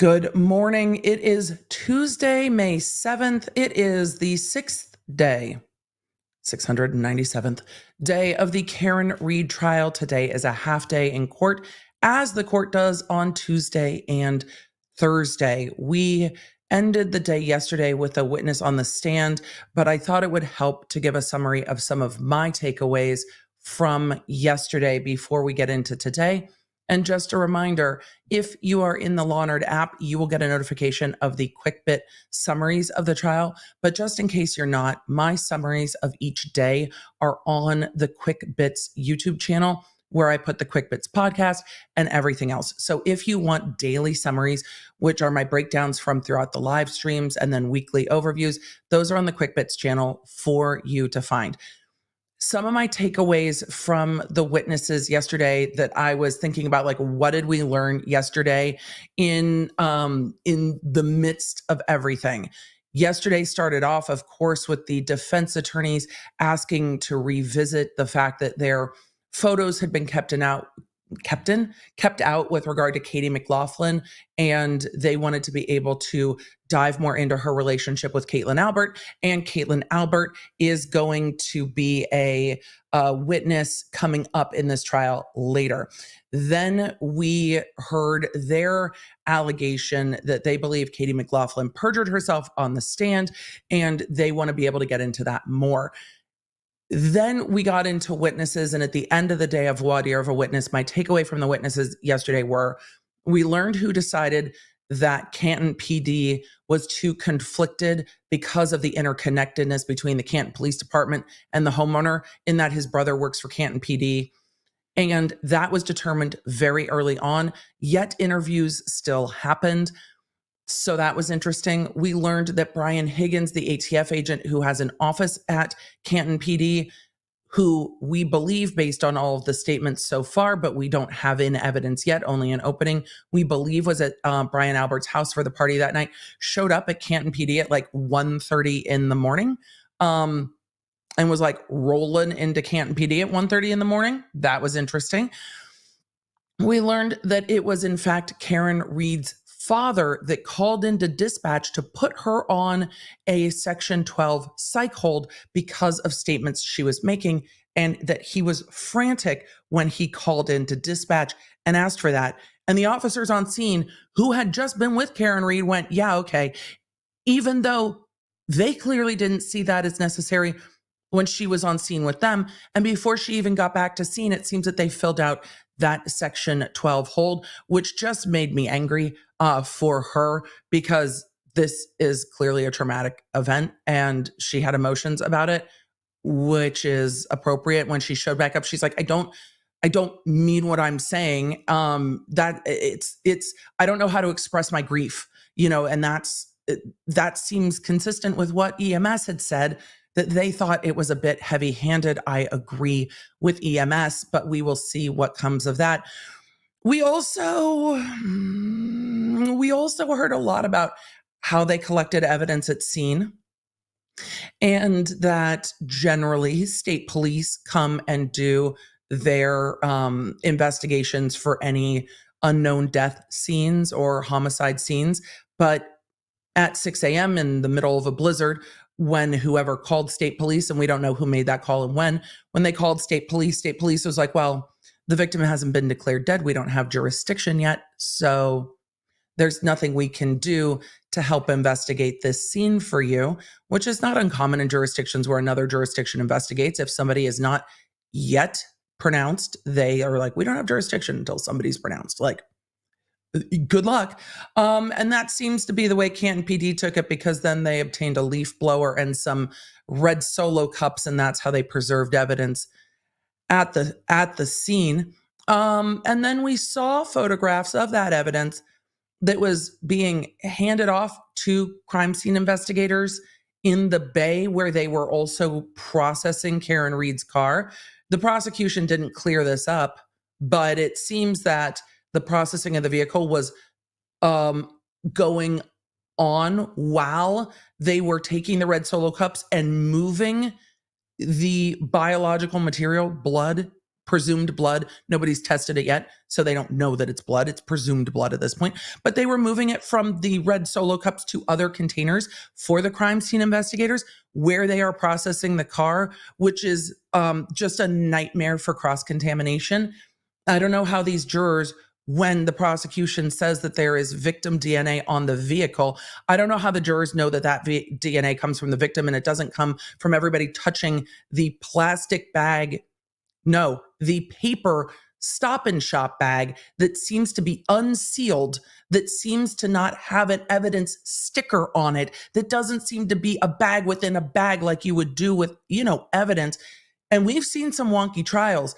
Good morning. It is Tuesday, May 7th. It is the 697th day of the Karen Read trial. Today is a half day in court, as the court does on Tuesday and Thursday. We ended the day yesterday with a witness on the stand, but I thought it would help to give a summary of some of my takeaways from yesterday before we get into today. And just a reminder, if you are in the Law Nerd app, you will get a notification of the quick bit summaries of the trial. But just in case you're not, my summaries of each day are on the Quick Bits YouTube channel, where I put the Quick Bits podcast and everything else. So if you want daily summaries, which are my breakdowns from throughout the live streams and then weekly overviews, those are on the Quick Bits channel for you to find. Some of my takeaways from the witnesses yesterday that I was thinking about, like, what did we learn yesterday in the midst of everything? Yesterday started off, of course, with the defense attorneys asking to revisit the fact that their photos had been kept out with regard to Katie McLaughlin, and they wanted to be able to dive more into her relationship with Caitlin Albert. And Caitlin Albert is going to be a witness coming up in this trial later. Then we heard their allegation that they believe Katie McLaughlin perjured herself on the stand, and they want to be able to get into that more. Then we got into witnesses, and at the end of the day of voir dire of a witness, my takeaway from the witnesses yesterday were, we learned who decided that Canton PD was too conflicted because of the interconnectedness between the Canton Police Department and the homeowner, in that his brother works for Canton PD. And that was determined very early on, yet interviews still happened. So that was interesting. We learned that Brian Higgins, the ATF agent who has an office at Canton PD, who we believe, based on all of the statements so far, but we don't have in evidence yet, only an opening, we believe was at Brian Albert's house for the party that night, showed up at Canton PD at like 1:30 in the morning, and was like rolling into Canton PD at 1:30 in the morning. That was interesting. We learned that it was, in fact, Karen Read's father that called into dispatch to put her on a Section 12 psych hold because of statements she was making, and that he was frantic when he called into dispatch and asked for that. And the officers on scene, who had just been with Karen Read, went, yeah, okay, even though they clearly didn't see that as necessary when she was on scene with them. And before she even got back to scene, it seems that they filled out that Section 12 hold, which just made me angry for her, because this is clearly a traumatic event and she had emotions about it, which is appropriate. When she showed back up, she's like, I don't mean what I'm saying. That it's I don't know how to express my grief, and that seems consistent with what EMS had said, that they thought it was a bit heavy-handed. I agree with EMS, but we will see what comes of that. We also heard a lot about how they collected evidence at scene, and that generally state police come and do their investigations for any unknown death scenes or homicide scenes. But at 6 a.m. in the middle of a blizzard, when whoever called state police, and we don't know who made that call and when they called state police was like, well, the victim hasn't been declared dead. We don't have jurisdiction yet. So there's nothing we can do to help investigate this scene for you, which is not uncommon in jurisdictions where another jurisdiction investigates. If somebody is not yet pronounced, they are like, we don't have jurisdiction until somebody's pronounced. Like, good luck. And that seems to be the way Canton PD took it, because then they obtained a leaf blower and some red Solo cups, and that's how they preserved evidence at the scene. And then we saw photographs of that evidence that was being handed off to crime scene investigators in the bay, where they were also processing Karen Read's car. The prosecution didn't clear this up, but it seems that the processing of the vehicle was going on while they were taking the red Solo cups and moving the biological material, blood, presumed blood. Nobody's tested it yet, so they don't know that it's blood. It's presumed blood at this point. But they were moving it from the red Solo cups to other containers for the crime scene investigators where they are processing the car, which is just a nightmare for cross-contamination. I don't know how these jurors, when the prosecution says that there is victim DNA on the vehicle, I don't know how the jurors know that that DNA comes from the victim and it doesn't come from everybody touching the plastic bag. No, the paper Stop and Shop bag that seems to be unsealed, that seems to not have an evidence sticker on it, that doesn't seem to be a bag within a bag like you would do with, evidence. And we've seen some wonky trials.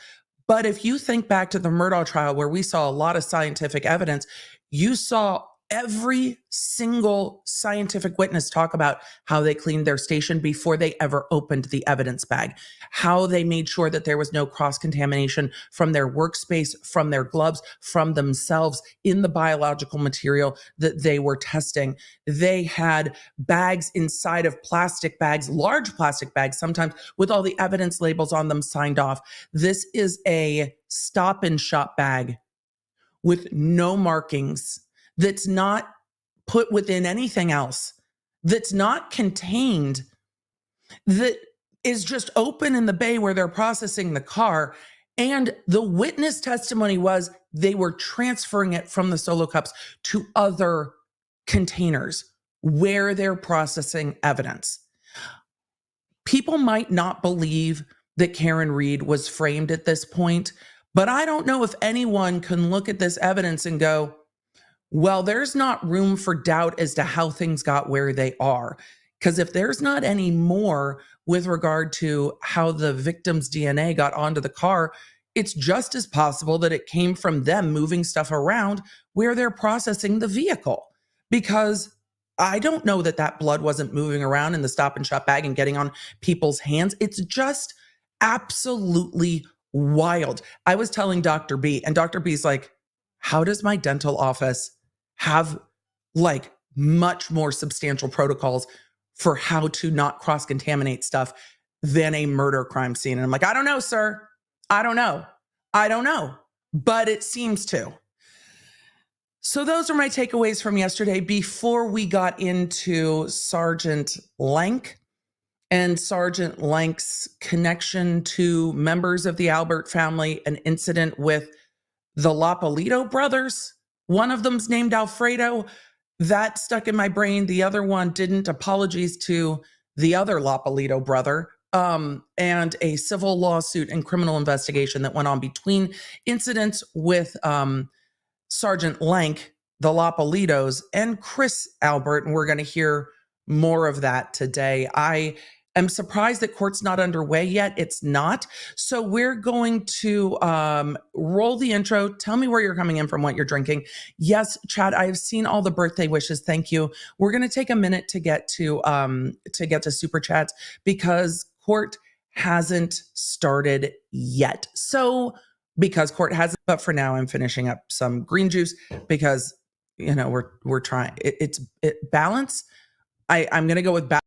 But if you think back to the Murdaugh trial where we saw a lot of scientific evidence, you saw every single scientific witness talk about how they cleaned their station before they ever opened the evidence bag, how they made sure that there was no cross-contamination from their workspace, from their gloves, from themselves in the biological material that they were testing. They had bags inside of plastic bags, large plastic bags, sometimes with all the evidence labels on them signed off. This is a Stop and Shop bag with no markings, that's not put within anything else, that's not contained, that is just open in the bay where they're processing the car. And the witness testimony was they were transferring it from the Solo cups to other containers where they're processing evidence. People might not believe that Karen Read was framed at this point, but I don't know if anyone can look at this evidence and go, well, there's not room for doubt as to how things got where they are. Because if there's not any more with regard to how the victim's DNA got onto the car, it's just as possible that it came from them moving stuff around where they're processing the vehicle. Because I don't know that that blood wasn't moving around in the Stop and Shop bag and getting on people's hands. It's just absolutely wild. I was telling Dr. B, and Dr. B's like, how does my dental office have like much more substantial protocols for how to not cross-contaminate stuff than a murder crime scene? And I'm like, I don't know, sir. I don't know. But it seems to. So those are my takeaways from yesterday before we got into Sergeant Lank and Sergeant Lank's connection to members of the Albert family, an incident with the Lapalito brothers. One of them's named Alfredo. That stuck in my brain. The other one didn't. Apologies to the other Lapalito brother. And a civil lawsuit and criminal investigation that went on between incidents with Sergeant Lank, the Lapalitos, and Chris Albert. And we're going to hear more of that today. I'm surprised that court's not underway yet. It's not. So we're going to roll the intro. Tell me where you're coming in from, what you're drinking. Yes, Chad, I have seen all the birthday wishes. Thank you. We're going to take a minute to get to super chats because court hasn't started yet. So because court hasn't, but for now I'm finishing up some green juice because we're trying. It's balance. I'm going to go with balance.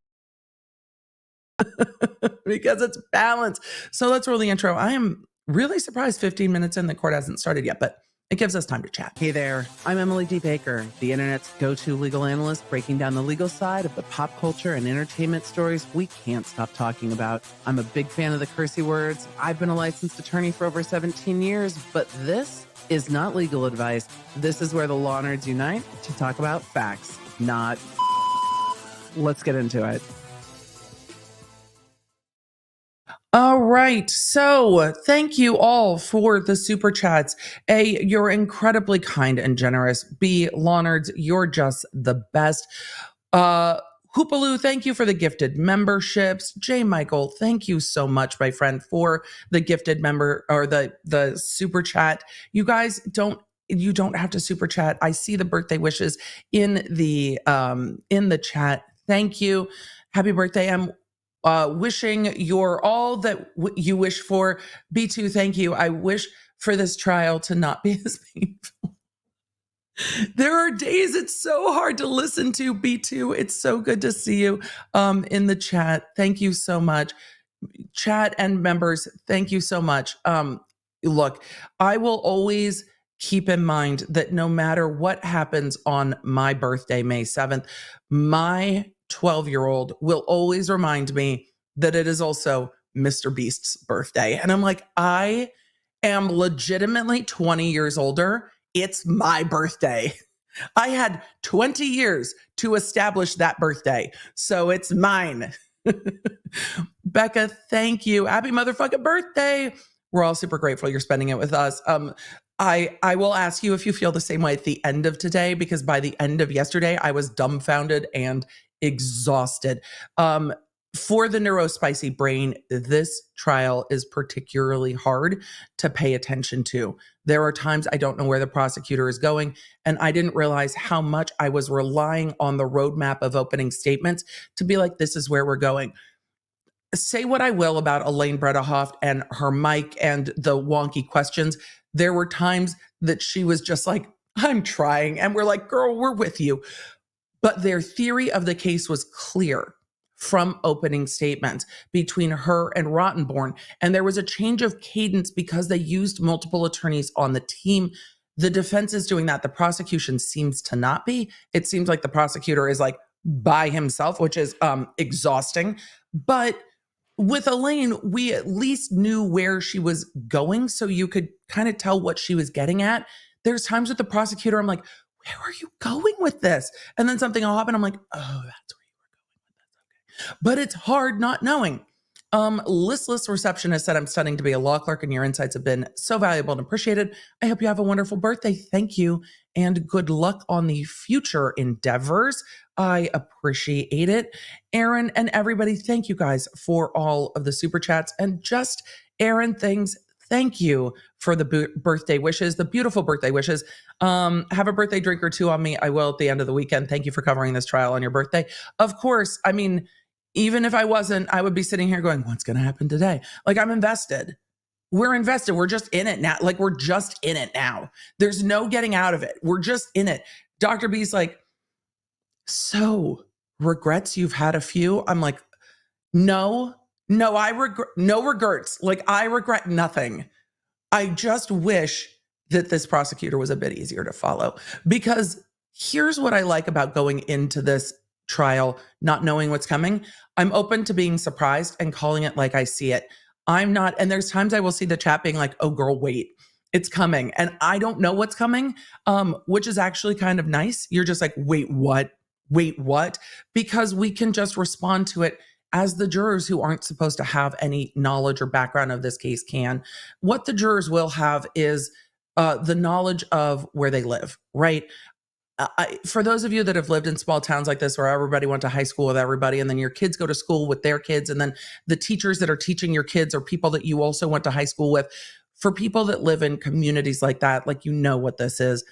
Because it's balance. So let's roll the intro. I am really surprised 15 minutes in the court hasn't started yet, but it gives us time to chat. Hey there, I'm Emily D. Baker, the internet's go-to legal analyst, breaking down the legal side of the pop culture and entertainment stories we can't stop talking about. I'm a big fan of the cursey words. I've been a licensed attorney for over 17 years, but this is not legal advice. This is where the law nerds unite to talk about facts, not... Let's get into it. All right. So thank you all for the super chats. A, you're incredibly kind and generous. B, law nerds, you're just the best. Hoopaloo, thank you for the gifted memberships. J. Michael, thank you so much, my friend, for the gifted member or the super chat. You guys you don't have to super chat. I see the birthday wishes in the chat. Thank you. Happy birthday. I'm wishing you're all that you wish for. B2, thank you. I wish for this trial to not be as painful. There are days it's so hard to listen to. B2, it's so good to see you in the chat. Thank you so much. Chat and members, thank you so much. look, I will always keep in mind that no matter what happens on my birthday, May 7th, my 12-year-old will always remind me that it is also Mr. Beast's birthday. And I'm like, I am legitimately 20 years older. It's my birthday. I had 20 years to establish that birthday. So it's mine. Becca, thank you. Happy motherfucking birthday. We're all super grateful you're spending it with us. I will ask you if you feel the same way at the end of today, because by the end of yesterday, I was dumbfounded and exhausted. For the neurospicy brain, this trial is particularly hard to pay attention to. There are times I don't know where the prosecutor is going, and I didn't realize how much I was relying on the roadmap of opening statements to be like, this is where we're going. Say what I will about Elaine Bredehoft and her mic and the wonky questions. There were times that she was just like, I'm trying. And we're like, girl, we're with you. But their theory of the case was clear from opening statements between her and Rottenborn. And there was a change of cadence because they used multiple attorneys on the team. The defense is doing that. The prosecution seems to not be. It seems like the prosecutor is like by himself, which is exhausting. But with Elaine, we at least knew where she was going, so you could kind of tell what she was getting at. There's times with the prosecutor, I'm like, where are you going with this? And then something will happen. I'm like, oh, that's where you were going with this. Okay. But it's hard not knowing. Listless Receptionist said, I'm studying to be a law clerk and your insights have been so valuable and appreciated. I hope you have a wonderful birthday. Thank you. And good luck on the future endeavors. I appreciate it. Aaron and everybody, thank you guys for all of the super chats. And just Aaron, thank you for the birthday wishes, the beautiful birthday wishes. Have a birthday drink or two on me. I will at the end of the weekend. Thank you for covering this trial on your birthday. Of course, I mean, even if I wasn't, I would be sitting here going, what's going to happen today? Like, I'm invested. We're invested. We're just in it now. Like, we're just in it now. There's no getting out of it. We're just in it. Dr. B's like, so regrets, you've had a few? I'm like, no, I regret, no regrets. Like, I regret nothing. I just wish that this prosecutor was a bit easier to follow, because here's what I like about going into this trial, not knowing what's coming. I'm open to being surprised and calling it like I see it. I'm not, and there's times I will see the chat being like, oh girl, wait, it's coming. And I don't know what's coming, which is actually kind of nice. You're just like, wait, what? Because we can just respond to it as the jurors who aren't supposed to have any knowledge or background of this case can. What the jurors will have is the knowledge of where they live, right? For those of you that have lived in small towns like this, where everybody went to high school with everybody, and then your kids go to school with their kids, and then the teachers that are teaching your kids are people that you also went to high school with. For people that live in communities like that, like, you know what this is.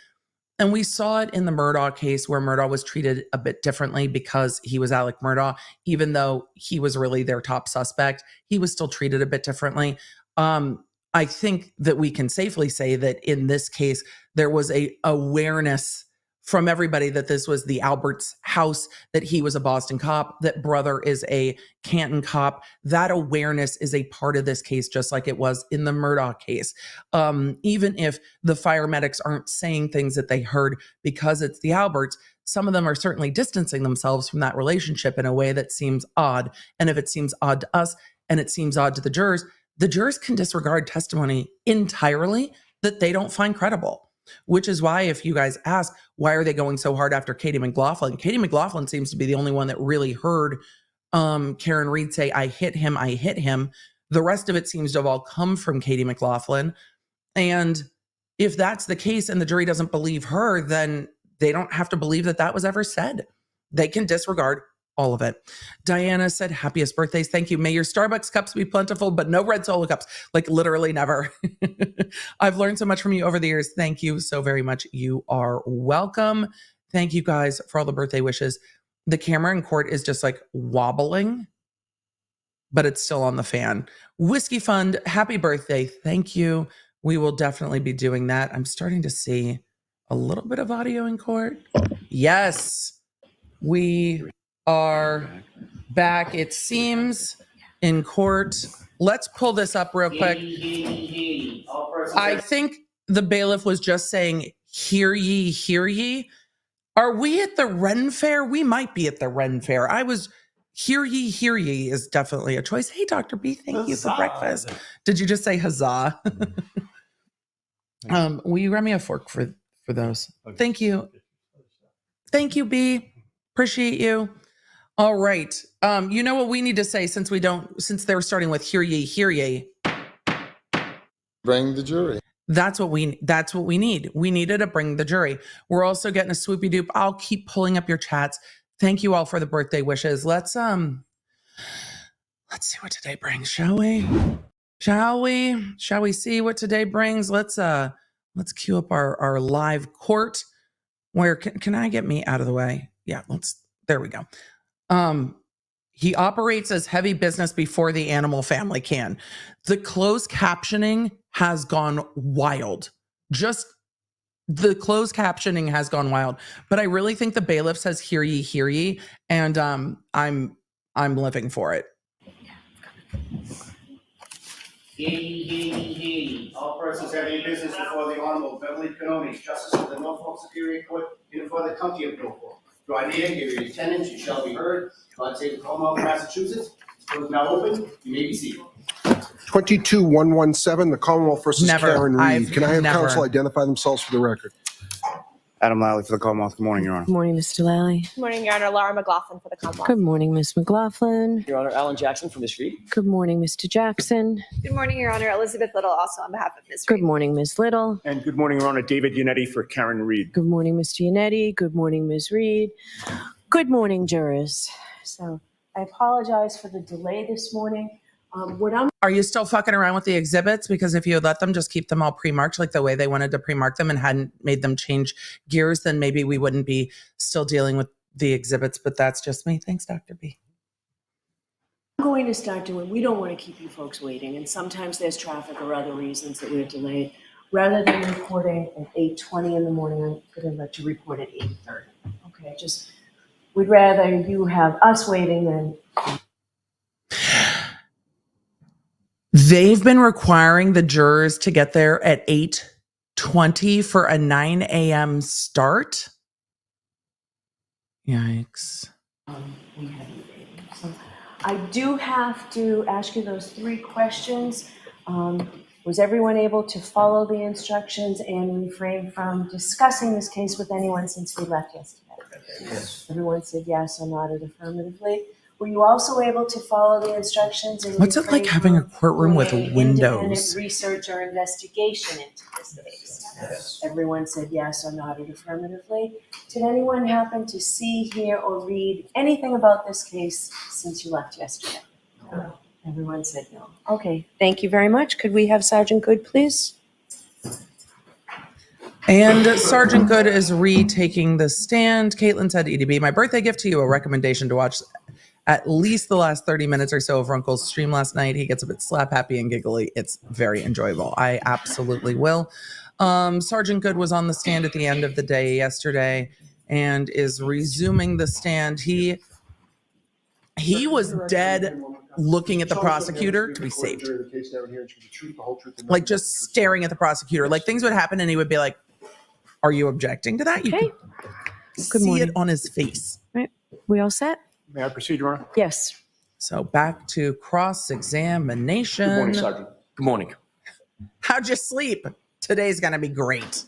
And we saw it in the Murdaugh case, where Murdaugh was treated a bit differently because he was Alec Murdaugh. Even though he was really their top suspect, he was still treated a bit differently. I think that we can safely say that in this case, there was a awareness from everybody that this was the Albert's house, that he was a Boston cop, that brother is a Canton cop. That awareness is a part of this case, just like it was in the Murdaugh case. Even if the fire medics aren't saying things that they heard because it's the Alberts, some of them are certainly distancing themselves from that relationship in a way that seems odd. And if it seems odd to us and it seems odd to the jurors can disregard testimony entirely that they don't find credible. Which is why, if you guys ask, why are they going so hard after Katie McLaughlin? Katie McLaughlin seems to be the only one that really heard Karen Reed say, I hit him. The rest of it seems to have all come from Katie McLaughlin. And if that's the case and the jury doesn't believe her, then they don't have to believe that that was ever said. They can disregard all of it. Diana said, happiest birthdays. Thank you. May your Starbucks cups be plentiful, but no red Solo cups. Like, literally never. I've learned so much from you over the years. Thank you so very much. You are welcome. Thank you guys for all the birthday wishes. The camera in court is just like wobbling, but it's still on the fan. Whiskey Fund, happy birthday. Thank you. We will definitely be doing that. I'm starting to see a little bit of audio in court. Yes, we are back, it seems, in court. Let's pull this up real quick. All I think the bailiff was just saying, hear ye, hear ye. Are we at the Ren Fair? We might be at the Ren Fair. Hear ye is definitely a choice. Hey, Dr. B, thank you for breakfast. Did you just say huzzah? Will you grab me a fork for those? Okay. Thank you. Thank you, B. Appreciate you. All right. You know what we need to say since they're starting with hear ye, hear ye. Bring the jury. That's what we need. We needed to bring the jury. We're also getting a swoopy doop. I'll keep pulling up your chats. Thank you all for the birthday wishes. Let's see what today brings, shall we? Shall we see what today brings? Let's cue up our live court. Where can I get me out of the way? Yeah, there we go. He operates as heavy business before the animal family can. The closed captioning has gone wild. Just the closed captioning has gone wild. But I really think the bailiff says hear ye, and I'm living for it. Hear ye. All persons having business before the Honorable Beverly Canoni, Justice of the Norfolk Superior Court, in and for the County of Norfolk. Draw near, give your attendance, you shall be heard. God save the Commonwealth of Massachusetts. Court is now open. You may be seated. 22117, the Commonwealth versus Karen Reed. Can I have counsel identify themselves for the record? Adam Lally for the Commonwealth. Good morning, Your Honor. Good morning, Mr. Lally. Good morning, Your Honor. Laura McLaughlin for the Commonwealth. Good morning, Ms. McLaughlin. Your Honor, Alan Jackson from Ms. Reed. Good morning, Mr. Jackson. Good morning, Your Honor. Elizabeth Little, also on behalf of Ms. Reed. Good morning, Ms. Little. And good morning, Your Honor. David Yannetti for Karen Reed. Good morning, Mr. Yannetti. Good morning, Ms. Reed. Good morning, jurors. So I apologize for the delay this morning. Are you still fucking around with the exhibits? Because if you had let them just keep them all pre-marked like the way they wanted to pre-mark them and hadn't made them change gears, then maybe we wouldn't be still dealing with the exhibits. But that's just me. Thanks, Dr. B. I'm going to start doing, we don't want to keep you folks waiting. And sometimes there's traffic or other reasons that we're delayed. Rather than reporting at 8:20 in the morning, I'm going to let you report at 8:30. Okay, we'd rather you have us waiting than... They've been requiring the jurors to get there at 8:20 for a 9 a.m. start. Yikes. We haven't waited. So I do have to ask you those 3 questions. Was everyone able to follow the instructions and refrain from discussing this case with anyone since we left yesterday? Yes. Everyone said yes or nodded affirmatively. Were you also able to follow the instructions? And what's it like having a courtroom with windows? Independent research or investigation into this case? Yes. Everyone said yes or nodded affirmatively. Did anyone happen to see, hear, or read anything about this case since you left yesterday? No. Everyone said no. Okay, thank you very much. Could we have Sergeant Goode, please? And Sergeant Goode is retaking the stand. Caitlin said, EDB, my birthday gift to you, a recommendation to watch at least the last 30 minutes or so of Runkle's stream last night. He gets a bit slap happy and giggly. It's very enjoyable. I absolutely will. Sergeant Goode was on the stand at the end of the day yesterday and is resuming the stand. He was dead looking at the prosecutor to be saved. Like just staring at the prosecutor. Like things would happen and he would be like, are you objecting to that? You okay. Good morning. See it on his face. All right. We all set? May I proceed, Your Honor? Yes. So back to cross-examination. Good morning, Sergeant. Good morning. How'd you sleep? Today's going to be great.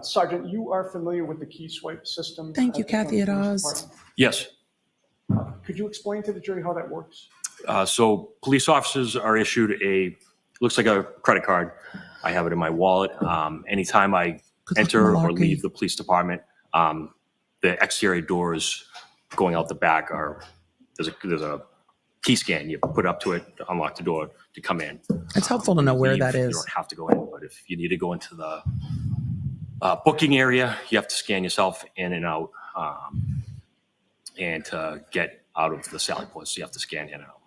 Sergeant, you are familiar with the key swipe system? Thank you, Kathy at Oz. Yes. Could you explain to the jury how that works? So police officers are issued looks like a credit card. I have it in my wallet. Anytime I enter or leave the police department, the exterior doors going out the back there's a key scan. You put up to it to unlock the door to come in. It's helpful to know where that is. You don't have to go in, but if you need to go into the booking area, you have to scan yourself in and out. And to get out of the sally ports, you have to scan in and out.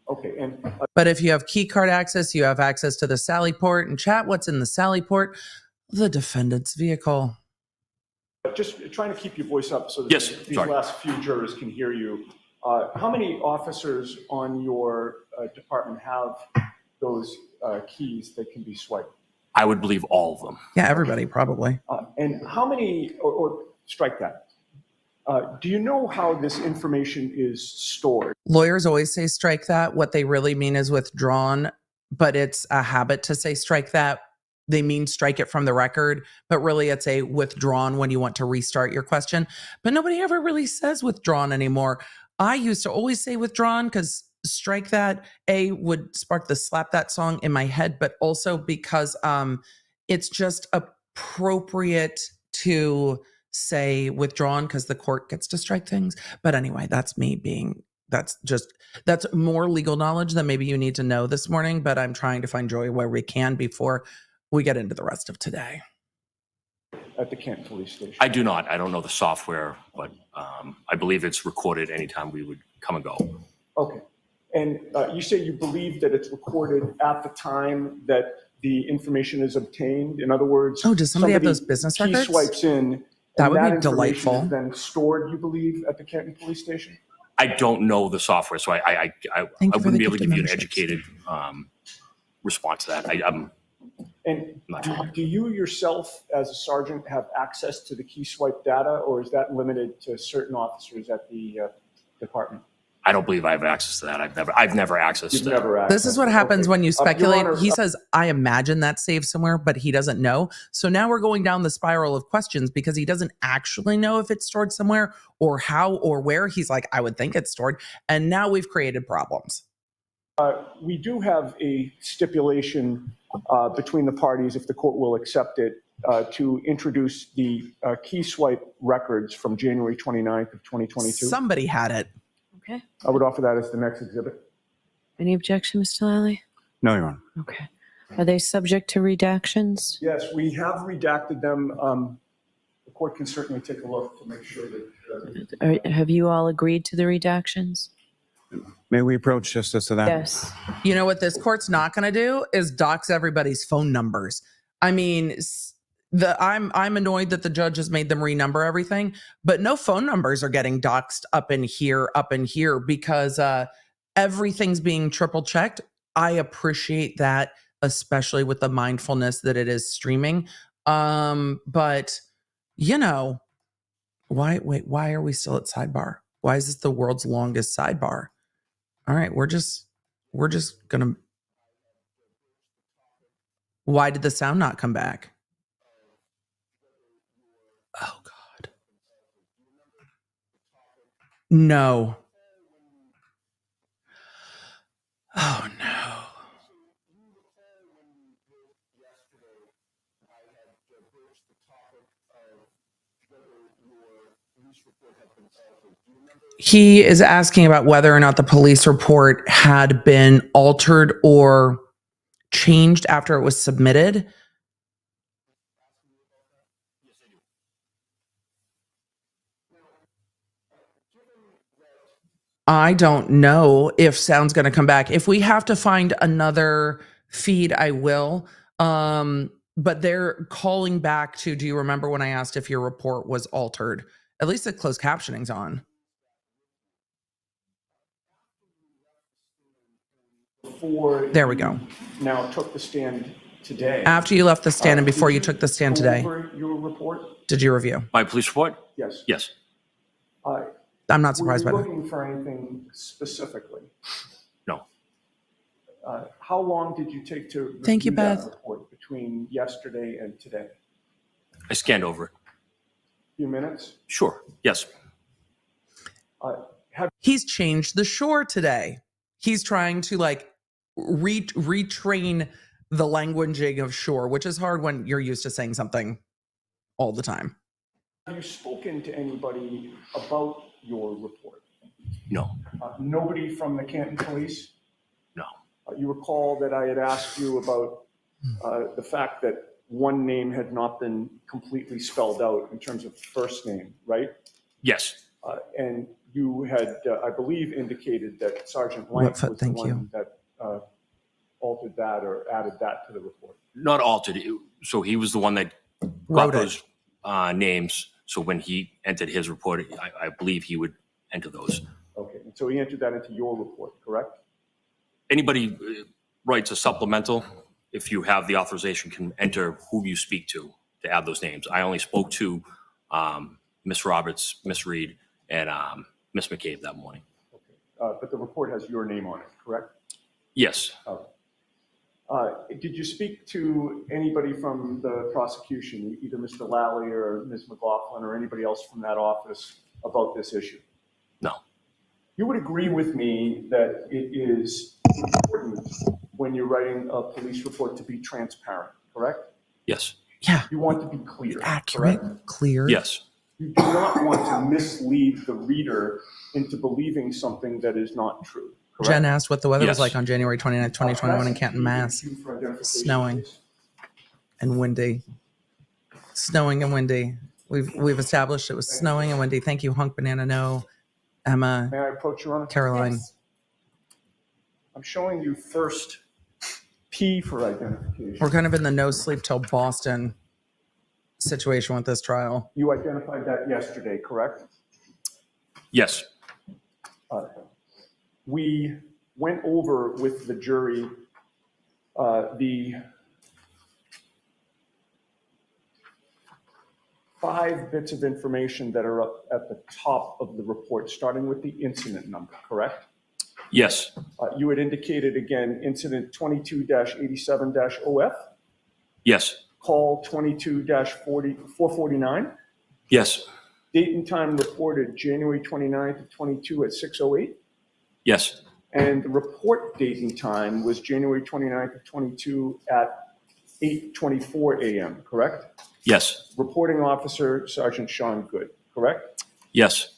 Okay. But if you have key card access, you have access to the sally port. And chat, what's in the sally port? The defendant's vehicle. Just trying to keep your voice up so that these sorry. last few jurors can hear you. How many officers on your department have those keys that can be swiped? I would believe all of them. Yeah, everybody probably. And how many, or strike that. Do you know how this information is stored? Lawyers always say strike that. What they really mean is withdrawn, but it's a habit to say strike that. They mean strike it from the record, but really it's a withdrawn when you want to restart your question. But nobody ever really says withdrawn anymore. I used to always say withdrawn because strike that would spark the slap that song in my head, but also because it's just appropriate to say withdrawn because the court gets to strike things. But anyway, that's more legal knowledge than maybe you need to know this morning, but I'm trying to find joy where we can before we get into the rest of today. At the Canton Police Station? I do not. I don't know the software, but I believe it's recorded anytime we would come and go. Okay. And you say you believe that it's recorded at the time that the information is obtained? In other words, does somebody have those business records? Key swipes in. That would be information delightful. Is then stored, you believe, at the Canton Police Station? I don't know the software, so I wouldn't be able to give you an educated response to that. And do you yourself, as a sergeant, have access to the key swipe data, or is that limited to certain officers at the department? I don't believe I have access to that. I've never accessed that. This is what happens when you speculate. Honor, he says, I imagine that's saved somewhere, but he doesn't know. So now we're going down the spiral of questions because he doesn't actually know if it's stored somewhere or how or where. He's like, I would think it's stored. And now we've created problems. We do have a stipulation between the parties, if the court will accept it, to introduce the key swipe records from January 29th of 2022. Somebody had it. Okay. I would offer that as the next exhibit. Any objection, Mr. Lally? No, Your Honor. Okay. Are they subject to redactions? Yes, we have redacted them. The court can certainly take a look to make sure that. Have you all agreed to the redactions? May we approach justice to that? Yes. You know what this court's not going to do is dox everybody's phone numbers. I mean, I'm annoyed that the judge has made them renumber everything, but no phone numbers are getting doxed up in here because everything's being triple checked. I appreciate that, especially with the mindfulness that it is streaming. But you know, why are we still at sidebar? Why is this the world's longest sidebar? All right, we're just gonna. Why did the sound not come back? Oh God. No. Oh no. He is asking about whether or not the police report had been altered or changed after it was submitted. I don't know if sound's going to come back. If we have to find another feed, I will. But they're calling back to, do you remember when I asked if your report was altered? At least the closed captioning's on. There we go. Now took the stand today. After you left the stand and before you took the stand today, your report? did you review? My police report? Yes. Yes. I'm not surprised by Were you that. looking for anything specifically? No. How long did you take to Thank you, review that Beth. report between yesterday and today? I scanned over it. A few minutes? Sure. Yes. He's changed the shore today. He's trying to like retrain the languaging of shore, which is hard when you're used to saying something all the time. Have you spoken to anybody about your report? No. Nobody from the Canton Police? No. You recall that I had asked you about the fact that one name had not been completely spelled out in terms of first name, right? Yes. And you had, I believe, indicated that Sergeant Lank was the one that altered that or added that to the report. Not altered. So he was the one that got those names. So when he entered his report, I believe he would enter those. Okay. And so he entered that into your report, correct? Anybody Right, it's a supplemental. If you have the authorization, can enter who you speak to add those names. I only spoke to Miss Roberts, Miss Reed, and Miss McCabe that morning. Okay. But the report has your name on it, correct? Yes. Did you speak to anybody from the prosecution, either Mr. Lally or Ms. McLaughlin or anybody else from that office about this issue? No. You would agree with me that it is important when you're writing a police report to be transparent, correct? Yes. Yeah. You want to be clear. Accurate, correct? clear. Yes. You do not want to mislead the reader into believing something that is not true. Correct? Jen asked what the weather was Yes. like on January 29th, 2021 in Canton, Mass. Snowing and windy. Snowing and windy. We've established it was snowing and windy. Thank you, Hunk Banana No, Emma, May I approach, Your Honor? Caroline. Yes. I'm showing you first P for identification. We're kind of in the no sleep till Boston situation with this trial. You identified that yesterday, correct? Yes. We went over with the jury the 5 bits of information that are up at the top of the report, starting with the incident number, correct? Yes. You had indicated, again, incident 22-87-OF, Yes. call 22-449, Yes. date and time reported January 29th of 22 at 6:08. Yes. And the report date and time was January 29th of 22 at 8:24 a.m., correct? Yes. Reporting officer, Sergeant Sean Goode, correct? Yes.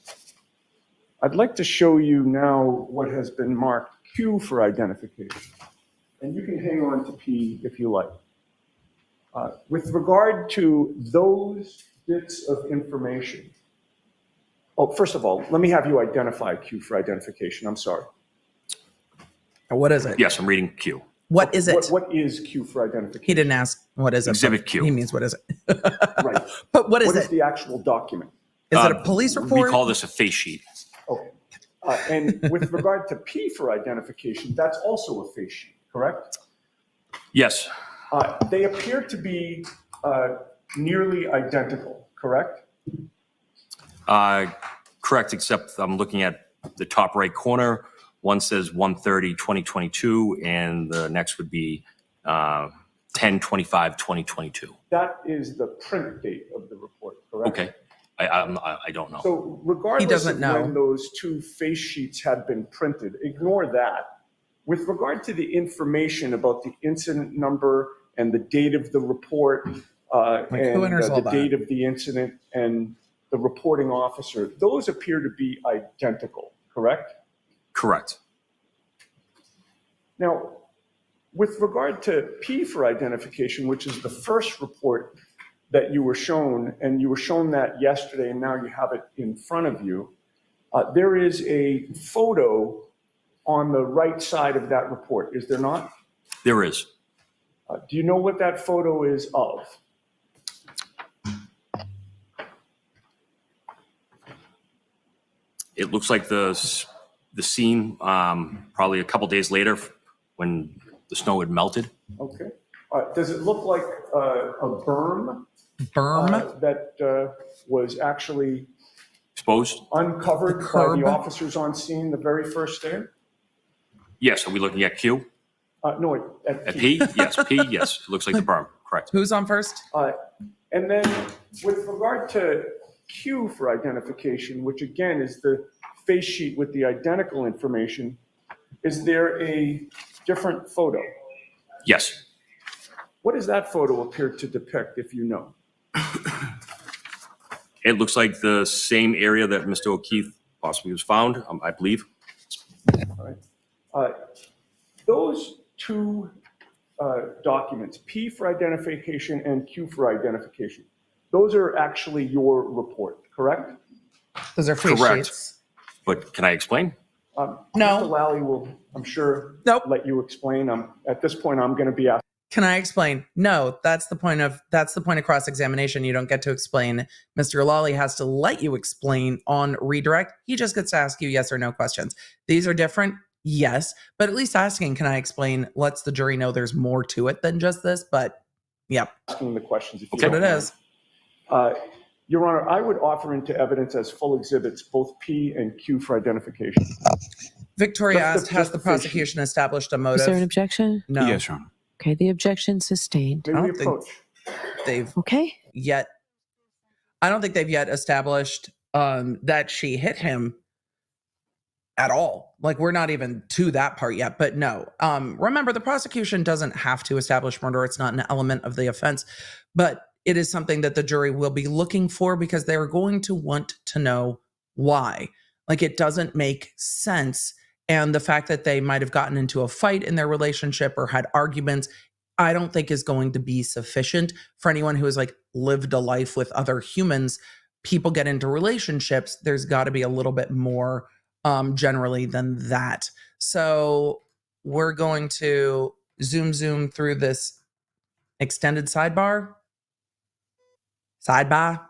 I'd like to show you now what has been marked Q for identification. And you can hang on to P if you like. With regard to those bits of information, first of all, let me have you identify Q for identification. I'm sorry. What is it? Yes, I'm reading Q. What is it? What is Q for identification? He didn't ask what is it. Exhibit Q. He means what is it? Right. But what is What is it? the actual document? Is it a police report? We call this a face sheet. Okay. And with regard to P for identification, that's also a face sheet, correct? Yes. They appear to be nearly identical, correct? Correct, except I'm looking at the top right corner. One says 1/30/2022, and the next would be 10/25/2022. That is the print date of the report, correct? Okay. I don't know. So regardless doesn't of know. when those 2 face sheets had been printed, ignore that. With regard to the information about the incident number and the date of the report who and enters all the that? date of the incident and the reporting officer, those appear to be identical, correct? Correct. Now, with regard to P for identification, which is the first report that you were shown, and you were shown that yesterday, and now you have it in front of you, there is a photo on the right side of that report, is there not? There is. Do you know what that photo is of? It looks like the scene probably a couple days later when the snow had melted. Okay. Does it look like a berm? Berm? That was actually Exposed? uncovered by curb? the officers on scene the very first day? Yes. Are we looking at Q? No, At P? Yes. P? Yes. It looks like the berm. Correct. Who's on first? And then with regard to Q for identification, which again is the face sheet with the identical information, is there a different photo? Yes. What does that photo appear to depict, if you know? It looks like the same area that Mr. O'Keefe possibly was found, I believe. All right. Those 2 documents, P for identification and Q for identification, those are actually your report, correct? Those are face Correct. sheets. But can I explain? No. No. Mr. Lally will, I'm sure, Nope. let you explain. At this point, I'm going to be asking. Can I explain? No, that's the point of cross-examination. You don't get to explain. Mr. Lally has to let you explain on redirect. He just gets to ask you yes or no questions. These are different. yes, but at least asking, can I explain, lets the jury know there's more to it than just this, but yep. Asking the questions. If you That's what don't it mind. is. Your Honor, I would offer into evidence as full exhibits both P and Q for identification. Victoria asked, has the prosecution established a motive? Is there an objection? No. Yes, Your Honor. Okay, the objection sustained. May we approach? They've Okay. yet, I don't think they've yet established that she hit him at all. Like, we're not even to that part yet, but no. Remember, the prosecution doesn't have to establish murder. It's not an element of the offense, but it is something that the jury will be looking for because they're going to want to know why. Like, it doesn't make sense. And the fact that they might have gotten into a fight in their relationship or had arguments, I don't think is going to be sufficient for anyone who has like lived a life with other humans. People get into relationships. There's got to be a little bit more generally than that. So we're going to zoom through this extended sidebar. Sidebar.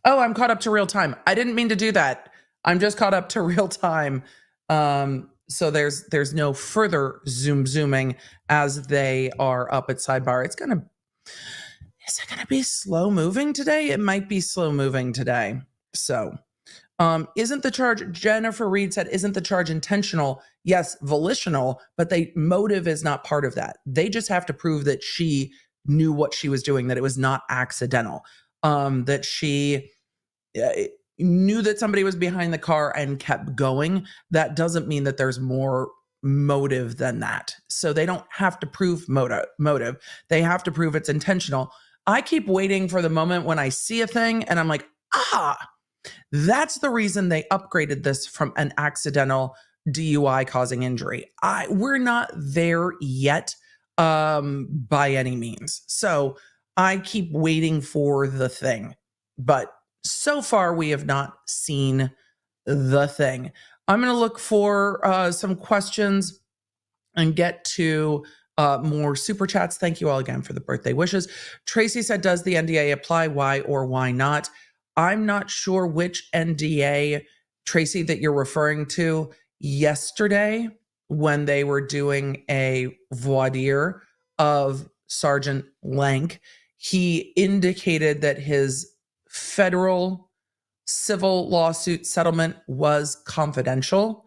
Oh, I'm caught up to real time. I didn't mean to do that. I'm just caught up to real time. So there's no further zooming as they are up at sidebar. Is it gonna be slow moving today? It might be slow moving today. So isn't the charge, Jennifer Reed said, isn't the charge intentional? Yes, volitional, but motive is not part of that. They just have to prove that she knew what she was doing, that it was not accidental, that she knew that somebody was behind the car and kept going. That doesn't mean that there's more motive than that. So they don't have to prove motive. They have to prove it's intentional. I keep waiting for the moment when I see a thing and I'm like, that's the reason they upgraded this from an accidental DUI causing injury. We're not there yet by any means. So I keep waiting for the thing, but so far we have not seen the thing. I'm going to look for some questions and get to more super chats. Thank you all again for the birthday wishes. Tracy said, does the NDA apply? Why or why not? I'm not sure which NDA, Tracy, that you're referring to. Yesterday, when they were doing a voir dire of Sergeant Lank, he indicated that his federal civil lawsuit settlement was confidential,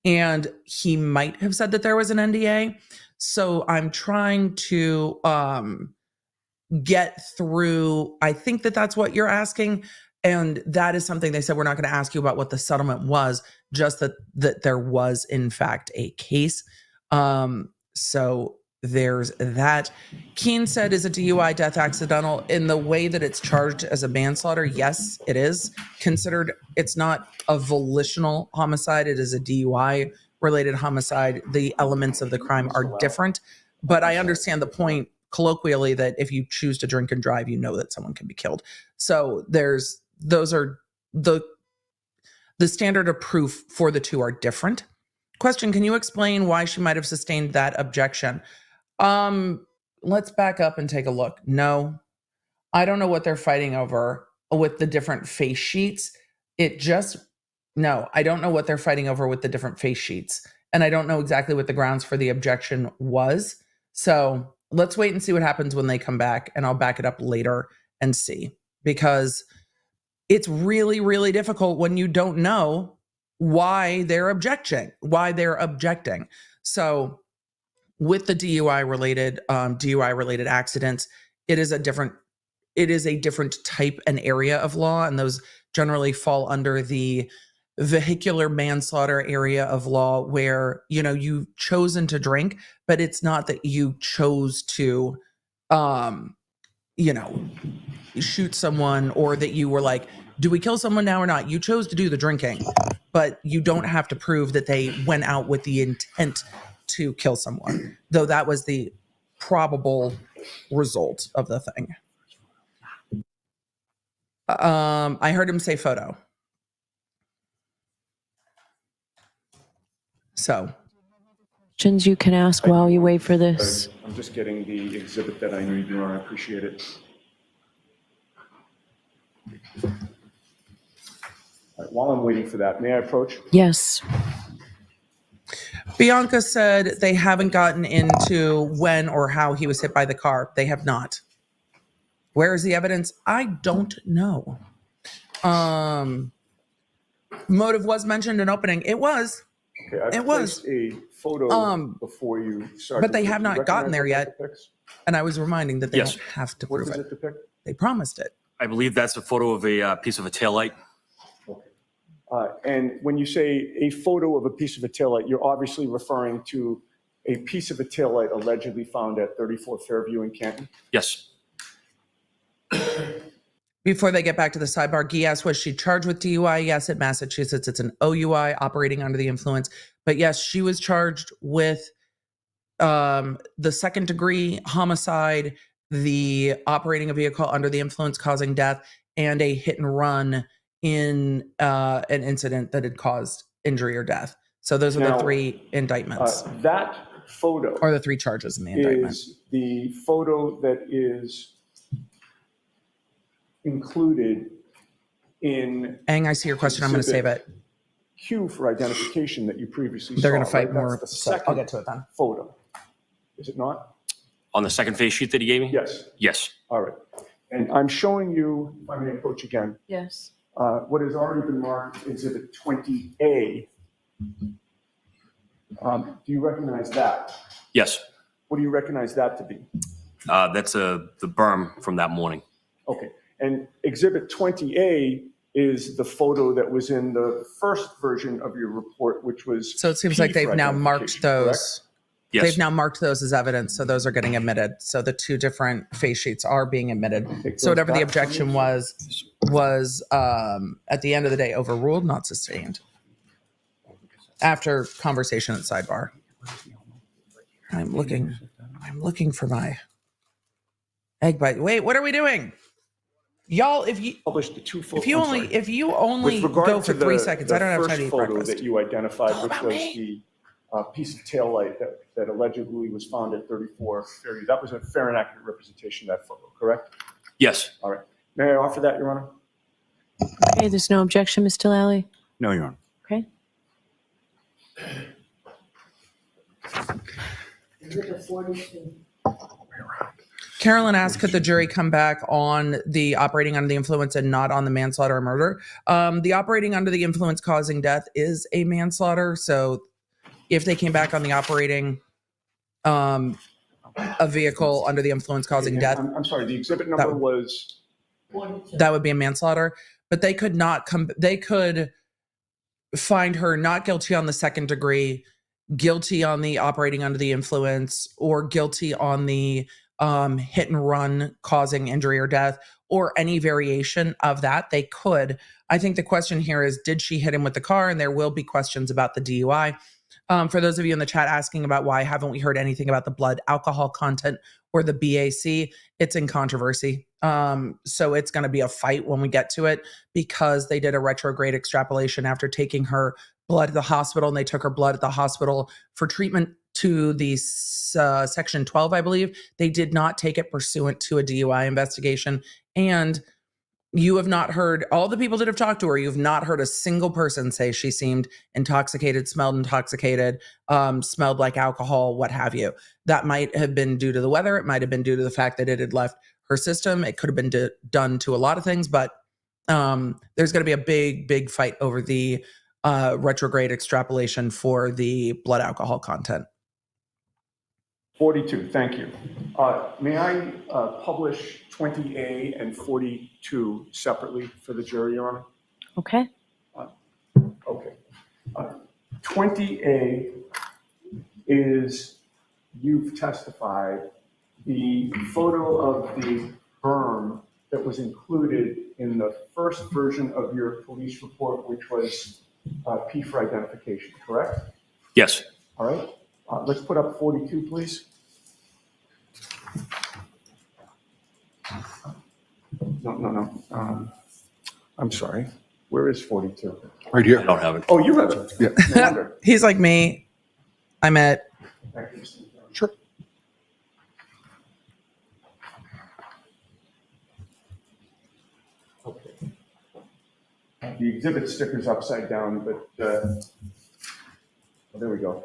and he might have said that there was an NDA. So I'm trying to get through. I think that that's what you're asking. And that is something they said, we're not going to ask you about what the settlement was, just that there was, in fact, a case. So there's that. Keen said, is a DUI death accidental? In the way that it's charged as a manslaughter, yes, it is considered. It's not a volitional homicide. It is a DUI-related homicide. The elements of the crime are different. But I understand the point colloquially that if you choose to drink and drive, you know that someone can be killed. So those are the standard of proof for the two are different. Question, can you explain why she might have sustained that objection? Let's back up and take a look. No, I don't know what they're fighting over with the different face sheets. No, I don't know what they're fighting over with the different face sheets. And I don't know exactly what the grounds for the objection was. So let's wait and see what happens when they come back, and I'll back it up later and see, because it's really, really difficult when you don't know why they're objecting. So with the DUI related accidents, it is a different type and area of law, and those generally fall under the vehicular manslaughter area of law, where you've chosen to drink, but it's not that you chose to shoot someone, or that you were like, do we kill someone now or not? You chose to do the drinking, but you don't have to prove that they went out with the intent to kill someone, though that was the probable result of the thing. I heard him say photo. So Questions you can ask while you wait for this. I'm just getting the exhibit that I need, Your Honor. I appreciate it. All right, while I'm waiting for that, may I approach? Yes. Bianca said they haven't gotten into when or how he was hit by the car. They have not. Where is the evidence? I don't know. Motive was mentioned in opening. It was. Okay, I've It was. placed a photo before you started. But they have not gotten there yet. And I was reminding that they Yes. don't have to What prove does it. it depict? They promised it. I believe that's a photo of a piece of a taillight. And when you say a photo of a piece of a taillight, you're obviously referring to a piece of a taillight allegedly found at 34 Fairview in Canton? Yes. Before they get back to the sidebar, Guy asked, was she charged with DUI? Yes, at Massachusetts, it's an OUI, operating under the influence. But yes, she was charged with the second degree homicide, the operating a vehicle under the influence causing death, and a hit and run in an incident that had caused injury or death. So those are the three indictments. That photo or the three charges in the indictment. Is the photo that is included in Ang, I see your question. I'm going to save it. Q for identification that you previously They're saw. going to fight right? more. That's the So second I'll get to it then. photo. Is it not? On the second face sheet that he gave me? Yes. Yes. All right. And I'm showing you, if I may approach again, Yes. what has already been marked Exhibit 20A. Do you recognize that? Yes. What do you recognize that to be? That's the berm from that morning. Okay. And Exhibit 20A is the photo that was in the first version of your report, which was. So it seems P like for they've now marked identification, those. correct? Yes. They've now marked those as evidence. So those are getting admitted. So the two different face sheets are being admitted. So whatever the objection was at the end of the day overruled, not sustained. After conversation at sidebar. I'm looking for my egg bite. Wait, what are we doing? Y'all, if you Published the two photos. if you only go for 3 seconds, I don't have time to eat photo breakfast. that you identified, which was the piece of taillight that allegedly was found at 34 Fairview. That was a fair and accurate representation of that photo, correct? Yes. All right. May I offer that, Your Honor? Okay, there's no objection, Mr. Lally? No, Your Honor. Okay. Carolyn asked, could the jury come back on the operating under the influence and not on the manslaughter or murder? The operating under the influence causing death is a manslaughter. So if they came back on the operating a vehicle under the influence causing death. I'm sorry, the exhibit number was? That would be a manslaughter. But they could not they could find her not guilty on the second degree, guilty on the operating under the influence, or guilty on the hit and run causing injury or death, or any variation of that. They could. I think the question here is, did she hit him with the car? And there will be questions about the DUI. For those of you in the chat asking about why haven't we heard anything about the blood alcohol content or the BAC, it's in controversy. So it's going to be a fight when we get to it, because they did a retrograde extrapolation after taking her blood at the hospital, and they took her blood at the hospital for treatment to the section 12, I believe. They did not take it pursuant to a DUI investigation. And you have not heard, all the people that have talked to her, you've not heard a single person say she seemed intoxicated, smelled like alcohol, what have you. That might have been due to the weather. It might have been due to the fact that it had left her system. It could have been done to a lot of things, but there's going to be a big, big fight over the retrograde extrapolation for the blood alcohol content. 42, thank you. May I publish 20A and 42 separately for the jury, Your Honor? Okay. Okay. 20A is, you've testified, the photo of the berm that was included in the first version of your police report, which was P for identification, correct? Yes. All right. Let's put up 42, please. No. I'm sorry. Where is 42? Right here. I don't have it. Oh, you have it. Yeah. No wonder. He's like me. I'm at. Thank you, Mr. Chairman. Sure. Okay. The exhibit sticker's upside down, but oh, there we go.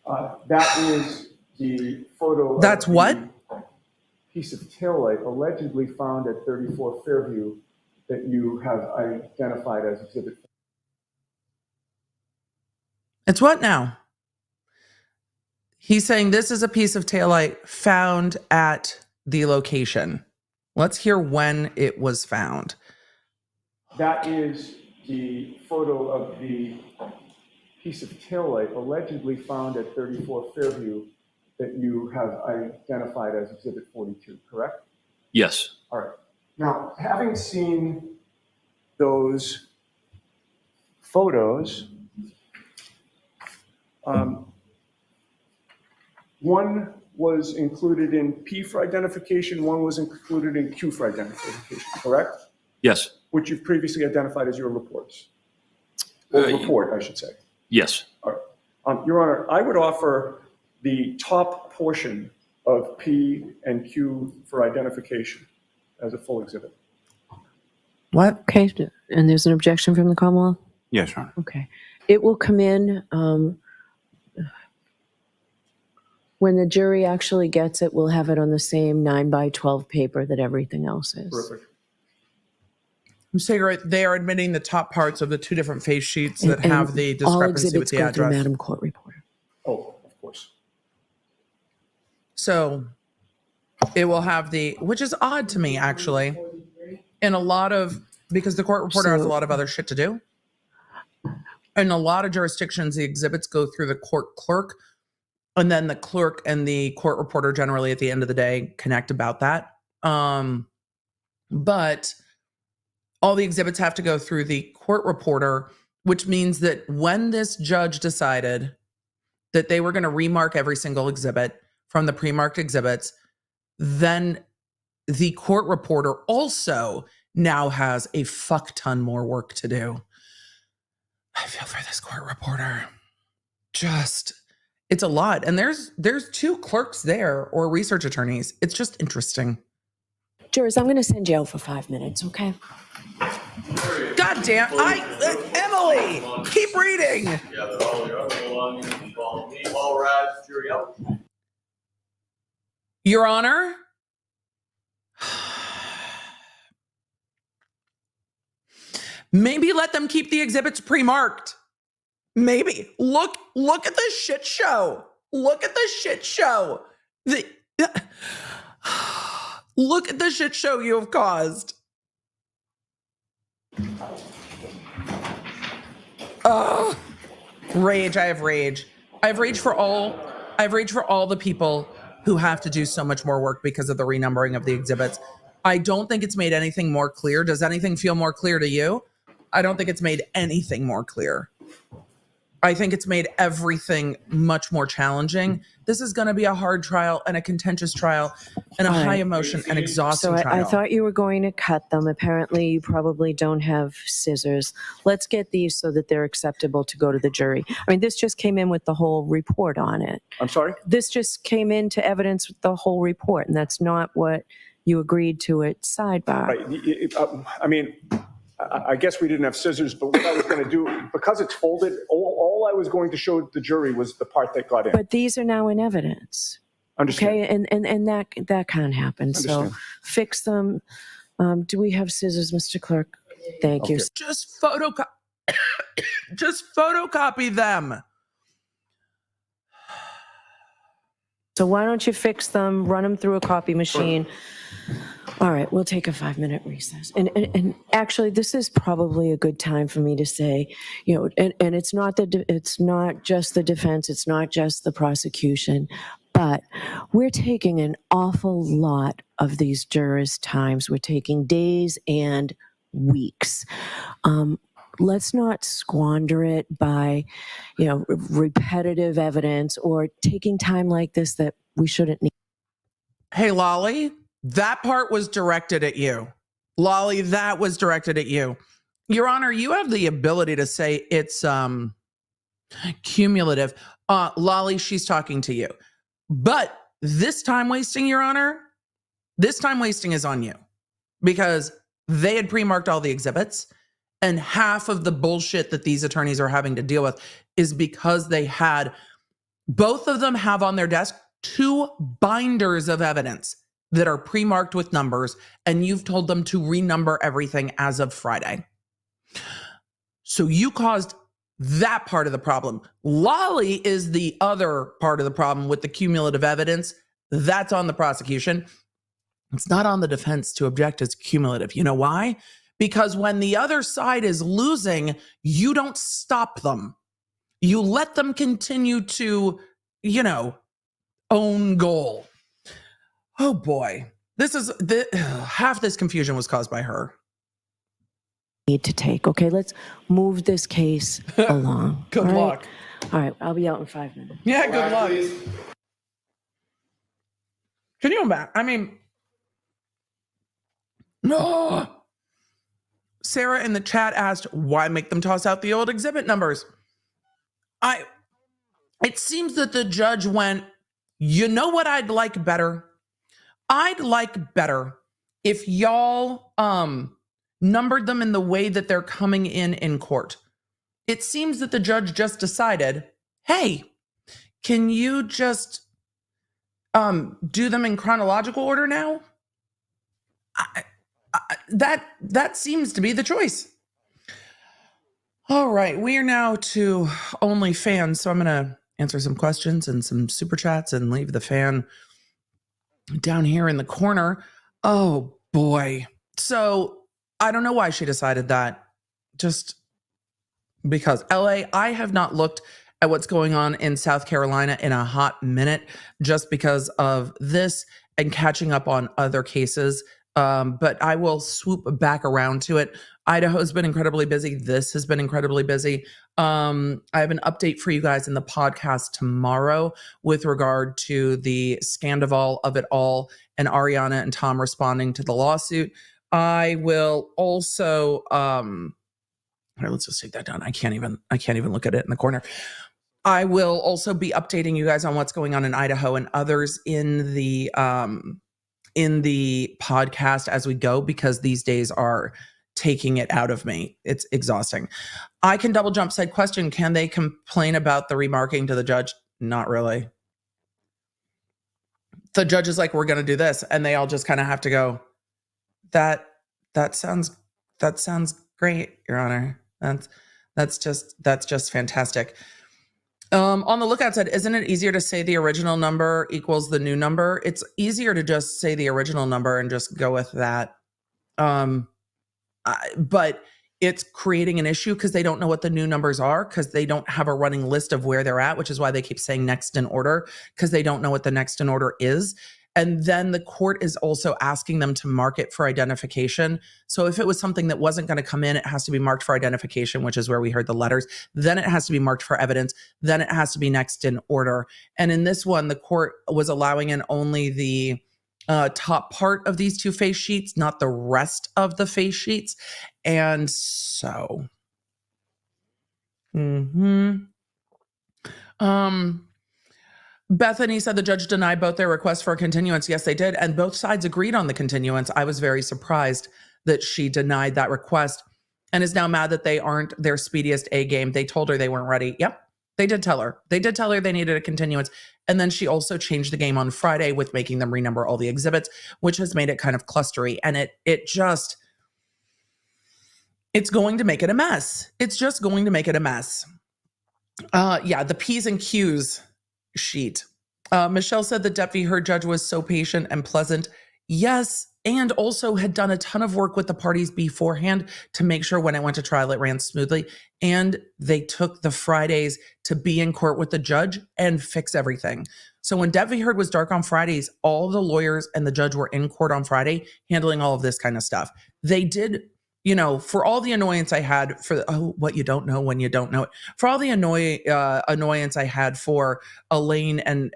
That is the photo. That's of what? the piece of taillight allegedly found at 34 Fairview that you have identified as Exhibit. It's what now? He's saying this is a piece of taillight found at the location. Let's hear when it was found. That is the photo of the piece of taillight allegedly found at 34 Fairview that you have identified as Exhibit 42, correct? Yes. All right. Now, having seen those photos, one was included in P for identification, one was included in Q for identification, correct? Yes. Which you've previously identified as your reports. Or report, I should say. Yes. All right. Your Honor, I would offer the top portion of P and Q for identification as a full exhibit. What? Okay, and there's an objection from the Commonwealth? Yes, Your Honor. Okay. It will come in when the jury actually gets it. We'll have it on the same 9x12 paper that everything else is. Perfect. So they are admitting the top parts of the two different face sheets that have the discrepancy with the all exhibits go through address. Madam Court Reporter. Oh, of course. So it will have which is odd to me, actually, in a lot of, because the court reporter has a lot of other shit to do. In a lot of jurisdictions, the exhibits go through the court clerk, and then the clerk and the court reporter generally at the end of the day connect about that. But all the exhibits have to go through the court reporter, which means that when this judge decided that they were going to remark every single exhibit from the pre-marked exhibits, then the court reporter also now has a fuck ton more work to do. I feel for this court reporter. It's a lot. And there's two clerks there or research attorneys. It's just interesting. Jurors, I'm going to send you out for 5 minutes, okay? God damn. Emily, keep reading. Yeah, they're all along. You can call me, all right, jury out. Your Honor, maybe let them keep the exhibits pre-marked. Maybe. Look at the shit show. Look at the shit show. Look at the shit show you have caused. Rage. I have rage. I have rage for all the people who have to do so much more work because of the renumbering of the exhibits. I don't think it's made anything more clear. Does anything feel more clear to you? I don't think it's made anything more clear. I think it's made everything much more challenging. This is going to be a hard trial and a contentious trial and a high emotion and exhausting trial. I thought you were going to cut them. Apparently, you probably don't have scissors. Let's get these so that they're acceptable to go to the jury. I mean, this just came in with the whole report on it. I'm sorry? This just came into evidence with the whole report, and that's not what you agreed to at Sidebar. Right. I mean, I guess we didn't have scissors, but what I was going to do, because it's folded, all I was going to show the jury was the part that got in. But these are now in evidence. Understand. Okay, and that can't happen. Understand. So fix them. Do we have scissors, Mr. Clerk? Thank you. Just photocopy them. So why don't you fix them, run them through a copy machine. All right, we'll take a 5-minute recess. And actually, this is probably a good time for me to say, and it's not just the defense, it's not just the prosecution, but we're taking an awful lot of these jurors' times. We're taking days and weeks. Let's not squander it by, repetitive evidence or taking time like this that we shouldn't need. Hey, Lolly. That part was directed at you. Lolly, that was directed at you. Your Honor, you have the ability to say it's cumulative. Lolly, she's talking to you. But this time wasting, Your Honor, this time wasting is on you. Because they had pre-marked all the exhibits, and half of the bullshit that these attorneys are having to deal with is because they had Both of them have on their desk 2 binders of evidence that are pre-marked with numbers, and you've told them to renumber everything as of Friday. So you caused that part of the problem. Lolly is the other part of the problem with the cumulative evidence. That's on the prosecution. It's not on the defense to object as cumulative. You know why? Because when the other side is losing, you don't stop them. You let them continue to, own goal. Oh boy. Half this confusion was caused by her. Need to take. Okay, let's move this case along. Good luck. All right, I'll be out in 5 minutes. Yeah, good luck. Can you imagine? I mean, no. Sarah in the chat asked, why make them toss out the old exhibit numbers? It seems that the judge went, you know what I'd like better? I'd like better if y'all numbered them in the way that they're coming in court. It seems that the judge just decided, hey, can you just do them in chronological order now? That seems to be the choice. All right, we are now to OnlyFans, so I'm going to answer some questions and some super chats and leave the fan down here in the corner. Oh boy. So I don't know why she decided that. Just because. LA, I have not looked at what's going on in South Carolina in a hot minute just because of this and catching up on other cases. But I will swoop back around to it. Idaho's been incredibly busy. This has been incredibly busy. I have an update for you guys in the podcast tomorrow with regard to the scandal of it all and Ariana and Tom responding to the lawsuit. I will also, let's just take that down. I can't even look at it in the corner. I will also be updating you guys on what's going on in Idaho and others in the podcast as we go, because these days are taking it out of me. It's exhausting. I can double jump said question. Can they complain about the remarking to the judge? Not really. The judge is like, we're going to do this. And they all just kind of have to go, that sounds great, Your Honor. That's just fantastic. On the lookout side, isn't it easier to say the original number equals the new number? It's easier to just say the original number and just go with that. But it's creating an issue because they don't know what the new numbers are, because they don't have a running list of where they're at, which is why they keep saying next in order, because they don't know what the next in order is. And then the court is also asking them to mark it for identification. So if it was something that wasn't going to come in, it has to be marked for identification, which is where we heard the letters. Then it has to be marked for evidence. Then it has to be next in order. And in this one, the court was allowing in only the top part of these 2 face sheets, not the rest of the face sheets. And so, Bethany said the judge denied both their requests for a continuance. Yes, they did. And both sides agreed on the continuance. I was very surprised that she denied that request and is now mad that they aren't their speediest A game. They told her they weren't ready. Yep, they did tell her. They did tell her they needed a continuance. And then she also changed the game on Friday with making them renumber all the exhibits, which has made it kind of clustery. And it's going to make it a mess. It's just going to make it a mess. Yeah, the P's and Q's sheet. Michelle said the deputy heard judge was so patient and pleasant. Yes, and also had done a ton of work with the parties beforehand to make sure when it went to trial, it ran smoothly. And they took the Fridays to be in court with the judge and fix everything. So when deputy heard was dark on Fridays, all the lawyers and the judge were in court on Friday handling all of this kind of stuff. They did, for all the annoyance I had for what you don't know when you don't know it, for all the annoyance I had for Elaine and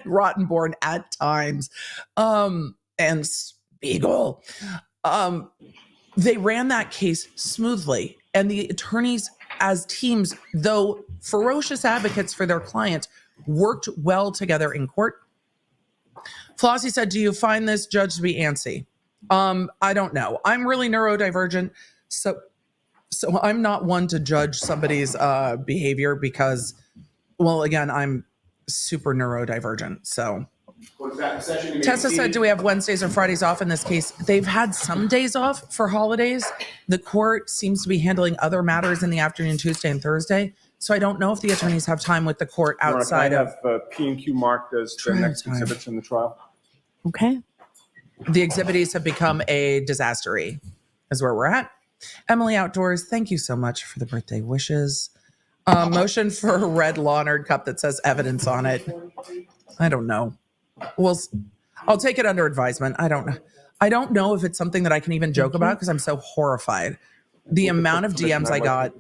Rottenborn at times, and Spiegel, they ran that case smoothly. And the attorneys as teams, though ferocious advocates for their client, worked well together in court. Flossie said, do you find this judge to be antsy? I don't know. I'm really neurodivergent, so I'm not one to judge somebody's behavior because Well, again, I'm super neurodivergent, so. What's that session? Tessa said, do we have Wednesdays or Fridays off in this case? They've had some days off for holidays. The court seems to be handling other matters in the afternoon, Tuesday and Thursday. So I don't know if the attorneys have time with the court outside I of. have P&Q marked as the next exhibits in the trial. Okay. The exhibits have become a disastery, is where we're at. Emily Outdoors, thank you so much for the birthday wishes. Motion for a red Lawnard cup that says evidence on it. I don't know. Well, I'll take it under advisement. I don't know if it's something that I can even joke about because I'm so horrified. The amount of DMs I got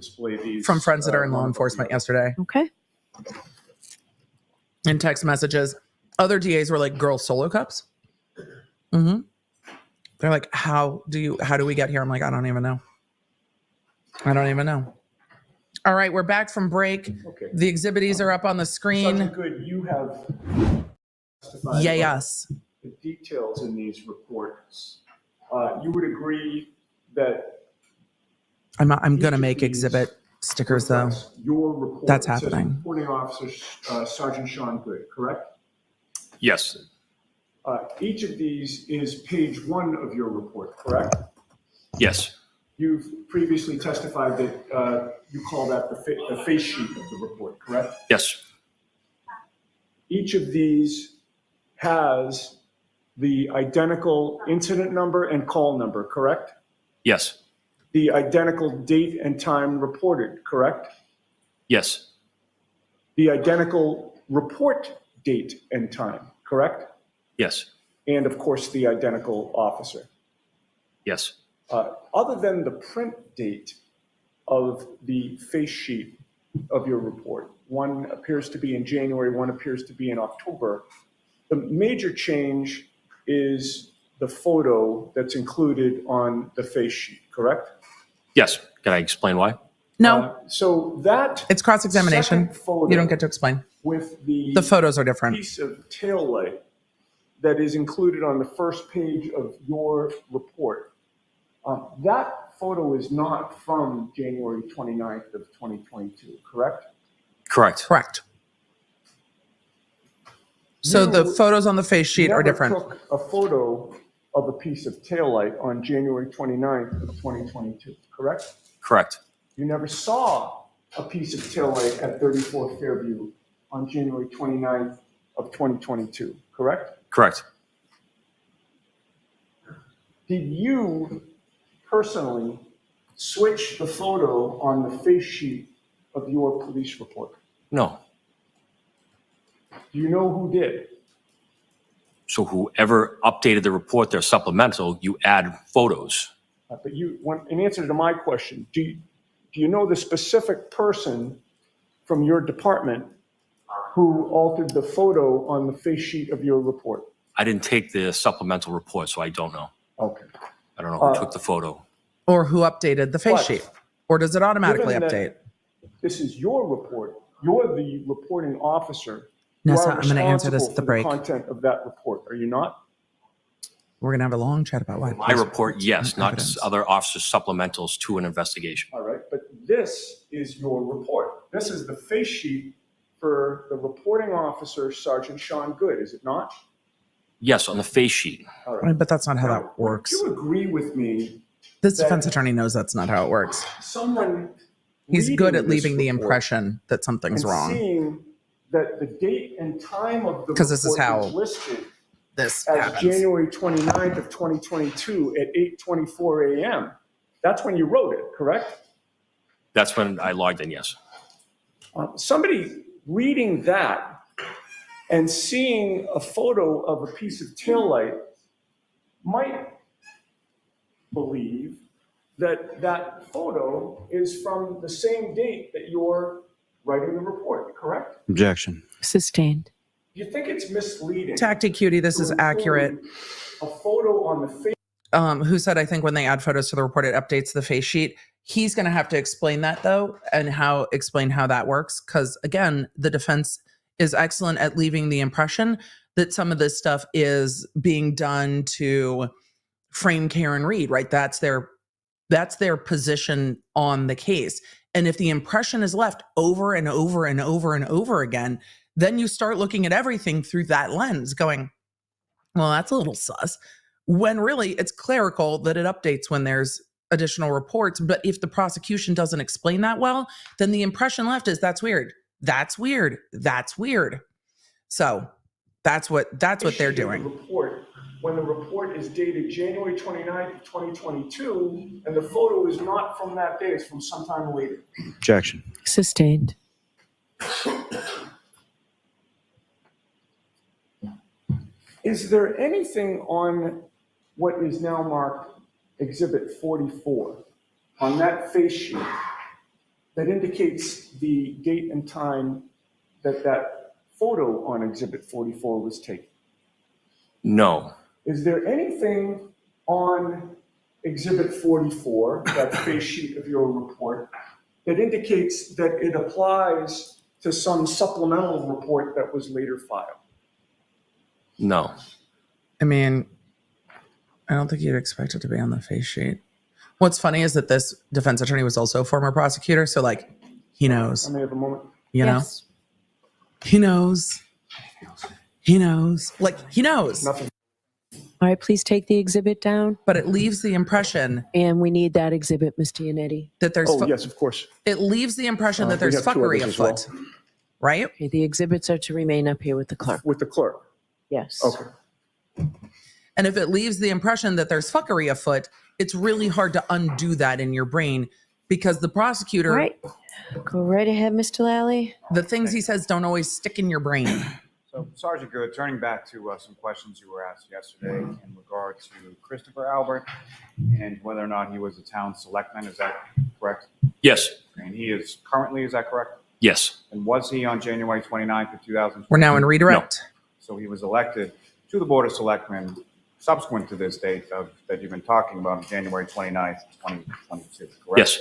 from friends that are in law enforcement yesterday. Okay. And text messages. Other DAs were like, girl solo cups. Mm-hmm. They're like, how do we get here? I'm like, I don't even know. All right, we're back from break. Okay. The exhibits are up on the screen. Sergeant Goode, you have testified Yes. the details in these reports. You would agree that I'm going to make exhibit stickers though. your report That's says happening. reporting officer Sergeant Sean Goode, correct? Yes. Each of these is page 1 of your report, correct? Yes. You've previously testified that you call that the face sheet of the report, correct? Yes. Each of these has the identical incident number and call number, correct? Yes. The identical date and time reported, correct? Yes. The identical report date and time, correct? Yes. And of course, the identical officer. Yes. Other than the print date of the face sheet of your report, one appears to be in January, one appears to be in October. The major change is the photo that's included on the face sheet, correct? Yes. Can I explain why? No, So that it's cross-examination. second photo You don't get to explain. with the photos are different. piece of taillight that is included on the first page of your report. That photo is not from January 29th of 2022, correct? Correct. Correct. So the photos on the face sheet are different. You never took a photo of a piece of taillight on January 29th of 2022, correct? Correct. You never saw a piece of taillight at 34 Fairview on January 29th of 2022, correct? Correct. Did you personally switch the photo on the face sheet of your police report? No. Do you know who did? So whoever updated the report, their supplemental, you add photos. But in answer to my question, do you know the specific person from your department who altered the photo on the face sheet of your report? I didn't take the supplemental report, so I don't know. Okay. I don't know who took the photo. Or who updated the face sheet. Or does it automatically Given that update? This is your report. You're the reporting officer. Nessa, You are I'm going to answer this responsible at the for break. content of that report, are you not? We're going to have a long chat about why. My report, yes, not Evidence. other officers' supplementals to an investigation. All right, but this is your report. This is the face sheet for the reporting officer, Sergeant Sean Goode, is it not? Yes, on the face sheet. All right. But that's not how Now, that works. Do you agree with me? This that defense attorney knows that's not how it works. Someone He's good reading at leaving this the report impression that something's and wrong. seeing that the date and time of the 'Cause this is report how is listed This as happens. January 29th of 2022 at 8:24 a.m. That's when you wrote it, correct? That's when I logged in, yes. Somebody reading that and seeing a photo of a piece of taillight might believe that that photo is from the same date that you're writing the report, correct? Objection. Sustained. Do you think it's misleading? Tactic cutie, this to is include accurate. A photo on the face. Who said, I think when they add photos to the report, it updates the face sheet. He's going to have to explain that though, and explain how that works. Because again, the defense is excellent at leaving the impression that some of this stuff is being done to frame Karen Reed, right? That's their That's their position on the case. And if the impression is left over and over and over and over again, then you start looking at everything through that lens going, well, that's a little sus. When really it's clerical that it updates when there's additional reports. But if the prosecution doesn't explain that well, then the impression left is that's weird. That's weird. That's weird. So that's what they're doing. When the report is dated January 29th of 2022, and the photo is not from that day, it's from sometime later. Objection. Sustained. Is there anything on what is now marked Exhibit 44 on that face sheet that indicates the date and time that that photo on Exhibit 44 was taken? No. Is there anything on Exhibit 44, that face sheet of your report, that indicates that it applies to some supplemental report that was later filed? No. I mean, I don't think you'd expect it to be on the face sheet. What's funny is that this defense attorney was also a former prosecutor. So like, he knows, I may have a moment. you know, he knows, like he knows. Nothing. All right, please take the exhibit down. But it leaves the impression And we need that exhibit, Mr. Yannetti. that there's, Oh, yes, of course. it leaves the impression that We there's have two fuckery others as well. afoot, right? Okay, the exhibits are to remain up here with the clerk. With the clerk. Yes. Okay. And if it leaves the impression that there's fuckery afoot, it's really hard to undo that in your brain because the prosecutor, All right. Go right ahead, Mr. Lally. the things he says don't always stick in your brain. So, Sergeant Goode, turning back to some questions you were asked yesterday in regard to Christopher Albert and whether or not he was a town selectman, is that correct? Yes. And he is currently, is that correct? Yes. And was he on January 29th of 2000? We're now in redirect. So he was elected to the Board of Selectmen subsequent to this date that you've been talking about, January 29th, 2022, correct? Yes.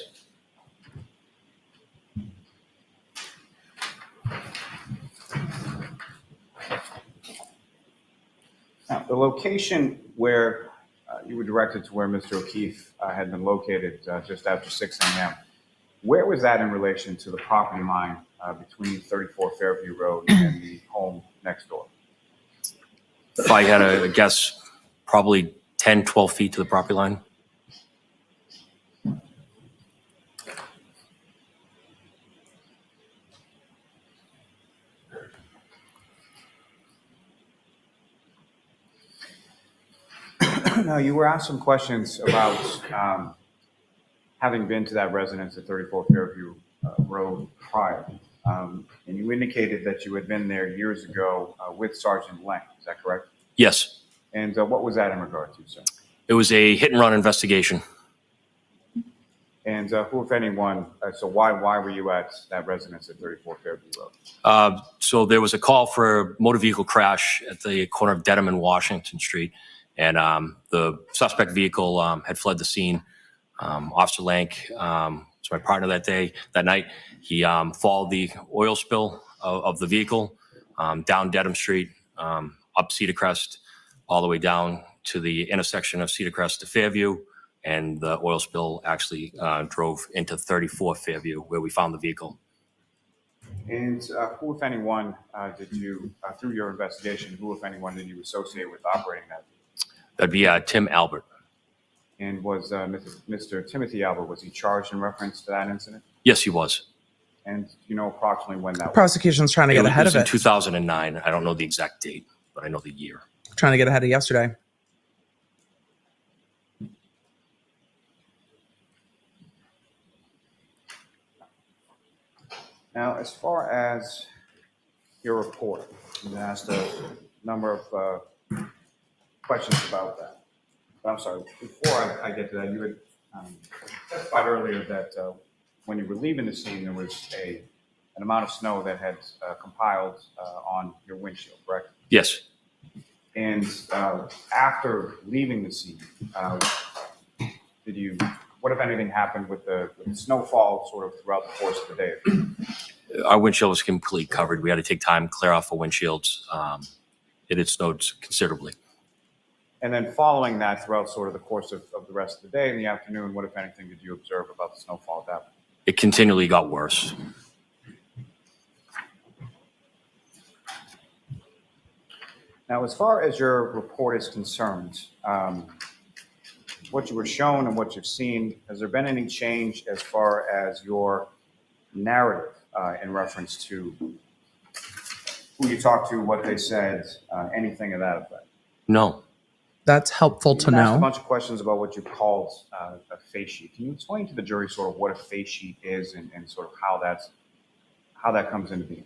Now, the location where you were directed to where Mr. O'Keefe had been located just after 6 a.m., where was that in relation to the property line between 34 Fairview Road and the home next door? If I had a guess, probably 10, 12 feet to the property line. Now, you were asked some questions about having been to that residence at 34 Fairview Road prior. And you indicated that you had been there years ago with Sergeant Lank. Is that correct? Yes. And what was that in regard to, sir? It was a hit and run investigation. And who, if anyone, so why were you at that residence at 34 Fairview Road? So there was a call for a motor vehicle crash at the corner of Dedham and Washington Street. And the suspect vehicle had fled the scene. Officer Lank was my partner that night. He followed the oil spill of the vehicle down Dedham Street, up Cedar Crest, all the way down to the intersection of Cedar Crest to Fairview. And the oil spill actually drove into 34 Fairview, where we found the vehicle. And who, if anyone, did you, through your investigation, who, if anyone, did you associate with operating that vehicle? That'd be Tim Albert. And was Mr. Timothy Albert, was he charged in reference to that incident? Yes, he was. And do you know approximately when that was? Prosecution's trying to get ahead of in it. 2009. I don't know the exact date, but I know the year. Trying to get ahead of yesterday. Now, as far as your report, you asked a number of questions about that. But I'm sorry, before I get to that, you had testified earlier that when you were leaving the scene, there was an amount of snow that had compiled on your windshield, correct? Yes. And after leaving the scene, what if anything happened with the snowfall sort of throughout the course of the day? Our windshield was completely covered. We had to take time to clear off our windshields. It had snowed considerably. And then following that, throughout sort of the course of the rest of the day and the afternoon, what, if anything, did you observe about the snowfall at that point? It continually got worse. Now, as far as your report is concerned, what you were shown and what you've seen, has there been any change as far as your narrative in reference to who you talked to, what they said, anything of that effect? No. That's helpful to You asked a know. bunch of questions about what you called a face sheet. Can you explain to the jury sort of what a face sheet is and sort of how that comes into being?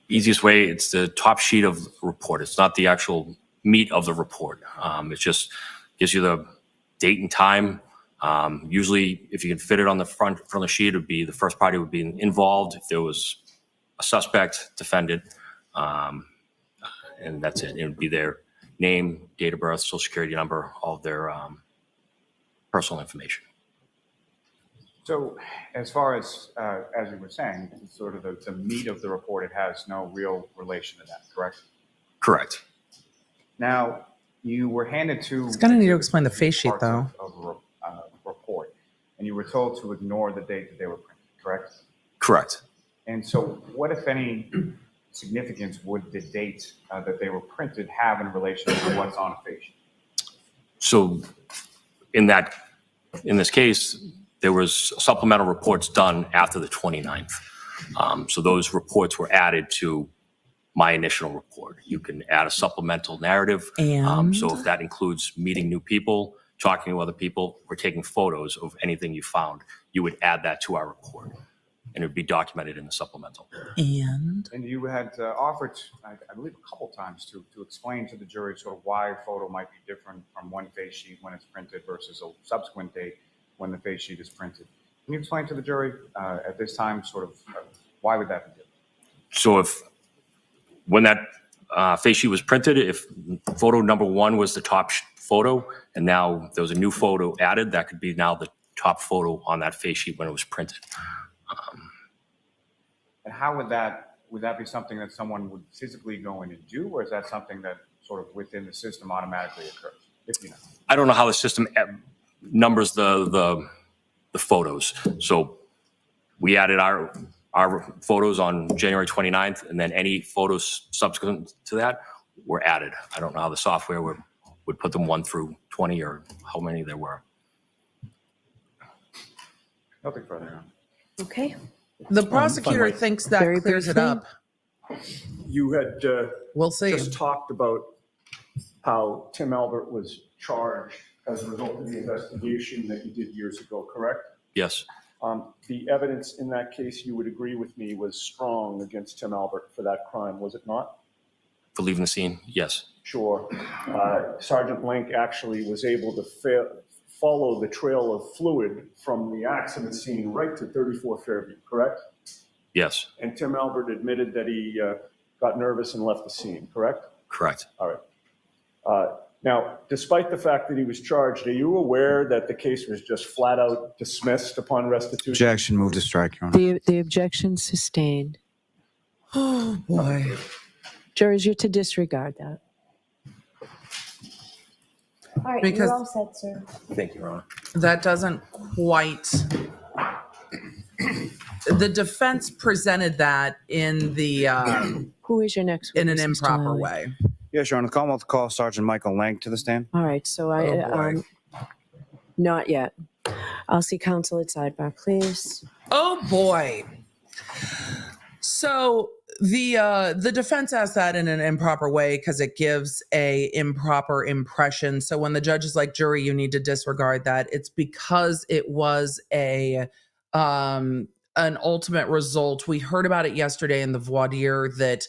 Easiest way, it's the top sheet of the report. It's not the actual meat of the report. It just gives you the date and time. Usually, if you can fit it on the front of the sheet, it would be the first party would be involved. If there was a suspect, defendant, and that's it. It would be their name, date of birth, social security number, all of their personal information. So as far as you were saying, sort of the meat of the report, it has no real relation to that, correct? Correct. Now, you were handed to... It's going to need to explain the face sheet, parts though. Of a report, and you were told to ignore the date that they were printed, correct? Correct. And so what, if any, significance would the date that they were printed have in relation to what's on a face sheet? So in this case, there was supplemental reports done after the 29th. So those reports were added to my initial report. You can add a supplemental narrative. And so if that includes meeting new people, talking to other people, or taking photos of anything you found, you would add that to our report. And it would be documented in the supplemental. And you had offered, I believe, a couple times to explain to the jury sort of why a photo might be different from one face sheet when it's printed versus a subsequent date when the face sheet is printed. Can you explain to the jury at this time sort of why would that be different? So when that face sheet was printed, if photo number one was the top photo, and now there was a new photo added, that could be now the top photo on that face sheet when it was printed. And how would that be something that someone would physically go in and do, or is that something that sort of within the system automatically occurs? If you know. I don't know how the system numbers the photos. So we added our photos on January 29th, and then any photos subsequent to that were added. I don't know how the software would put them 1 through 20 or how many there were. Nothing further on. Okay. the prosecutor thinks that Very clears it briefly. up. You had We'll see. just talked about how Tim Albert was charged as a result of the investigation that you did years ago, correct? Yes. The evidence in that case, you would agree with me, was strong against Tim Albert for that crime, was it not? For leaving the scene? Yes. Sure. Sergeant Lank actually was able to follow the trail of fluid from the accident scene right to 34 Fairview, correct? Yes. And Tim Albert admitted that he got nervous and left the scene, correct? Correct. All right. Now, despite the fact that he was charged, are you aware that the case was just flat out dismissed upon restitution? Objection, move to strike, Your Honor. The objection sustained. Oh, boy. Jurors, you're to disregard that. All right, Because- you're all set, sir. Thank you, Your Honor. That doesn't quite. The defense presented that in the Who is your next in an witness, Mr. improper Lally? way. Yes, Your Honor. The Commonwealth call Sergeant Michael Lank to the stand. All right, so boy. not yet. I'll see counsel at sidebar, please. Oh boy. So the defense asked that in an improper way because it gives a improper impression. So when the judge is like, jury, you need to disregard that, it's because it was an ultimate result. We heard about it yesterday in the voir dire that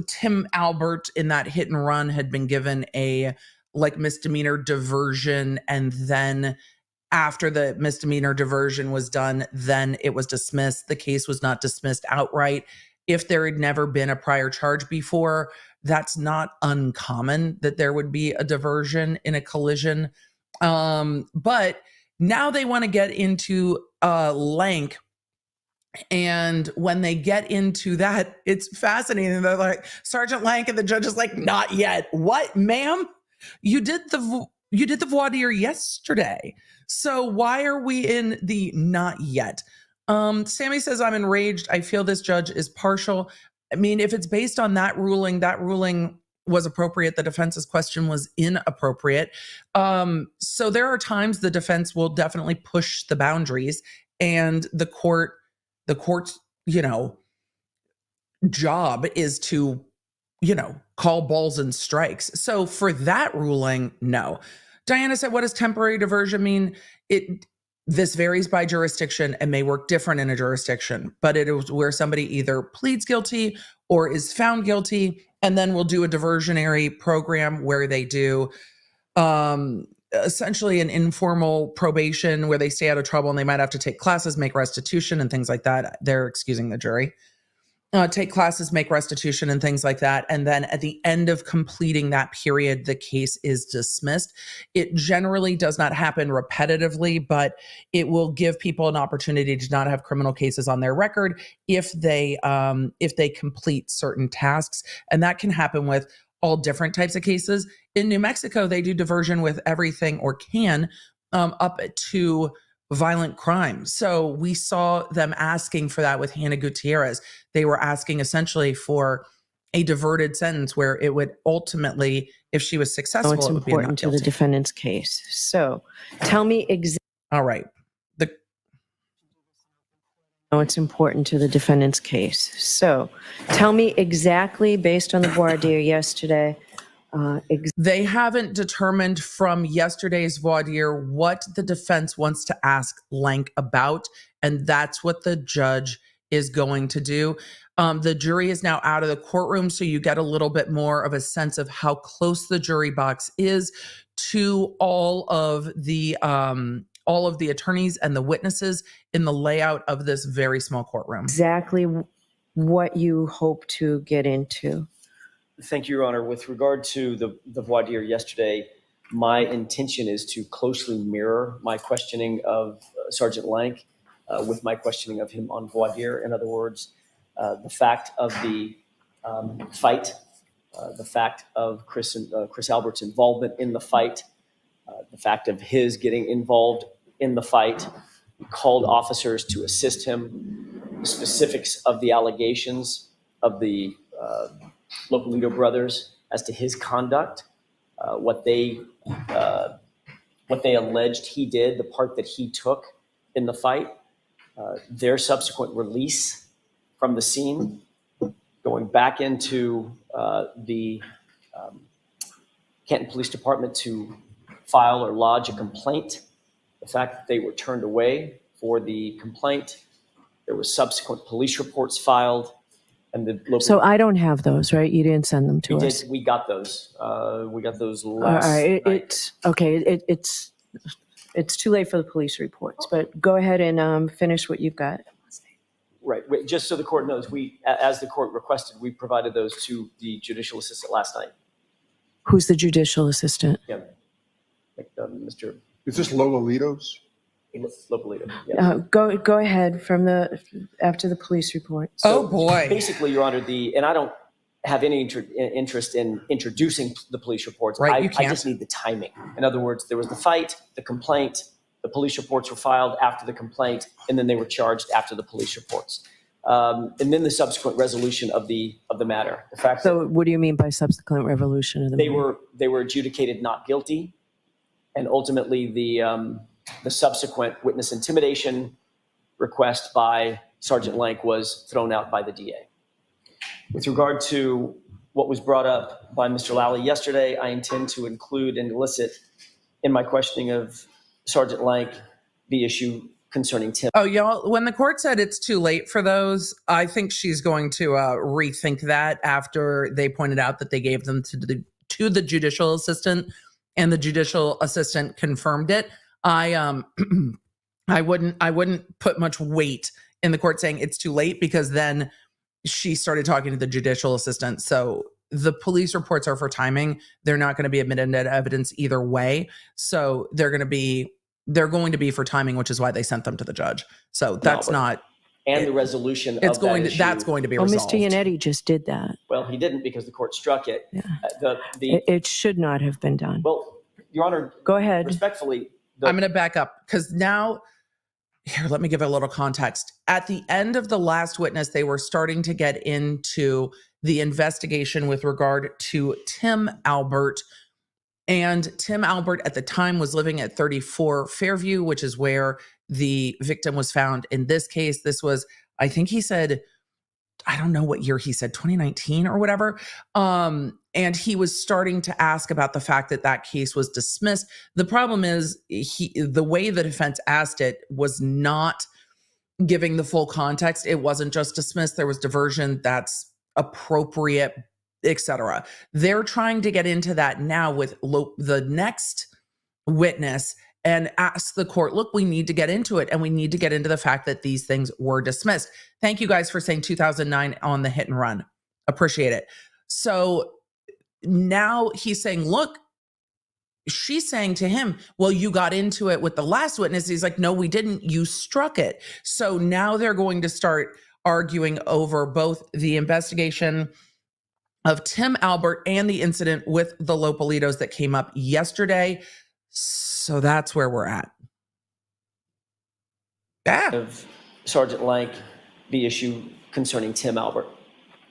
Tim Albert in that hit and run had been given a misdemeanor diversion, and then after the misdemeanor diversion was done, then it was dismissed. The case was not dismissed outright. If there had never been a prior charge before, that's not uncommon that there would be a diversion in a collision. But now they want to get into Lank. And when they get into that, it's fascinating. They're like, Sergeant Lank, and the judge is like, not yet. What, ma'am? You did the voir dire yesterday. So why are we in the not yet? Sammy says, I'm enraged. I feel this judge is partial. I mean, if it's based on that ruling was appropriate. The defense's question was inappropriate. So there are times the defense will definitely push the boundaries, and the court's, job is to, call balls and strikes. So for that ruling, no. Diana said, what does temporary diversion mean? This varies by jurisdiction and may work different in a jurisdiction, but it is where somebody either pleads guilty or is found guilty, and then we'll do a diversionary program where they do essentially an informal probation where they stay out of trouble, and they might have to take classes, make restitution and things like that. They're excusing the jury. Take classes, make restitution and things like that. And then at the end of completing that period, the case is dismissed. It generally does not happen repetitively, but it will give people an opportunity to not have criminal cases on their record if they complete certain tasks. And that can happen with all different types of cases. In New Mexico, they do diversion with everything, or can, up to violent crime. So we saw them asking for that with Hannah Gutierrez. They were asking essentially for a diverted sentence where it would ultimately, if she was successful, it's it would be not important to guilty. the defendant's case. So tell me exactly. All right. It's important to the defendant's case. So tell me exactly, based on the voir dire yesterday, they haven't determined from yesterday's voir dire what the defense wants to ask Lank about, and that's what the judge is going to do. The jury is now out of the courtroom, so you get a little bit more of a sense of how close the jury box is to all of the attorneys and the witnesses in the layout of this very small courtroom. Exactly what you hope to get into. Thank you, Your Honor. With regard to the voir dire yesterday, my intention is to closely mirror my questioning of Sergeant Lank with my questioning of him on voir dire. In other words, the fact of the fight, the fact of Chris Albert's involvement in the fight, the fact of his getting involved in the fight, he called officers to assist him, the specifics of the allegations of the Lopalito brothers as to his conduct, what they alleged he did, the part that he took in the fight, their subsequent release from the scene, going back into the Canton Police Department to file or lodge a complaint, the fact that they were turned away for the complaint, there was subsequent police reports filed. And the local, so I don't have those, right? You didn't send them to us. We got those. We got those last night. It's okay. It's too late for the police reports, but go ahead and finish what you've got. Right. Just so the court knows, as the court requested, we provided those to the judicial assistant last night. Who's the judicial assistant? Yeah, Mr. Is this Lolalitos? Localito. Yeah. Go ahead after the police report. So boy. Basically, Your Honor, and I don't have any interest in introducing the police reports. Right, I just need the timing. In other words, there was the fight, the complaint, the police reports were filed after the complaint, and then they were charged after the police reports. And then the subsequent resolution of the matter. The fact so what do you mean by subsequent resolution of the matter? They were adjudicated not guilty, and ultimately the subsequent witness intimidation request by Sergeant Lank was thrown out by the DA. With regard to what was brought up by Mr. Lally yesterday, I intend to include and elicit in my questioning of Sergeant Lank the issue concerning Tim. Oh, y'all, when the court said it's too late for those, I think she's going to rethink that after they pointed out that they gave them to the judicial assistant, and the judicial assistant confirmed it. I wouldn't put much weight in the court saying it's too late, because then she started talking to the judicial assistant. So the police reports are for timing. They're not going to be admitted into evidence either way. So they're going to be for timing, which is why they sent them to the judge. So that's not and the resolution It's of going that to, issue. that's going to be Well, resolved. Mr. Yannetti just did that. Well, he didn't because the court struck it. Yeah. The It should not have been done. Well, Your Honor, Go ahead. respectfully, I'm going to back up because now, here, let me give it a little context. At the end of the last witness, they were starting to get into the investigation with regard to Tim Albert. And Tim Albert at the time was living at 34 Fairview, which is where the victim was found in this case. This was, I think he said, I don't know what year he said, 2019 or whatever. And he was starting to ask about the fact that that case was dismissed. The problem is the way the defense asked it was not giving the full context. It wasn't just dismissed. There was diversion. That's appropriate, etc. They're trying to get into that now with the next witness and ask the court, look, we need to get into it. And we need to get into the fact that these things were dismissed. Thank you guys for saying 2009 on the hit and run. Appreciate it. So now he's saying, look, she's saying to him, well, you got into it with the last witness. He's like, no, we didn't. You struck it. So now they're going to start arguing over both the investigation of Tim Albert and the incident with the Lopalitos that came up yesterday. So that's where we're at. Of Sergeant Lank, the issue concerning Tim Albert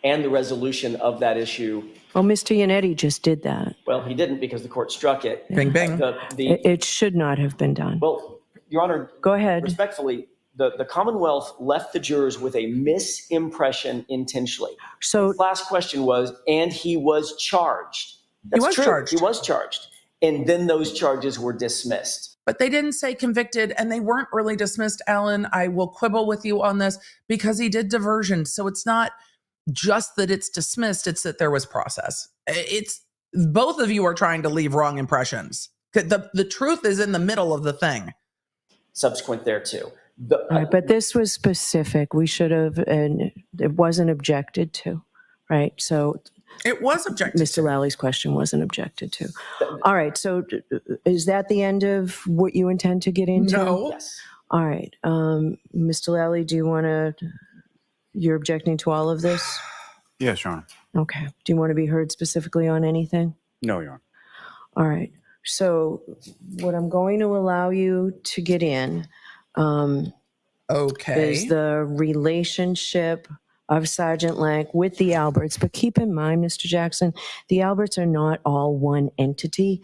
and the resolution of that issue. Well, Mr. Yannetti just did that. Well, he didn't because the court struck it. Bing, bing. It should not have been done. Well, Your Honor, go ahead. Respectfully, the Commonwealth left the jurors with a misimpression intentionally. So his last question was, and he was charged. That's he was true. charged. He was charged. And then those charges were dismissed. But they didn't say convicted, and they weren't really dismissed, Alan. I will quibble with you on this because he did diversion. So it's not just that it's dismissed, it's that there was process. It's both of you are trying to leave wrong impressions. The truth is in the middle of the thing. Subsequent there too. All right, but this was specific. We should have, and it wasn't objected to, right? So it was objected Mr. Lally's question wasn't objected to. All right, so is that the end of what you intend to get into? No. Yes. All right. Mr. Lally, do you want to, you're objecting to all of this? Yes, Your Honor. Okay. Do you want to be heard specifically on anything? No, Your Honor. All right. So what I'm going to allow you to get in is the relationship of Sergeant Lank with the Alberts. But keep in mind, Mr. Jackson, the Alberts are not all one entity.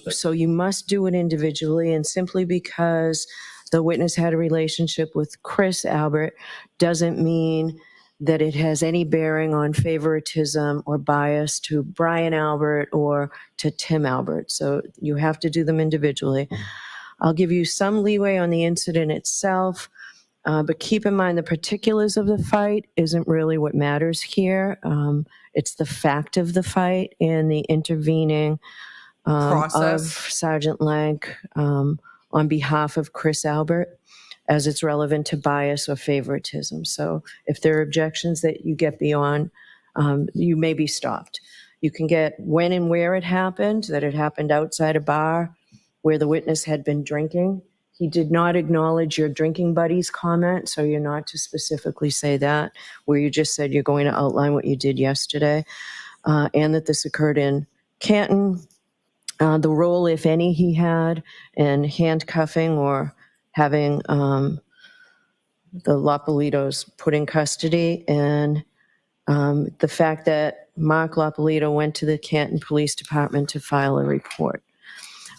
So you must do it individually. And simply because the witness had a relationship with Chris Albert doesn't mean that it has any bearing on favoritism or bias to Brian Albert or to Tim Albert. So you have to do them individually. I'll give you some leeway on the incident itself, but keep in mind the particulars of the fight isn't really what matters here. It's the fact of the fight and the intervening of Sergeant Lank on behalf of Chris Albert, as it's relevant to bias or favoritism. So if there are objections that you get beyond, you may be stopped. You can get when and where it happened, that it happened outside a bar where the witness had been drinking. He did not acknowledge your drinking buddy's comment, so you're not to specifically say that, where you just said you're going to outline what you did yesterday, and that this occurred in Canton. The role, if any, he had in handcuffing or having the Lopalitos put in custody, and the fact that Mark Lopalito went to the Canton Police Department to file a report.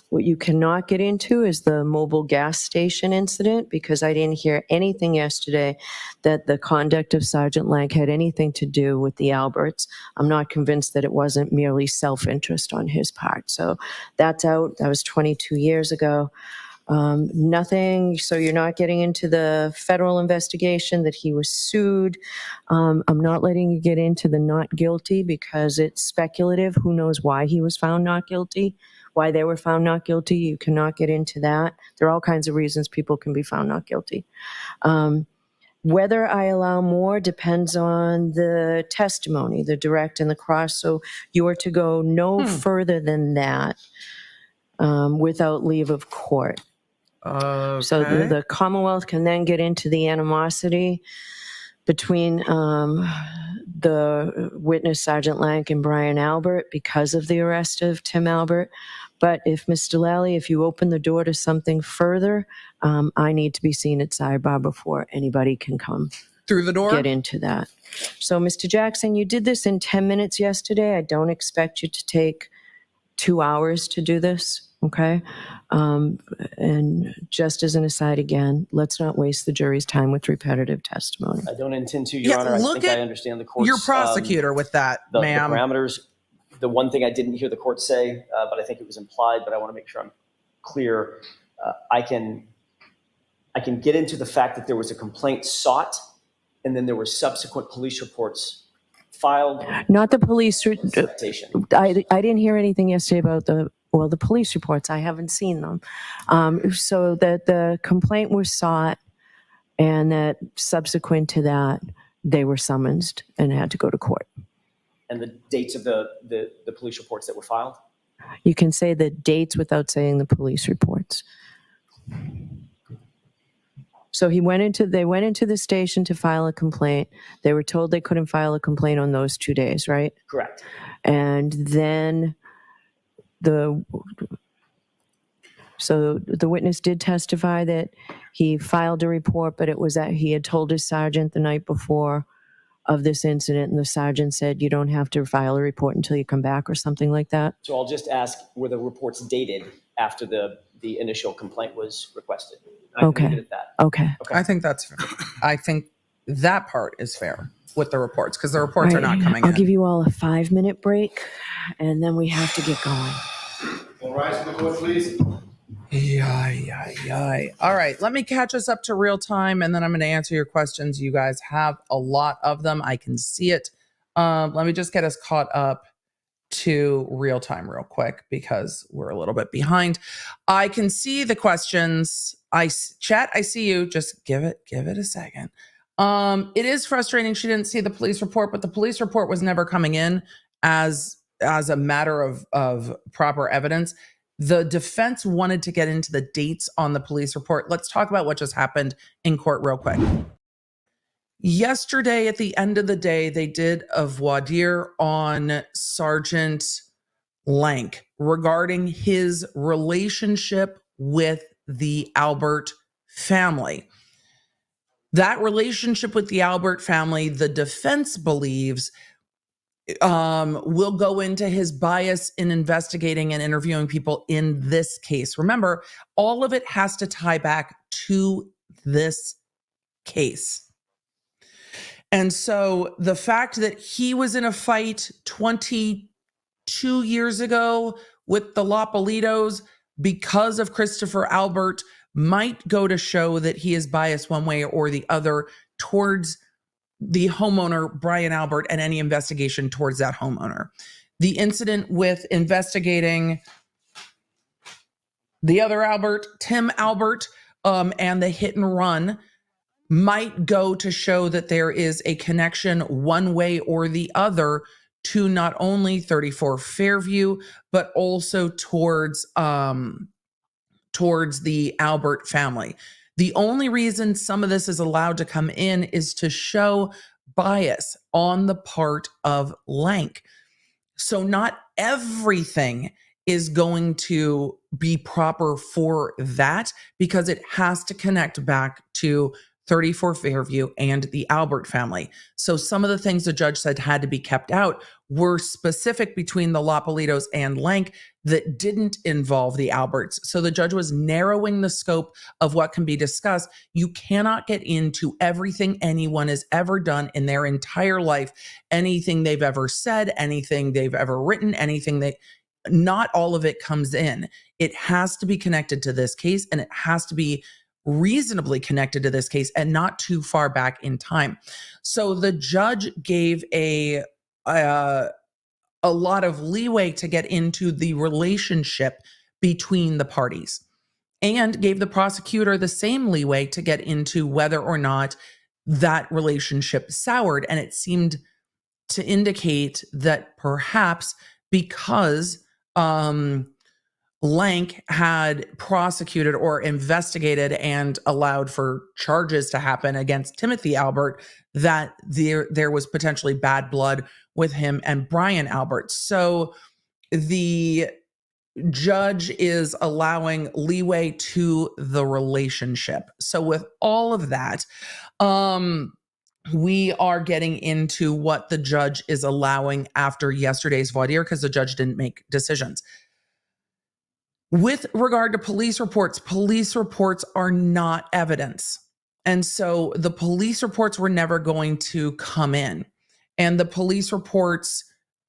What you cannot get into is the mobile gas station incident, because I didn't hear anything yesterday that the conduct of Sergeant Lank had anything to do with the Alberts. I'm not convinced that it wasn't merely self-interest on his part. So that's out. That was 22 years ago. Nothing, so you're not getting into the federal investigation that he was sued. I'm not letting you get into the not guilty because it's speculative. Who knows why he was found not guilty, why they were found not guilty. You cannot get into that. There are all kinds of reasons people can be found not guilty. Whether I allow more depends on the testimony, the direct and the cross. So you are to go no further than that without leave of court. So the Commonwealth can then get into the animosity between the witness, Sergeant Lank, and Brian Albert because of the arrest of Tim Albert. But if, Mr. Lally, if you open the door to something further, I need to be seen at Sidebar before anybody can come through the door, get into that. So, Mr. Jackson, you did this in 10 minutes yesterday. I don't expect you to take 2 hours to do this, okay? And just as an aside again, let's not waste the jury's time with repetitive testimony. I don't intend to, Your Honor. I think I understand the court's... Your prosecutor with that, the ma'am. parameters. The one thing I didn't hear the court say, but I think it was implied, but I want to make sure I'm clear. I can get into the fact that there was a complaint sought, and then there were subsequent police reports filed. Not the police. I didn't hear anything yesterday about the police reports. I haven't seen them. So that the complaint was sought, and that subsequent to that, they were summoned and had to go to court. And the dates of the police reports that were filed? You can say the dates without saying the police reports. So they went into the station to file a complaint. They were told they couldn't file a complaint on those 2 days, right? Correct. And then the witness did testify that he filed a report, but it was that he had told his sergeant the night before of this incident, and the sergeant said, you don't have to file a report until you come back or something like that. So I'll just ask, were the reports dated after the initial complaint was requested? Okay. Leave it at that. Okay. I think that's fair. I think that part is fair with the reports, because the reports are not coming in. I'll give you all a 5-minute break, and then we have to get going. All rise to the court, please. All right, let me catch us up to real time, and then I'm going to answer your questions. You guys have a lot of them. I can see it. Let me just get us caught up to real time real quick, because we're a little bit behind. I can see the questions. Chat, I see you. Just give it a second. It is frustrating she didn't see the police report, but the police report was never coming in as a matter of proper evidence. The defense wanted to get into the dates on the police report. Let's talk about what just happened in court real quick. Yesterday, at the end of the day, they did a voir dire on Sergeant Lank regarding his relationship with the Albert family. That relationship with the Albert family, the defense believes, will go into his bias in investigating and interviewing people in this case. Remember, all of it has to tie back to this case. And so the fact that he was in a fight 22 years ago with the Lopolitos because of Christopher Albert might go to show that he is biased one way or the other towards the homeowner, Brian Albert, and any investigation towards that homeowner. The incident with investigating the other Albert, Tim Albert, and the hit and run might go to show that there is a connection one way or the other to not only 34 Fairview, but also towards the Albert family. The only reason some of this is allowed to come in is to show bias on the part of Lank. So not everything is going to be proper for that, because it has to connect back to 34 Fairview and the Albert family. So some of the things the judge said had to be kept out were specific between the Lopolitos and Lank that didn't involve the Alberts. So the judge was narrowing the scope of what can be discussed. You cannot get into everything anyone has ever done in their entire life, anything they've ever said, anything they've ever written, not all of it comes in. It has to be connected to this case, and it has to be reasonably connected to this case and not too far back in time. So the judge gave a lot of leeway to get into the relationship between the parties, and gave the prosecutor the same leeway to get into whether or not that relationship soured. And it seemed to indicate that perhaps because Lank had prosecuted or investigated and allowed for charges to happen against Timothy Albert, that there was potentially bad blood with him and Brian Albert. So the judge is allowing leeway to the relationship. So with all of that, we are getting into what the judge is allowing after yesterday's voir dire, because the judge didn't make decisions. With regard to police reports are not evidence. And so the police reports were never going to come in. And the police reports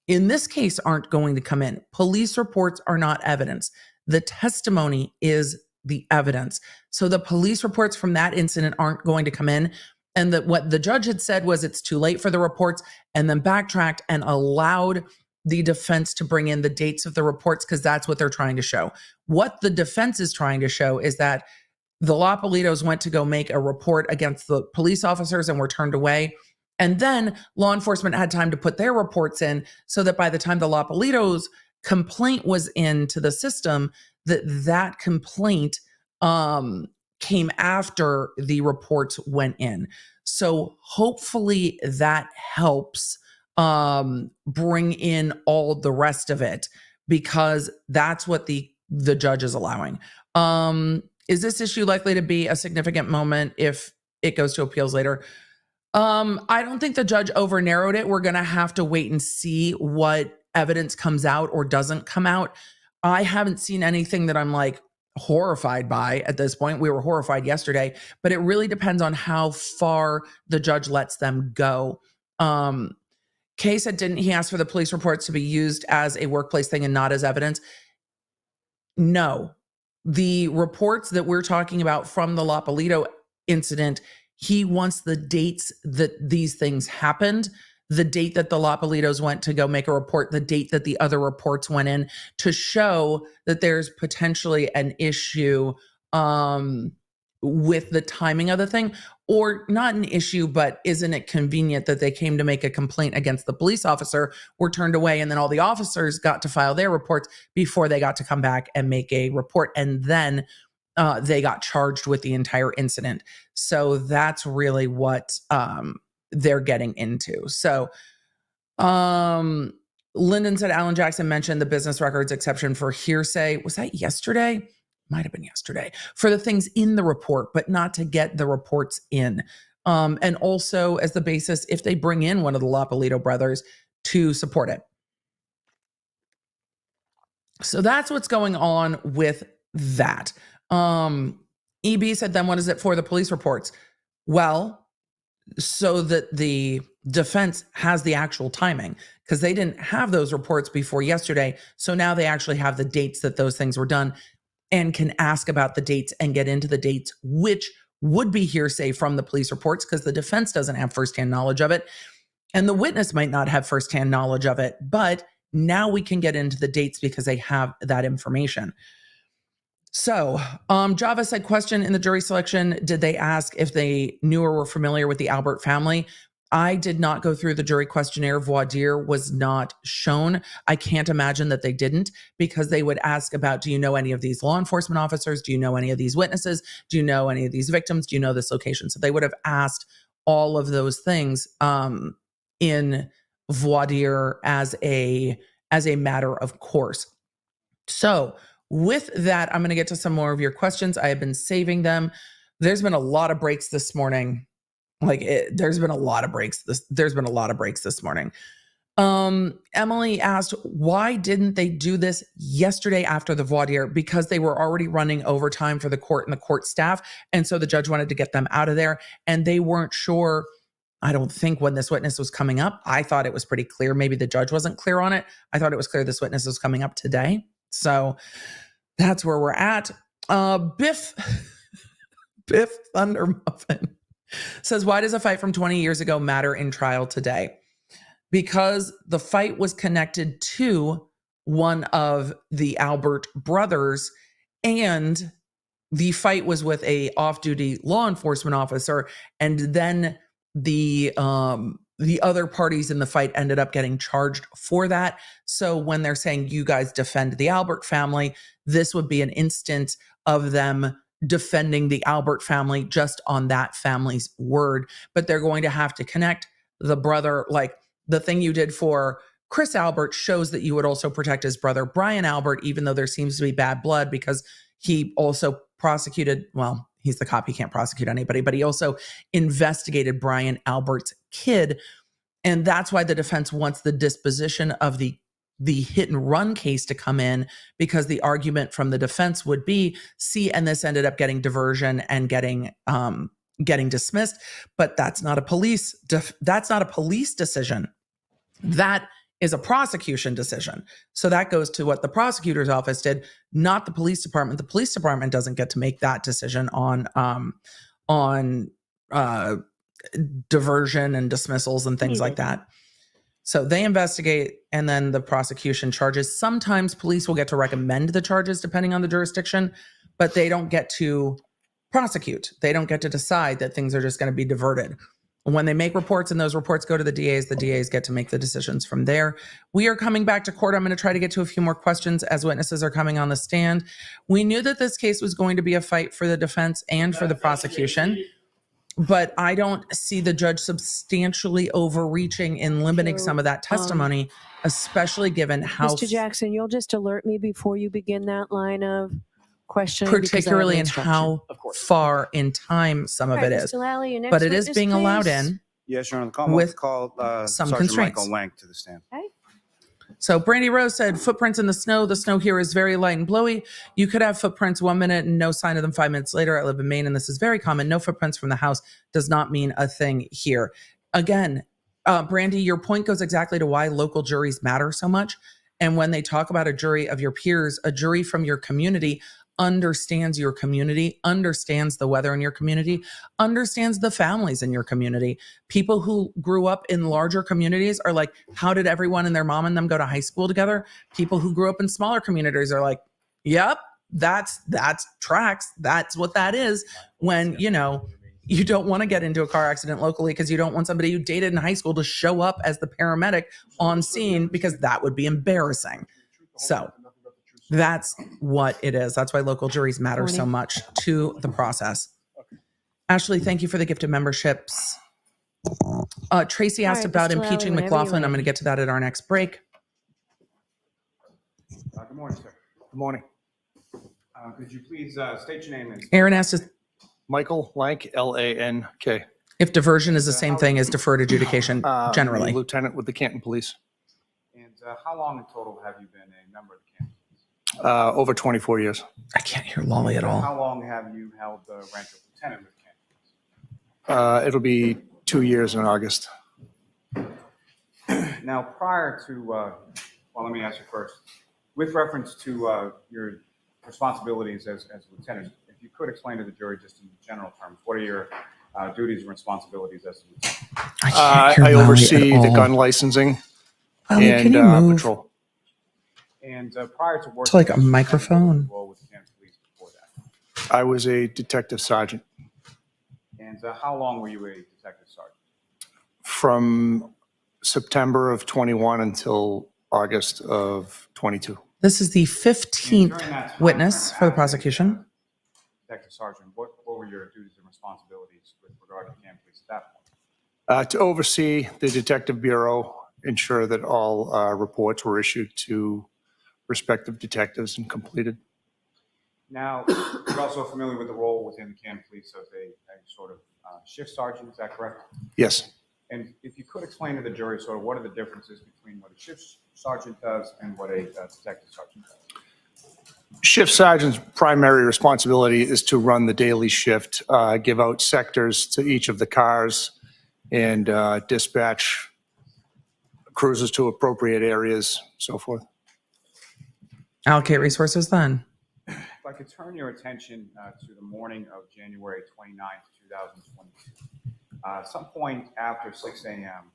in this case aren't going to come in. Police reports are not evidence. The testimony is the evidence. So the police reports from that incident aren't going to come in. And that what the judge had said was it's too late for the reports, and then backtracked and allowed the defense to bring in the dates of the reports, because that's what they're trying to show. What the defense is trying to show is that the Lapalitos went to go make a report against the police officers and were turned away. And then law enforcement had time to put their reports in, so that by the time the Lapalitos complaint was into the system, that complaint came after the reports went in. So hopefully that helps bring in all the rest of it, because that's what the judge is allowing. Is this issue likely to be a significant moment if it goes to appeals later? I don't think the judge over narrowed it. We're going to have to wait and see what evidence comes out or doesn't come out. I haven't seen anything that I'm like horrified by at this point. We were horrified yesterday, but it really depends on how far the judge lets them go. Kay said, didn't he ask for the police reports to be used as a workplace thing and not as evidence? No. The reports that we're talking about from the Lapalito incident, he wants the dates that these things happened, the date that the Lapalitos went to go make a report, the date that the other reports went in, to show that there's potentially an issue with the timing of the thing, or not an issue, but isn't it convenient that they came to make a complaint against the police officer, were turned away, and then all the officers got to file their reports before they got to come back and make a report, and then they got charged with the entire incident. So that's really what they're getting into. So Lyndon said Alan Jackson mentioned the business records exception for hearsay. Was that yesterday? Might have been yesterday. For the things in the report, but not to get the reports in. And also as the basis if they bring in one of the Lapalito brothers to support it. So that's what's going on with that. EB said, then what is it for the police reports? Well, so that the defense has the actual timing, because they didn't have those reports before yesterday. So now they actually have the dates that those things were done, and can ask about the dates and get into the dates, which would be hearsay from the police reports, because the defense doesn't have firsthand knowledge of it. And the witness might not have firsthand knowledge of it, but now we can get into the dates because they have that information. So Java said, question in the jury selection, did they ask if they knew or were familiar with the Albert family? I did not go through the jury questionnaire. Voir dire was not shown. I can't imagine that they didn't, because they would ask about, do you know any of these law enforcement officers? Do you know any of these witnesses? Do you know any of these victims? Do you know this location? So they would have asked all of those things in voir dire as a matter of course. So with that, I'm going to get to some more of your questions. I have been saving them. There's been a lot of breaks this morning. There's been a lot of breaks this morning. Emily asked, why didn't they do this yesterday after the voir dire? Because they were already running overtime for the court and the court staff. And so the judge wanted to get them out of there, and they weren't sure, I don't think, when this witness was coming up. I thought it was pretty clear. Maybe the judge wasn't clear on it. I thought it was clear this witness was coming up today. So that's where we're at. Biff Thunder Muffin says, why does a fight from 20 years ago matter in trial today? Because the fight was connected to one of the Albert brothers, and the fight was with a off-duty law enforcement officer, and then the the other parties in the fight ended up getting charged for that. So when they're saying you guys defend the Albert family, this would be an instance of them defending the Albert family just on that family's word. But they're going to have to connect the brother, like the thing you did for Chris Albert shows that you would also protect his brother Brian Albert, even though there seems to be bad blood because he also prosecuted, well, he's the cop, he can't prosecute anybody, but he also investigated Brian Albert's kid. And that's why the defense wants the disposition of the hit and run case to come in, because the argument from the defense would be, see, and this ended up getting diversion and getting dismissed, but that's not a police decision. That is a prosecution decision. So that goes to what the prosecutor's office did, not the police department. The police department doesn't get to make that decision on diversion and dismissals and things like that. So they investigate, and then the prosecution charges. Sometimes police will get to recommend the charges depending on the jurisdiction, but they don't get to prosecute. They don't get to decide that things are just going to be diverted. When they make reports and those reports go to the DAs get to make the decisions from there. We are coming back to court. I'm going to try to get to a few more questions as witnesses are coming on the stand. We knew that this case was going to be a fight for the defense and for the prosecution, but I don't see the judge substantially overreaching in limiting some of that testimony, especially given how— Mr. Jackson, you'll just alert me before you begin that line of questioning. Particularly in how far in time some of it is. Mr. Lally, your next but it is witness, being please. allowed in. Yes, Your Honor. The Commonwealth called some Sergeant constraints. Michael Lank to the stand. Okay. So Brandy Rose said, footprints in the snow. The snow here is very light and blowy. You could have footprints 1 minute and no sign of them 5 minutes later. I live in Maine and this is very common. No footprints from the house does not mean a thing here. Again, Brandy, your point goes exactly to why local juries matter so much. And when they talk about a jury of your peers, a jury from your community understands your community, understands the weather in your community, understands the families in your community. People who grew up in larger communities are like, how did everyone and their mom and them go to high school together? People who grew up in smaller communities are like, yep, that's tracks. That's what that is. When, you know, you don't want to get into a car accident locally because you don't want somebody you dated in high school to show up as the paramedic on scene, because that would be embarrassing. So that's what it is. That's why local juries matter so much to the process. Ashley, thank you for the gift of memberships. Tracy asked about impeaching McLaughlin. I'm going to get to that at our next break. Good morning, sir. Good morning. Could you please state your name? Aaron asked us, Michael Lank, L-A-N-K. if diversion is the same thing as deferred adjudication generally. Lieutenant with the Canton Police. And how long in total have you been a member of the Canton Police? Over 24 years. I can't hear Lolly at all. How long have you held the rank of lieutenant with the Canton Police? It'll be 2 years in August. Now, prior to, well, let me ask you first, with reference to your responsibilities as lieutenant, if you could explain to the jury just in general terms, what are your duties and responsibilities as a lieutenant? I oversee the gun licensing and patrol. And prior to working, it's like a microphone. With the Canton Police before that. I was a detective sergeant. And how long were you a detective sergeant? From September of 21 until August of 22. This is the 15th witness for the prosecution. Detective Sergeant, what were your duties and responsibilities with regard to the Canton Police at that point? To oversee the Detective Bureau, ensure that all reports were issued to respective detectives and completed. Now, you're also familiar with the role within the Canton Police as a sort of shift sergeant, is that correct? Yes. And if you could explain to the jury sort of what are the differences between what a shift sergeant does and what a detective sergeant does? Shift sergeant's primary responsibility is to run the daily shift, give out sectors to each of the cars, and dispatch cruisers to appropriate areas, so forth. Allocate resources then. If I could turn your attention to the morning of January 29th, 2022. Some point after 6 a.m.,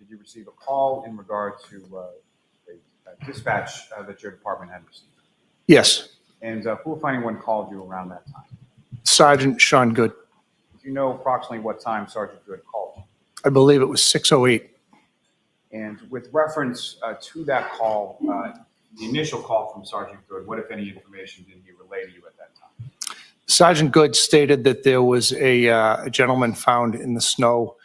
did you receive a call in regard to a dispatch that your department had received? Yes. And who, if anyone, called you around that time? Sergeant Sean Goode. Do you know approximately what time Sergeant Goode called you? I believe it was 6:08. And with reference to that call, the initial call from Sergeant Goode, what, if any, information did he relay to you at that time? Sergeant Goode stated that there was a gentleman found in the snow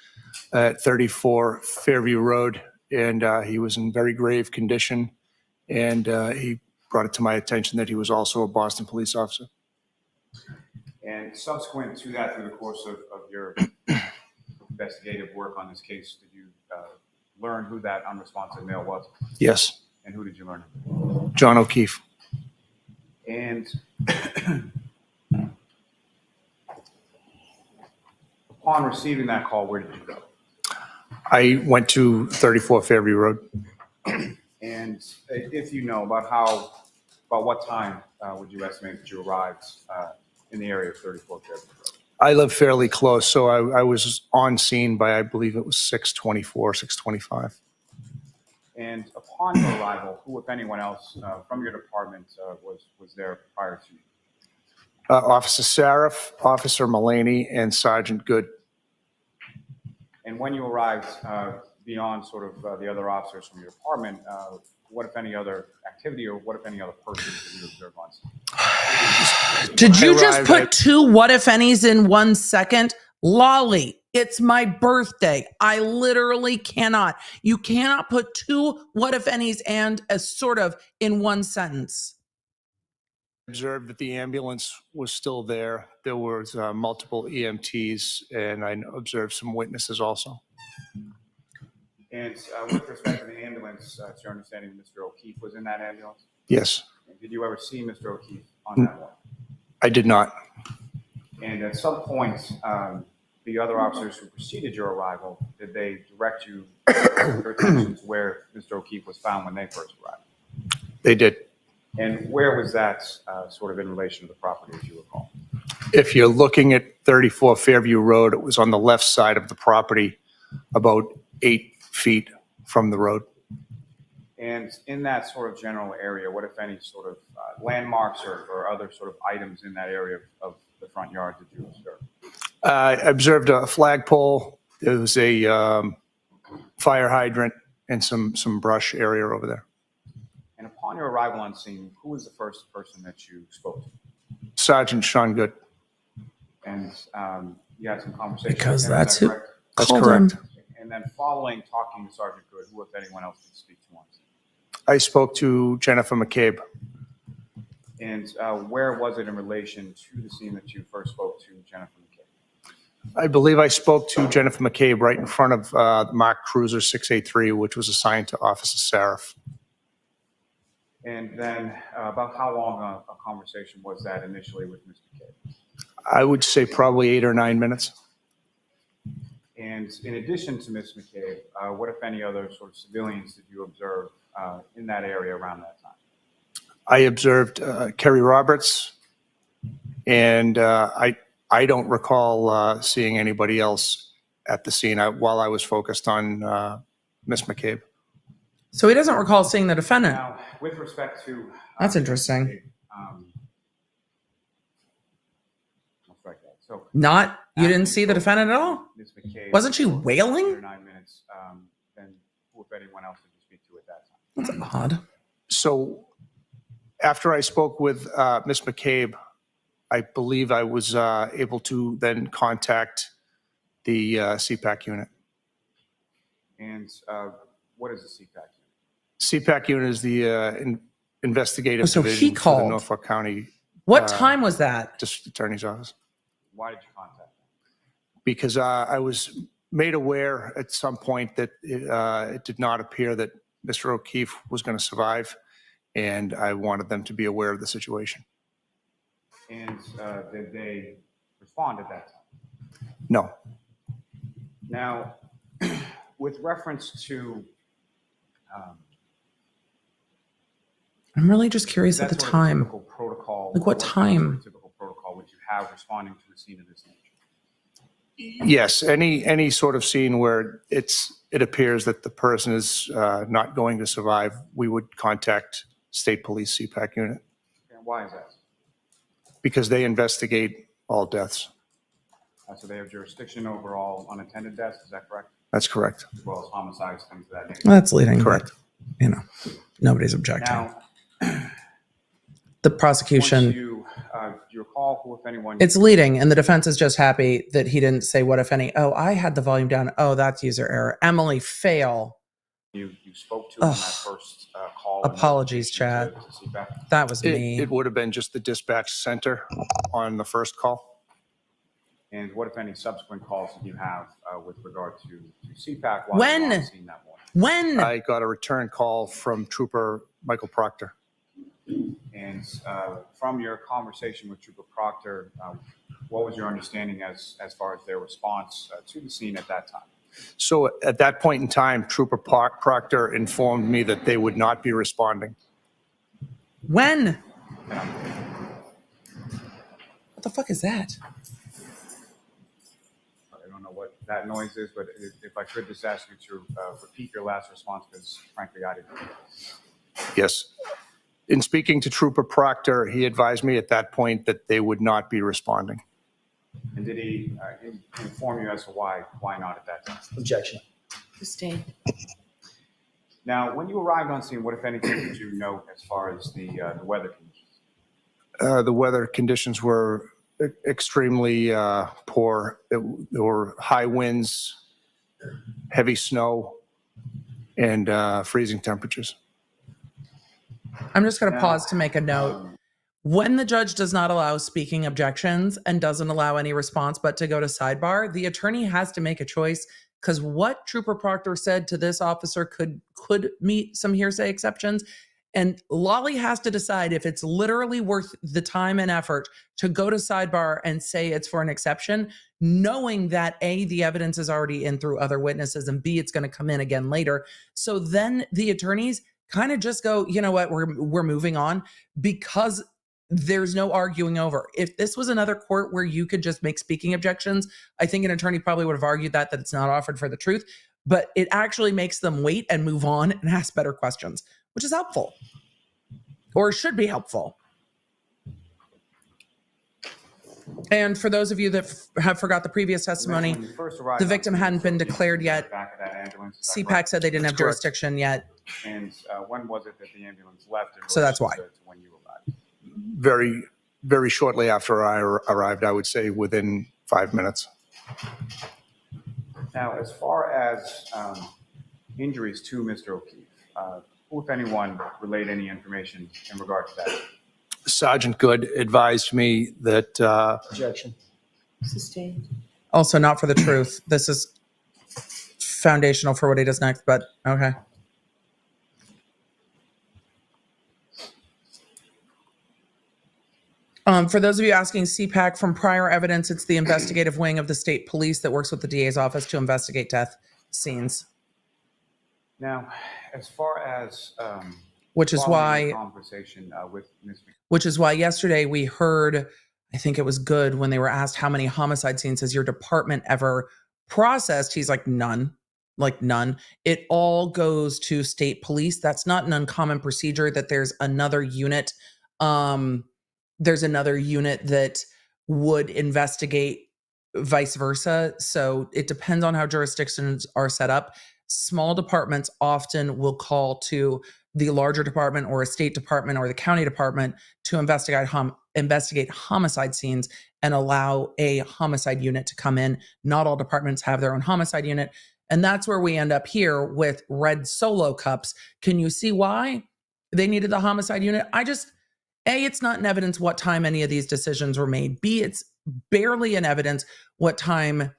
at 34 Fairview Road, and he was in very grave condition. And he brought it to my attention that he was also a Boston police officer. And subsequent to that, through the course of your investigative work on this case, did you learn who that unresponsive male was? Yes. And who did you learn? John O'Keefe. And upon receiving that call, where did you go? I went to 34 Fairview Road. And if you know about what time would you estimate that you arrived in the area of 34 Fairview Road? I live fairly close, so I was on scene by, I believe it was 6:24, 6:25. And upon your arrival, who, if anyone else, from your department was there prior to you? Officer Sarif, Officer Mullaney, and Sergeant Goode. And when you arrived, beyond sort of the other officers from your department, what, if any, other activity or what, if any, other persons did you observe on scene? Did you just put two what if any's in 1 second? Lolly, it's my birthday. I literally cannot. You cannot put two what if any's and as sort of in one sentence. Observed that the ambulance was still there. There was multiple EMTs, and I observed some witnesses also. And with respect to the ambulance, it's your understanding Mr. O'Keefe was in that ambulance? Yes. And did you ever see Mr. O'Keefe on that one? I did not. And at some point, the other officers who preceded your arrival, did they direct you your attention to where Mr. O'Keefe was found when they first arrived? They did. And where was that sort of in relation to the property, as you recall? If you're looking at 34 Fairview Road, it was on the left side of the property, about 8 feet from the road. And in that sort of general area, what, if any, sort of landmarks or other sort of items in that area of the front yard did you observe? I observed a flagpole. There was a fire hydrant and some brush area over there. And upon your arrival on scene, who was the first person that you spoke to? Sergeant Sean Goode. And you had some conversation Because with him, that's is that who correct? That's called correct. him. And then following talking to Sergeant Goode, who, if anyone else, did you speak to on scene? I spoke to Jennifer McCabe. And where was it in relation to the scene that you first spoke to Jennifer McCabe? I believe I spoke to Jennifer McCabe right in front of the Mark Cruiser 683, which was assigned to Officer Sarif. And then about how long a conversation was that initially with Ms. McCabe? I would say probably 8 or 9 minutes. And in addition to Ms. McCabe, what, if any, other sort of civilians did you observe in that area around that time? I observed Kerry Roberts, and I don't recall seeing anybody else at the scene while I was focused on Ms. McCabe. So he doesn't recall seeing the defendant. Now, with respect to That's interesting. So Not, you didn't see the defendant at all? Ms. McCabe, Wasn't she wailing? 8 or 9 minutes. Then who, if anyone else, did you speak to at that time? That's odd. So after I spoke with Ms. McCabe, I believe I was able to then contact the CPAC unit. And what is the CPAC unit? CPAC unit is the investigative So division he for the called. Norfolk County What time was that? District Attorney's Office. Why did you contact them? Because I was made aware at some point that it did not appear that Mr. O'Keefe was going to survive, and I wanted them to be aware of the situation. And did they respond at that time? No. Now, with reference to I'm really just curious at the that sort of time. typical protocol, Like what time? Typical protocol would you have responding to a scene of this nature? Yes, any sort of scene where it appears that the person is not going to survive, we would contact State Police CPAC unit And why is that? because they investigate all deaths. So they have jurisdiction over all unattended deaths, is that correct? That's correct. as well as homicides, things of that nature. Well, that's leading. Correct. But, nobody's objecting. Now, The prosecution. once you recall who, if anyone, It's leading, and the defense is just happy that he didn't say what, if any. Oh, I had the volume down. Oh, that's user error. Emily, fail. you spoke to in that first call. Apologies, chat. To CPAC. That was me. It would have been just the dispatch center on the first call. And what, if any, subsequent calls did you have with regard to CPAC? While When? you were on scene that morning? When? I got a return call from Trooper Michael Proctor. And from your conversation with Trooper Proctor, what was your understanding as far as their response to the scene at that time? So at that point in time, Trooper Proctor informed me that they would not be responding. When? What the fuck is that? I don't know what that noise is, but if I could just ask you to repeat your last response, because frankly, I didn't. Yes. In speaking to Trooper Proctor, he advised me at that point that they would not be responding. And did he inform you as to why not at that time? Objection. Sustained. Now, when you arrived on scene, what, if anything, did you note as far as the weather conditions? The weather conditions were extremely poor. There were high winds, heavy snow, and freezing temperatures. I'm just going to pause to make a note. When the judge does not allow speaking objections and doesn't allow any response but to go to sidebar, the attorney has to make a choice, because what Trooper Proctor said to this officer could meet some hearsay exceptions. And Lolly has to decide if it's literally worth the time and effort to go to sidebar and say it's for an exception, knowing that A, the evidence is already in through other witnesses, and B, it's going to come in again later. So then the attorneys kind of just go, you know what, we're moving on, because there's no arguing over. If this was another court where you could just make speaking objections, I think an attorney probably would have argued that it's not offered for the truth, but it actually makes them wait and move on and ask better questions, which is helpful, or should be helpful. And for those of you that have forgot the previous testimony, the victim hadn't been declared yet. CPAC said they didn't have jurisdiction yet. And when was it that the ambulance left? So that's why. When you arrived? Very, very shortly after I arrived, I would say within 5 minutes. Now, as far as injuries to Mr. O'Keefe, who, if anyone, relayed any information in regard to that? Sergeant Goode advised me that... Objection. Sustained. Also not for the truth. This is foundational for what he does next, but okay. For those of you asking, CPAC, from prior evidence, it's the investigative wing of the state police that works with the DA's office to investigate death scenes. Now, as far as which is why conversation with Ms. which is why yesterday we heard, I think it was Goode, when they were asked how many homicide scenes has your department ever processed, he's like, none. Like none. It all goes to state police. That's not an uncommon procedure, that there's another unit. There's another unit that would investigate vice versa. So it depends on how jurisdictions are set up. Small departments often will call to the larger department or a state department or the county department to investigate homicide scenes and allow a homicide unit to come in. Not all departments have their own homicide unit. And that's where we end up here with red Solo cups. Can you see why they needed the homicide unit? A, it's not in evidence what time any of these decisions were made. B, it's barely in evidence what time,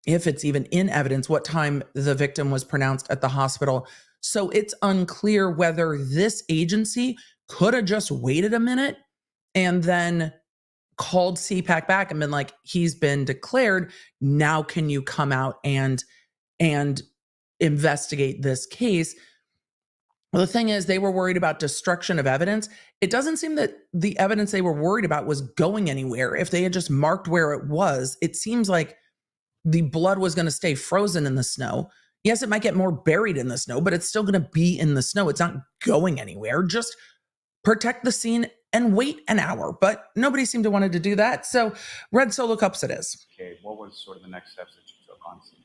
if it's even in evidence, what time the victim was pronounced at the hospital. So it's unclear whether this agency could have just waited a minute and then called CPAC back and been like, he's been declared. Now can you come out and investigate this case? Well, the thing is, they were worried about destruction of evidence. It doesn't seem that the evidence they were worried about was going anywhere. If they had just marked where it was, it seems like the blood was going to stay frozen in the snow. Yes, it might get more buried in the snow, but it's still going to be in the snow. It's not going anywhere. Just protect the scene and wait an hour. But nobody seemed to wanted to do that. So red Solo cups it is. Okay, what was sort of the next steps that you took on scene?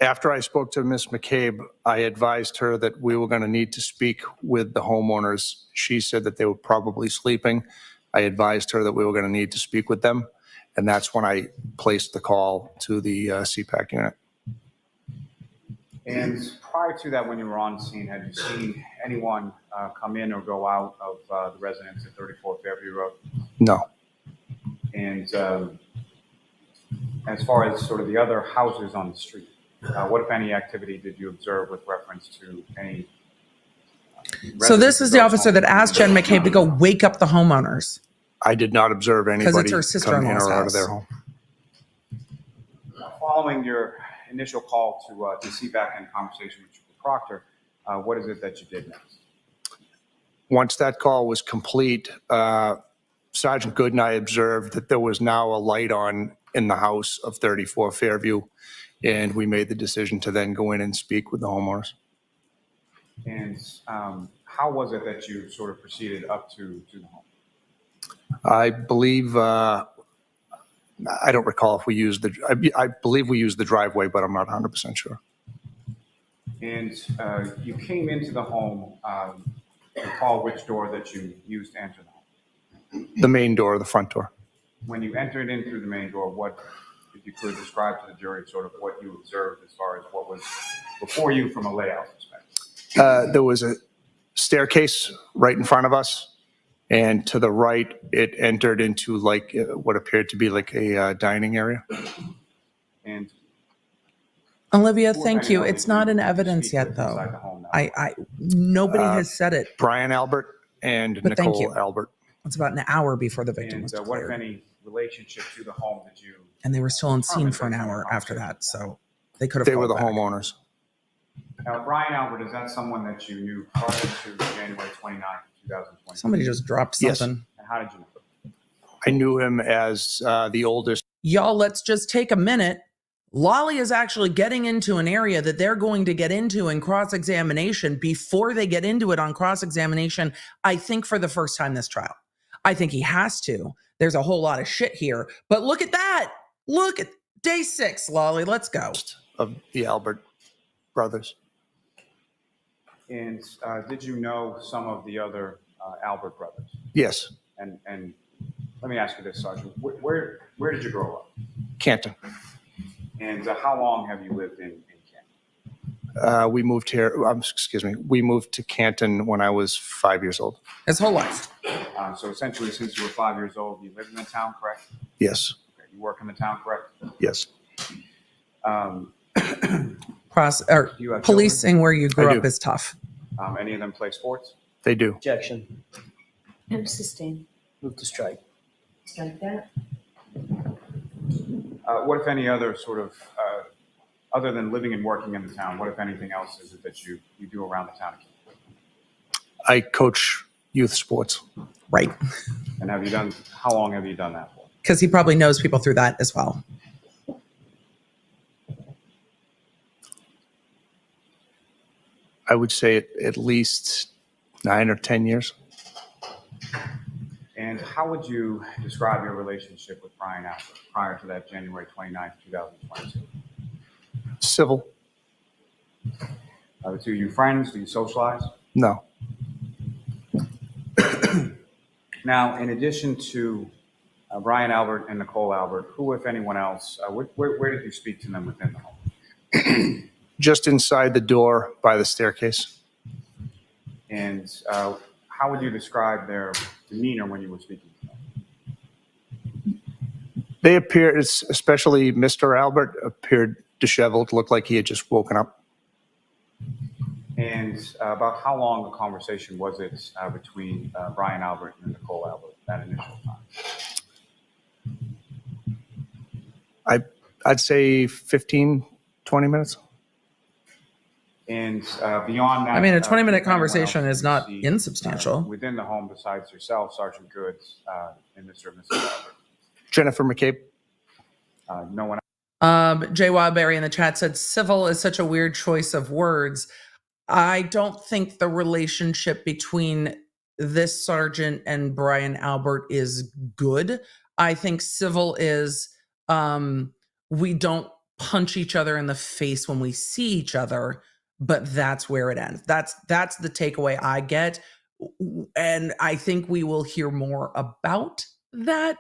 After I spoke to Ms. McCabe, I advised her that we were going to need to speak with the homeowners. She said that they were probably sleeping. I advised her that we were going to need to speak with them, and that's when I placed the call to the CPAC unit. And prior to that, when you were on scene, had you seen anyone come in or go out of the residence at 34 Fairview Road? No. And as far as sort of the other houses on the street, what, if any, activity did you observe with reference to any? So this is the officer that asked Jen McCabe to go wake up the homeowners. I did not observe anybody her come in sister-in-law's or out of house. their home. Following your initial call to CPAC and conversation with Proctor, what is it that you did next? Once that call was complete, Sergeant Goode and I observed that there was now a light on in the house of 34 Fairview, and we made the decision to then go in and speak with the homeowners. And how was it that you sort of proceeded up to the home? I believe, I don't recall if we used I believe we used the driveway, but I'm not 100% sure. And you came into the home, recall which door that you used to enter the home? The main door, the front door. When you entered in through the main door, what, if you could describe to the jury sort of what you observed as far as what was before you from a layout perspective? There was a staircase right in front of us, and to the right, it entered into like what appeared to be like a dining area. And Olivia, thank you. It's not in evidence yet, though. Nobody has said it. Brian Albert and But thank Nicole you. Albert. It's about an hour before the victim And was what, if declared. any, relationship to the home did you? And they were still on scene for an hour after that, so they could have They were the called back. homeowners. Now, Brian Albert, is that someone that you knew prior to January 29th, 2020? Somebody just dropped Yes. something. And how did you know him? I knew him as the oldest. Y'all, let's just take a minute. Lolly is actually getting into an area that they're going to get into in cross-examination before they get into it on cross-examination, I think for the first time this trial. I think he has to. There's a whole lot of shit here. But look at that. Look at day 6, Lolly. Let's go. Of the Albert brothers. And did you know some of the other Albert brothers? Yes. And let me ask you this, Sergeant. Where did you grow up? Canton. And how long have you lived in Canton? We moved here, excuse me, we moved to Canton when I was 5 years old. His whole life. So essentially, since you were 5 years old, you lived in the town, correct? Yes. Okay. You work in the town, correct? Yes. You have Policing where you grew I up do. is tough. Any of them play sports? They do. Objection. No, sustain. Move to strike. Strike that. What, if any, other sort of, other than living and working in the town, what, if anything else, is it that you do around the town? I coach youth sports. Right. And how long have you done that for? Because he probably knows people through that as well. I would say at least 9 or 10 years. And how would you describe your relationship with Brian Albert prior to that January 29th, 2022? Civil? The two of you friends? Do you socialize? No. Now, in addition to Brian Albert and Nicole Albert, who, if anyone else, where did you speak to them within the home? Just inside the door by the staircase. And how would you describe their demeanor when you were speaking to them? They appeared, especially Mr. Albert, appeared disheveled, looked like he had just woken up. And about how long a conversation was it between Brian Albert and Nicole Albert that initial time? I'd say 15, 20 minutes. And beyond that, I mean, a 20-minute anyone conversation else is not you see, insubstantial. within the home besides yourself, Sergeant Goode, and Mr. and Mrs. Albert. Jennifer McCabe. No one else. Jay Wildberry in the chat said, civil is such a weird choice of words. I don't think the relationship between this sergeant and Brian Albert is good. I think civil is we don't punch each other in the face when we see each other, but that's where it ends. That's the takeaway I get. And I think we will hear more about that.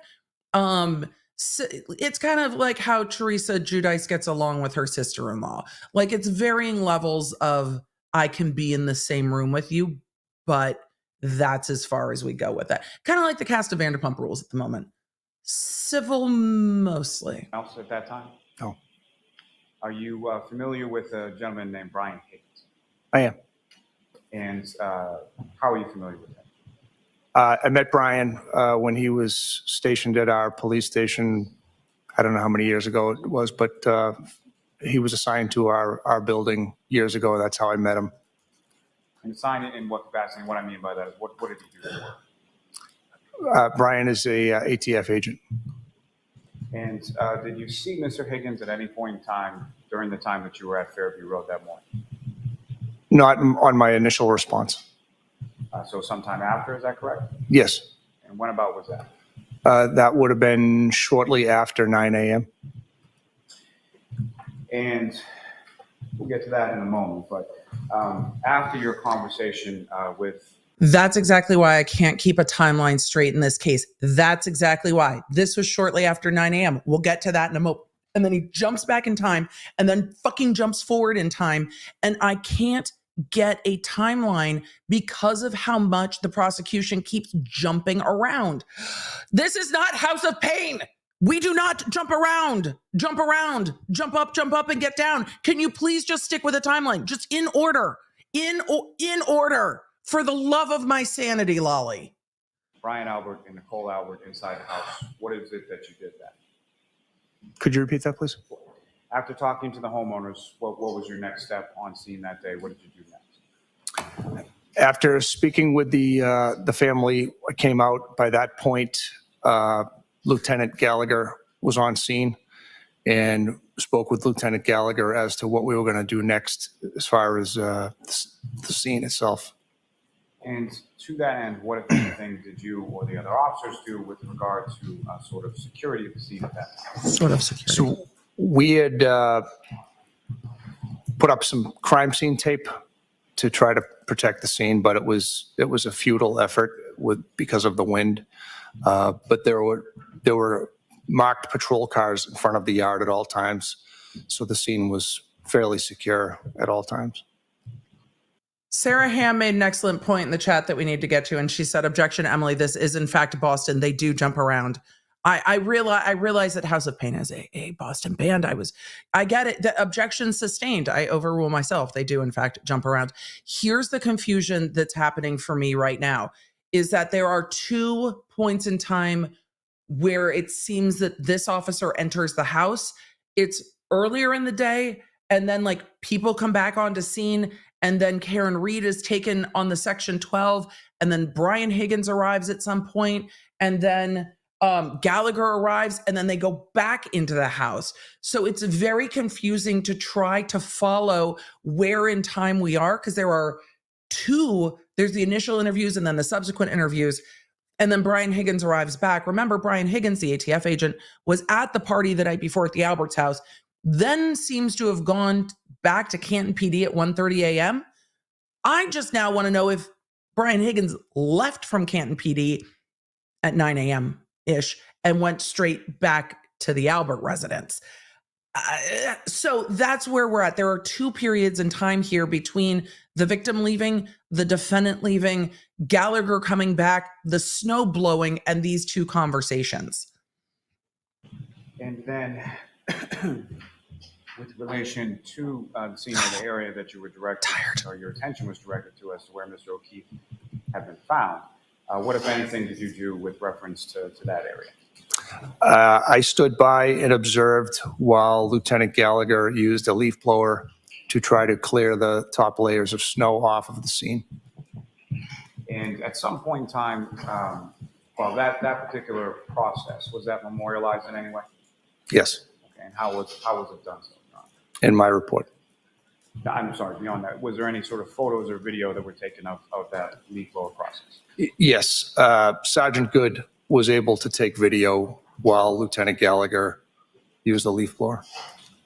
So it's kind of like how Teresa Giudice gets along with her sister-in-law. Like, it's varying levels of, I can be in the same room with you, but that's as far as we go with that. Kind of like the cast of Vanderpump Rules at the moment. Civil mostly. Else at that time? No. Are you familiar with a gentleman named Brian Higgins? I am. And how are you familiar with him? I met Brian when he was stationed at our police station. I don't know how many years ago it was, but he was assigned to our building years ago. That's how I met him. And assigned in what capacity? And what I mean by that is what did he do for work? Brian is a ATF agent. And did you see Mr. Higgins at any point in time during the time that you were at Fairview Road that morning? Not on my initial response. So sometime after, is that correct? Yes. And when about was that? That would have been shortly after 9 a.m. And we'll get to that in a moment. But after your conversation with... That's exactly why I can't keep a timeline straight in this case. That's exactly why. This was shortly after 9 a.m. We'll get to that in a moment. And then he jumps back in time and then fucking jumps forward in time. And I can't get a timeline because of how much the prosecution keeps jumping around. This is not House of Pain. We do not jump around, jump up and get down. Can you please just stick with a timeline? Just in order, in order, for the love of my sanity, Lolly. Brian Albert and Nicole Albert inside the house. What is it that you did that? Could you repeat that, please? After talking to the homeowners, what was your next step on scene that day? What did you do next? After speaking with the family, I came out. By that point, Lieutenant Gallagher was on scene and spoke with Lieutenant Gallagher as to what we were going to do next as far as the scene itself. And to that end, what, if anything, did you or the other officers do with regard to sort of security of the scene at that time? Sort of security. So we had put up some crime scene tape to try to protect the scene, but it was a futile effort because of the wind. But there were marked patrol cars in front of the yard at all times, so the scene was fairly secure at all times. Sarah Ham made an excellent point in the chat that we need to get to, and she said, "Objection, Emily. This is in fact Boston. They do jump around." I realize that House of Pain is a Boston band. I get it. The objection sustained. I overrule myself. They do in fact jump around. Here's the confusion that's happening for me right now: is that there are 2 points in time where it seems that this officer enters the house. It's earlier in the day, and then like people come back onto scene. And then Karen Reed is taken on the Section 12, and then Brian Higgins arrives at some point, and then Gallagher arrives, and then they go back into the house. So it's very confusing to try to follow where in time we are, because there are 2, there's the initial interviews and then the subsequent interviews, and then Brian Higgins arrives back. Remember, Brian Higgins, the ATF agent, was at the party the night before at the Albert's house, then seems to have gone back to Canton PD at 1:30 a.m. I just now want to know if Brian Higgins left from Canton PD at 9 a.m.-ish and went straight back to the Albert residence. So that's where we're at. There are 2 periods in time here between the victim leaving, the defendant leaving, Gallagher coming back, the snow blowing, and these 2 conversations. And then with relation to the scene or the area that you were directed, or your attention was directed to as to where Mr. O'Keefe had been found, what, if anything, did you do with reference to that area? I stood by and observed while Lieutenant Gallagher used a leaf blower to try to clear the top layers of snow off of the scene. And at some point in time, well, that particular process, was that memorialized in any way? Yes. Okay, and how was it done? In my report. I'm sorry, beyond that, was there any sort of photos or video that were taken of that leaf blower process? Yes. Sergeant Goode was able to take video while Lieutenant Gallagher used the leaf blower.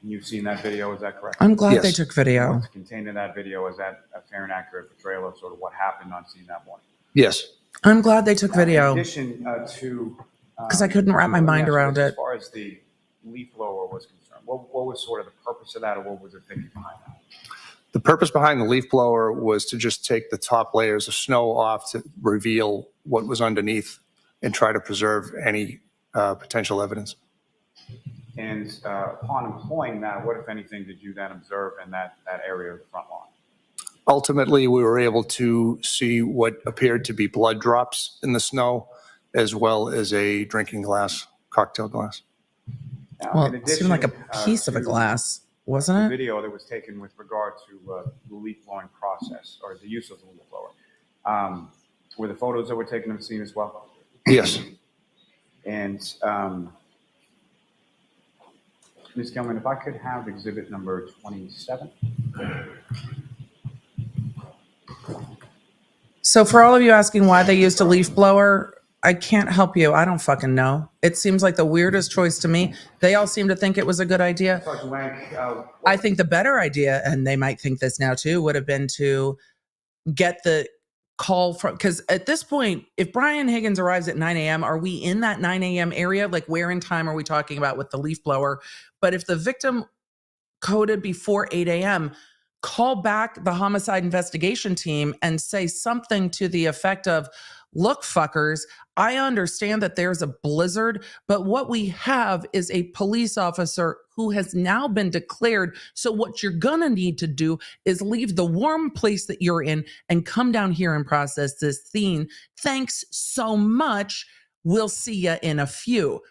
You've seen that video, is that correct? I'm glad they took video. What's contained in that video, is that a fair and accurate portrayal of sort of what happened on scene that morning? Yes. I'm glad they took video. In addition to... Because I couldn't wrap my mind around it. As far as the leaf blower was concerned, what was sort of the purpose of that, or what was the thinking behind that? The purpose behind the leaf blower was to just take the top layers of snow off to reveal what was underneath and try to preserve any potential evidence. And upon employing that, what, if anything, did you then observe in that area of the front lawn? Ultimately, we were able to see what appeared to be blood drops in the snow, as well as a drinking glass, cocktail glass. Now, Well, in it seemed like a piece of a to glass, the wasn't it? video that was taken with regard to the leaf blowing process, or the use of the leaf blower, were the photos that were taken of the scene as well? Yes. And Ms. Gilman, if I could have exhibit number 27. So for all of you asking why they used a leaf blower, I can't help you. I don't fucking know. It seems like the weirdest choice to me. They all seem to think it was a good idea. Sergeant Lank, I think the better idea, and they might think this now too, would have been to get the call from, because at this point, if Brian Higgins arrives at 9 a.m., are we in that 9 a.m. area? Like, where in time are we talking about with the leaf blower? But if the victim coded before 8 a.m., call back the homicide investigation team and say something to the effect of, look, fuckers, I understand that there's a blizzard, but what we have is a police officer who has now been declared. So what you're going to need to do is leave the warm place that you're in and come down here and process this scene. Thanks so much. We'll see you in a few.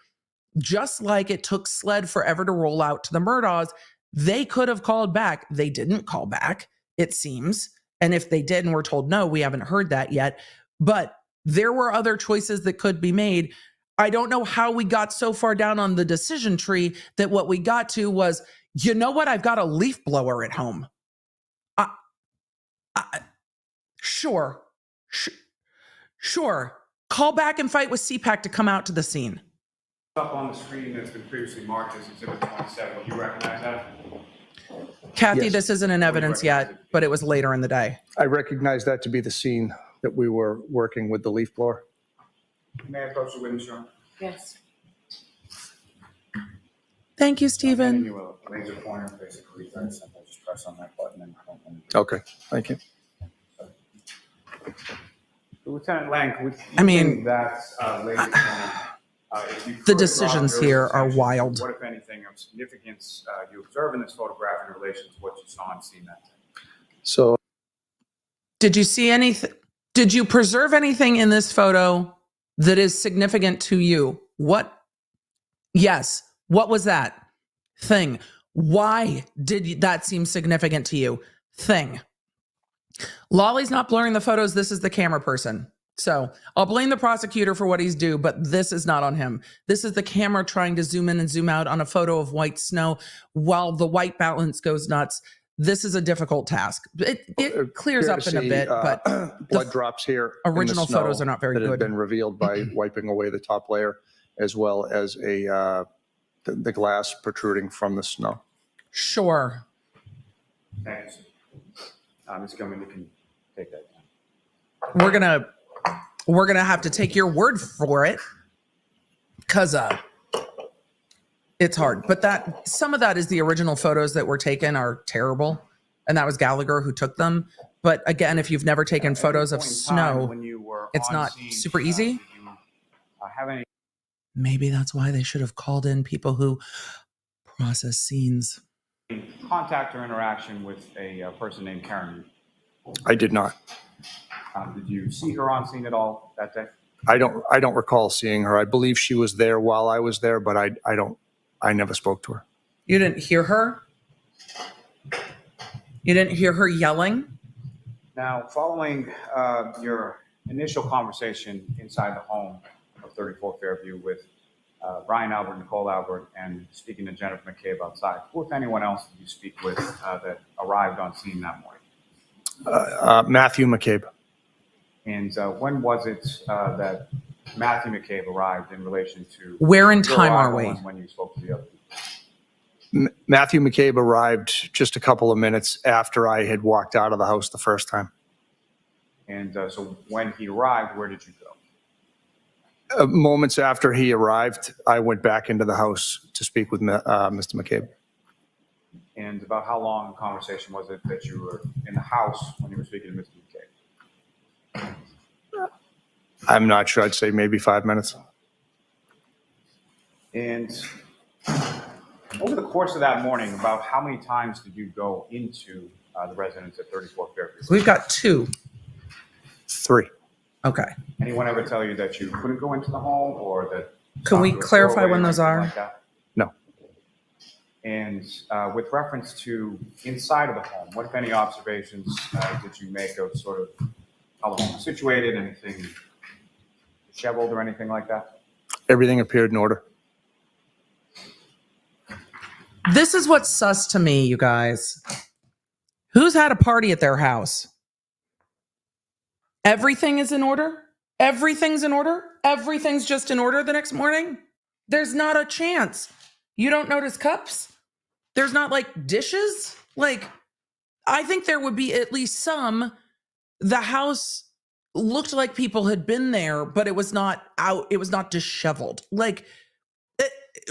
Just like it took SLED forever to roll out to the Murdaws, they could have called back. They didn't call back, it seems. And if they did and we're told no, we haven't heard that yet. But there were other choices that could be made. I don't know how we got so far down on the decision tree that what we got to was, you know what? I've got a leaf blower at home. Sure. Call back and fight with CPAC to come out to the scene. Up on the screen that's been previously marked as exhibit 27. Do you recognize that? Kathy, Yes. This isn't in evidence yet, but it was later in the day. I recognize that to be the scene that we were working with the leaf blower. May I approach the witness room? Yes. Thank you, I'm Stephen. handing you a laser pointer, basically, very simple. Just press on that button and Okay, thank you. Lieutenant Lank, would you I mean, think that laser pointer, if you the could decisions draw here various are attention, wild. What, if anything, of significance you observe in this photograph in relation to what you saw and seen that day? So, did you see anything? Did you preserve anything in this photo that is significant to you? What? Yes. What was that thing? Why did that seem significant to you? Thing. Lolly's not blurring the photos. This is the camera person. So I'll blame the prosecutor for what he's due, but this is not on him. This is the camera trying to zoom in and zoom out on a photo of white snow while the white balance goes nuts. This is a difficult task. It clears up in a bit, but blood drops here. Original in the snow photos are not very that good. have been revealed by wiping away the top layer, as well as the glass protruding from the snow. Sure. Thanks. Ms. Gilman, you can take that down. We're gonna have to take your word for it, because it's hard. But that some of that is the original photos that were taken are terrible, and that was Gallagher who took them. But again, if you've never taken photos of snow, it's not super easy. Maybe that's why they should have called in people who process scenes. Contact or interaction with a person named Karen? I did not. Did you see her on scene at all that day? I don't recall seeing her. I believe she was there while I was there, but I never spoke to her. You didn't hear her? You didn't hear her yelling? Now, following your initial conversation inside the home of 34 Fairview with Brian Albert, Nicole Albert, and speaking to Jennifer McCabe outside, who, if anyone else, did you speak with that arrived on scene that morning? Matthew McCabe. And when was it that Matthew McCabe arrived in relation to... Where in time are we? When you spoke to the other people? Matthew McCabe arrived just a couple of minutes after I had walked out of the house the first time. And so when he arrived, where did you go? Moments after he arrived, I went back into the house to speak with Mr. McCabe. And about how long a conversation was it that you were in the house when you were speaking to Mr. McCabe? I'm not sure. I'd say maybe 5 minutes. And over the course of that morning, about how many times did you go into the residence at 34 Fairview? We've got 2. 3. Okay. Anyone ever tell you that you couldn't go into the home or that? Can we clarify when those are? Like that? No. And with reference to inside of the home, what, if any, observations did you make of sort of how the home was situated, anything disheveled or anything like that? Everything appeared in order. This is what's sus to me, you guys. Who's had a party at their house? Everything is in order? Everything's in order? Everything's just in order the next morning? There's not a chance. You don't notice cups? There's not like dishes? Like, I think there would be at least some. The house looked like people had been there, but it was not out. It was not disheveled. Like,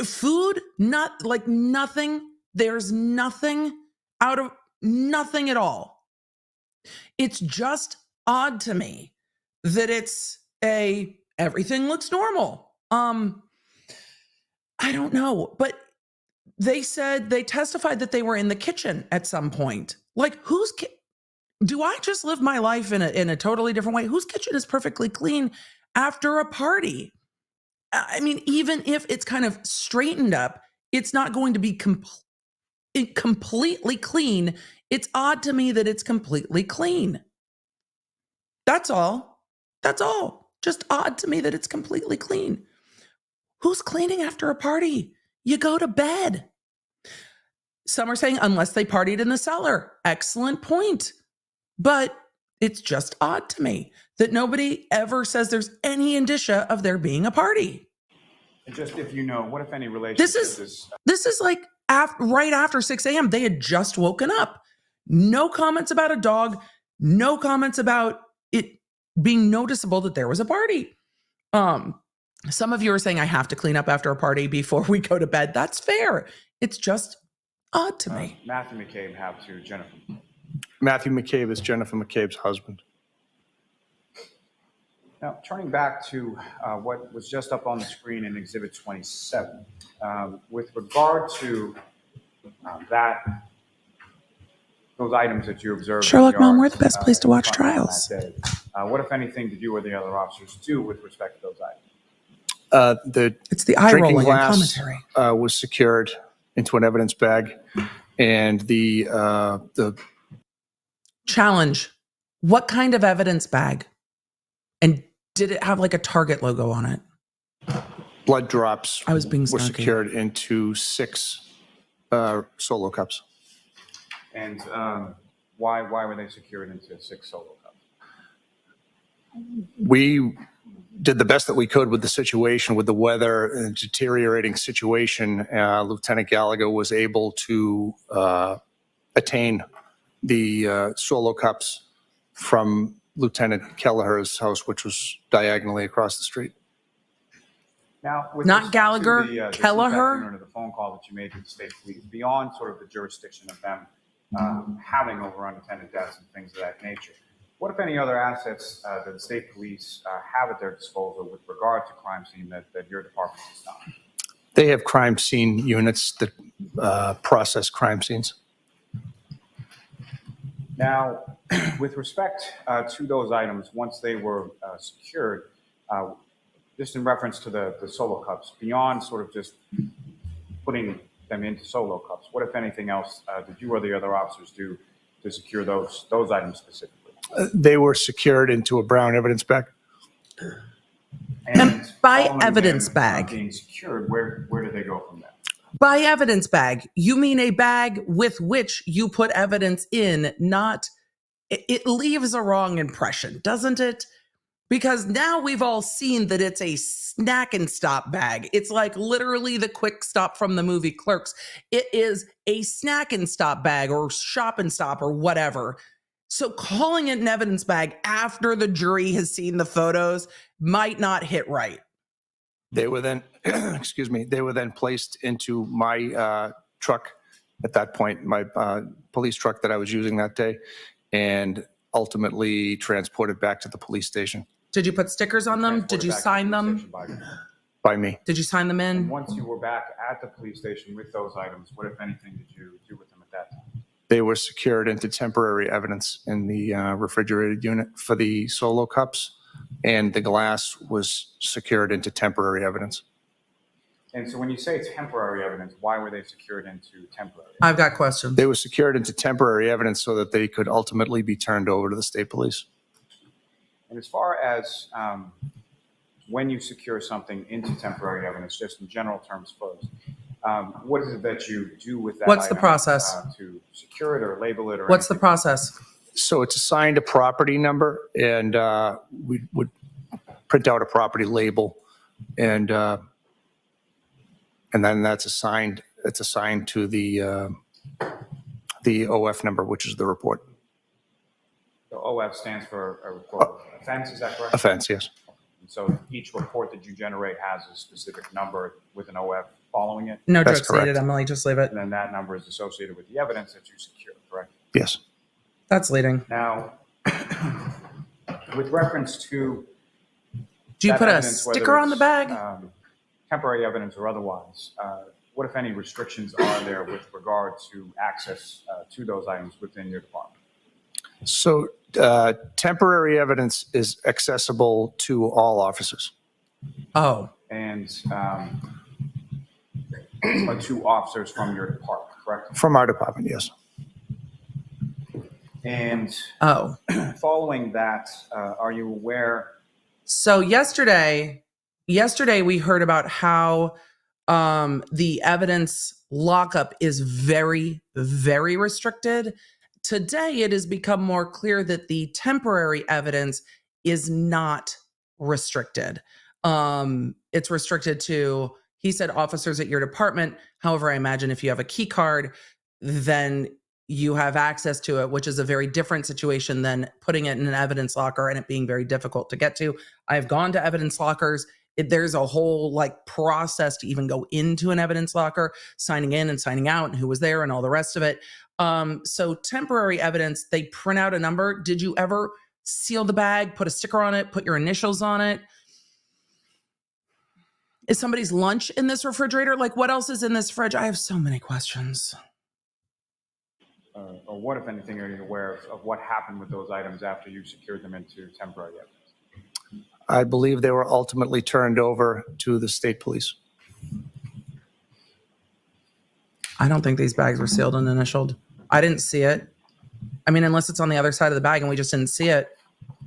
food, not like nothing. There's nothing out of nothing at all. It's just odd to me that it's everything looks normal. I don't know, but they testified that they were in the kitchen at some point. Like, do I just live my life in a totally different way? Whose kitchen is perfectly clean after a party? I mean, even if it's kind of straightened up, it's not going to be completely clean. It's odd to me that it's completely clean. That's all. That's all. Just odd to me that it's completely clean. Who's cleaning after a party? You go to bed. Some are saying unless they partied in the cellar. Excellent point. But it's just odd to me that nobody ever says there's any indicia of there being a party. And just if you know, what, if any, relationship this is like right after 6 a.m. They had just woken up. No comments about a dog. No comments about it being noticeable that there was a party. Some of you are saying I have to clean up after a party before we go to bed. That's fair. It's just odd to me. Matthew McCabe have to Jennifer? Matthew McCabe is Jennifer McCabe's husband. Now, turning back to what was just up on the screen in Exhibit 27, with regard to those items that you observed. Sherlock, Mom, we're the best place to watch trials. What, if anything, did you or the other officers do with respect to those items? It's the eye drinking rolling glass, and commentary. Was secured into an evidence bag, and the challenge. What kind of evidence bag? And did it have like a Target logo on it? Blood drops I was being were snarky. secured into 6 solo cups. And why were they secured into 6 solo cups? We did the best that we could with the situation, with the weather and deteriorating situation. Lieutenant Gallagher was able to attain the solo cups from Lieutenant Kelleher's house, which was diagonally across the street. Now, with Not respect Gallagher, to the Kelleher? the phone call that you made to the state police, beyond sort of the jurisdiction of them having over unattended deaths and things of that nature, what, if any, other assets that the state police have at their disposal with regard to crime scene that your department has done? They have crime scene units that process crime scenes. Now, with respect to those items, once they were secured, just in reference to the solo cups, beyond sort of just putting them into solo cups, what, if anything else, did you or the other officers do to secure those items specifically? They were secured into a brown evidence bag. And by following evidence them, bag. being secured, where do they go from there? By evidence bag, you mean a bag with which you put evidence in, not, it leaves a wrong impression, doesn't it? Because now we've all seen that it's a snack and stop bag. It's like literally the quick stop from the movie Clerks. It is a snack and stop bag or shop and stop or whatever. So calling it an evidence bag after the jury has seen the photos might not hit right. They were then, excuse me, they were then placed into my truck at that point, my police truck that I was using that day, and ultimately transported back to the police station. Did you put stickers on them? Did you sign them? By me. Did you sign them in? And once you were back at the police station with those items, what, if anything, did you do with them at that time? They were secured into temporary evidence in the refrigerated unit for the Solo cups, and the glass was secured into temporary evidence. And so when you say temporary evidence, why were they secured into temporary? I've got questions. They were secured into temporary evidence so that they could ultimately be turned over to the state police. And as far as when you secure something into temporary evidence, just in general terms first, what is it that you do with that? What's the item, process? To secure it or label it or What's the anything? process? So it's assigned a property number, and we would print out a property label, and then that's assigned. It's assigned to the OF number, which is the report. So OF stands for a report offense, is that correct? Offense, yes. And so each report that you generate has a specific number with an OF following it? No jokes needed, Emily. Just leave it. And then that number is associated with the evidence that you secure, correct? Yes. That's leading. Now, with reference to do you that put a evidence, whether sticker on the it's, bag? Temporary evidence or otherwise, what, if any, restrictions are there with regard to access to those items within your department? So temporary evidence is accessible to all officers. Oh. And to officers from your department, correct? From our department, yes. And following that, are you aware? So yesterday we heard about how the evidence lockup is very, very restricted. Today, it has become more clear that the temporary evidence is not restricted. It's restricted to, he said, officers at your department. However, I imagine if you have a key card, then you have access to it, which is a very different situation than putting it in an evidence locker and it being very difficult to get to. I've gone to evidence lockers. There's a whole like process to even go into an evidence locker, signing in and signing out and who was there and all the rest of it. So temporary evidence, they print out a number. Did you ever seal the bag, put a sticker on it, put your initials on it? Is somebody's lunch in this refrigerator? Like, what else is in this fridge? I have so many questions. Or what, if anything, are you aware of what happened with those items after you secured them into temporary evidence? I believe they were ultimately turned over to the state police. I don't think these bags were sealed and initialed. I didn't see it. I mean, unless it's on the other side of the bag and we just didn't see it.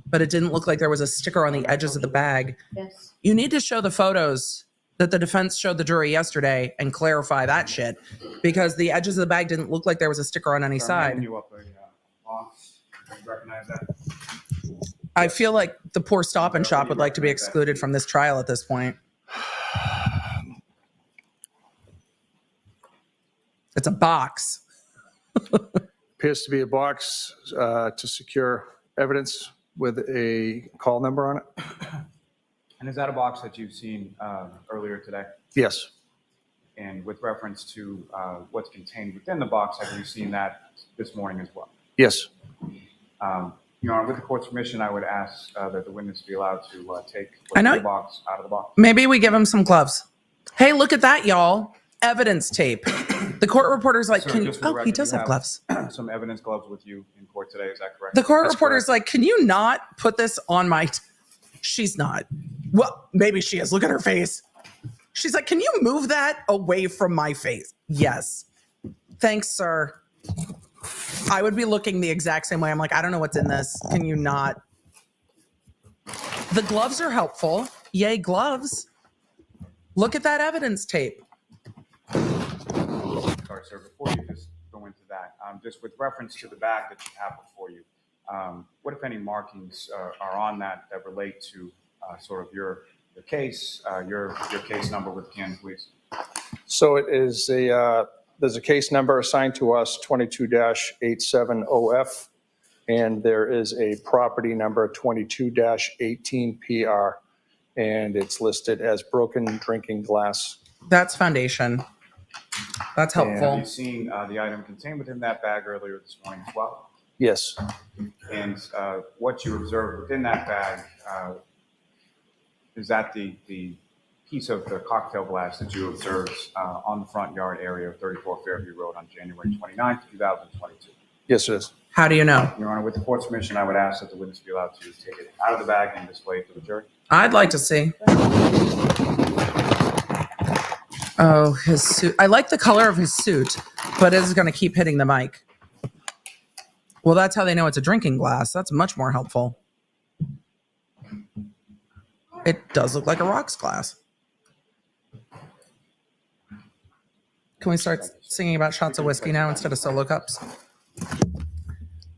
But it didn't look like there was a sticker on the edges of the bag. Yes. You need to show the photos that the defense showed the jury yesterday and clarify that shit, because the edges of the bag didn't look like there was a sticker on any side. You up a box. You recognize that? I feel like the poor Stop and Shop would like to be excluded from this trial at this point. It's a box. Appears to be a box to secure evidence with a call number on it. And is that a box that you've seen earlier today? Yes. And with reference to what's contained within the box, have you seen that this morning as well? Yes. Your Honor, with the court's permission, I would ask that the witness be allowed to take the box out of the box. Maybe we give him some gloves. Hey, look at that, y'all. Evidence tape. The court reporter's like, Sir, can just for the he record, does you have gloves. Some evidence gloves with you in court today, is that correct? The court reporter's like, can you not put this on my... She's not. Well, maybe she is. Look at her face. She's like, can you move that away from my face? Yes. Thanks, sir. I would be looking the exact same way. I'm like, I don't know what's in this. Can you not? The gloves are helpful. Yay, gloves. Look at that evidence tape. Sorry, sir, before you just go into that, just with reference to the bag that you have before you, what if any markings are on that relate to sort of your case, your case number with Canton Police? So it is there's a case number assigned to us, 22-870F, and there is a property number, 22-18PR, and it's listed as broken drinking glass. That's foundation. That's helpful. And have you seen the item contained within that bag earlier this morning as well? Yes. And what you observed within that bag, is that the piece of the cocktail glass that you observed on the front yard area of 34 Fairview Road on January 29th, 2022? Yes, it is. How do you know? Your Honor, with the court's permission, I would ask that the witness be allowed to take it out of the bag and display it to the jury. I'd like to see. Oh, his suit. I like the color of his suit, but it is going to keep hitting the mic. Well, that's how they know it's a drinking glass. That's much more helpful. It does look like a rocks glass. Can we start singing about shots of whiskey now instead of solo cups?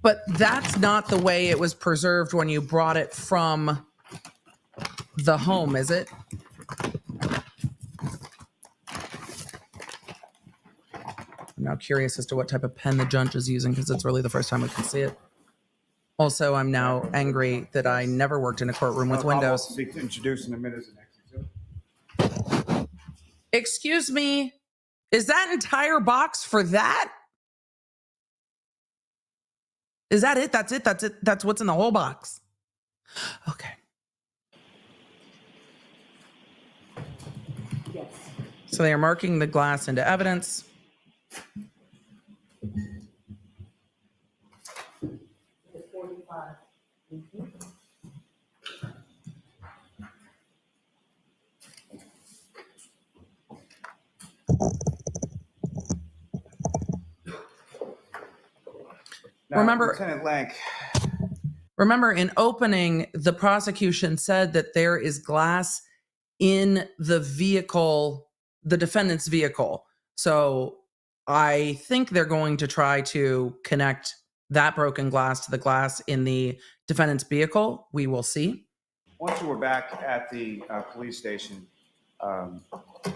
But that's not the way it was preserved when you brought it from the home, is it? I'm now curious as to what type of pen the judge is using because it's really the first time we can see it. Also, I'm now angry that I never worked in a courtroom with windows. I'll seek to introduce in a minute as the next exhibit. Excuse me, is that entire box for that? Is that it? That's it? That's it? That's what's in the whole box? Okay. Yes. So they are marking the glass into evidence. Now, Remember, Lieutenant Lank. Remember, in opening, the prosecution said that there is glass in the vehicle, the defendant's vehicle. So I think they're going to try to connect that broken glass to the glass in the defendant's vehicle. We will see. Once you were back at the police station, what,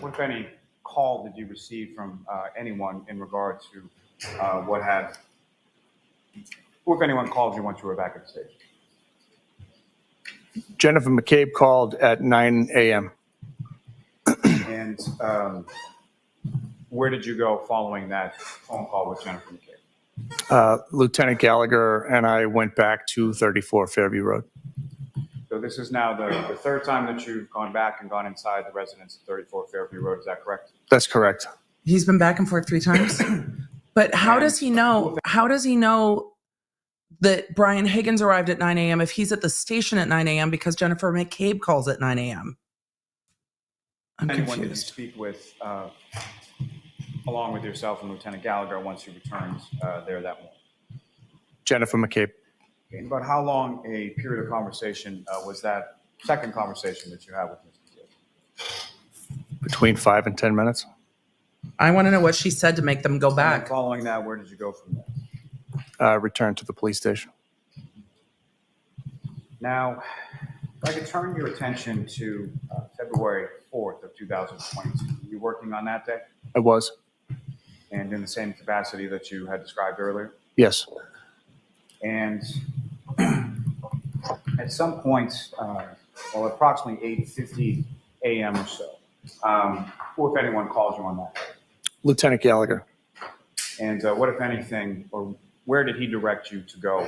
if any, call did you receive from anyone in regard to what had, or if anyone called you once you were back at the station? Jennifer McCabe called at 9 a.m. And where did you go following that phone call with Jennifer McCabe? Lieutenant Gallagher and I went back to 34 Fairview Road. So this is now the third time that you've gone back and gone inside the residence at 34 Fairview Road. Is that correct? That's correct. He's been back and forth 3 times. But how does he know? How does he know that Brian Higgins arrived at 9 a.m. if he's at the station at 9 a.m. because Jennifer McCabe calls at 9 a.m.? I'm Anyone did you confused. speak with, along with yourself and Lieutenant Gallagher, once you returned there that morning? Jennifer McCabe. And about how long a period of conversation was that second conversation that you had with Mr. McCabe? Between 5 and 10 minutes. I want to know what she said to make them go back. And following that, where did you go from there? Returned to the police station. Now, if I could turn your attention to February 4th of 2022. Were you working on that day? I was. And in the same capacity that you had described earlier? Yes. And at some point, well, approximately 8:50 a.m. or so, who, if anyone, calls you on that? Lieutenant Gallagher. And what, if anything, or where did he direct you to go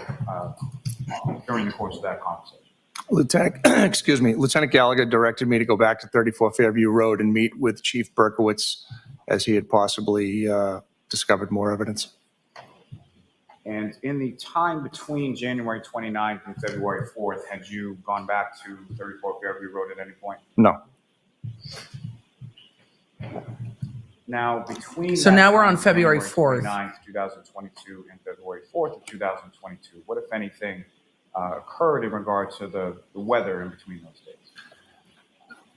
during the course of that conversation? Lieutenant Gallagher directed me to go back to 34 Fairview Road and meet with Chief Berkowitz as he had possibly discovered more evidence. And in the time between January 29th and February 4th, had you gone back to 34 Fairview Road at any point? No. Now, between So now we're on February 4th. 29th, 2022 and February 4th of 2022. What, if anything, occurred in regard to the weather in between those days?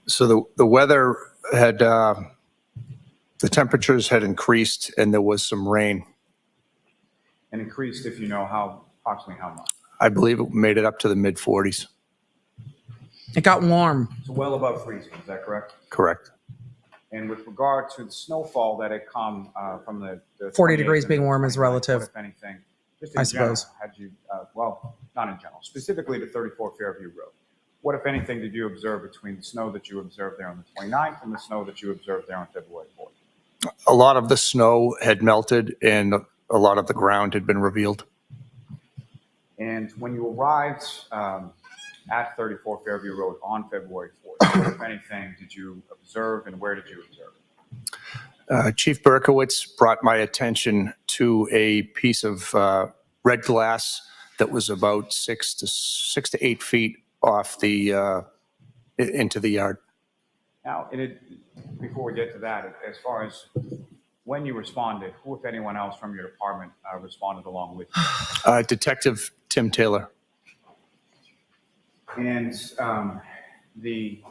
So the weather had, the temperatures had increased and there was some rain. And increased, if you know, how approximately how much? I believe it made it up to the mid 40s. It got warm. It's well above freezing, is that correct? Correct. And with regard to the snowfall that had come from the 40 28th degrees and being the warm is 29th, relative. what, if anything, just in I general, suppose. had you, well, not in general, specifically to 34 Fairview Road, what, if anything, did you observe between the snow that you observed there on the 29th and the snow that you observed there on February 4th? A lot of the snow had melted and a lot of the ground had been revealed. And when you arrived at 34 Fairview Road on February 4th, what, if anything, did you observe and where did you observe it? Chief Berkowitz brought my attention to a piece of red glass that was about 6 to 8 feet off the into the yard. Now, before we get to that, as far as when you responded, who, if anyone else from your department, responded along with you? Detective Tim Taylor. And the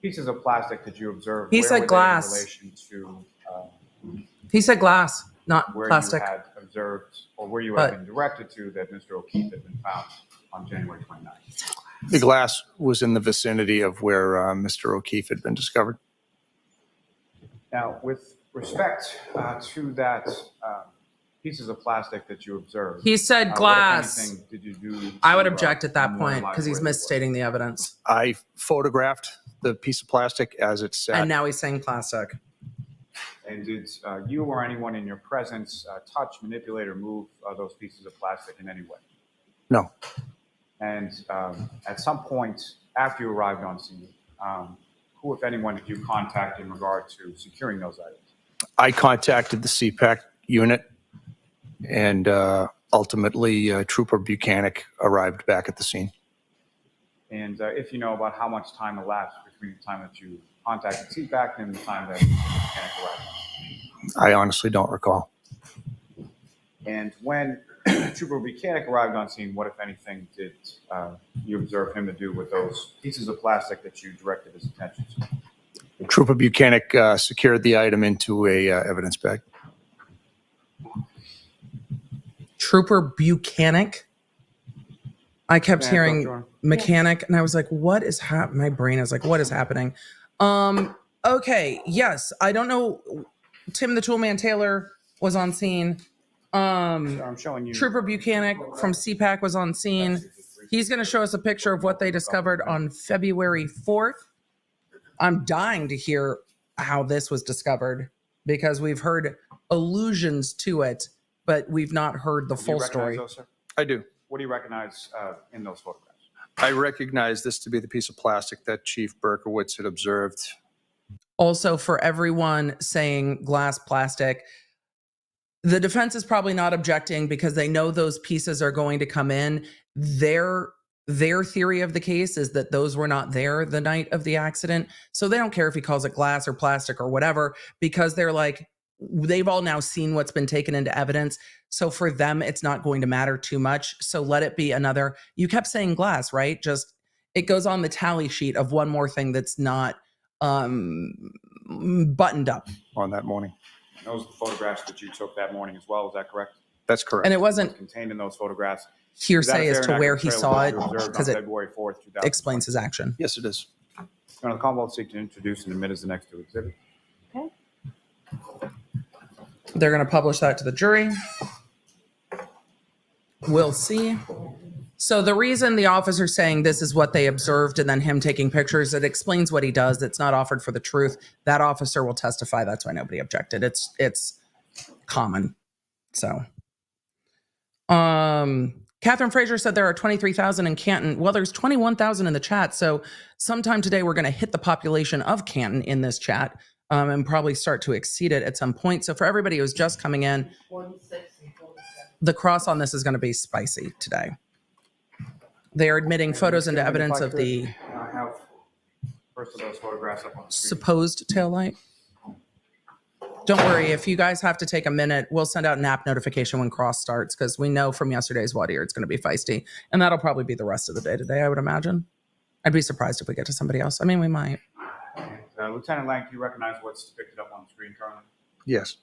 pieces of plastic that you observed, He where said were they glass. in relation to He said glass, not where plastic. you had observed or where you had been directed to that Mr. O'Keefe had been found on January 29th? The glass was in the vicinity of where Mr. O'Keefe had been discovered. Now, with respect to that pieces of plastic that you observed, He said what, if glass. anything, did you do I would to, object at that point memorialize because he's where they were? misstating the evidence. I photographed the piece of plastic as it sat. And now he's saying plastic. And did you or anyone in your presence touch, manipulate, or move those pieces of plastic in any way? No. And at some point after you arrived on scene, who, if anyone, did you contact in regard to securing those items? I contacted the CPAC unit, and ultimately Trooper Buchanan arrived back at the scene. And if you know about how much time elapsed between the time that you contacted CPAC and the time that Buchanan arrived? I honestly don't recall. And when Trooper Buchanan arrived on scene, what, if anything, did you observe him to do with those pieces of plastic that you directed his attention to? Trooper Buchanan secured the item into a evidence bag. Trooper Buchanan. I kept hearing mechanic, and I was like, "What is happening?" My brain is like, "What is happening?" Okay, yes, I don't know. Tim the Toolman Taylor was on scene. I'm showing you. Trooper Buchanan from CPAC was on scene. He's going to show us a picture of what they discovered on February 4th. I'm dying to hear how this was discovered because we've heard allusions to it, but we've not heard the full story. Those, sir? I do. What do you recognize in those photographs? I recognize this to be the piece of plastic that Chief Berkowitz had observed. Also, for everyone saying glass plastic, the defense is probably not objecting because they know those pieces are going to come in. Their theory of the case is that those were not there the night of the accident. So they don't care if he calls it glass or plastic or whatever, because they're like, they've all now seen what's been taken into evidence. So for them, it's not going to matter too much. So let it be another. You kept saying glass, right? Just it goes on the tally sheet of one more thing that's not buttoned up on that morning. Those are the photographs that you took that morning as well. Is that correct? That's correct. And it wasn't contained in those photographs. Hearsay as to where he saw it because it February 4th, explains his action. Yes, it is. The Commonwealth seek to introduce and admit as the next to exhibit. Okay. They're going to publish that to the jury. We'll see. So the reason the officer's saying this is what they observed and then him taking pictures, it explains what he does. It's not offered for the truth. That officer will testify. That's why nobody objected. It's common. So, Catherine Fraser said there are 23,000 in Canton. Well, there's 21,000 in the chat. So sometime today, we're going to hit the population of Canton in this chat and probably start to exceed it at some point. So for everybody who's just coming in, the cross on this is going to be spicy today. They are admitting photos into evidence of the I have first of those photographs up on the screen. supposed taillight. Don't worry, if you guys have to take a minute, we'll send out an app notification when cross starts because we know from yesterday's voir dire it's going to be feisty. And that'll probably be the rest of the day today, I would imagine. I'd be surprised if we get to somebody else. I mean, we might. Lieutenant Lank, do you recognize what's depicted up on the screen currently? Yes.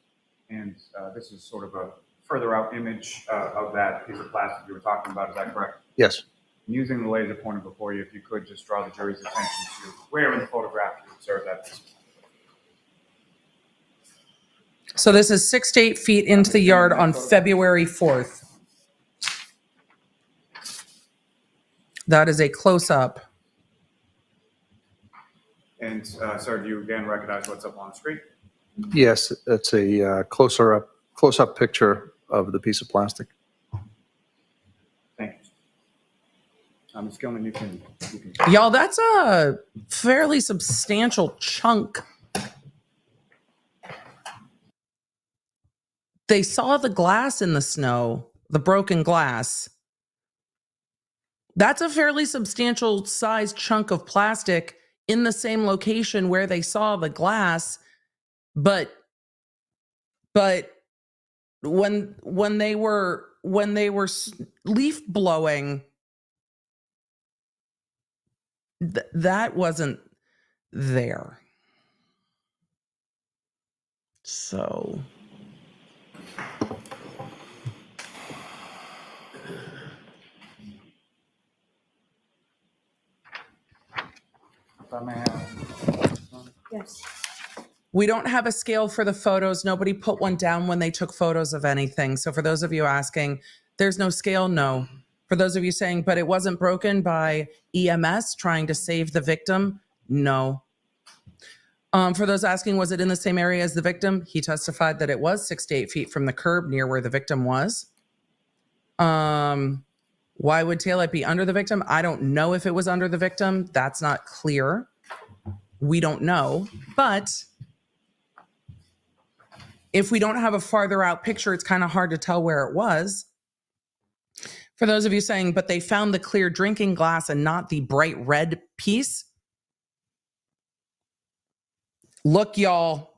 And this is sort of a further out image of that piece of plastic you were talking about. Is that correct? Yes. Using the laser pointer before you, if you could just draw the jury's attention to where in the photograph you observed that piece of plastic. So this is 6 to 8 feet into the yard on February 4th. That is a close-up. And sir, do you again recognize what's up on the screen? Yes, it's a close-up picture of the piece of plastic. Thank you. Ms. Gilman, you can. Y'all, that's a fairly substantial chunk. They saw the glass in the snow, the broken glass. That's a fairly substantial sized chunk of plastic in the same location where they saw the glass. But when they were leaf blowing, that wasn't there. So If I may have. Yes. we don't have a scale for the photos. Nobody put one down when they took photos of anything. So for those of you asking, there's no scale? No. For those of you saying, but it wasn't broken by EMS trying to save the victim? No. For those asking, was it in the same area as the victim? He testified that it was 6 to 8 feet from the curb near where the victim was. Why would taillight be under the victim? I don't know if it was under the victim. That's not clear. We don't know. But if we don't have a farther out picture, it's kind of hard to tell where it was. For those of you saying, but they found the clear drinking glass and not the bright red piece. Look, y'all.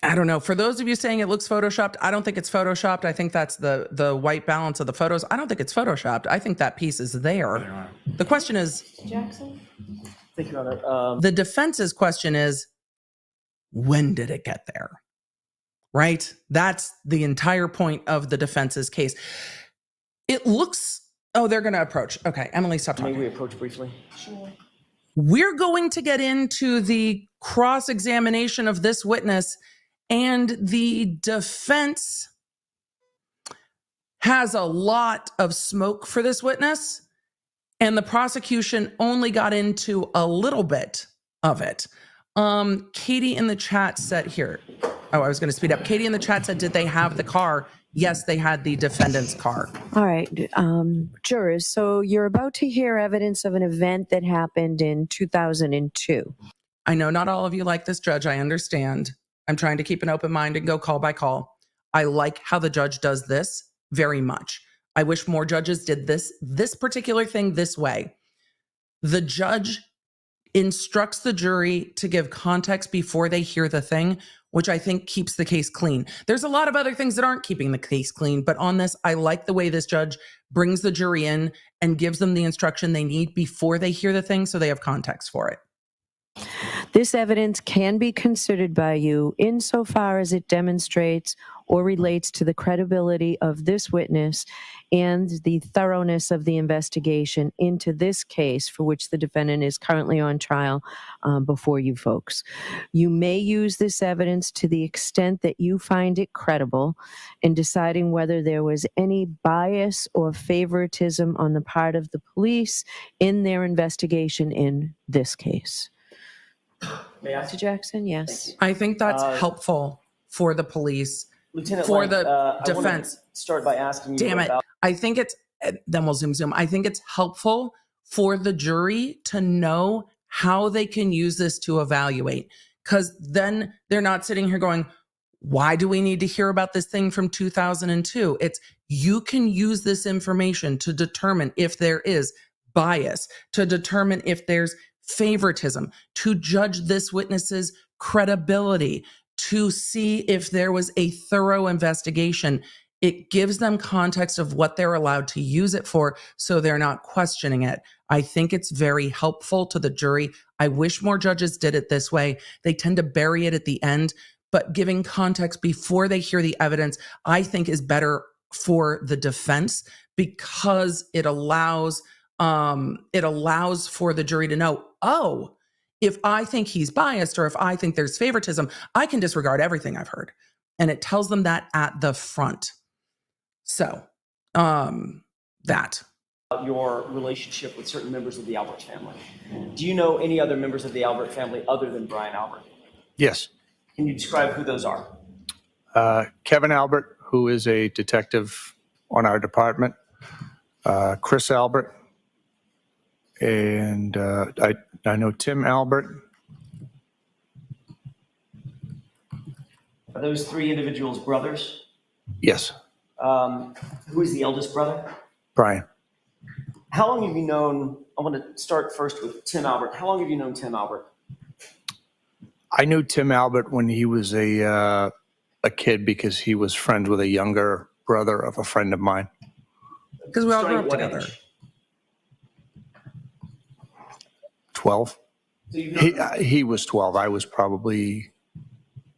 I don't know. For those of you saying it looks photoshopped, I don't think it's photoshopped. I think that's the white balance of the photos. I don't think it's photoshopped. I think that piece is there. The question is, Jackson? Thank you, Your Honor. the defense's question is, when did it get there? Right? That's the entire point of the defense's case. It looks, oh, they're going to approach. Okay, Emily, stop talking. May we approach briefly? Sure. We're going to get into the cross-examination of this witness, and the defense has a lot of smoke for this witness, and the prosecution only got into a little bit of it. Katie in the chat said here, oh, I was going to speed up. Katie in the chat said, did they have the car? Yes, they had the defendant's car. All right, jurors, so you're about to hear evidence of an event that happened in 2002. I know not all of you like this judge. I understand. I'm trying to keep an open mind and go call by call. I like how the judge does this very much. I wish more judges did this particular thing this way. The judge instructs the jury to give context before they hear the thing, which I think keeps the case clean. There's a lot of other things that aren't keeping the case clean, but on this, I like the way this judge brings the jury in and gives them the instruction they need before they hear the thing so they have context for it. This evidence can be considered by you insofar as it demonstrates or relates to the credibility of this witness and the thoroughness of the investigation into this case for which the defendant is currently on trial before you folks. You may use this evidence to the extent that you find it credible in deciding whether there was any bias or favoritism on the part of the police in their investigation in this case. Mr. Jackson, yes. I think that's helpful for the police, Lieutenant for Lank, the I defense. want to start by asking you Damn it. about... I think it's, then we'll zoom. I think it's helpful for the jury to know how they can use this to evaluate. Because then they're not sitting here going, why do we need to hear about this thing from 2002? It's, you can use this information to determine if there is bias, to determine if there's favoritism, to judge this witness's credibility, to see if there was a thorough investigation. It gives them context of what they're allowed to use it for, so they're not questioning it. I think it's very helpful to the jury. I wish more judges did it this way. They tend to bury it at the end, but giving context before they hear the evidence, I think is better for the defense because it allows for the jury to know, oh, if I think he's biased or if I think there's favoritism, I can disregard everything I've heard. And it tells them that at the front. So, that. Your relationship with certain members of the Albert family. Do you know any other members of the Albert family other than Brian Albert? Yes. Can you describe who those are? Kevin Albert, who is a detective on our department. Chris Albert. And I know Tim Albert. Are those three individuals brothers? Yes. Who is the eldest brother? Brian. How long have you known, I want to start first with Tim Albert. How long have you known Tim Albert? I knew Tim Albert when he was a kid because he was friends with a younger brother of a friend of mine. Because we all grew up together. 12. He was 12. I was probably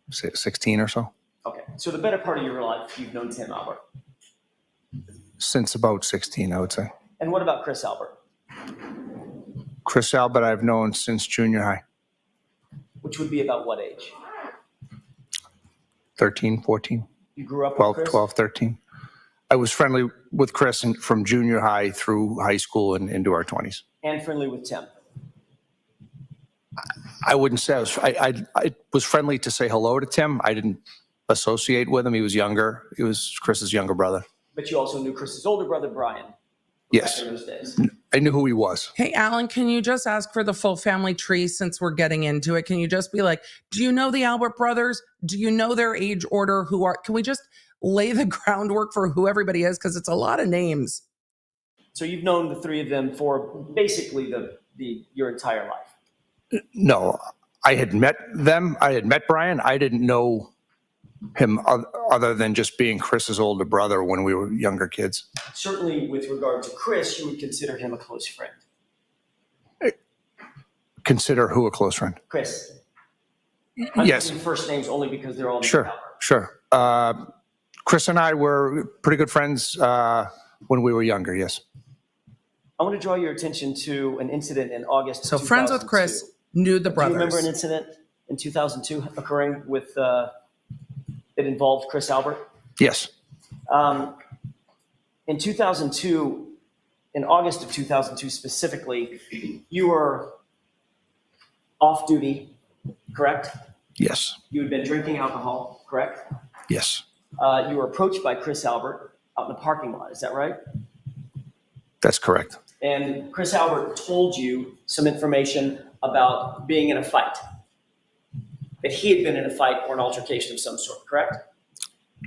16 or so. Okay, so the better part of your life, you've known Tim Albert. Since about 16, I would say. And what about Chris Albert? Chris Albert I've known since junior high. Which would be about what age? 13, 14. You grew up 12, with Chris? 12, 13. I was friendly with Chris from junior high through high school and into our 20s. And friendly with Tim? I wouldn't say I was friendly to say hello to Tim. I didn't associate with him. He was younger. He was Chris's younger brother. But you also knew Chris's older brother, Brian. Yes. Back in those days. I knew who he was. Hey, Alan, can you just ask for the full family tree since we're getting into it? Can you just be like, do you know the Albert brothers? Do you know their age order? Can we just lay the groundwork for who everybody is? Because it's a lot of names. So you've known the three of them for basically your entire life? No, I had met them. I had met Brian. I didn't know him other than just being Chris's older brother when we were younger kids. Certainly with regard to Chris, you would consider him a close friend. Consider who a close friend? Chris. I'm yes. using first names only because they're all Sure, sure. Chris and I were pretty good friends when we were younger, yes. I want to draw your attention to an incident in August So friends with Chris, knew the brothers. Do you remember an incident in 2002 occurring with that involved Chris Albert? Yes. In 2002, in August of 2002 specifically, you were off duty, correct? Yes. You had been drinking alcohol, correct? Yes. You were approached by Chris Albert out in the parking lot, is that right? That's correct. And Chris Albert told you some information about being in a fight, that he had been in a fight or an altercation of some sort, correct?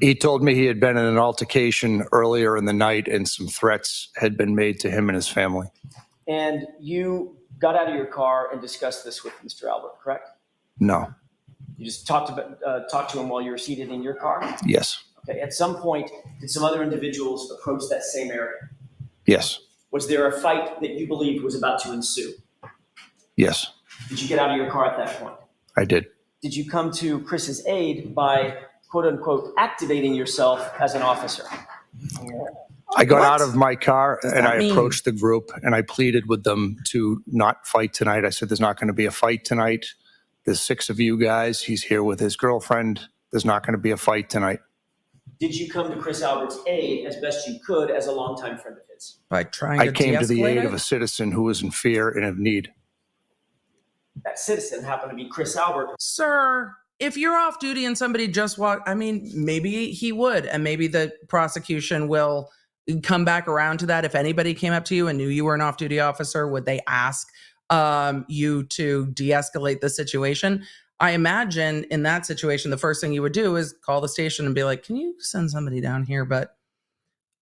He told me he had been in an altercation earlier in the night and some threats had been made to him and his family. And you got out of your car and discussed this with Mr. Albert, correct? No. You just talked to him while you were seated in your car? Yes. Okay. At some point, did some other individuals approach that same area? Yes. Was there a fight that you believed was about to ensue? Yes. Did you get out of your car at that point? I did. Did you come to Chris's aid by, quote unquote, activating yourself as an officer? I got out of my car and I approached the group and I pleaded with them to not fight tonight. I said, there's not going to be a fight tonight. There's 6 of you guys. He's here with his girlfriend. There's not going to be a fight tonight. Did you come to Chris Albert's aid as best you could as a longtime friend of his? By trying to I came to the de-escalate aid it? of a citizen who was in fear and of need. That citizen happened to be Chris Albert. Sir, if you're off duty and somebody just walked, I mean, maybe he would, and maybe the prosecution will come back around to that. If anybody came up to you and knew you were an off-duty officer, would they ask you to de-escalate the situation? I imagine in that situation, the first thing you would do is call the station and be like, can you send somebody down here? But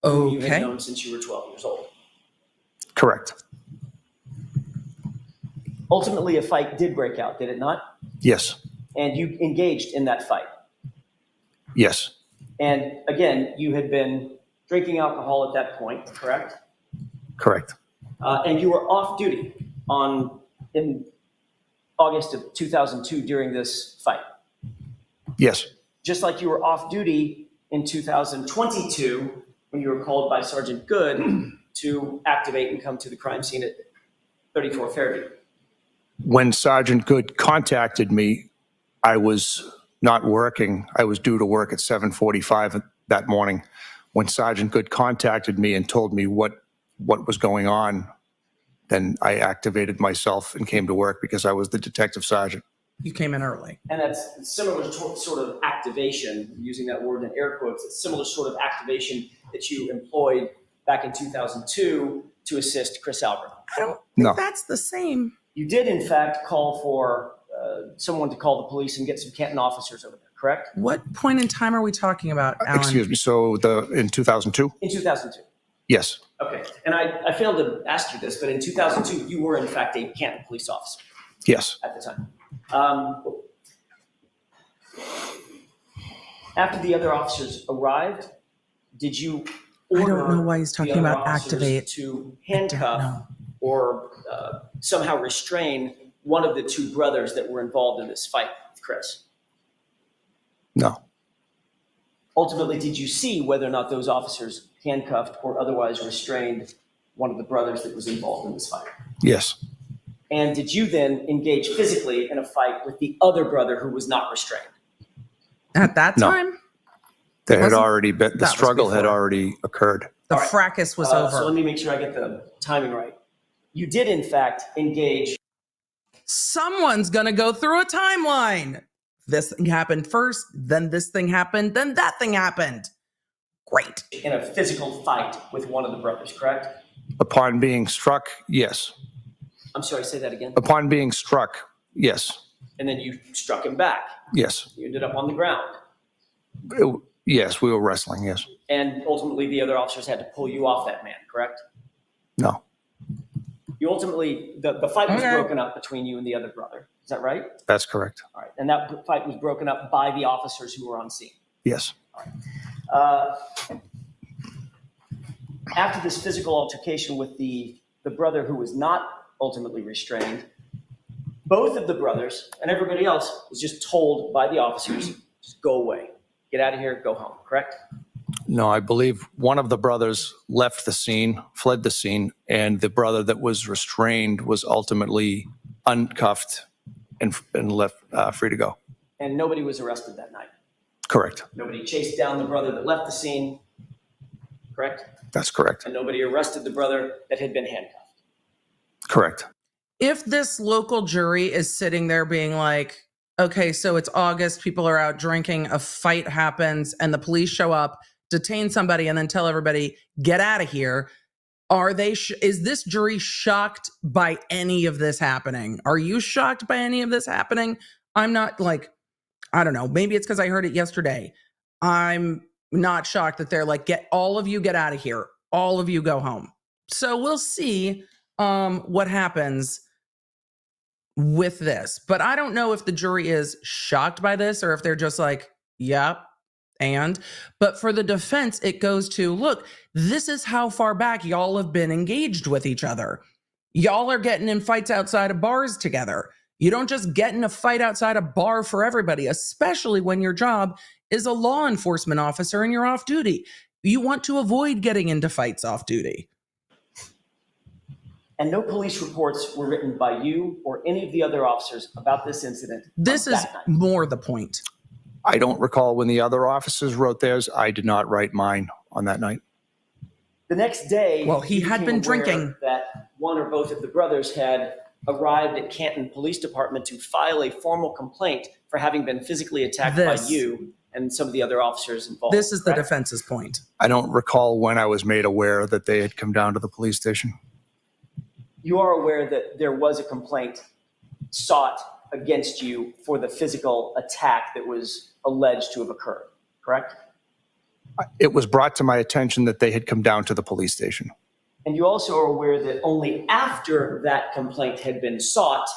okay. You had known since you were 12 years old. Correct. Ultimately, a fight did break out, did it not? Yes. And you engaged in that fight. Yes. And again, you had been drinking alcohol at that point, correct? Correct. And you were off duty in August of 2002 during this fight. Yes. Just like you were off duty in 2022 when you were called by Sergeant Goode to activate and come to the crime scene at 34 Fairview. When Sergeant Goode contacted me, I was not working. I was due to work at 7:45 that morning. When Sergeant Goode contacted me and told me what was going on, then I activated myself and came to work because I was the detective sergeant. You came in early. And that's similar sort of activation, using that word in air quotes, it's similar sort of activation that you employed back in 2002 to assist Chris Albert. I don't think that's the same. You did, in fact, call for someone to call the police and get some Canton officers over there, correct? What point in time are we talking about, Alan? Excuse me. So in 2002? In 2002. Yes. Okay. And I failed to ask you this, but in 2002, you were, in fact, a Canton police officer. Yes. At the time. After the other officers arrived, did you order I don't know why he's talking about activate to handcuff or somehow restrain one of the two brothers that were involved in this fight with Chris? No. Ultimately, did you see whether or not those officers handcuffed or otherwise restrained one of the brothers that was involved in this fight? Yes. And did you then engage physically in a fight with the other brother who was not restrained? At that time? There had already been, the struggle had already occurred. The fracas was over. So let me make sure I get the timing right. You did, in fact, engage. Someone's going to go through a timeline. This thing happened first, then this thing happened, then that thing happened. Great. In a physical fight with one of the brothers, correct? Upon being struck, yes. I'm sorry, say that again. Upon being struck, yes. And then you struck him back. Yes. You ended up on the ground. Yes, we were wrestling, yes. And ultimately, the other officers had to pull you off that man, correct? No. You ultimately, the fight was broken up between you and the other brother. Is that right? That's correct. All right. And that fight was broken up by the officers who were on scene. Yes. All right. After this physical altercation with the brother who was not ultimately restrained, both of the brothers and everybody else was just told by the officers, just go away, get out of here, go home, correct? No, I believe one of the brothers left the scene, fled the scene, and the brother that was restrained was ultimately uncuffed and left free to go. And nobody was arrested that night? Correct. Nobody chased down the brother that left the scene, correct? That's correct. And nobody arrested the brother that had been handcuffed? Correct. If this local jury is sitting there being like, okay, so it's August, people are out drinking, a fight happens, and the police show up, detain somebody, and then tell everybody, get out of here. Are they, is this jury shocked by any of this happening? Are you shocked by any of this happening? I'm not, like, I don't know. Maybe it's because I heard it yesterday. I'm not shocked that they're like, get all of you, get out of here. All of you go home. So we'll see what happens with this. But I don't know if the jury is shocked by this or if they're just like, yep. But for the defense, it goes to, look, this is how far back y'all have been engaged with each other. Y'all are getting in fights outside of bars together. You don't just get in a fight outside a bar for everybody, especially when your job is a law enforcement officer and you're off duty. You want to avoid getting into fights off duty. And no police reports were written by you or any of the other officers about this incident. This is more the point. I don't recall when the other officers wrote theirs. I did not write mine on that night. The next day, well, he had been drinking. That one or both of the brothers had arrived at Canton Police Department to file a formal complaint for having been physically attacked by you and some of the other officers involved. This is the defense's point. I don't recall when I was made aware that they had come down to the police station. You are aware that there was a complaint sought against you for the physical attack that was alleged to have occurred, correct? It was brought to my attention that they had come down to the police station. And you also are aware that only after that complaint had been sought,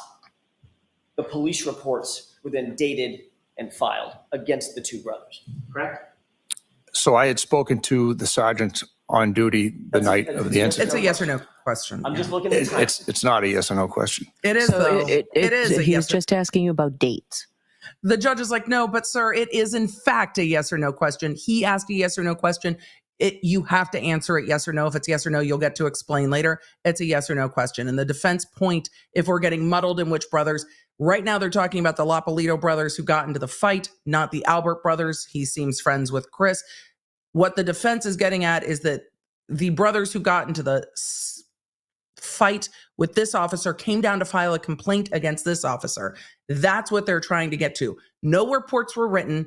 the police reports were then dated and filed against the two brothers, correct? So I had spoken to the sergeant on duty the night of the incident. It's a yes or no question. I'm just looking at It's not a yes or no question. It is, though. It is. He was just asking you about dates. The judge is like, no, but sir, it is in fact a yes or no question. He asked a yes or no question. You have to answer it yes or no. If it's yes or no, you'll get to explain later. It's a yes or no question. And the defense point, if we're getting muddled in which brothers, right now they're talking about the Lapolito brothers who got into the fight, not the Albert brothers. He seems friends with Chris. What the defense is getting at is that the brothers who got into the fight with this officer came down to file a complaint against this officer. That's what they're trying to get to. No reports were written.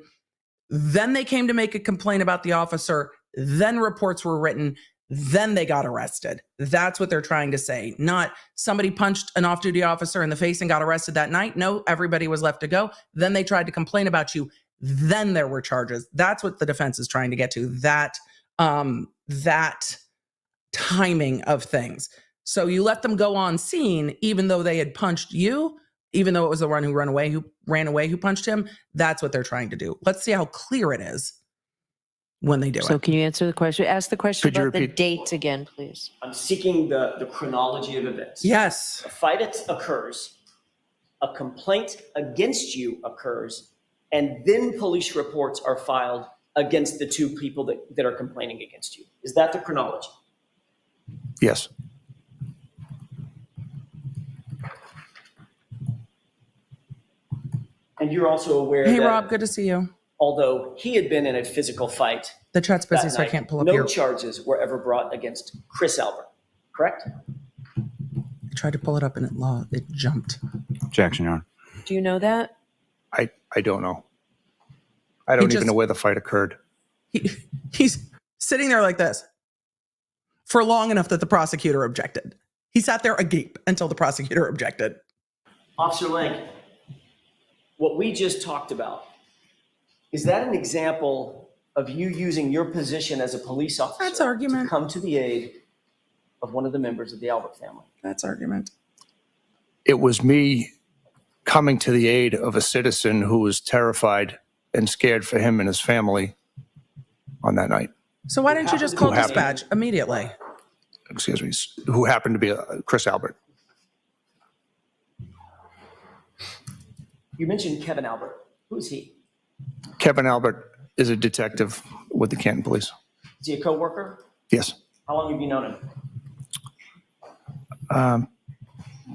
Then they came to make a complaint about the officer. Then reports were written. Then they got arrested. That's what they're trying to say. Not somebody punched an off-duty officer in the face and got arrested that night. No, everybody was left to go. Then they tried to complain about you. Then there were charges. That's what the defense is trying to get to. That timing of things. So you let them go on scene, even though they had punched you, even though it was the one who ran away who punched him. That's what they're trying to do. Let's see how clear it is when they do it. So can you answer the question? Ask the question about the dates again, please. I'm seeking the chronology of events. Yes. A fight occurs, a complaint against you occurs, and then police reports are filed against the two people that are complaining against you. Is that the chronology? Yes. And you're also aware Hey, that, Rob, good to see you. although he had been in a physical fight, the chat's busy, that so I night, can't pull up no your... charges were ever brought against Chris Albert, correct? I tried to pull it up and it jumped. Objection, Your Honor. Do you know that? I don't know. I don't even know where the fight occurred. He's sitting there like this for long enough that the prosecutor objected. He sat there agape until the prosecutor objected. Officer Lank, what we just talked about, is that an example of you using your position as a police officer That's argument. to come to the aid of one of the members of the Albert family? That's argument. It was me coming to the aid of a citizen who was terrified and scared for him and his family on that night. So why didn't you just call dispatch immediately? Excuse me, who happened to be Chris Albert. You mentioned Kevin Albert. Who's he? Kevin Albert is a detective with the Canton Police. Is he a coworker? Yes. How long have you known him?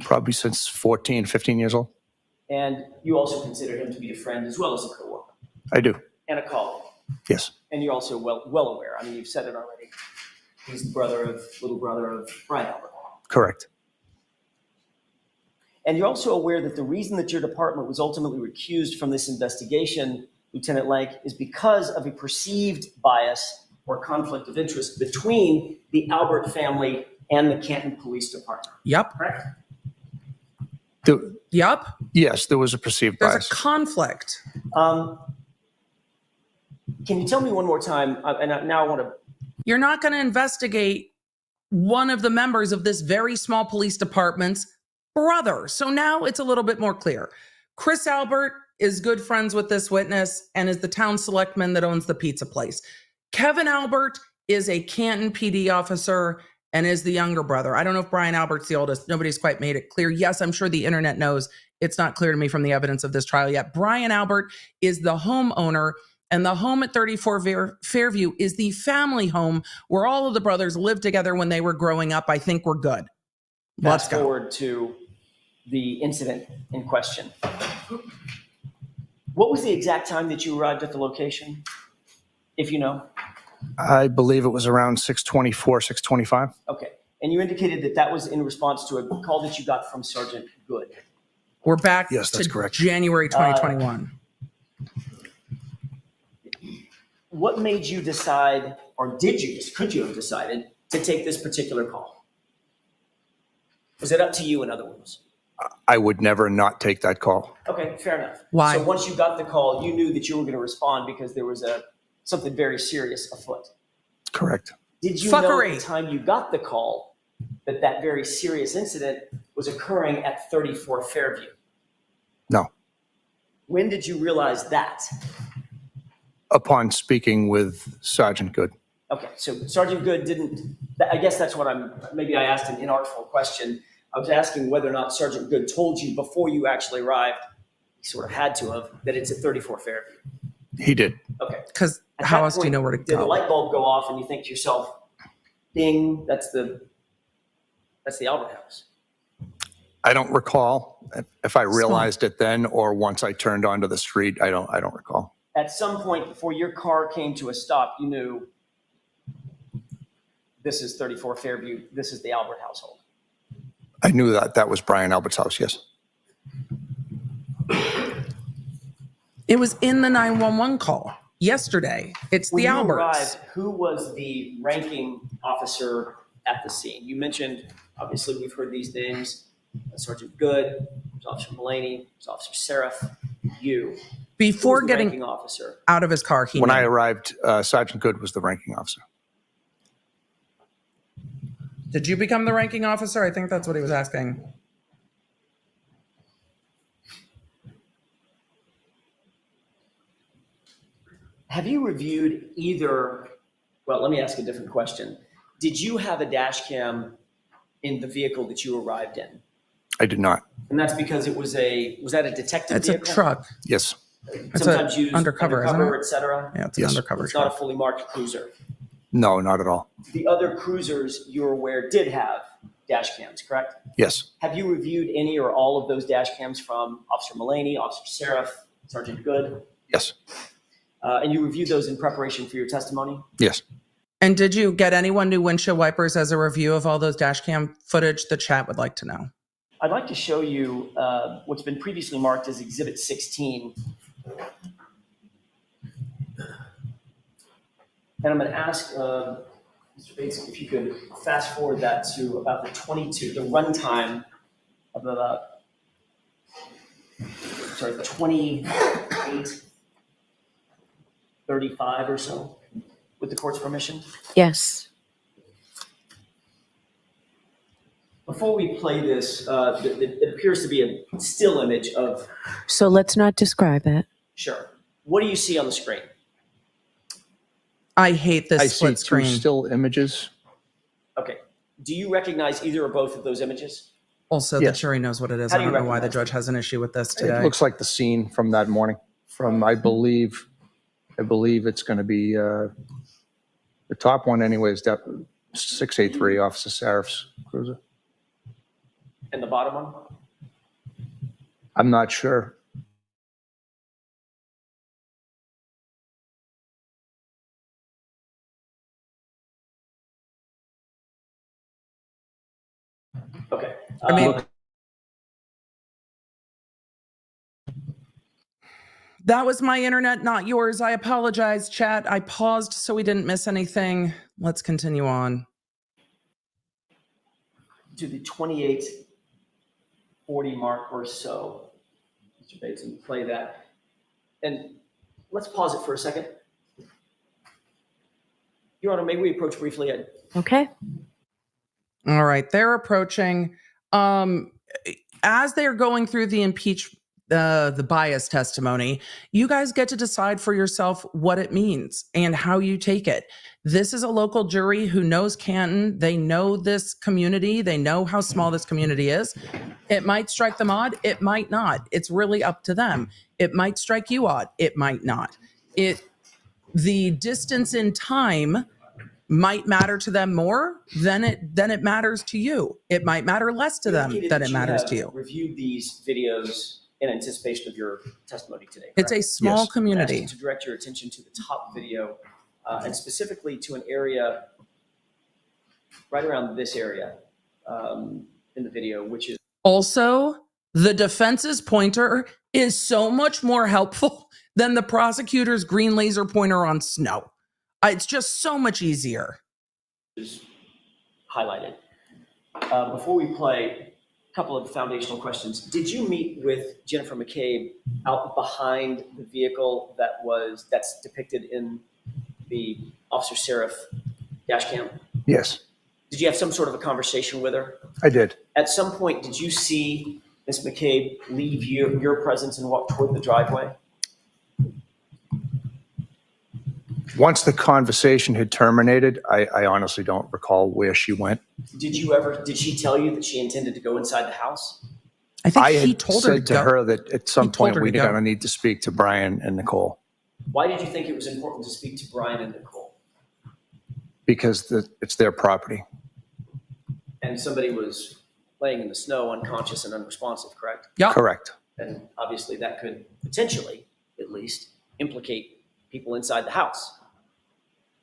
Probably since 14, 15 years old. And you also consider him to be a friend as well as a coworker I do. and a colleague. Yes. And you're also well aware. I mean, you've said it already. He's the little brother of Brian Albert. Correct. And you're also aware that the reason that your department was ultimately recused from this investigation, Lieutenant Lank, is because of a perceived bias or conflict of interest between the Albert family and the Canton Police Department. Yep. Correct? Yep. Yes, there was a perceived bias. There's a conflict. Can you tell me one more time? And now I want to. You're not going to investigate one of the members of this very small police department's brother. So now it's a little bit more clear. Chris Albert is good friends with this witness and is the town selectman that owns the pizza place. Kevin Albert is a Canton PD officer and is the younger brother. I don't know if Brian Albert's the oldest. Nobody's quite made it clear. Yes, I'm sure the internet knows. It's not clear to me from the evidence of this trial yet. Brian Albert is the homeowner, and the home at 34 Fairview is the family home where all of the brothers lived together when they were growing up. I think we're good. Let's Fast forward to the incident in question. What was the exact time that you arrived at the location, if you know? I believe it was around 6:24, 6:25. Okay. And you indicated that that was in response to a call that you got from Sergeant Goode. We're back Yes, that's to correct. January 2021. What made you decide, or could you have decided to take this particular call? Was it up to you, in other words? I would never not take that call. Okay, fair enough. Why? So once you got the call, you knew that you were going to respond because there was something very serious afoot. Correct. Did you know at the time you got the call that that very serious incident was occurring at 34 Fairview? No. When did you realize that? Upon speaking with Sergeant Goode. Okay, so Sergeant Goode didn't, I guess that's what maybe I asked an inartful question. I was asking whether or not Sergeant Goode told you before you actually arrived sort of had to have, that it's at 34 Fairview. He did. Okay. Because At how that else do you point, know where to did the go? light bulb go off and you think to yourself, ding, that's the Albert House? I don't recall if I realized it then or once I turned onto the street. I don't recall. At some point before your car came to a stop, you knew this is 34 Fairview, this is the Albert household. I knew that was Brian Albert's house, yes. It was in the 911 call yesterday. It's When the you Alberts. arrived, who was the ranking officer at the scene? You mentioned, obviously, we've heard these names, Sergeant Goode, Officer Mullaney, Officer Seraph, you. Before Who was the getting ranking officer? out of his car, When I arrived, Sergeant Goode was the ranking officer. Did you become the ranking officer? I think that's what he was asking. Have you reviewed either, well, let me ask a different question. Did you have a dash cam in the vehicle that you arrived in? I did not. And that's because it was was that a detective It's vehicle? a truck. Yes. It's Sometimes a used undercover, isn't it? et cetera? Yeah, it's an undercover It's not a truck. fully marked cruiser. No, not at all. The other cruisers you're aware did have dash cams, correct? Yes. Have you reviewed any or all of those dash cams from Officer Mullaney, Officer Seraph, Sergeant Goode? Yes. And you reviewed those in preparation for your testimony? Yes. And did you get anyone new windshield wipers as a review of all those dash cam footage? The chat would like to know. I'd like to show you what's been previously marked as Exhibit 16. And I'm going to ask Mr. Bates if you could fast forward that to about the runtime of about, 28:35 or so, with the court's permission. Yes. Before we play this, it appears to be a still image of, So let's not describe it. sure. What do you see on the screen? I hate this I see split two screen. still images. Okay. Do you recognize either or both of those images? Also, Yes. the jury knows what it is. How I do you don't know why the recognize judge has an issue with this It today. looks like the scene from that morning. From I believe it's going to be the top one anyway is that 683 Officer Seraph's cruiser. And the bottom one? I'm not sure. Okay. I mean, that was my internet, not yours. I apologize, chat. I paused so we didn't miss anything. Let's continue on. To the 28:40 mark or so, Mr. Bates, and play that. And let's pause it for a second. Your Honor, may we approach briefly? Okay. All right, they're approaching. As they're going through the bias testimony, you guys get to decide for yourself what it means and how you take it. This is a local jury who knows Canton. They know this community. They know how small this community is. It might strike them odd. It might not. It's really up to them. It might strike you odd. It might not. The distance in time might matter to them more than it matters to you. It might matter less to them than it matters to you. Reviewed these videos in anticipation of your testimony today. It's a small Yes. community. I asked you to direct your attention to the top video, and specifically to an area right around this area in the video, which is Also, the defense's pointer is so much more helpful than the prosecutor's green laser pointer on snow. It's just so much easier. highlighted. Before we play, a couple of foundational questions. Did you meet with Jennifer McCabe out behind the vehicle that's depicted in the Officer Seraph dash cam? Yes, Did you have some sort of a conversation with her? I did. At some point, did you see Ms. McCabe leave your presence and walk toward the driveway? Once the conversation had terminated, I honestly don't recall where she went. Did she tell you that she intended to go inside the house? I think I he had told her said to her that at some point we're go. going to need to speak to Brian and Nicole Why did you think it was important to speak to Brian and Nicole? because it's their property. And somebody was laying in the snow, unconscious and unresponsive, correct? Yeah. Correct. And obviously that could potentially, at least, implicate people inside the house.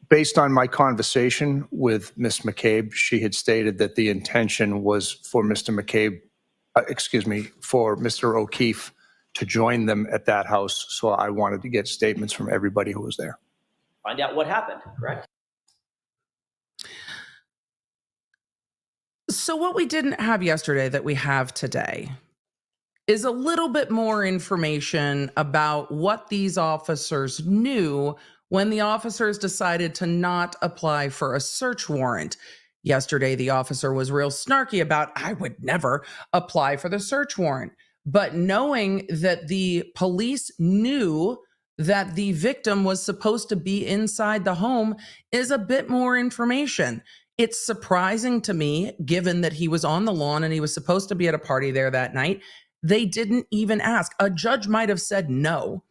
Based on my conversation with Ms. McCabe, she had stated that the intention was for Mr. McCabe, for Mr. O'Keefe to join them at that house. So I wanted to get statements from everybody who was there. Find out what happened, correct? So what we didn't have yesterday that we have today is a little bit more information about what these officers knew when the officers decided to not apply for a search warrant. Yesterday, the officer was real snarky about, I would never apply for the search warrant. But knowing that the police knew that the victim was supposed to be inside the home is a bit more information. It's surprising to me, given that he was on the lawn and he was supposed to be at a party there that night. They didn't even ask. A judge might have said no.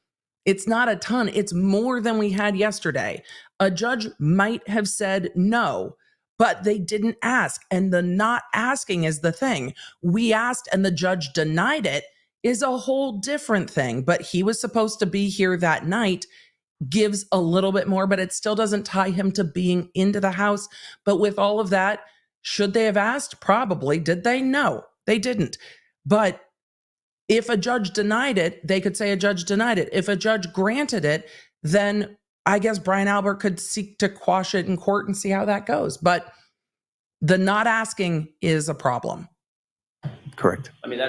It's not a ton. It's more than we had yesterday. A judge might have said no, but they didn't ask. And the not asking is the thing. We asked and the judge denied it is a whole different thing. But he was supposed to be here that night, gives a little bit more, but it still doesn't tie him to being into the house. But with all of that, should they have asked? Probably. Did they? No, they didn't. But if a judge denied it, they could say a judge denied it. If a judge granted it, then I guess Brian Albert could seek to quash it in court and see how that goes. But the not asking is a problem. Correct. I mean,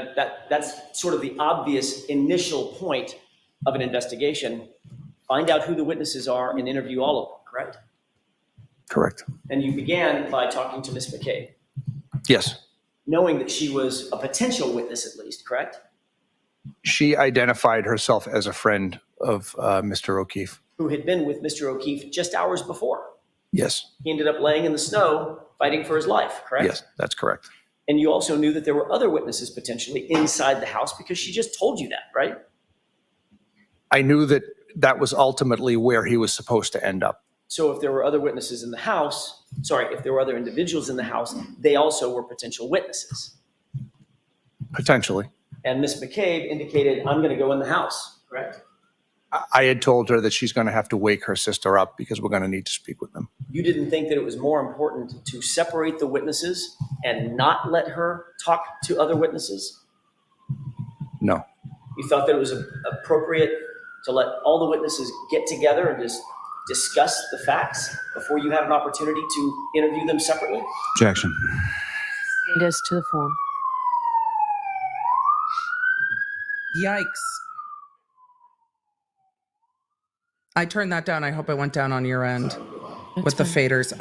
that's sort of the obvious initial point of an investigation. Find out who the witnesses are and interview all of them, correct? Correct. And you began by talking to Ms. McCabe, Yes. knowing that she was a potential witness at least, correct? She identified herself as a friend of Mr. O'Keefe. Who had been with Mr. O'Keefe just hours before. Yes. He ended up laying in the snow fighting for his life, correct? Yes, that's correct. And you also knew that there were other witnesses potentially inside the house because she just told you that, right? I knew that that was ultimately where he was supposed to end up. So if there were other witnesses in the house, if there were other individuals in the house, they also were potential witnesses. Potentially. And Ms. McCabe indicated, I'm going to go in the house, correct? I had told her that she's going to have to wake her sister up because we're going to need to speak with them. You didn't think that it was more important to separate the witnesses and not let her talk to other witnesses? No. You thought that it was appropriate to let all the witnesses get together and just discuss the facts before you had an opportunity to interview them separately? Objection. It is to the form. Yikes. I turned that down. I hope it went down on your end with the faders.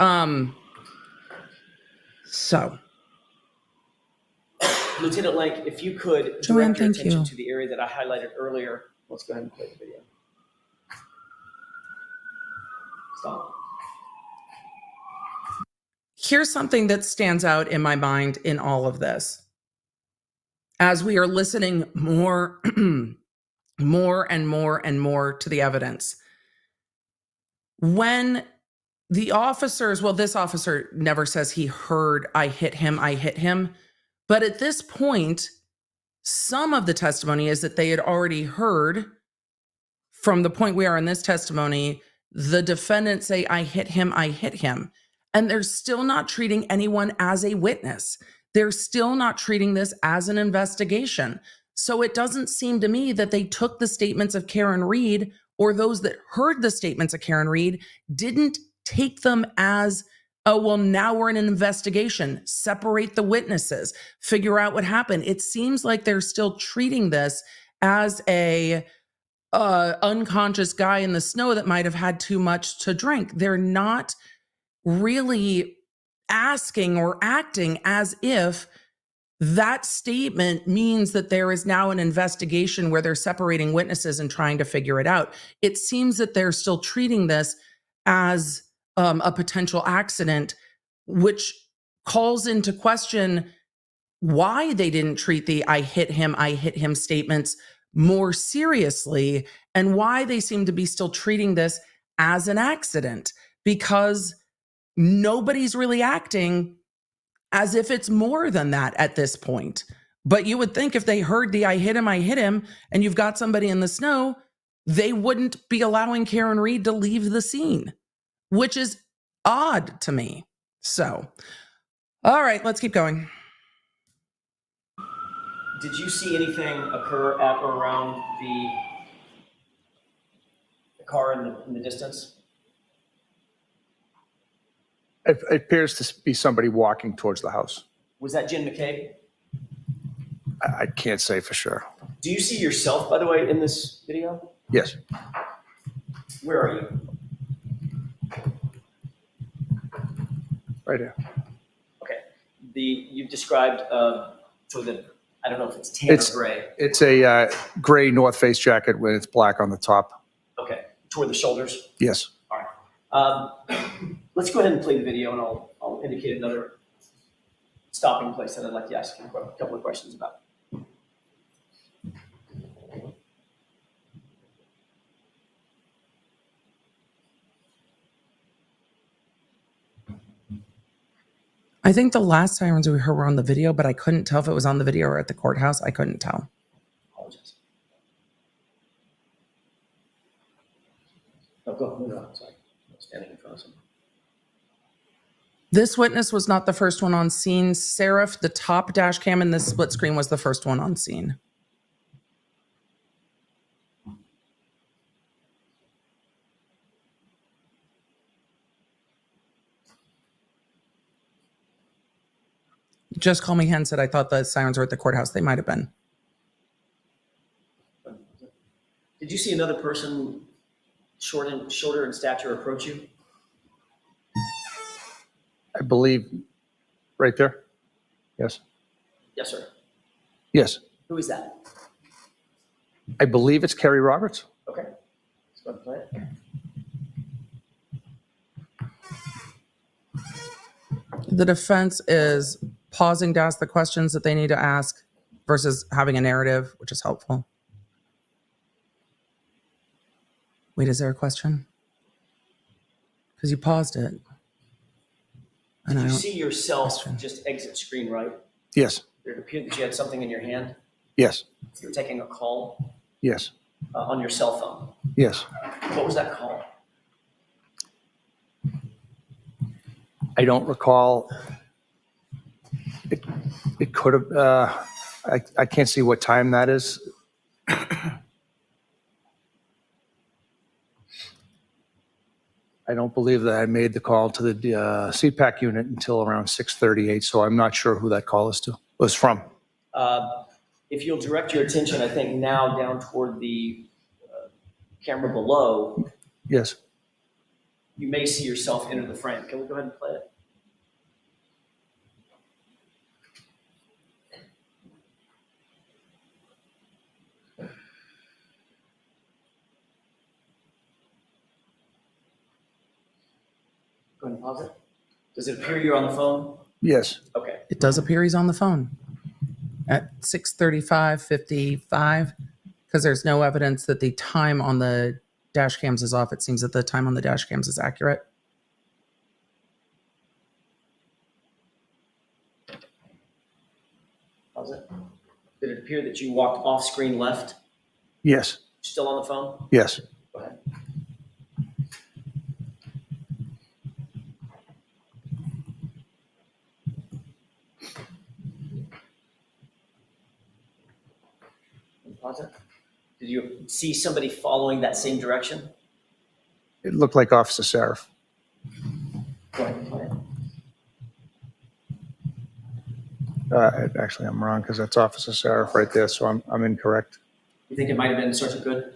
So. Lieutenant Lank, if you could Joanne, direct your thank attention you. to the area that I highlighted earlier. Let's go ahead and play the video. Stop. Here's something that stands out in my mind in all of this. As we are listening more, more and more and more to the evidence, when the officers, well, this officer never says he heard, I hit him. But at this point, some of the testimony is that they had already heard from the point we are in this testimony, the defendant say, I hit him. And they're still not treating anyone as a witness. They're still not treating this as an investigation. So it doesn't seem to me that they took the statements of Karen Reed, or those that heard the statements of Karen Reed didn't take them as, oh, well, now we're in an investigation. Separate the witnesses, figure out what happened. It seems like they're still treating this as a unconscious guy in the snow that might have had too much to drink. They're not really asking or acting as if that statement means that there is now an investigation where they're separating witnesses and trying to figure it out. It seems that they're still treating this as a potential accident, which calls into question why they didn't treat the I hit him statements more seriously, and why they seem to be still treating this as an accident, because nobody's really acting as if it's more than that at this point. But you would think if they heard the I hit him, and you've got somebody in the snow, they wouldn't be allowing Karen Reed to leave the scene, which is odd to me. So, all right, let's keep going. Did you see anything occur at or around the car in the distance? It appears to be somebody walking towards the house. Was that Jen McCabe? I can't say for sure. Do you see yourself, by the way, in this video? Yes. Where are you? Right here. Okay. You've described sort of I don't know if it's tan or gray. It's a gray North Face jacket with it's black on the top. Okay. Toward the shoulders? Yes. All right. Let's go ahead and play the video, and I'll indicate another stopping place that I'd like to ask you a couple of questions about. I think the last sirens we heard were on the video, but I couldn't tell if it was on the video or at the courthouse. I couldn't tell. Apologize. Oh, go. No, sorry. I'm standing in front of someone. This witness was not the first one on scene. Seraph, the top dash cam in this split screen, was the first one on scene. Just Call Me Hen said, I thought the sirens were at the courthouse. They might have been. Did you see another person shorter in stature approach you? I believe right there. Yes. Yes, sir. Yes. Who is that? I believe it's Kerry Roberts. Okay. Let's go ahead and play it. The defense is pausing to ask the questions that they need to ask versus having a narrative, which is helpful. Wait, is there a question? Because you paused it. Did you see yourself just exit screen, right? Yes. It appeared that you had something in your hand. Yes. You were taking a call Yes. On your cell phone. Yes. What was that call? I don't recall. It could have, I can't see what time that is. I don't believe that I made the call to the CPAC unit until around 6:38, so I'm not sure who that call was from. If you'll direct your attention, I think now down toward the camera below. Yes. You may see yourself enter the frame. Can we go ahead and play it? Go ahead and pause it. Does it appear you're on the phone? Yes. Okay. It does appear he's on the phone at 6:35:55, because there's no evidence that the time on the dash cams is off. It seems that the time on the dash cams is accurate. Pause it. Did it appear that you walked off screen left? Yes. Still on the phone? Yes. Go ahead. Pause it. Did you see somebody following that same direction? It looked like Officer Seraph. Go ahead and play it. Actually, I'm wrong because that's Officer Seraph right there, so I'm incorrect. You think it might have been Sergeant Goode?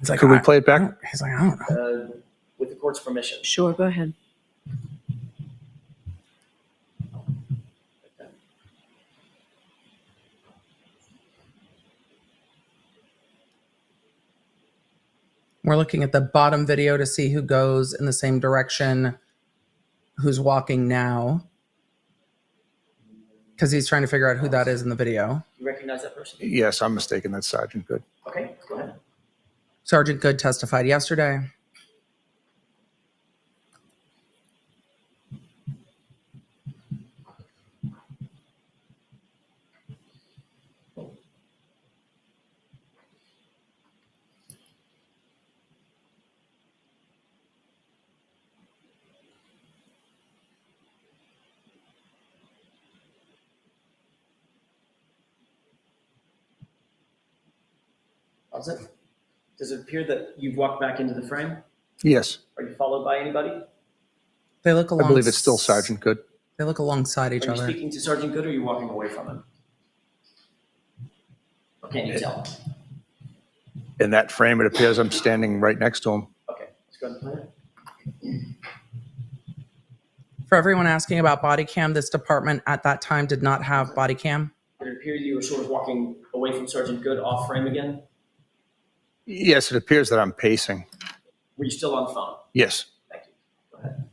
It's like, could we play it back? He's like, I don't know. With the court's permission. Sure, go ahead. We're looking at the bottom video to see who goes in the same direction, who's walking now. Because he's trying to figure out who that is in the video. You recognize that person? Yes, I'm mistaken. That's Sergeant Goode. Okay, go ahead. Sergeant Goode testified yesterday. Does it appear that you've walked back into the frame? Yes. Are you followed by anybody? They look along. I believe it's still Sergeant Goode. They look alongside each Are you other. speaking to Sergeant Goode or are you walking away from him? Or can't you tell? In that frame, it appears I'm standing right next to him. Okay, let's go ahead and play it. For everyone asking about body cam, this department at that time did not have body cam. Did it appear you were sort of walking away from Sergeant Goode off frame again? Yes, it appears that I'm pacing. Were you still on the phone? Yes. Thank you. Go ahead.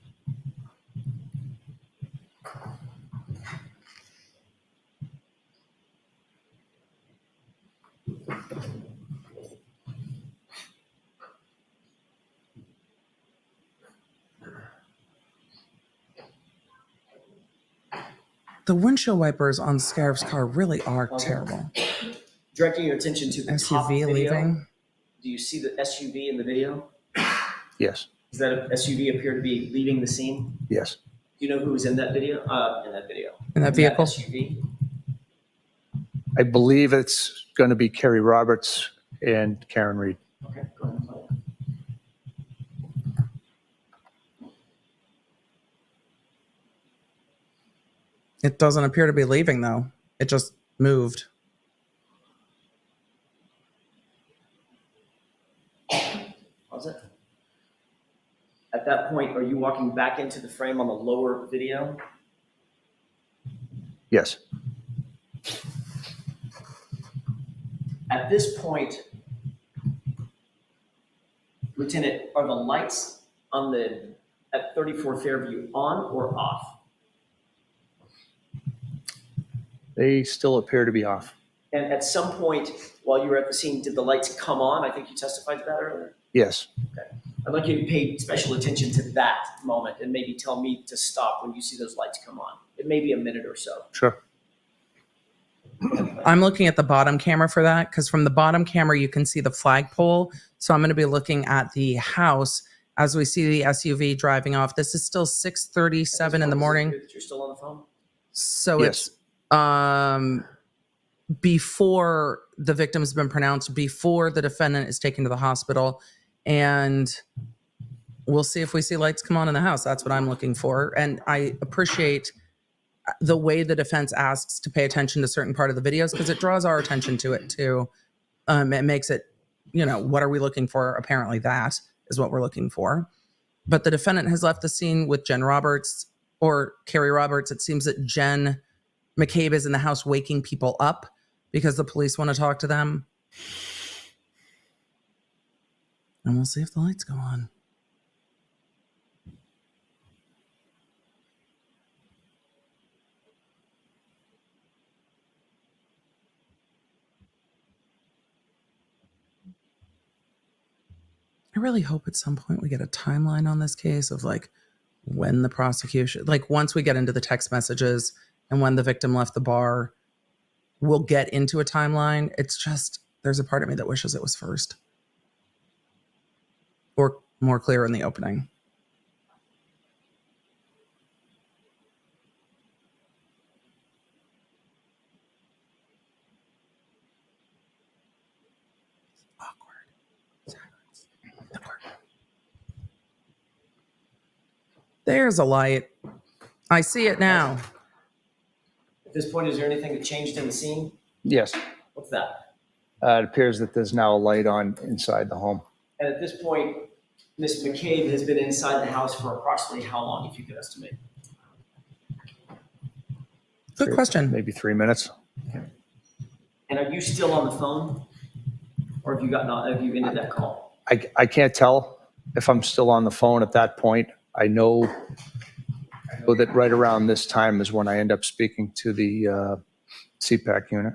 The windshield wipers on Scarif's car really are terrible. Directing your attention to the top SUV video. leaving. Do you see the SUV in the video? Yes. Does that SUV appear to be leaving the scene? Yes. Do you know who was in that video? In that vehicle? SUV? I believe it's going to be Kerry Roberts and Karen Reed. Okay, go ahead and play it. It doesn't appear to be leaving, though. It just moved. How's it? At that point, are you walking back into the frame on the lower video? Yes. At this point, Lieutenant, are the lights on at 34 Fairview on or off? They still appear to be off. And at some point while you were at the scene, did the lights come on? I think you testified to that earlier. Yes. Okay. I'd like you to pay special attention to that moment and maybe tell me to stop when you see those lights come on. It may be a minute or so. Sure. I'm looking at the bottom camera for that because from the bottom camera, you can see the flagpole. So I'm going to be looking at the house as we see the SUV driving off. This is still 6:37 in the morning. You're still on the phone? So Yes. it's before the victim's been pronounced, before the defendant is taken to the hospital. And we'll see if we see lights come on in the house. That's what I'm looking for. And I appreciate the way the defense asks to pay attention to certain part of the videos because it draws our attention to it too. It makes it, what are we looking for? Apparently that is what we're looking for. But the defendant has left the scene with Jen Roberts or Kerry Roberts. It seems that Jen McCabe is in the house waking people up because the police want to talk to them. And we'll see if the lights go on. I really hope at some point we get a timeline on this case of when the prosecution, once we get into the text messages and when the victim left the bar, we'll get into a timeline. It's just, there's a part of me that wishes it was first. Or more clear in the opening. There's a light. I see it now. At this point, is there anything that changed in the scene? Yes. What's that? It appears that there's now a light on inside the home. And at this point, Ms. McCabe has been inside the house for approximately how long, if you could estimate? Good question. Maybe 3 minutes. Okay. And are you still on the phone? Or have you ended that call? I can't tell if I'm still on the phone at that point. I know know that right around this time is when I end up speaking to the CPAC unit,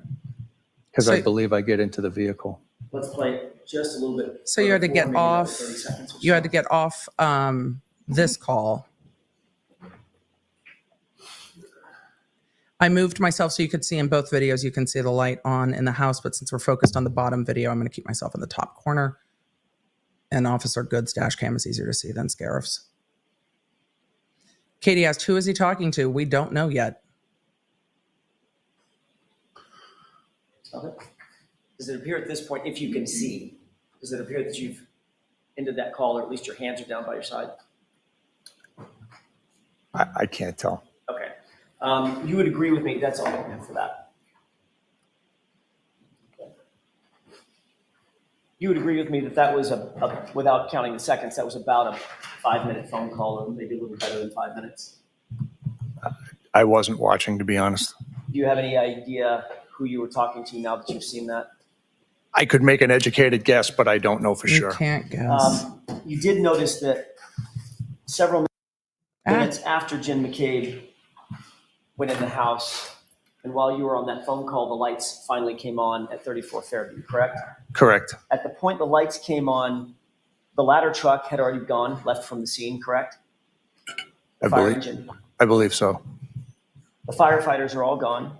because I believe I get into the vehicle. Let's play it just a little bit. So you had to get maybe another off, 30 seconds or you had so. to get off this call. I moved myself so you could see in both videos, you can see the light on in the house, but since we're focused on the bottom video, I'm going to keep myself in the top corner. And Officer Goode's dash cam is easier to see than Scarif's. Katie asked, who is he talking to? We don't know yet. Okay. Does it appear at this point, if you can see, does it appear that you've ended that call, or at least your hands are down by your side? I can't tell. Okay. You would agree with me, that's all I have for that. Okay. You would agree with me that that was without counting the seconds, that was about a 5-minute phone call, or maybe a little better than 5 minutes. I wasn't watching, to be honest. Do you have any idea who you were talking to now that you've seen that? I could make an educated guess, but I don't know for sure. You can't guess. You did notice that several minutes after Jen McCabe went in the house, and while you were on that phone call, the lights finally came on at 34 Fairview, correct? Correct. At the point the lights came on, the ladder truck had already gone, left from the scene, correct? The fire engine. I believe so. The firefighters are all gone.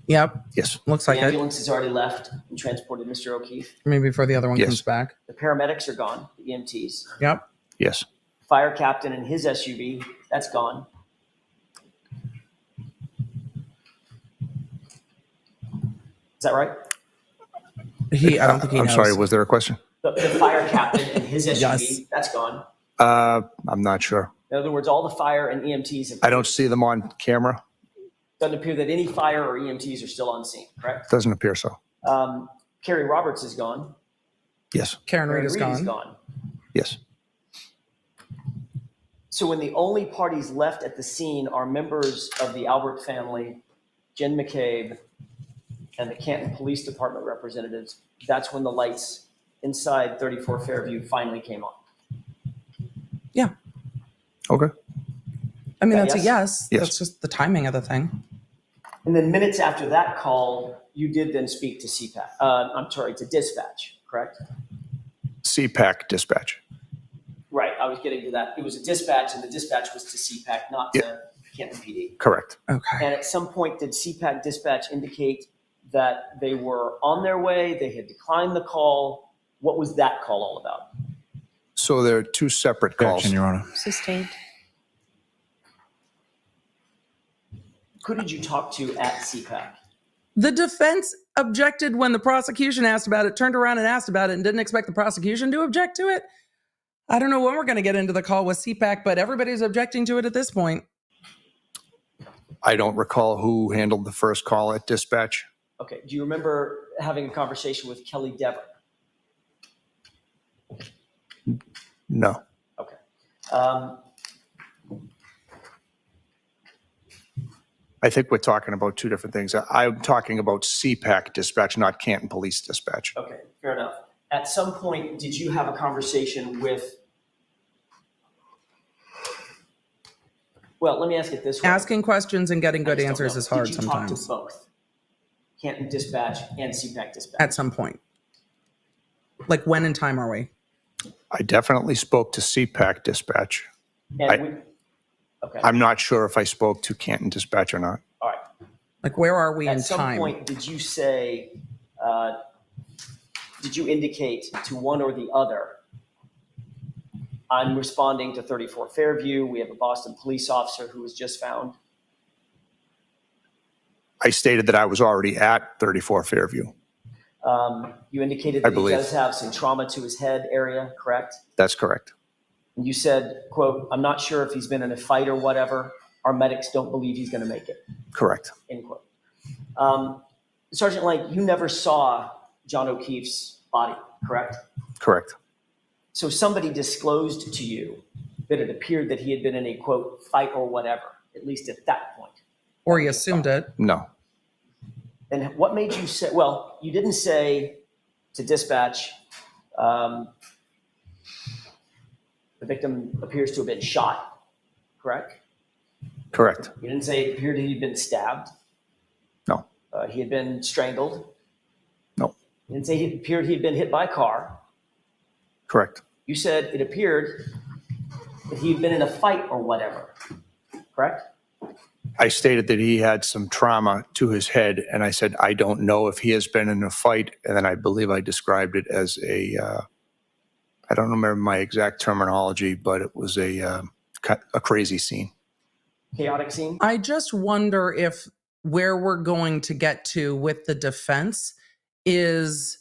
Yep. Yes. Looks The like it. ambulance has already left and transported Mr. O'Keefe. Maybe before the other one Yes. comes back. The paramedics are gone, the EMTs. Yep. Yes. Fire captain and his SUV, that's gone. Is that right? I don't think he knows. I'm sorry, was there a question? The fire captain and his SUV, Yes. that's gone. I'm not sure. In other words, all the fire and EMTs have. I don't see them on camera. Doesn't appear that any fire or EMTs are still on scene, correct? Doesn't appear so. Carrie Roberts is gone. Yes. Karen Reed is Reed gone. Yes. So when the only parties left at the scene are members of the Albert family, Jen McCabe, and the Canton Police Department representatives, that's when the lights inside 34 Fairview finally came on. Yeah. Okay. I mean, Yeah, that's a yes. Yes. That's just the timing of the thing. And then minutes after that call, you did then speak to CPAC. I'm sorry, to dispatch, correct? CPAC dispatch. Right, I was getting to that. It was a dispatch, and the dispatch was to CPAC, not to Canton PD. Correct. Okay. And at some point, did CPAC dispatch indicate that they were on their way, they had declined the call? What was that call all about? So there are two separate calls. Your Honor. Sustained. Who did you talk to at CPAC? The defense objected when the prosecution asked about it, turned around and asked about it, and didn't expect the prosecution to object to it. I don't know when we're going to get into the call with CPAC, but everybody's objecting to it at this point. I don't recall who handled the first call at dispatch. Okay, do you remember having a conversation with Kelly Dever? No. Okay. I think we're talking about two different things. I'm talking about CPAC dispatch, not Canton Police dispatch. Okay, fair enough. At some point, did you have a conversation with, well, let me ask it this way. Asking questions and getting good I just don't answers know. is hard Did you sometimes. talk to both Canton Dispatch and CPAC Dispatch? At some point. Like when in time are we? I definitely spoke to CPAC dispatch. And okay. I'm not sure if I spoke to Canton dispatch or not. All right. Like where are we in At some time? point, did you say, did you indicate to one or the other, I'm responding to 34 Fairview, we have a Boston police officer who was just found? I stated that I was already at 34 Fairview. You indicated I that he believe. does have some trauma to his head area, correct? That's correct. And you said, quote, I'm not sure if he's been in a fight or whatever. Our medics don't believe he's going to make it, Correct. end quote. Sergeant Lank, you never saw John O'Keefe's body, correct? Correct. So somebody disclosed to you that it appeared that he had been in a, quote, fight or whatever, at least at that point. Or you assumed it. No. And what made you say, well, you didn't say to dispatch, the victim appears to have been shot, correct? Correct. You didn't say it appeared he'd been stabbed. No. He had been strangled. No. You didn't say it appeared he'd been hit by a car. Correct. You said it appeared that he'd been in a fight or whatever. Correct? I stated that he had some trauma to his head, and I said, I don't know if he has been in a fight. And then I believe I described it as I don't remember my exact terminology, but it was a crazy scene. Chaotic scene? I just wonder if where we're going to get to with the defense is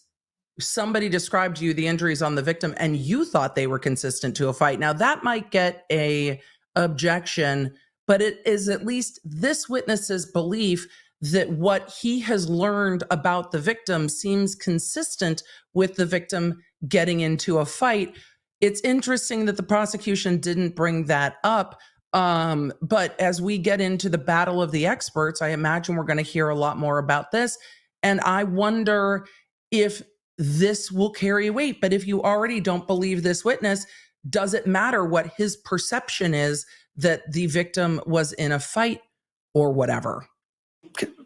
somebody described to you the injuries on the victim and you thought they were consistent to a fight. Now that might get a objection, but it is at least this witness's belief that what he has learned about the victim seems consistent with the victim getting into a fight. It's interesting that the prosecution didn't bring that up. But as we get into the battle of the experts, I imagine we're going to hear a lot more about this. And I wonder if this will carry weight. But if you already don't believe this witness, does it matter what his perception is that the victim was in a fight or whatever?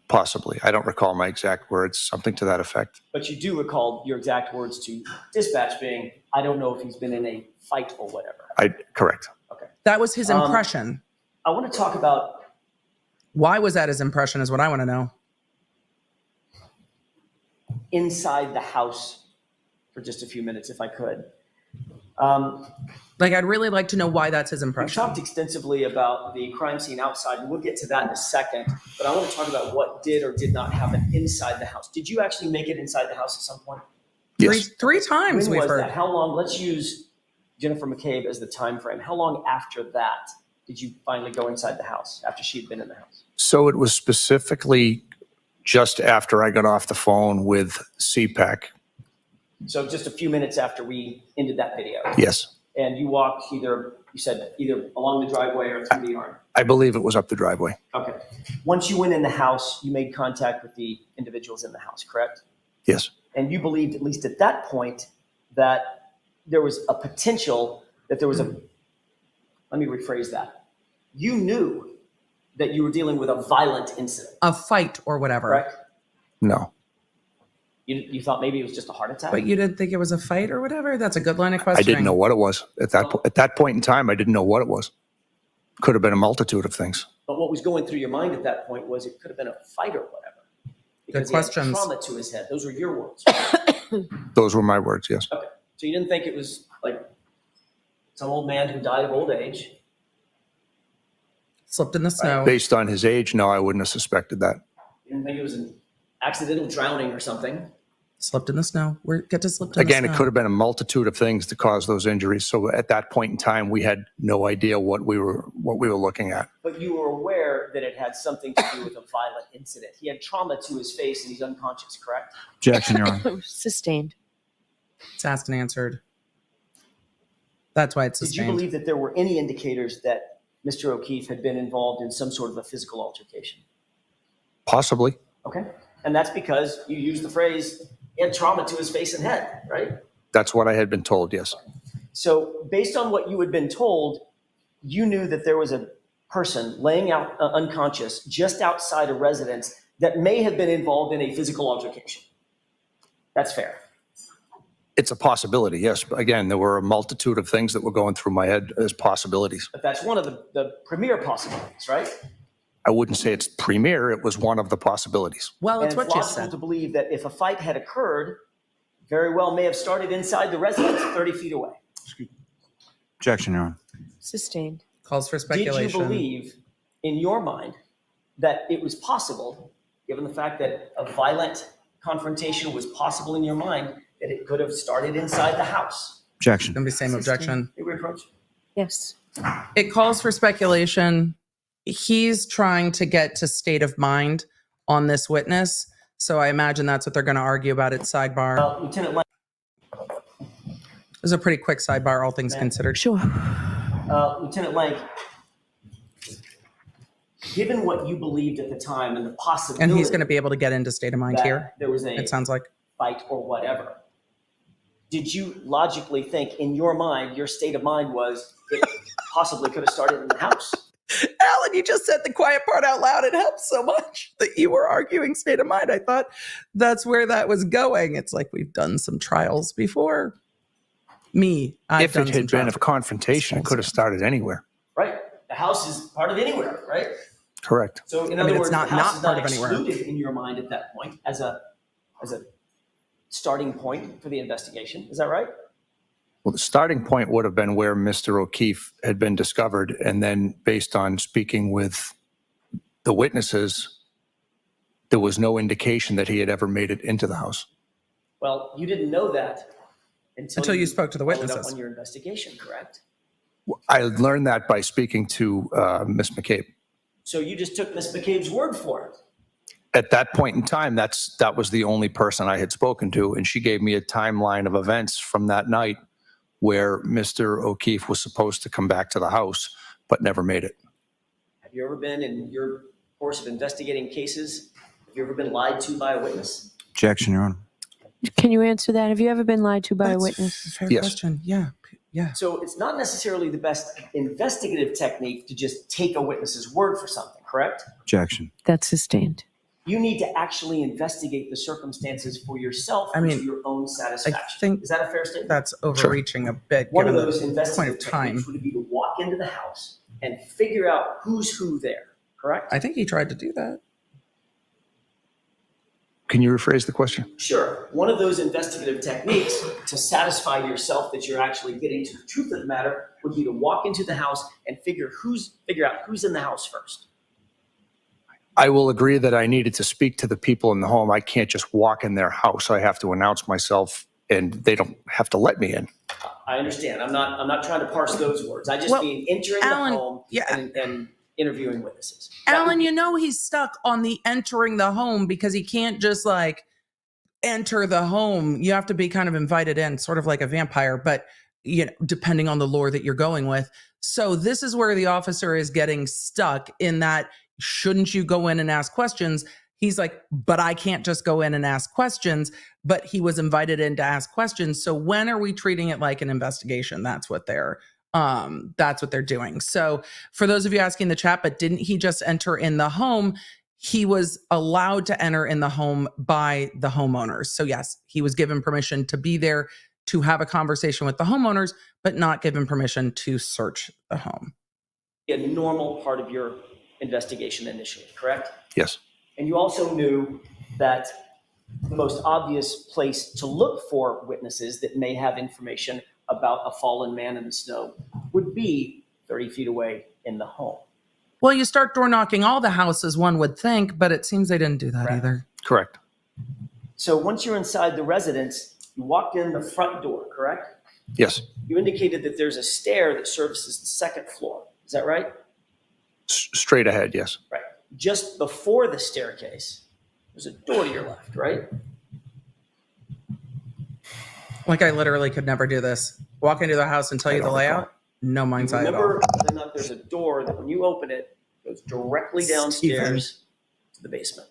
Possibly. I don't recall my exact words, something to that effect. But you do recall your exact words to dispatch being, I don't know if he's been in a fight or whatever. Correct. Okay. That was his impression. I want to talk about... Why was that his impression is what I want to know. Inside the house for just a few minutes, if I could. I'd really like to know why that's his impression. We talked extensively about the crime scene outside, and we'll get to that in a second. But I want to talk about what did or did not happen inside the house. Did you actually make it inside the house at some point? Yes. Three times When we've was heard. that? How long? Let's use Jennifer McCabe as the time frame. How long after that did you finally go inside the house, after she'd been in the house? So it was specifically just after I got off the phone with CPAC. So just a few minutes after we ended that video. Yes. And you walked you said either along the driveway or through the yard. I believe it was up the driveway. Okay. Once you went in the house, you made contact with the individuals in the house, correct? Yes. And you believed, at least at that point, that there was a potential that there was a, let me rephrase that. You knew that you were dealing with a violent incident. A fight or whatever. Correct? No. You thought maybe it was just a heart attack? But you didn't think it was a fight or whatever? That's a good line of questioning. I didn't know what it was. At that point in time, I didn't know what it was. Could have been a multitude of things. But what was going through your mind at that point was it could have been a fight or whatever. Because Good questions. he had trauma to his head. Those were your words. Those were my words, yes. Okay. So you didn't think it was like some old man who died of old age? Slipped in the snow. Based on his age, no, I wouldn't have suspected that. You didn't think it was an accidental drowning or something? Slipped in the snow. We get to slip in the Again, snow. it could have been a multitude of things to cause those injuries. So at that point in time, we had no idea what we were looking at. But you were aware that it had something to do with a violent incident. He had trauma to his face and he's unconscious, correct? Objection, Your Honor. Sustained. It's asked and answered. That's why it's Did sustained. you believe that there were any indicators that Mr. O'Keefe had been involved in some sort of a physical altercation? Possibly. Okay. And that's because you used the phrase, he had trauma to his face and head, right? That's what I had been told, yes. So based on what you had been told, you knew that there was a person laying out unconscious just outside a residence that may have been involved in a physical altercation. That's fair. It's a possibility, yes. But again, there were a multitude of things that were going through my head as possibilities. But that's one of the premier possibilities, right? I wouldn't say it's premier. It was one of the possibilities. Well, it's And what it's you logical said. to believe that if a fight had occurred, very well may have started inside the residence 30 feet away. Objection, Your Honor. Sustained. Calls for speculation. Did you believe in your mind that it was possible, given the fact that a violent confrontation was possible in your mind, that it could have started inside the house? Objection. Gonna be same objection. May we approach? Yes. It calls for speculation. He's trying to get to state of mind on this witness. So I imagine that's what they're going to argue about at sidebar. Lieutenant Lank. It was a pretty quick sidebar, all things considered. Sure. Lieutenant Lank, given what you believed at the time and the possibility, And he's going to be able to get into state of mind that here. there was a It sounds like. fight or whatever, did you logically think in your mind, your state of mind was it possibly could have started in the house? Alan, you just said the quiet part out loud. It helps so much that you were arguing state of mind. I thought that's where that was going. It's like we've done some trials before. If it had been a confrontation, it could have started anywhere. Right. The house is part of anywhere, right? Correct. So in other words, it's not the house is part not of anywhere. excluded in your mind at that point as a starting point for the investigation. Is that right? Well, the starting point would have been where Mr. O'Keefe had been discovered. And then based on speaking with the witnesses, there was no indication that he had ever made it into the house. Well, you didn't know that until you spoke to the followed up witnesses on your investigation, correct? I learned that by speaking to Ms. McCabe. So you just took Ms. McCabe's word for it. At that point in time, that was the only person I had spoken to. And she gave me a timeline of events from that night where Mr. O'Keefe was supposed to come back to the house, but never made it. Have you ever been, in your course of investigating cases, have you ever been lied to by a witness? Objection, Your Honor. Can you answer that? Have you ever been lied to by a witness? Fair Yes. question. Yeah. So it's not necessarily the best investigative technique to just take a witness's word for something, correct? Objection. That's sustained. You need to actually investigate the circumstances for yourself I mean, to your own satisfaction. I think Is that a fair statement? that's overreaching a bit One of given those the point investigative of time. techniques would be to walk into the house and figure out who's who there, correct? I think he tried to do that. Can you rephrase the question? Sure. One of those investigative techniques to satisfy yourself that you're actually getting to the truth of the matter would be to walk into the house and figure out who's in the house first. I will agree that I needed to speak to the people in the home. I can't just walk in their house. I have to announce myself, and they don't have to let me in. I understand. I'm not trying to parse those words. I just Well, mean entering Alan, the home and interviewing witnesses. Alan, he's stuck on the entering the home because he can't just like enter the home. You have to be kind of invited in, sort of like a vampire, but depending on the lore that you're going with. So this is where the officer is getting stuck in that, shouldn't you go in and ask questions? He's like, but I can't just go in and ask questions, but he was invited in to ask questions. So when are we treating it like an investigation? That's what they're doing. So for those of you asking in the chat, but didn't he just enter in the home? He was allowed to enter in the home by the homeowners. So yes, he was given permission to be there to have a conversation with the homeowners, but not given permission to search the home. A normal part of your investigation initially, correct? Yes. And you also knew that the most obvious place to look for witnesses that may have information about a fallen man in the snow would be 30 feet away in the home. Well, you start door knocking all the houses, one would think, but it seems they didn't do that either. Correct. So once you're inside the residence, you walked in the front door, correct? Yes. You indicated that there's a stair that services the second floor. Is that right? Straight ahead, yes. Right. Just before the staircase, there's a door to your left, right? Like I literally could never do this. Walk into the house and tell you the layout. No mind's eye at all. Remember whether or not there's a door that when you open it, goes directly downstairs to the basement.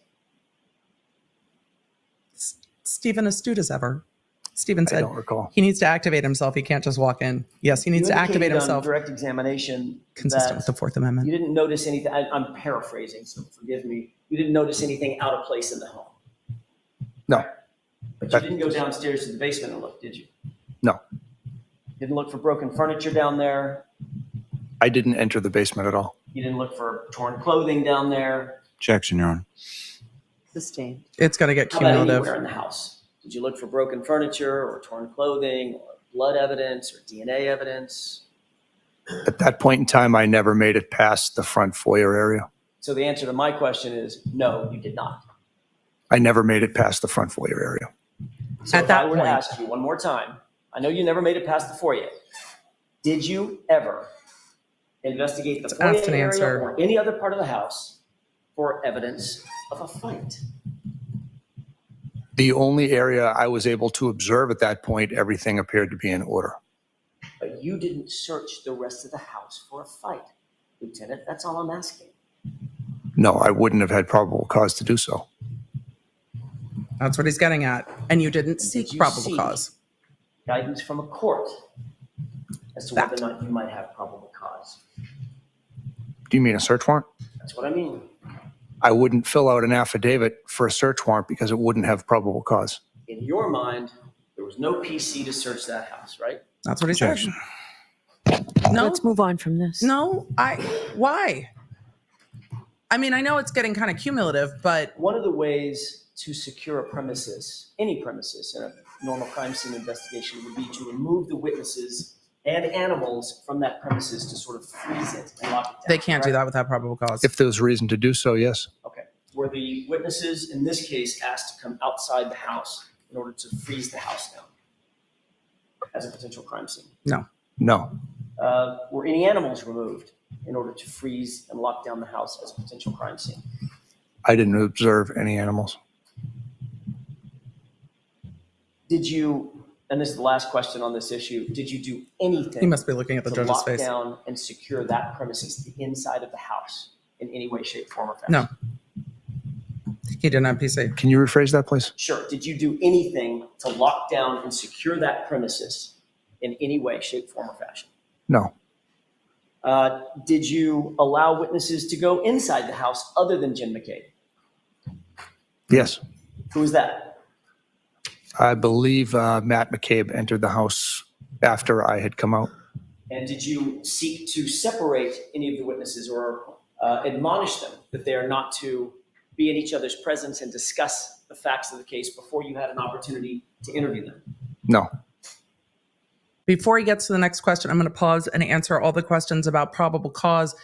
Stephen, astute as ever. Stephen said I don't recall. He needs to activate himself. He can't just walk in. Yes, he needs to activate himself. On direct examination, consistent with the Fourth Amendment. You didn't notice anything. I'm paraphrasing, so forgive me. You didn't notice anything out of place in the home. No. But you didn't go downstairs to the basement and look, did you? No. Didn't look for broken furniture down there. I didn't enter the basement at all. You didn't look for torn clothing down there. Objection, Your Honor. Sustained. It's going to get How about cumulative. anywhere in the house? Did you look for broken furniture or torn clothing or blood evidence or DNA evidence? At that point in time, I never made it past the front foyer area. So the answer to my question is no, you did not. I never made it past the front foyer area. So At if that I were point, to ask you one more time, I know you never made it past the foyer. Did you ever investigate the foyer asked and area answered. or any other part of the house for evidence of a fight? The only area I was able to observe at that point, everything appeared to be in order. But you didn't search the rest of the house for a fight, Lieutenant. That's all I'm asking. No, I wouldn't have had probable cause to do so. That's what he's getting at. And you didn't seek Did you probable seek cause. guidance from a court as to whether or not you might have probable cause? Do you mean a search warrant? That's what I mean. I wouldn't fill out an affidavit for a search warrant because it wouldn't have probable cause. In your mind, there was no PC to search that house, right? That's what he said. No, Let's move on from this. no, why? I mean, I know it's getting kind of cumulative, but One of the ways to secure a premises, any premises in a normal crime scene investigation, would be to remove the witnesses and animals from that premises to sort of freeze it and lock it down. they can't do correct? that without probable cause. If there's reason to do so, yes. Okay. Were the witnesses in this case asked to come outside the house in order to freeze the house down as a potential crime scene? No. No. Were any animals removed in order to freeze and lock down the house as a potential crime scene? I didn't observe any animals. Did you, and this is the last question on this issue, did you do anything? He must be looking at the to judge's lock face. down and secure that premises, the inside of the house, in any way, shape, form, or fashion? No. He didn't have PC. Can you rephrase that, please? Sure. Did you do anything to lock down and secure that premises in any way, shape, form, or fashion? No. Did you allow witnesses to go inside the house other than Jim McCabe? Yes. Who is that? I believe Matt McCabe entered the house after I had come out. And did you seek to separate any of the witnesses or admonish them that they are not to be in each other's presence and discuss the facts of the case before you had an opportunity to interview them? No. Before he gets to the next question, I'm going to pause and answer all the questions about probable cause.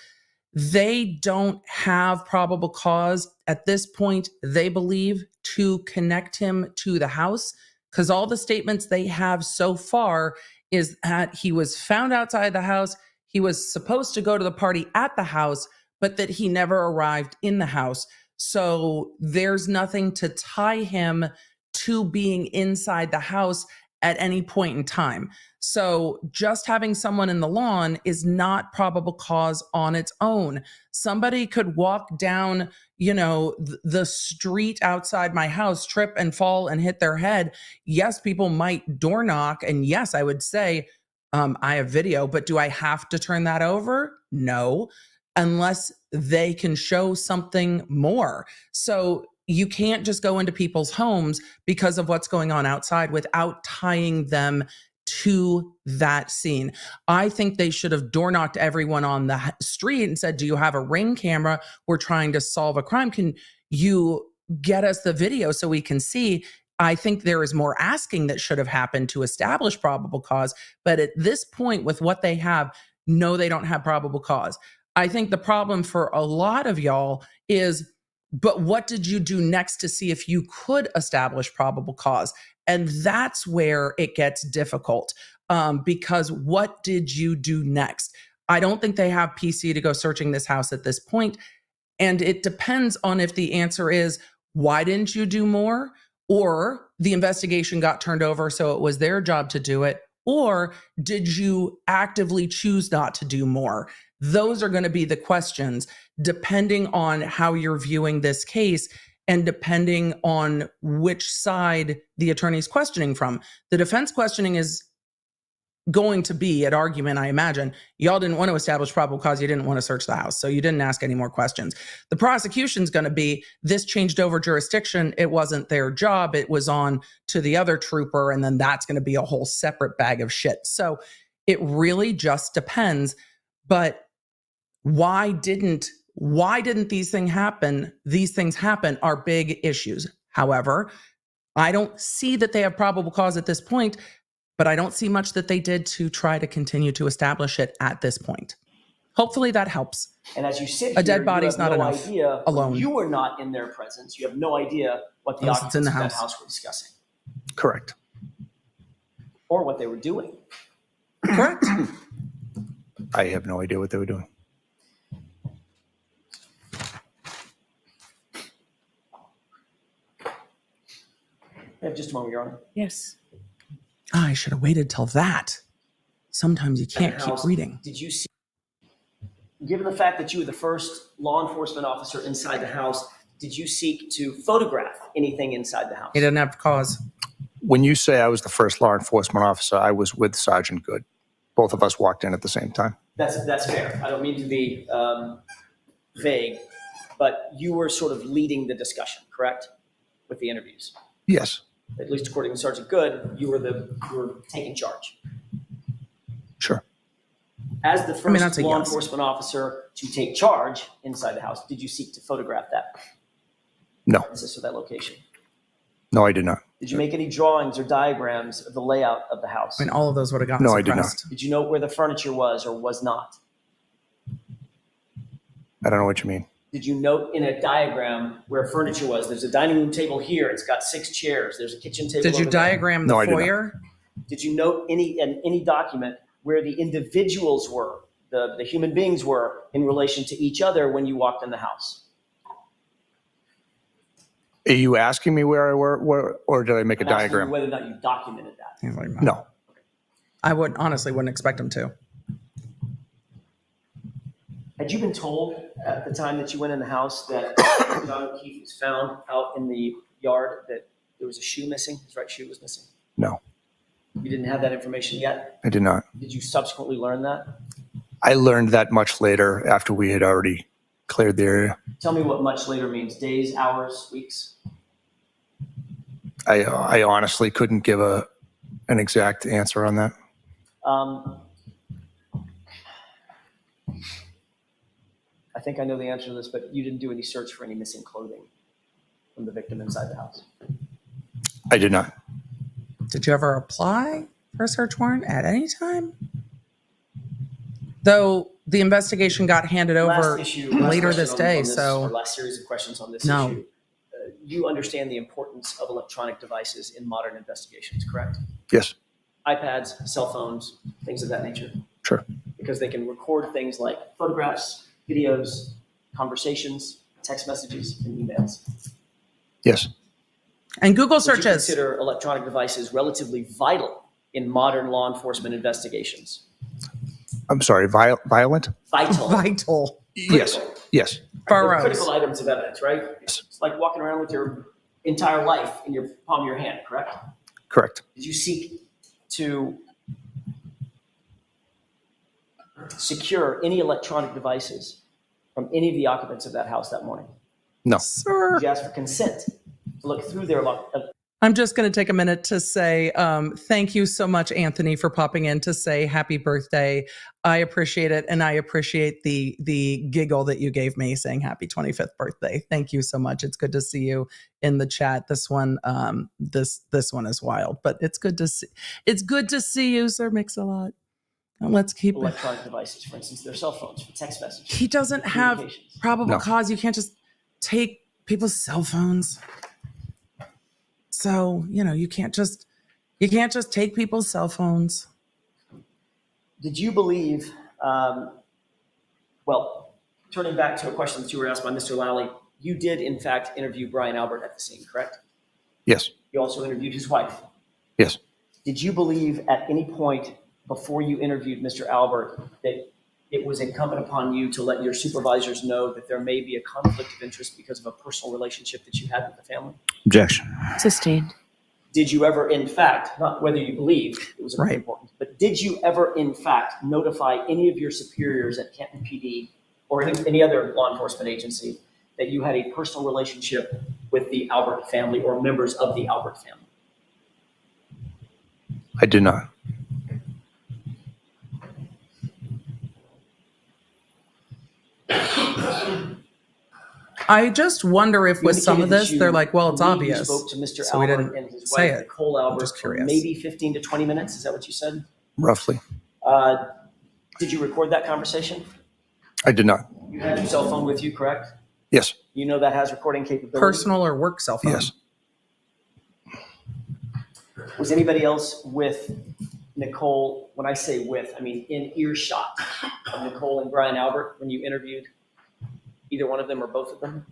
They don't have probable cause at this point, they believe, to connect him to the house, because all the statements they have so far is that he was found outside the house, he was supposed to go to the party at the house, but that he never arrived in the house. So there's nothing to tie him to being inside the house at any point in time. So just having someone in the lawn is not probable cause on its own. Somebody could walk down, the street outside my house, trip and fall and hit their head. Yes, people might door knock. And yes, I would say, I have video, but do I have to turn that over? No, unless they can show something more. So you can't just go into people's homes because of what's going on outside without tying them to that scene. I think they should have door knocked everyone on the street and said, do you have a Ring camera? We're trying to solve a crime. Can you get us the video so we can see? I think there is more asking that should have happened to establish probable cause. But at this point, with what they have, no, they don't have probable cause. I think the problem for a lot of y'all is, but what did you do next to see if you could establish probable cause? And that's where it gets difficult, because what did you do next? I don't think they have PC to go searching this house at this point. And it depends on if the answer is, why didn't you do more? Or the investigation got turned over, so it was their job to do it. Or did you actively choose not to do more? Those are going to be the questions, depending on how you're viewing this case and depending on which side the attorney's questioning from. The defense questioning is going to be at argument, I imagine. Y'all didn't want to establish probable cause. You didn't want to search the house, so you didn't ask any more questions. The prosecution's going to be, this changed over jurisdiction. It wasn't their job. It was on to the other trooper, and then that's going to be a whole separate bag of shit. So it really just depends. But why didn't these things happen? These things happen are big issues. However, I don't see that they have probable cause at this point, but I don't see much that they did to try to continue to establish it at this point. Hopefully that helps. And as you sit here, a dead body's not enough idea, alone. You were not in their presence. You have no idea what the occupants of that house were discussing. Correct. Or what they were doing. Correct. I have no idea what they were doing. I have just a moment, Your Honor. Yes. I should have waited till that. Sometimes you can't keep reading. Did you see, given the fact that you were the first law enforcement officer inside the house, did you seek to photograph anything inside the house? He didn't have cause. When you say I was the first law enforcement officer, I was with Sergeant Goode. Both of us walked in at the same time. That's fair. I don't mean to be vague, but you were sort of leading the discussion, correct? With the interviews. Yes. At least according to Sergeant Goode, you were taking charge. Sure. As the first that's a law yes. enforcement officer to take charge inside the house, did you seek to photograph that? No. Or that location? No, I did not. Did you make any drawings or diagrams of the layout of the house? I mean, all of those would have gotten No, suppressed. I did not. Did you know where the furniture was or was not? I don't know what you mean. Did you note in a diagram where furniture was? There's a dining room table here. It's got 6 chairs. There's a kitchen table. Did you over there. diagram the No, I did not. foyer? Did you note in any document where the individuals were, the human beings were in relation to each other when you walked in the house? Are you asking me where I were, or did I make a I'm asking you diagram? whether or not you documented that. He's like, No. I wouldn't expect him to. Had you been told at the time that you went in the house that John O'Keefe was found out in the yard that there was a shoe missing? His right shoe was missing? No, You didn't have that information yet? I did not. Did you subsequently learn that? I learned that much later after we had already cleared the area. Tell me what much later means. Days, hours, weeks? I honestly couldn't give an exact answer on that. I think I know the answer to this, but you didn't do any search for any missing clothing from the victim inside the house? I did not. Did you ever apply for a search warrant at any time? Though the investigation got handed over Last later question this day, or so last series of questions on this No. issue. You understand the importance of electronic devices in modern investigations, correct? Yes. iPads, cell phones, things of that nature. Sure. Because they can record things like photographs, videos, conversations, text messages, and emails. Yes. And Google Would you searches. consider electronic devices relatively vital in modern law enforcement investigations? I'm sorry, violent? Vital. Vital. Yes. Yes. They're Burrows. critical items of evidence, right? It's like walking around with your entire life in your palm of your hand, correct? Correct. Did you seek to secure any electronic devices from any of the occupants of that house that morning? No. Sir. Did you ask for consent to look through their I'm just going to take a minute to say thank you so much, Anthony, for popping in to say happy birthday. I appreciate it, and I appreciate the giggle that you gave me saying happy 25th birthday. Thank you so much. It's good to see you in the chat. This one, this one is wild, but it's good to see. It's good to see you, Sir Mix-a-Lot. Let's keep electronic devices, for instance, their cell phones for text messages. He doesn't have probable cause. You can't just take people's cell phones. So, you can't just take people's cell phones. Did you believe, well, turning back to a question that you were asked by Mr. Lally, you did in fact interview Brian Albert at the scene, correct? Yes. You also interviewed his wife. Yes. Did you believe at any point before you interviewed Mr. Albert that it was incumbent upon you to let your supervisors know that there may be a conflict of interest because of a personal relationship that you had with the family? Objection. Sustained. Did you ever, in fact, not whether you believed it was important, but did you ever, in fact, notify any of your superiors at Canton PD or any other law enforcement agency that you had a personal relationship with the Albert family or members of the Albert family? I did not. I just wonder if with some of this, they're like, well, it's obvious. You spoke to Mr. So we Albert didn't and his say wife, it. Nicole Albert, just for curious. maybe 15 to 20 minutes. Is that what you said? Roughly. Did you record that conversation? I did not. You had your cell phone with you, correct? Yes. You know that has recording capability? Personal or work cell phone? Yes. Was anybody else with Nicole? When I say with, I mean in earshot of Nicole and Brian Albert when you interviewed either one of them or both of them?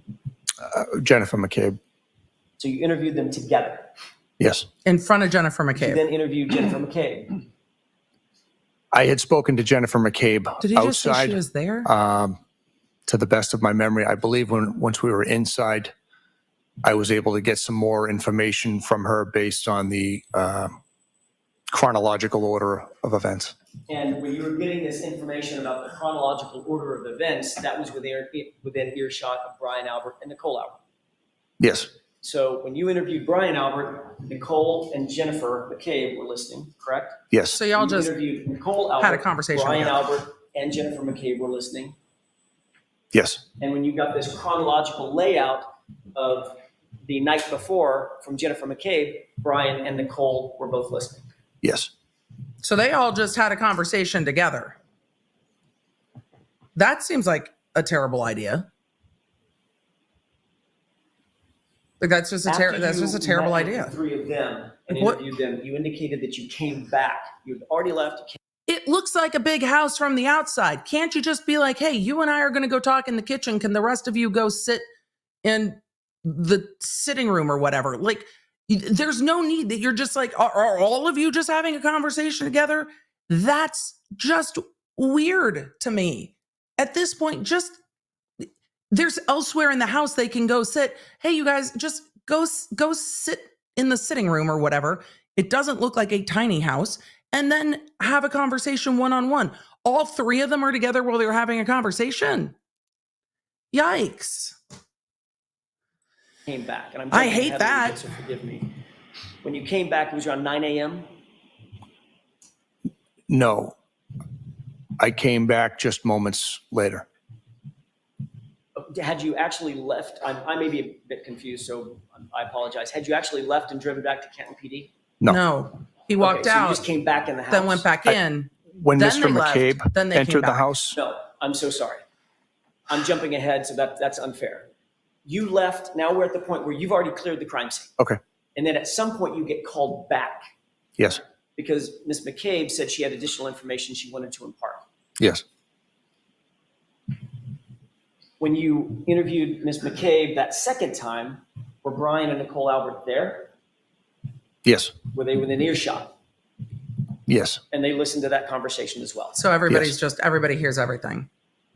Jennifer McCabe. So you interviewed them together? Yes. In front of Jennifer You McCabe. then interviewed Jennifer McCabe. I had spoken to Jennifer McCabe Did he just say outside. she was there? To the best of my memory, I believe once we were inside, I was able to get some more information from her based on the chronological order of events. And when you were getting this information about the chronological order of events, that was within earshot of Brian Albert and Nicole Albert. Yes. So when you interviewed Brian Albert, Nicole and Jennifer McCabe were listening, correct? Yes. So y'all just interviewed Nicole Albert, had a conversation Brian together. Albert and Jennifer McCabe were listening. Yes. And when you got this chronological layout of the night before from Jennifer McCabe, Brian and Nicole were both listening. Yes. So they all just had a conversation together. That seems like a terrible idea. Like that's just a terrible idea. The three of them and interviewed them. You indicated that you came back. You'd already left. It looks like a big house from the outside. Can't you just be like, hey, you and I are going to go talk in the kitchen. Can the rest of you go sit in the sitting room or whatever? Like, there's no need that you're just like, are all of you just having a conversation together? That's just weird to me. At this point, there's elsewhere in the house they can go sit. Hey, you guys, just go sit in the sitting room or whatever. It doesn't look like a tiny house. And then have a conversation one-on-one. All three of them are together while they're having a conversation. Yikes. Came back. And I hate that. So forgive me. When you came back, it was around 9 a.m.? No. I came back just moments later. Had you actually left? I may be a bit confused, so I apologize. Had you actually left and driven back to Canton PD? No. He walked out. So you just came back in the house. Then went back in. When then Mr. McCabe entered the house? No, I'm so sorry. I'm jumping ahead, so that's unfair. You left. Now we're at the point where you've already cleared the crime scene. Okay. And then at some point you get called back. Yes. Because Ms. McCabe said she had additional information she wanted to impart. Yes. When you interviewed Ms. McCabe that second time, were Brian and Nicole Albert there? Yes. Were they within earshot? Yes. And they listened to that conversation as well. So everybody hears everything.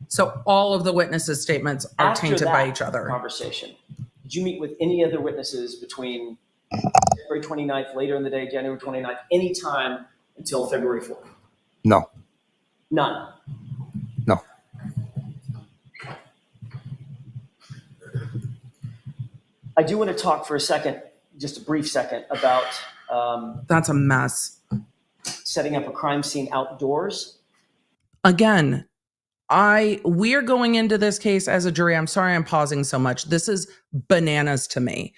So all of the witnesses' statements are tainted by each other. Conversation. Did you meet with any other witnesses between February 29th, later in the day, January 29th, any time until February 4th? No. None. No. I do want to talk for a second, just a brief second, about that's a mess. Setting up a crime scene outdoors. Again, we're going into this case as a jury. I'm sorry I'm pausing so much. This is bananas to me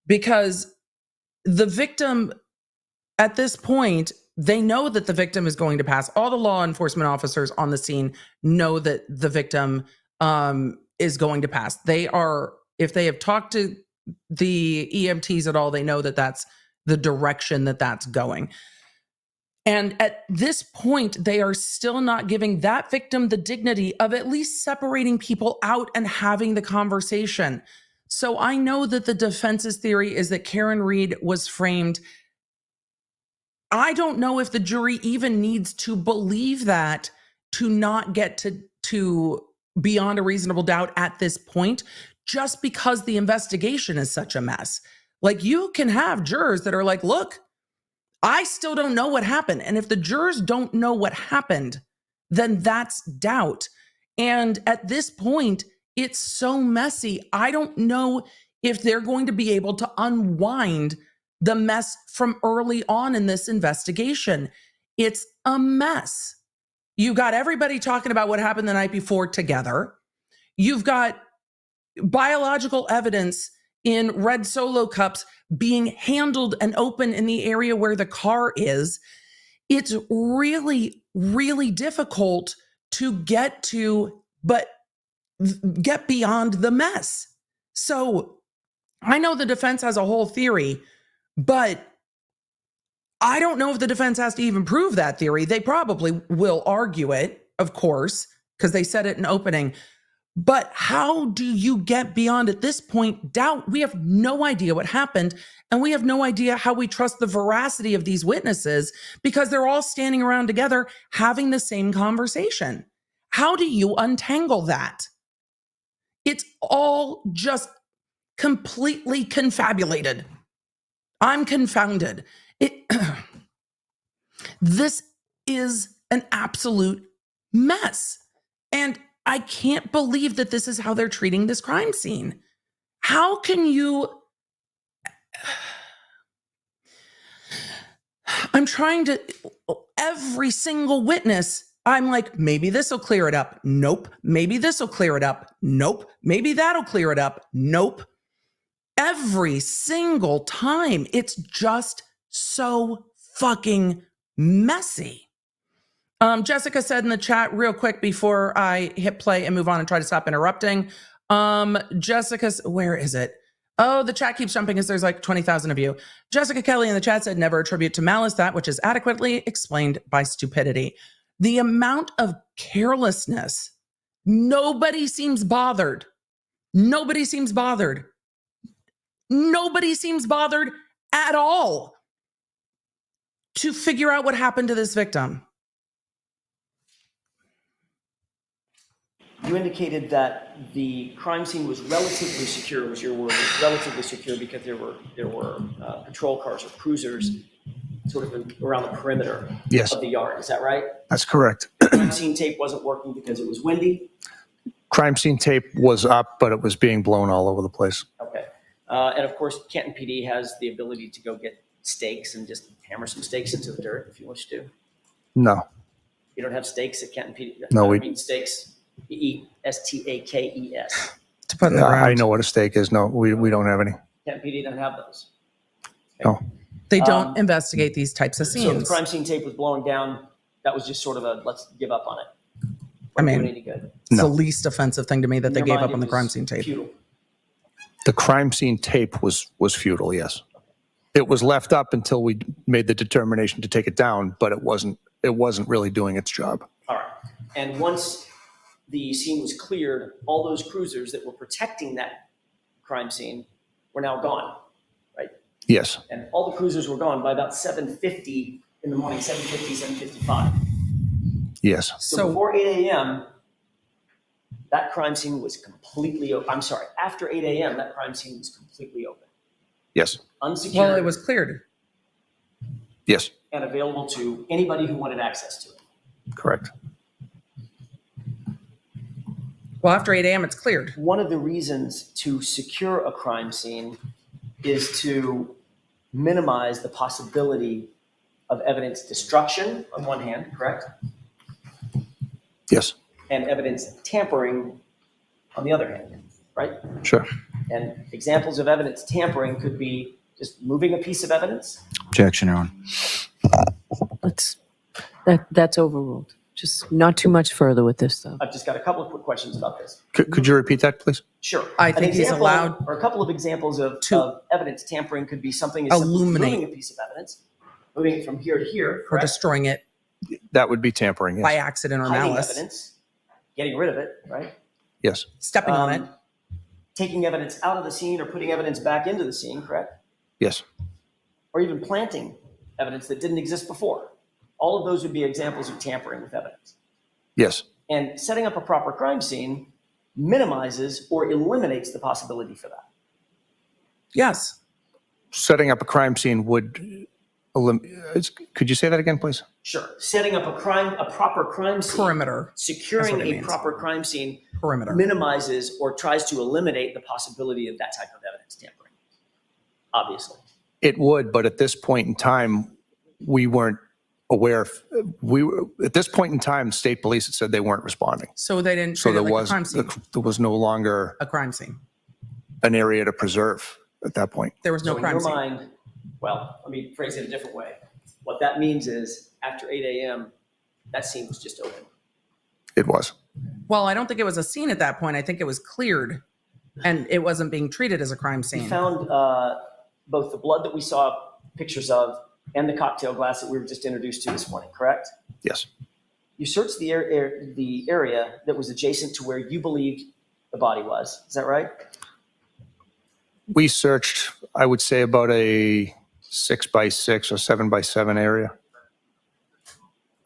because the victim at this point, they know that the victim is going to pass. All the law enforcement officers on the scene know that the victim is going to pass. If they have talked to the EMTs at all, they know that that's the direction that that's going. And at this point, they are still not giving that victim the dignity of at least separating people out and having the conversation. So I know that the defense's theory is that Karen Reed was framed. I don't know if the jury even needs to believe that to not get to beyond a reasonable doubt at this point, just because the investigation is such a mess. Like, you can have jurors that are like, look, I still don't know what happened. And if the jurors don't know what happened, then that's doubt. And at this point, it's so messy. I don't know if they're going to be able to unwind the mess from early on in this investigation. It's a mess. You got everybody talking about what happened the night before together. You've got biological evidence in red Solo cups being handled and open in the area where the car is. It's really, really difficult to get to, but get beyond the mess. So I know the defense has a whole theory, but I don't know if the defense has to even prove that theory. They probably will argue it, of course, because they said it in opening. But how do you get beyond, at this point, doubt? We have no idea what happened, and we have no idea how we trust the veracity of these witnesses because they're all standing around together having the same conversation. How do you untangle that? It's all just completely confabulated. I'm confounded. This is an absolute mess. And I can't believe that this is how they're treating this crime scene. How can you... I'm trying to... Every single witness, I'm like, maybe this will clear it up. Nope. Maybe this will clear it up. Nope. Maybe that'll clear it up. Nope. Every single time. It's just so fucking messy. Jessica said in the chat real quick before I hit play and move on and try to stop interrupting. Jessica's, where is it? Oh, the chat keeps jumping as there's like 20,000 of you. Jessica Kelly in the chat said, never attribute to malice that which is adequately explained by stupidity. The amount of carelessness, nobody seems bothered. Nobody seems bothered. Nobody seems bothered at all to figure out what happened to this victim. You indicated that the crime scene was relatively secure, was your word, relatively secure because there were patrol cars or cruisers sort of around the perimeter Yes. of the yard. Is that right? That's correct. Crime scene tape wasn't working because it was windy? Crime scene tape was up, but it was being blown all over the place. Okay. And of course, Canton PD has the ability to go get stakes and just hammer some stakes into the dirt if you wish to. No. You don't have stakes at Canton PD? No, we eat stakes. You eat STAKES. To put in the ground. I know what a stake is. No, we don't have any. Canton PD doesn't have those. No. They don't investigate these types of scenes. So the crime scene tape was blowing down. That was just sort of a let's give up on it. I mean, any good. It's the least offensive thing to me that In they your gave mind, up on it the crime was scene tape. futile. The crime scene tape was futile, yes. It was left up until we made the determination to take it down, but it wasn't really doing its job. All right. And once the scene was cleared, all those cruisers that were protecting that crime scene were now gone, right? Yes. And all the cruisers were gone by about 7:50 in the morning, 7:50, 7:55. Yes. So before 8 a.m., that crime scene was completely open. I'm sorry, after 8 a.m., that crime scene was completely open. Yes. Unsecured. Well, it was cleared. Yes. And available to anybody who wanted access to it. Correct. Well, after 8 a.m., it's cleared. One of the reasons to secure a crime scene is to minimize the possibility of evidence destruction on one hand, correct? Yes. And evidence tampering on the other hand, right? Sure. And examples of evidence tampering could be just moving a piece of evidence. Objection, Your Honor. That's overruled. Just not too much further with this, though. I've just got a couple of quick questions about this. Could you repeat that, please? Sure. I think he's allowed or a couple of examples of evidence tampering could be something as simple as illuminate. moving a piece of evidence, moving it from here to here, Or correct? destroying it That would be tampering, yes. by accident or Hiding malice. evidence, getting rid of it, right? Yes. Stepping on it. Taking evidence out of the scene or putting evidence back into the scene, correct? Yes. Or even planting evidence that didn't exist before. All of those would be examples of tampering with evidence. Yes. And setting up a proper crime scene minimizes or eliminates the possibility for that. Yes. Setting up a crime scene would could you say that again, please? Sure. Setting up a proper crime scene. Perimeter. Securing That's what it a means. proper crime scene Perimeter. minimizes or tries to eliminate the possibility of that type of evidence tampering. Obviously. It would, but at this point in time, we weren't aware. At this point in time, state police had said they weren't responding. So they didn't So treat it there like was a crime scene. there was no longer A crime scene. an area to preserve at that point. There was no So in crime your scene. mind, well, let me phrase it a different way. What that means is after 8 a.m., that scene was just open. It was. Well, I don't think it was a scene at that point. I think it was cleared and it wasn't being treated as a crime We scene. found both the blood that we saw pictures of and the cocktail glass that we were just introduced to this morning, correct? Yes. You searched the area that was adjacent to where you believed the body was. Is that right? We searched, I would say, about a 6x6 or 7x7 area,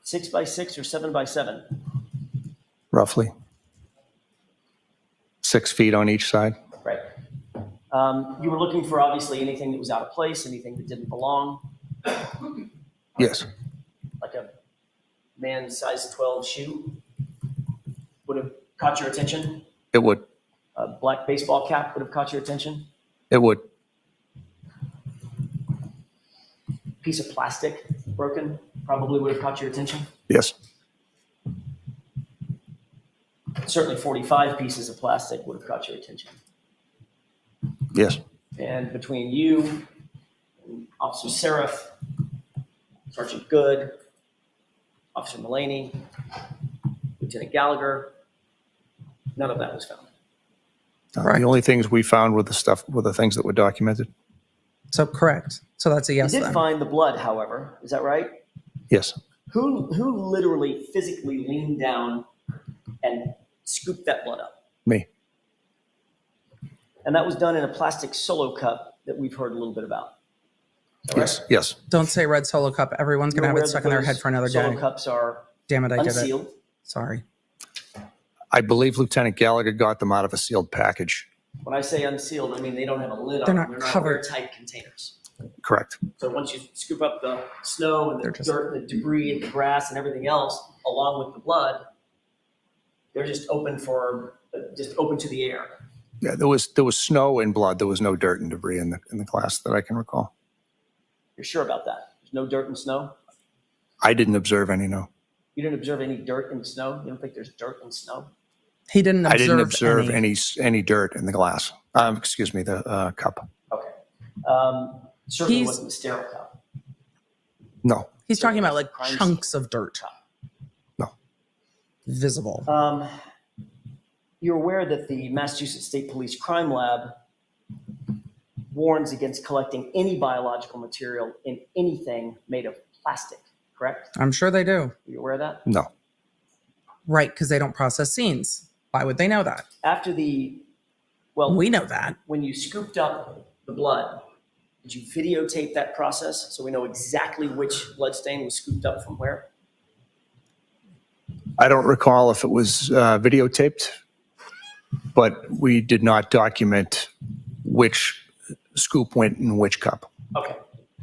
6x6 or 7x7? roughly. 6 feet on each side. Right. You were looking for obviously anything that was out of place, anything that didn't belong, Yes. like a man's size 12 shoe would have caught your attention? It would. A black baseball cap would have caught your attention? It would. Piece of plastic broken probably would have caught your attention? Yes. Certainly 45 pieces of plastic would have caught your attention. Yes. And between you and Officer Seraph, Sergeant Goode, Officer Mullaney, Lieutenant Gallagher, none of that was found. The only things we found were the things that were documented. So correct. So that's a yes You did then. find the blood, however, is that right? Yes. Who literally physically leaned down and scooped that blood up? Me. And that was done in a plastic solo cup that we've heard a little bit about. Is that Yes. right? Yes. Don't say red Solo cup. Everyone's going to have it stuck in their head for another Solo day. cups are Damn it, I did it. unsealed. Sorry. I believe Lieutenant Gallagher got them out of a sealed package. When I say unsealed, I mean they don't have a lid on They're them. not They're covered. not airtight containers. Correct. So once you scoop up the snow and the dirt, the debris, and the grass, and everything else, along with the blood, they're just open to the air. Yeah, there was snow and blood. There was no dirt and debris in the class that I can recall. You're sure about that? There's no dirt and snow? I didn't observe any, no. You didn't observe any dirt and snow? You don't think there's dirt and snow? He didn't observe I didn't observe any dirt in the glass. Excuse me, the cup. Okay. Certainly wasn't a sterile cup. No. He's talking about like chunks of dirt. No. Visible. You're aware that the Massachusetts State Police Crime Lab warns against collecting any biological material in anything made of plastic, correct? I'm sure they do. Are you aware of that? No. Right, because they don't process scenes. Why would they know that? We know that. When you scooped up the blood, did you videotape that process so we know exactly which blood stain was scooped up from where? I don't recall if it was videotaped, but we did not document which scoop went in which cup. Okay.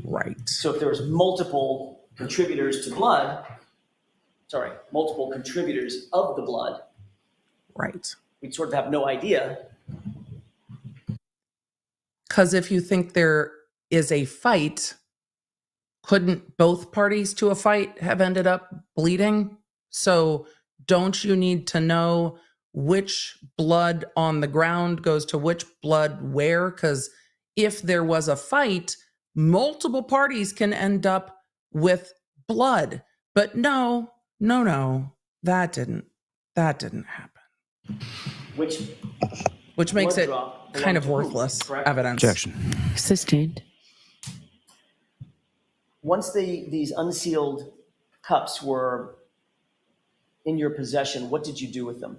Right. So if there was multiple contributors of the blood, right, we'd sort of have no idea. Because if you think there is a fight, couldn't both parties to a fight have ended up bleeding? So don't you need to know which blood on the ground goes to which blood where? Because if there was a fight, multiple parties can end up with blood. But no, that didn't happen. Which makes it kind of worthless evidence. Objection. Sustained. Once these unsealed cups were in your possession, what did you do with them?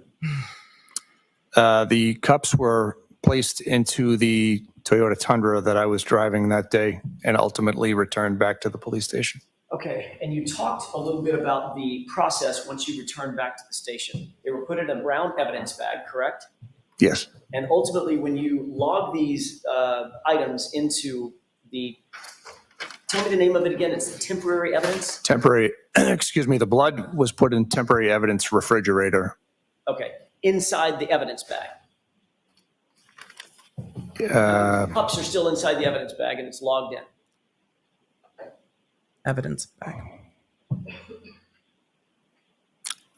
The cups were placed into the Toyota Tundra that I was driving that day and ultimately returned back to the police station. Okay, and you talked a little bit about the process once you returned back to the station. They were put in a brown evidence bag, correct? Yes. And ultimately, when you log these items into the, tell me the name of it again, it's temporary evidence? Temporary, excuse me, the blood was put in temporary evidence refrigerator. Okay, inside the evidence bag. Cups are still inside the evidence bag and it's logged in. Evidence bag.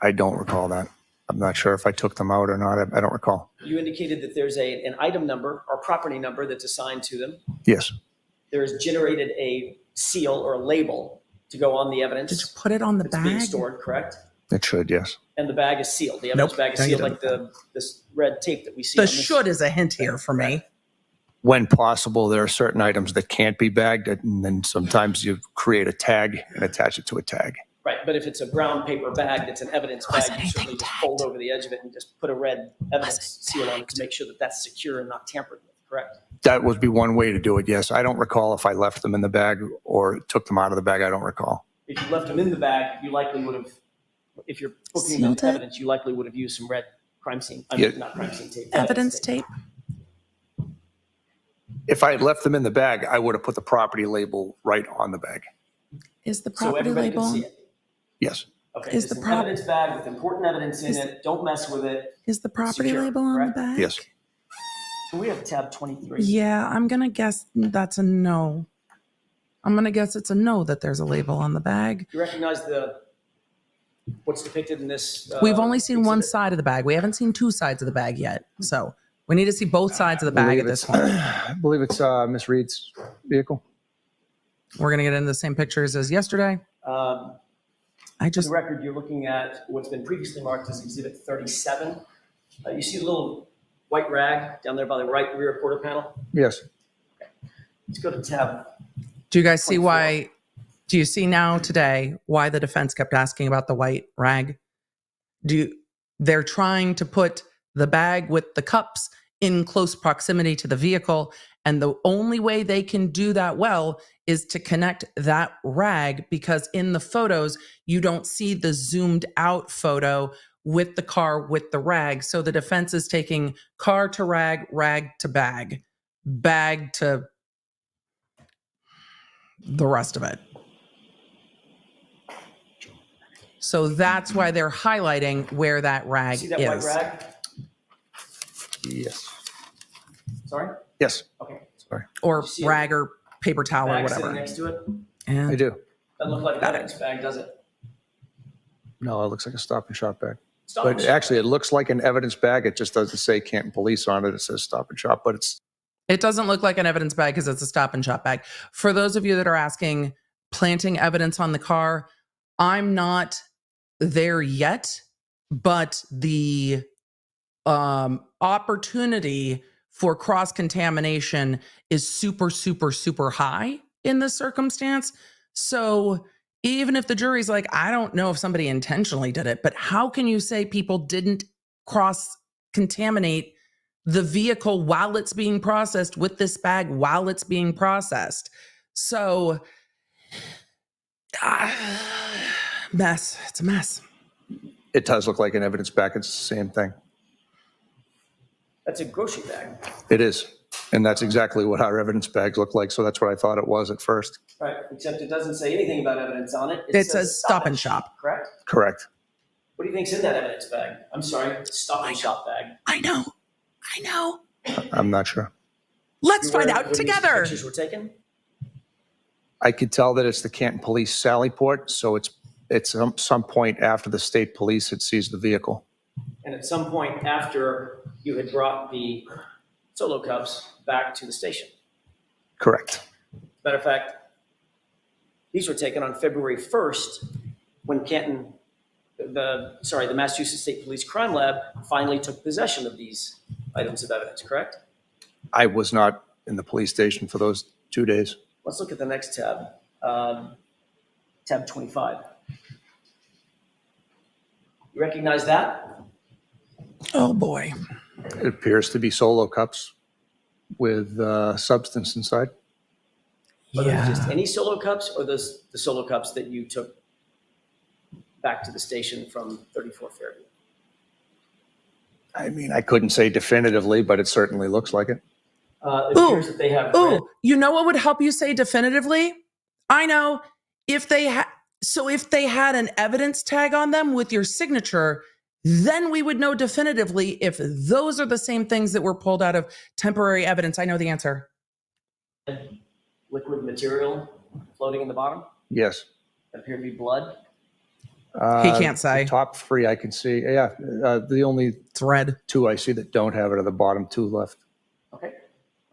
I don't recall that. I'm not sure if I took them out or not. I don't recall. You indicated that there's an item number or property number that's assigned to them. Yes. There is generated a seal or a label to go on the evidence. Did you put it on the that's bag? being stored, correct? It should, yes. And the bag is sealed. The evidence bag is sealed like this red tape that we see. The should is a hint here for me. When possible, there are certain items that can't be bagged, and then sometimes you create a tag and attach it to a tag. Right, but if it's a brown paper bag that's an evidence bag, you certainly just fold over the edge of it and just put a red evidence seal on it to make sure that that's secure and not tampered with, correct? That would be one way to do it, yes. I don't recall if I left them in the bag or took them out of the bag. I don't recall. If you left them in the bag, you likely would have, if you're booking Sealed the it? evidence, you likely would have used some red crime scene, not crime scene tape. Evidence tape. If I had left them in the bag, I would have put the property label right on the bag. Is the So property everybody label can on? see it. Yes. Okay, Is it's the an evidence bag with important evidence in it. Don't mess with it. Is the property Secure, label on correct? the bag? Yes. Can we have tab 23? Yeah, I'm going to guess that's a no. I'm going to guess it's a no that there's a label on the bag. You recognize what's depicted in this? We've only seen one exhibit? side of the bag. We haven't seen two sides of the bag yet. So we need to see both sides of the bag at this point. I believe it's Miss Reed's vehicle. We're going to get into the same pictures as yesterday. For the record, you're looking at what's been previously marked as Exhibit 37. You see the little white rag down there by the right rear quarter panel? Yes. Let's go to tab. Do you guys see why? Do you see now today why the defense kept asking about the white rag? They're trying to put the bag with the cups in close proximity to the vehicle, and the only way they can do that well is to connect that rag, because in the photos you don't see the zoomed out photo with the car with the rag. So the defense is taking car to rag, rag to bag, bag to the rest of it. So that's why they're highlighting where that rag See that is. white rag? Yes. Sorry? Yes. Okay. Sorry. Or You see a rag or paper towel or Bag whatever. sitting next to it? Yeah. I do. Doesn't look like an evidence bag, does it? No, it looks like a Stop and Shop bag. Stop But and Shop actually, it looks like an evidence bag. It just doesn't say Canton Police on it. It says Stop and Shop, but it's. It doesn't look like an evidence bag because it's a Stop and Shop bag. For those of you that are asking, planting evidence on the car, I'm not there yet, but the opportunity for cross-contamination is super, super, super high in this circumstance. So even if the jury's like, I don't know if somebody intentionally did it, but how can you say people didn't cross-contaminate the vehicle while it's being processed with this bag while it's being processed? So, mess. It's a mess. It does look like an evidence bag. It's the same thing. That's a grocery bag. It is. And that's exactly what our evidence bags look like. So that's what I thought it was at first. Right, except it doesn't say anything about evidence on it. It says Stop and Shop. Correct? Correct. What do you think's in that evidence bag? I'm sorry, Stop and Shop bag. I know. I'm not sure. Let's find out When these together. Pictures were taken? I could tell that it's the Canton Police Sally Port. So it's some point after the state police had seized the vehicle. And at some point after you had brought the solo cups back to the station. Correct. Matter of fact, these were taken on February 1st when Canton, the Massachusetts State Police Crime Lab finally took possession of these items of evidence, correct? I was not in the police station for those 2 days. Let's look at the next tab, tab 25. You recognize that? Oh boy. It appears to be solo cups with substance inside. Are those just any solo cups, or the solo cups that you took back to the station from 34 Fairview? I mean, I couldn't say definitively, but it certainly looks like it. It appears that they have red. You know what would help you say definitively? I know. If they had an evidence tag on them with your signature, then we would know definitively if those are the same things that were pulled out of temporary evidence. I know the answer. Liquid material floating in the bottom Yes. that appear to be blood. He can't say. The top three I can see. Yeah. The only red two I see that don't have it are the bottom two left. Okay.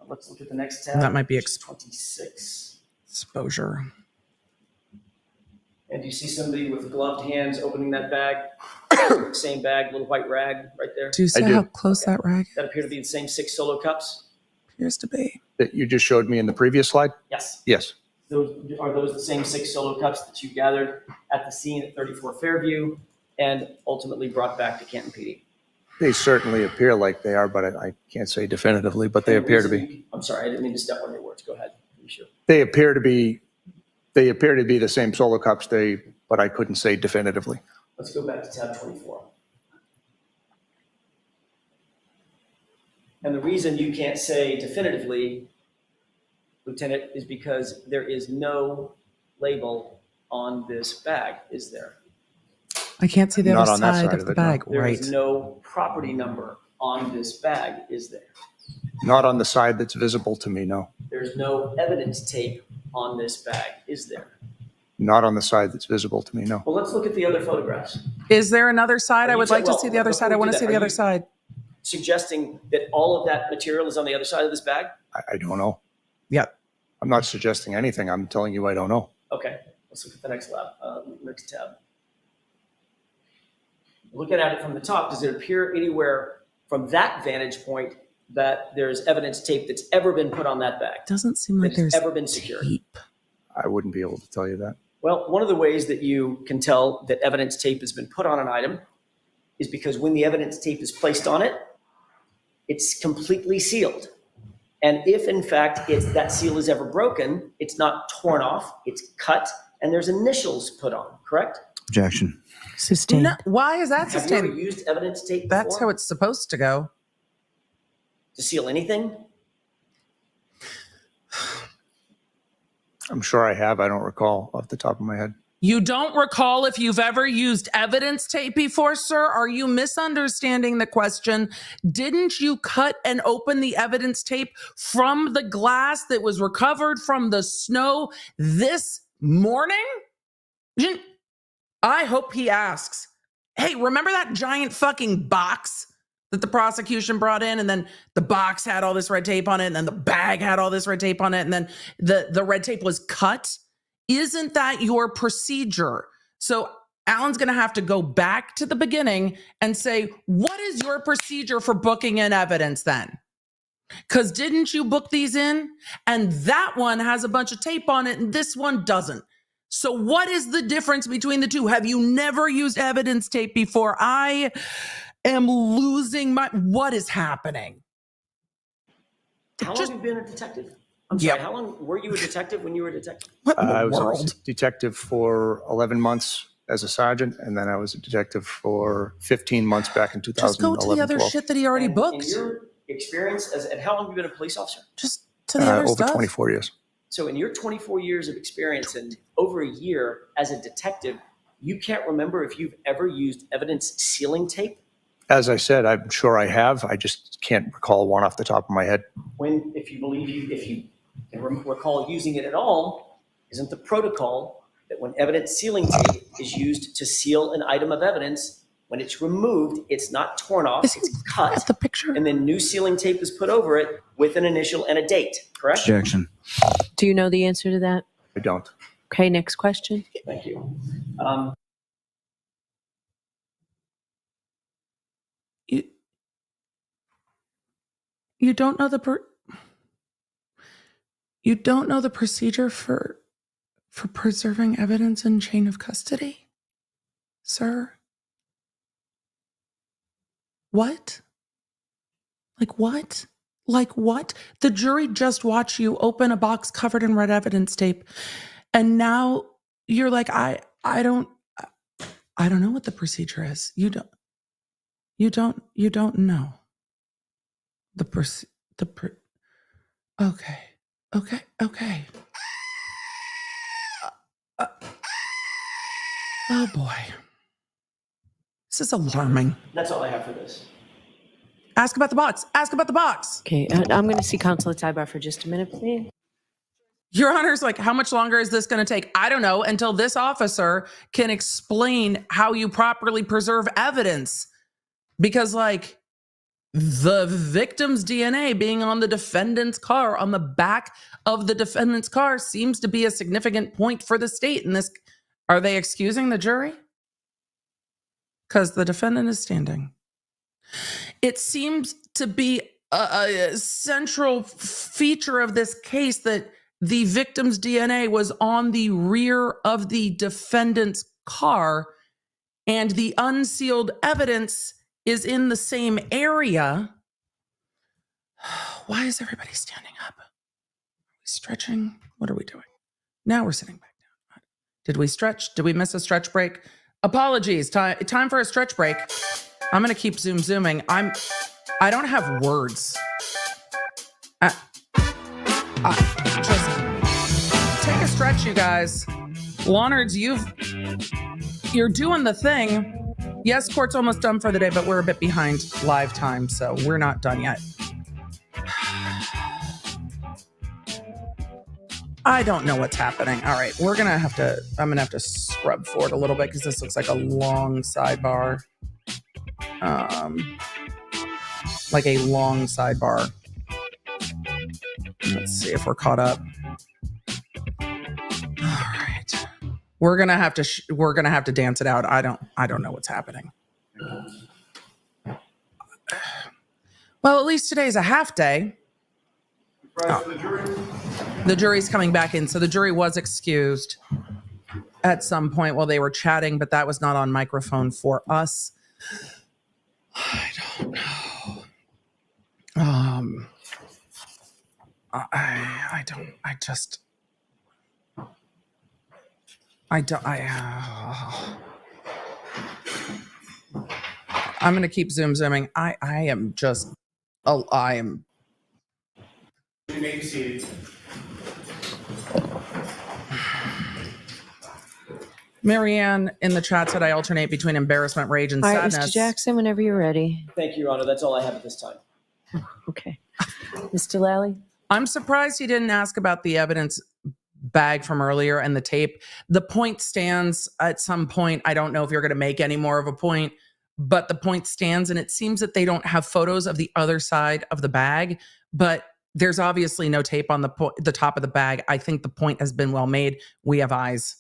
Let's look at the next tab. That might be 26. Exposure. And you see somebody with gloved hands opening that bag? Same bag, little white rag right there. Do you see how close that rag That appear to be the same 6 solo cups? appears to be? That you just showed me in the previous slide? Yes. Yes. Are those the same 6 solo cups that you gathered at the scene at 34 Fairview and ultimately brought back to Canton PD? They certainly appear like they are, but I can't say definitively, but they appear to be. I'm sorry, I didn't mean to step on your words. Go ahead. Are you sure? They appear to be the same solo cups, but I couldn't say definitively. Let's go back to tab 24. And the reason you can't say definitively, Lieutenant, is because there is no label on this bag, is there? I can't see the Not other on that side of the it, no. bag. There Right. is no property number on this bag, is there? Not on the side that's visible to me, no. There's no evidence tape on this bag, is there? Not on the side that's visible to me, no. Well, let's look at the other photographs. Is there another side? I would like to see the other before side. I we want do to see that, the are other you side. Suggesting that all of that material is on the other side of this bag? I don't know. Yep. I'm not suggesting anything. I'm telling you I don't know. Okay, let's look at the next next tab. Looking at it from the top, does it appear anywhere from that vantage point that there's evidence tape that's ever been put on that bag? Doesn't seem like there's ever been secured. tape. I wouldn't be able to tell you that. Well, one of the ways that you can tell that evidence tape has been put on an item is because when the evidence tape is placed on it, it's completely sealed. And if in fact that seal is ever broken, it's not torn off, it's cut, and there's initials put on, correct? Objection. Sustained. No, why is that Have you ever sustained? used evidence tape before? That's how it's supposed to go. To seal anything? I'm sure I have. I don't recall off the top of my head. You don't recall if you've ever used evidence tape before, sir? Are you misunderstanding the question? Didn't you cut and open the evidence tape from the glass that was recovered from the snow this morning? I hope he asks, hey, remember that giant fucking box that the prosecution brought in, and then the box had all this red tape on it, and then the bag had all this red tape on it, and then the red tape was cut? Isn't that your procedure? So Alan's going to have to go back to the beginning and say, what is your procedure for booking in evidence then? Because didn't you book these in? And that one has a bunch of tape on it and this one doesn't. So what is the difference between the two? Have you never used evidence tape before? I am losing my, what is happening? How long have you been a detective? I'm sorry, how long were you a detective when you were a detective? I was a detective for 11 months as a sergeant, and then I was a detective for 15 months back in 2011. Just go to the other 12. shit that he already booked. In your experience, and how long have you been a police officer? Just to the other over stuff. 24 years. So in your 24 years of experience and over a year as a detective, you can't remember if you've ever used evidence sealing tape? As I said, I'm sure I have. I just can't recall one off the top of my head. If you can recall using it at all, isn't the protocol that when evidence sealing tape is used to seal an item of evidence, when it's removed, it's not torn off, it's cut, the picture, and then new sealing tape is put over it with an initial and a date, correct? Objection. Do you know the answer to that? I don't. Okay, next question. Thank you. You don't know you don't know the procedure for preserving evidence in chain of custody, sir? What? Like what? Like what? The jury just watched you open a box covered in red evidence tape, and now you're like, I don't know what the procedure is. You don't know. Okay. Oh boy. This is alarming. That's all I have for this. Ask about the box. Ask about the box. Okay, I'm going to see counsel at Sidebar for just a minute, please. Your Honor's like, how much longer is this going to take? I don't know, until this officer can explain how you properly preserve evidence. Because like, the victim's DNA being on the defendant's car, on the back of the defendant's car, seems to be a significant point for the state in this. Are they excusing the jury? Because the defendant is standing. It seems to be a central feature of this case that the victim's DNA was on the rear of the defendant's car, and the unsealed evidence is in the same area. Why is everybody standing up? Are we stretching? What are we doing? Now we're sitting back down. Did we stretch? Did we miss a stretch break? Apologies. Time for a stretch break. I'm going to keep zooming. I don't have words. Just take a stretch, you guys. Lawnards, You're doing the thing. Yes, court's almost done for the day, but we're a bit behind live time, so we're not done yet. I don't know what's happening. All right, I'm gonna have to scrub forward a little bit because this looks like a long sidebar. Like a long sidebar. Let's see if we're caught up. All right. We're gonna have to dance it out. I don't know what's happening. Well, at least today's a half day. The jury's coming back in. So the jury was excused at some point while they were chatting, but that was not on microphone for us. I don't know. I'm going to keep zooming. I am. You may be seated. Marianne in the chat said I alternate between embarrassment, rage, and All right, sadness. Mr. Jackson, whenever you're ready. Thank you, Your Honor. That's all I have at this time. Okay. Mr. Lally? I'm surprised he didn't ask about the evidence bag from earlier and the tape. The point stands at some point. I don't know if you're going to make any more of a point, but the point stands, and it seems that they don't have photos of the other side of the bag, but there's obviously no tape on the top of the bag. I think the point has been well made. We have eyes.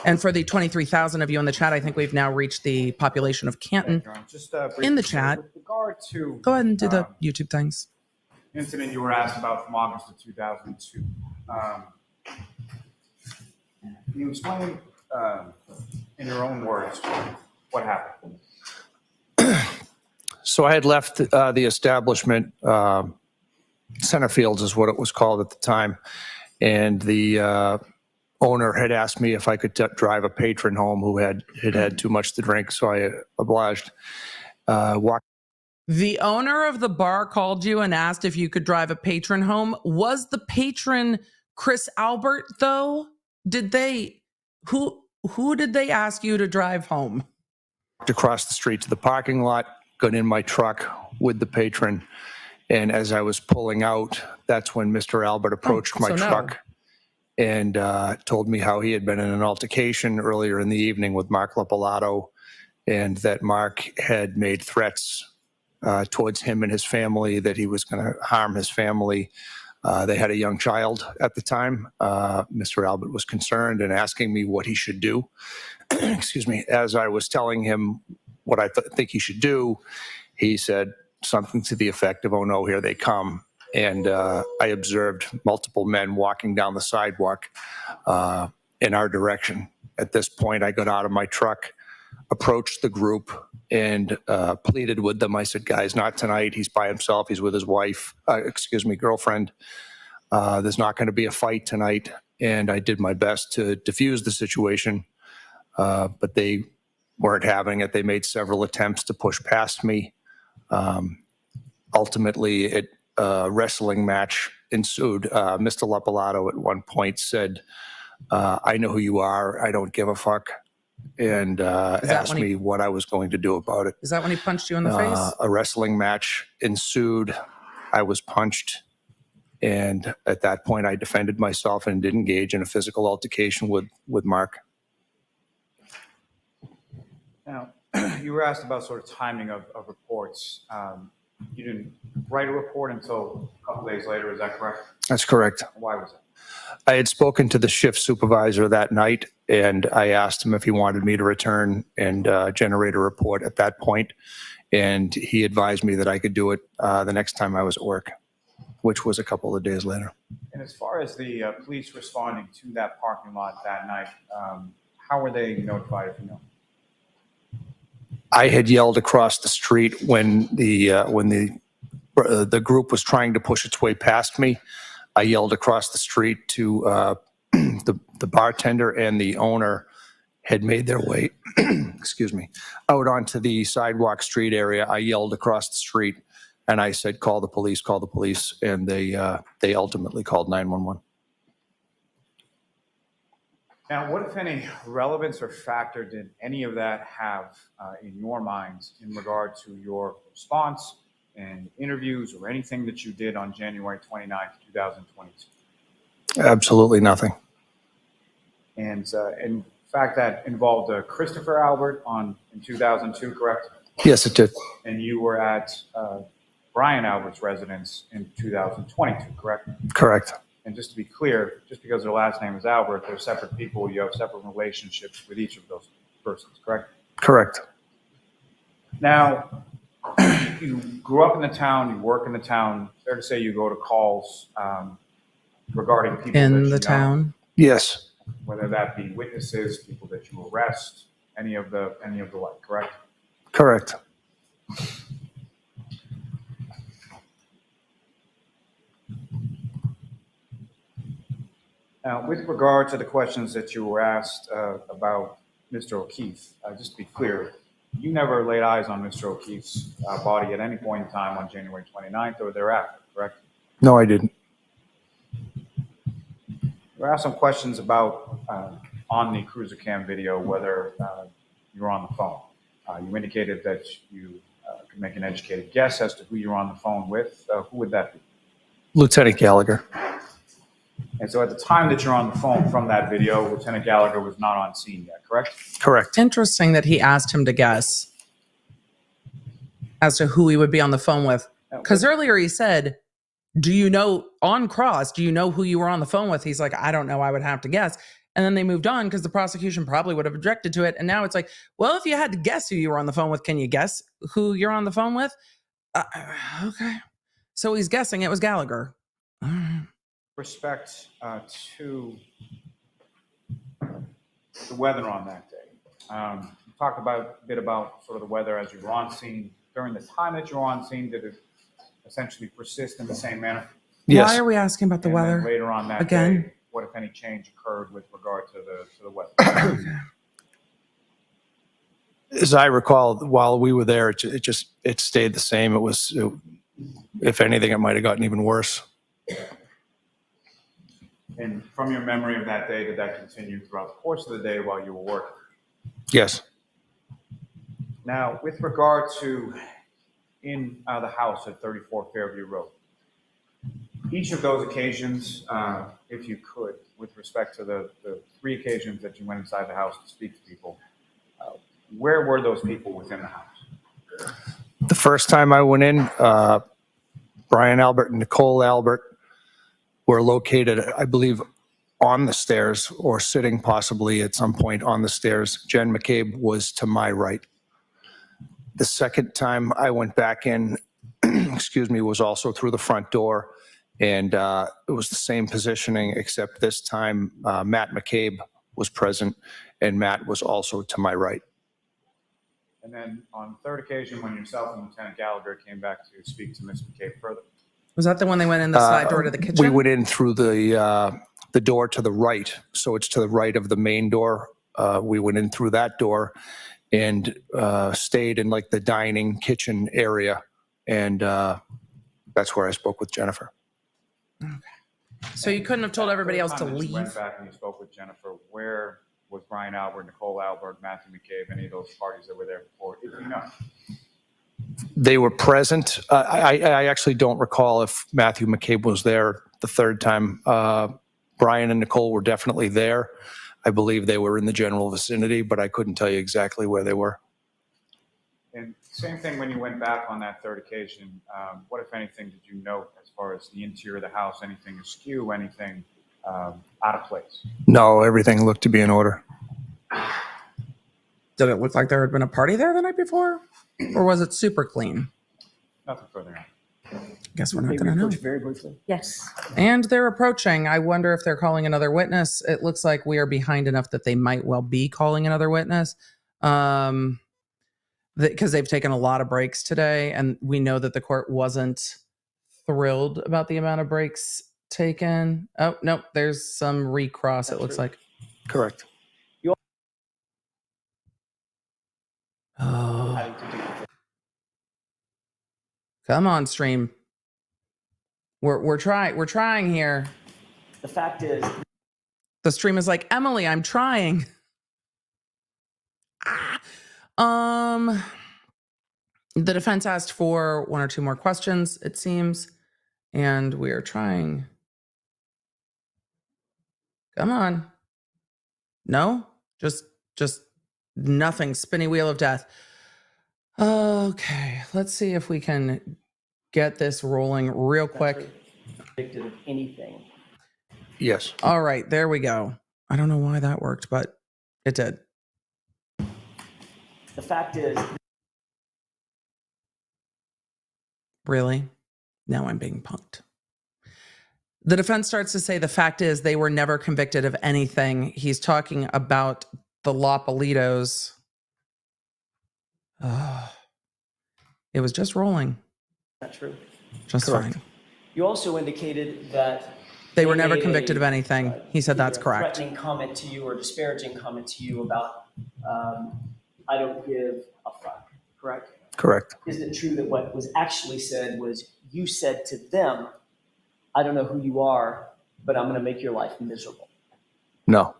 And for the 23,000 of you in the chat, I think we've now reached the population of Canton Just in the chat. With regard to Go ahead and do the YouTube things. incident you were asked about from August of 2002. Can you explain in your own words what happened? So I had left the establishment, Centerfields is what it was called at the time, and the owner had asked me if I could drive a patron home who had too much to drink, so I obliged. The owner of the bar called you and asked if you could drive a patron home. Was the patron Chris Albert, though? Who did they ask you to drive home? Across the street to the parking lot, got in my truck with the patron, and as I was pulling out, that's when Mr. Albert approached my truck and told me how he had been in an altercation earlier in the evening with Mark Lapalato, and that Mark had made threats towards him and his family, that he was going to harm his family. They had a young child at the time. Mr. Albert was concerned and asking me what he should do. Excuse me. As I was telling him what I think he should do, he said something to the effect of, "Oh no, here they come." And I observed multiple men walking down the sidewalk in our direction. At this point, I got out of my truck, approached the group, and pleaded with them. I said, "Guys, not tonight. He's by himself. He's with his wife, girlfriend. There's not going to be a fight tonight." And I did my best to diffuse the situation, but they weren't having it. They made several attempts to push past me. Ultimately, a wrestling match ensued. Mr. Lapalato at one point said, "I know who you are. I don't give a fuck," and asked me what I was going to do about it. Is that when he punched you in the face? A wrestling match ensued. I was punched, and at that point, I defended myself and did engage in a physical altercation with Mark. Now, you were asked about sort of timing of reports. You didn't write a report until a couple days later, is that correct? That's correct. Why was that? I had spoken to the shift supervisor that night, and I asked him if he wanted me to return and generate a report at that point, and he advised me that I could do it the next time I was at work, which was a couple of days later. And as far as the police responding to that parking lot that night, how were they notified, if you know? I had yelled across the street when the group was trying to push its way past me. I yelled across the street to the bartender and the owner had made their way, excuse me, out onto the sidewalk street area. I yelled across the street and I said, call the police, and they ultimately called 911. Now, what, if any, relevance or factor did any of that have in your minds in regard to your response and interviews or anything that you did on January 29th, 2022? Absolutely nothing. And in fact, that involved Christopher Albert in 2002, correct? Yes, it did. And you were at Brian Albert's residence in 2022, correct? Correct. And just to be clear, just because their last name is Albert, they're separate people. You have separate relationships with each of those persons, correct? Correct. Now, you grew up in the town, you work in the town. Fair to say you go to calls regarding people In that you the know, town? Yes. whether that be witnesses, people that you arrest, any of the like, correct? Correct. Now, with regard to the questions that you were asked about Mr. O'Keefe, just to be clear, you never laid eyes on Mr. O'Keefe's body at any point in time on January 29th or thereafter, correct? No, I didn't. You were asked some questions about, on the cruiser cam video, whether you were on the phone. You indicated that you could make an educated guess as to who you were on the phone with. Who would that be? Lieutenant Gallagher. And so at the time that you're on the phone from that video, Lieutenant Gallagher was not on scene yet, correct? Correct. Interesting that he asked him to guess as to who he would be on the phone with. Because earlier he said, do you know, on cross, do you know who you were on the phone with? He's like, I don't know, I would have to guess. And then they moved on because the prosecution probably would have objected to it. And now it's like, well, if you had to guess who you were on the phone with, can you guess who you're on the phone with? Okay. So he's guessing it was Gallagher. All right. Respect to the weather on that day. You talked a bit about sort of the weather as you were on scene. During the time that you were on scene, did it essentially persist in the same manner? Yes. Why are we asking about the And weather? then later on that again? day, what, if any, change occurred with regard to the weather? As I recall, while we were there, it stayed the same. If anything, it might have gotten even worse. And from your memory of that day, did that continue throughout the course of the day while you were working? Yes. Now, with regard to in the house at 34 Fairview Road, each of those occasions, if you could, with respect to the 3 occasions that you went inside the house to speak to people, where were those people within the house? The first time I went in, Brian Albert and Nicole Albert were located, I believe, on the stairs or sitting possibly at some point on the stairs. Jen McCabe was to my right. The second time I went back in, excuse me, was also through the front door. And it was the same positioning, except this time Matt McCabe was present, and Matt was also to my right. And then on the third occasion, when yourself and Lieutenant Gallagher came back to speak to Ms. McCabe further. Was that the one they went in the side door to the kitchen? We went in through the door to the right, so it's to the right of the main door. We went in through that door and stayed in like the dining kitchen area, and that's where I spoke with Jennifer. Okay. So you couldn't have told everybody else to leave? You went back and you spoke with Jennifer. Where was Brian Albert, Nicole Albert, Matthew McCabe, any of those parties that were there before? If you know. They were present. I actually don't recall if Matthew McCabe was there the third time. Brian and Nicole were definitely there. I believe they were in the general vicinity, but I couldn't tell you exactly where they were. And same thing when you went back on that third occasion. What, if anything, did you note as far as the interior of the house? Anything askew? Anything out of place? No, everything looked to be in order. Did it look like there had been a party there the night before? Or was it super clean? Nothing further on. Guess we're not going to know. Very briefly. Yes. And they're approaching. I wonder if they're calling another witness. It looks like we are behind enough that they might well be calling another witness. Because they've taken a lot of breaks today, and we know that the court wasn't thrilled about the amount of breaks taken. Oh, no, there's some recross, it looks like. Correct. Oh. Come on, stream. We're trying here. The fact is, The stream is like, Emily, I'm trying. The defense asked for 1 or 2 more questions, it seems, and we are trying. Come on. No? Just nothing. Spinny wheel of death. Okay, let's see if we can get this rolling real quick. Convicted of anything. Yes. All right, there we go. I don't know why that worked, but it did. The fact is, Really? Now I'm being punked. The defense starts to say the fact is they were never convicted of anything. He's talking about the Lopolitos. It was just rolling. not true. Just Correct. fine. You also indicated that They were never made convicted of anything. He said that's either a correct. Threatening comment to you or disparaging comment to you about I don't give a fuck, correct? Correct. Isn't it true that what was actually said was you said to them, I don't know who you are, but I'm going to make your life miserable? No.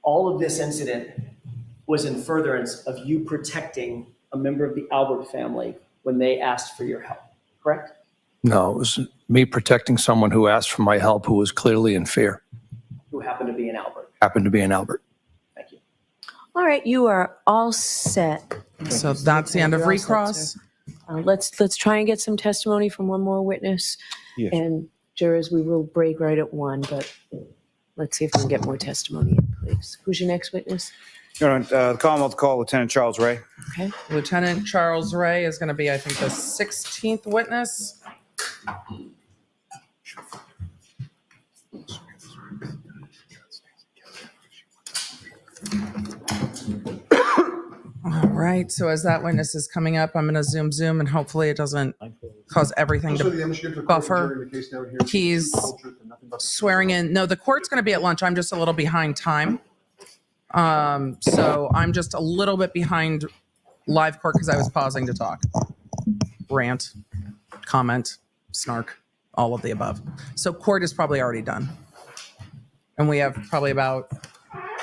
All of this incident was in furtherance of you protecting a member of the Albert family when they asked for your help, correct? No, it was me protecting someone who asked for my help who was clearly in fear. Who happened to be an Albert. Happened to be an Albert. Thank you. All right, you are all set. So that's the end of You're all set, recross. sir. Let's try and get some testimony from one more witness. Yes. And jurors, we will break right at 1, but let's see if we can get more testimony in, please. Who's your next witness? Your Honor, the Commonwealth call Lieutenant Charles Ray. Okay. Lieutenant Charles Ray is going to be, I think, the 16th witness. All right, so as that witness is coming up, I'm going to zoom, and hopefully it doesn't cause everything to buffer. He's swearing in. No, the court's going to be at lunch. I'm just a little behind time. So I'm just a little bit behind live court because I was pausing to talk. Rant, comment, snark, all of the above. So court is probably already done. And we have probably about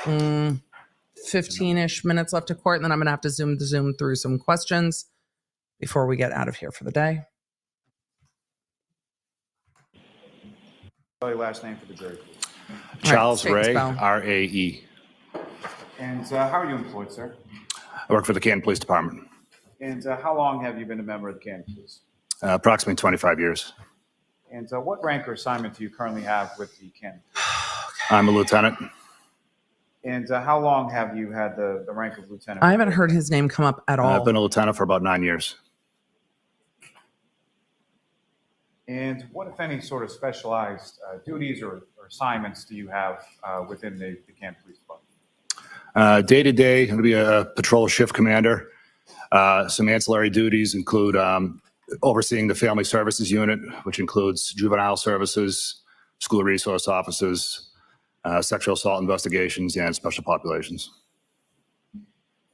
15-ish minutes left to court, and then I'm going to have to zoom through some questions before we get out of here for the day. Spell your last name for the jury, please. Charles All right, Ray, spell. R-A-E. And how are you employed, sir? I work for the Canton Police Department. And how long have you been a member of the Canton Police? Approximately 25 years. And what rank or assignment do you currently have with the Canton? I'm a lieutenant. And how long have you had the rank of lieutenant? I haven't heard his name come up at all. I've been a lieutenant for about 9 years. And what, if any, sort of specialized duties or assignments do you have within the Canton Police Department? Day to day, I'm going to be a patrol shift commander. Some ancillary duties include overseeing the family services unit, which includes juvenile services, school resource officers, sexual assault investigations, and special populations.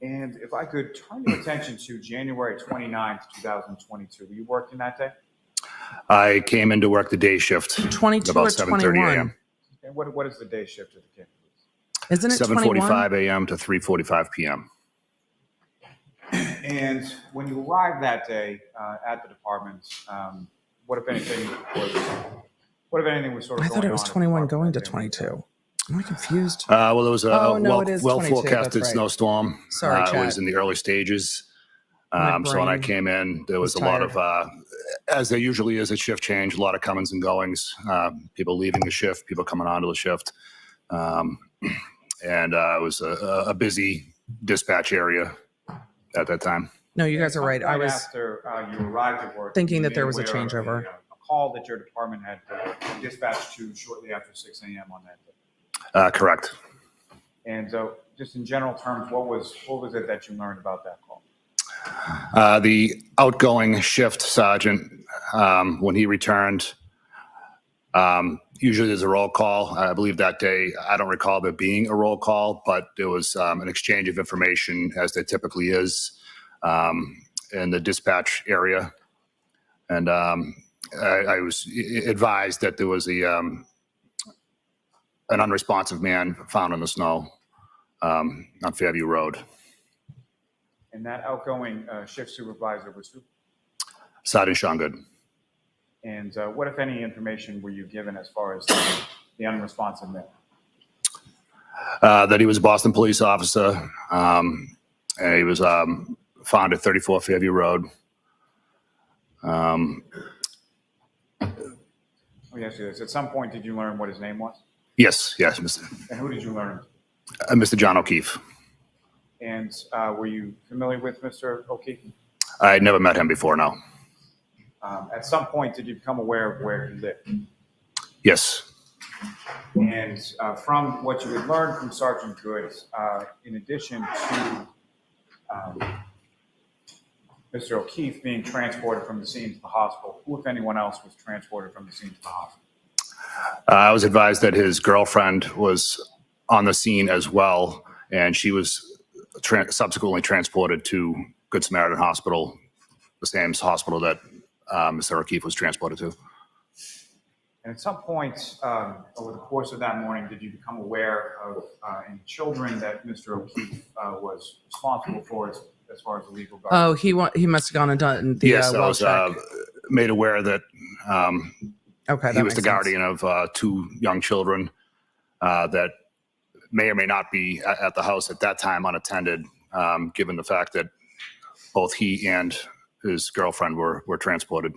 And if I could turn your attention to January 29th, 2022, were you working that day? I came in to work the day shift. 22 about or 7:30 21? a.m. And what is the day shift of the Canton Police? Isn't it 21? 7:45 a.m. to 3:45 p.m. And when you arrived that day at the department, what if anything was sort of I thought it was going on 21 at the going to department? 22. Am I confused? Well, there was a Oh, no, it is 22, forecasted that's right. snowstorm. Sorry, it was chat. in the early stages. My So when I brain came in, there was is a lot of, as there usually is at shift change, a lot of comings and goings, people leaving the shift, people coming onto the shift. And it was a busy dispatch area at that time. No, you guys are right. I Right was after you arrived at work, thinking you that there made was a aware of changeover. A call that your department had dispatched to shortly after 6 a.m. on that day. Correct. And so, just in general terms, what was it that you learned about that call? The outgoing shift sergeant, when he returned, usually there's a roll call. I believe that day, I don't recall there being a roll call, but there was an exchange of information, as there typically is in the dispatch area. And I was advised that there was an unresponsive man found in the snow on Fairview Road. And that outgoing shift supervisor was who? Sergeant Sean Goode. And what, if any, information were you given as far as the unresponsive man? That he was a Boston police officer. And he was found at 34 Fairview Road. Let me ask you this. At some point, did you learn what his name was? Yes, Mr. And who did you learn? Mr. John O'Keefe. And were you familiar with Mr. O'Keefe? I had never met him before, no. At some point, did you become aware of where he lived? Yes. And from what you had learned from Sergeant Goode, in addition to Mr. O'Keefe being transported from the scene to the hospital, who, if anyone else, was transported from the scene to the hospital? I was advised that his girlfriend was on the scene as well, and she was subsequently transported to Good Samaritan Hospital, the same hospital that Mr. O'Keefe was transported to. And at some point over the course of that morning, did you become aware of any children that Mr. O'Keefe was responsible for as far as the legal guard? Oh, he must have gone and done the Yes, I well was check. made aware that Okay, he was the guardian of two young children that may or may not be at the house at that time unattended, given the fact that both he and his girlfriend were transported.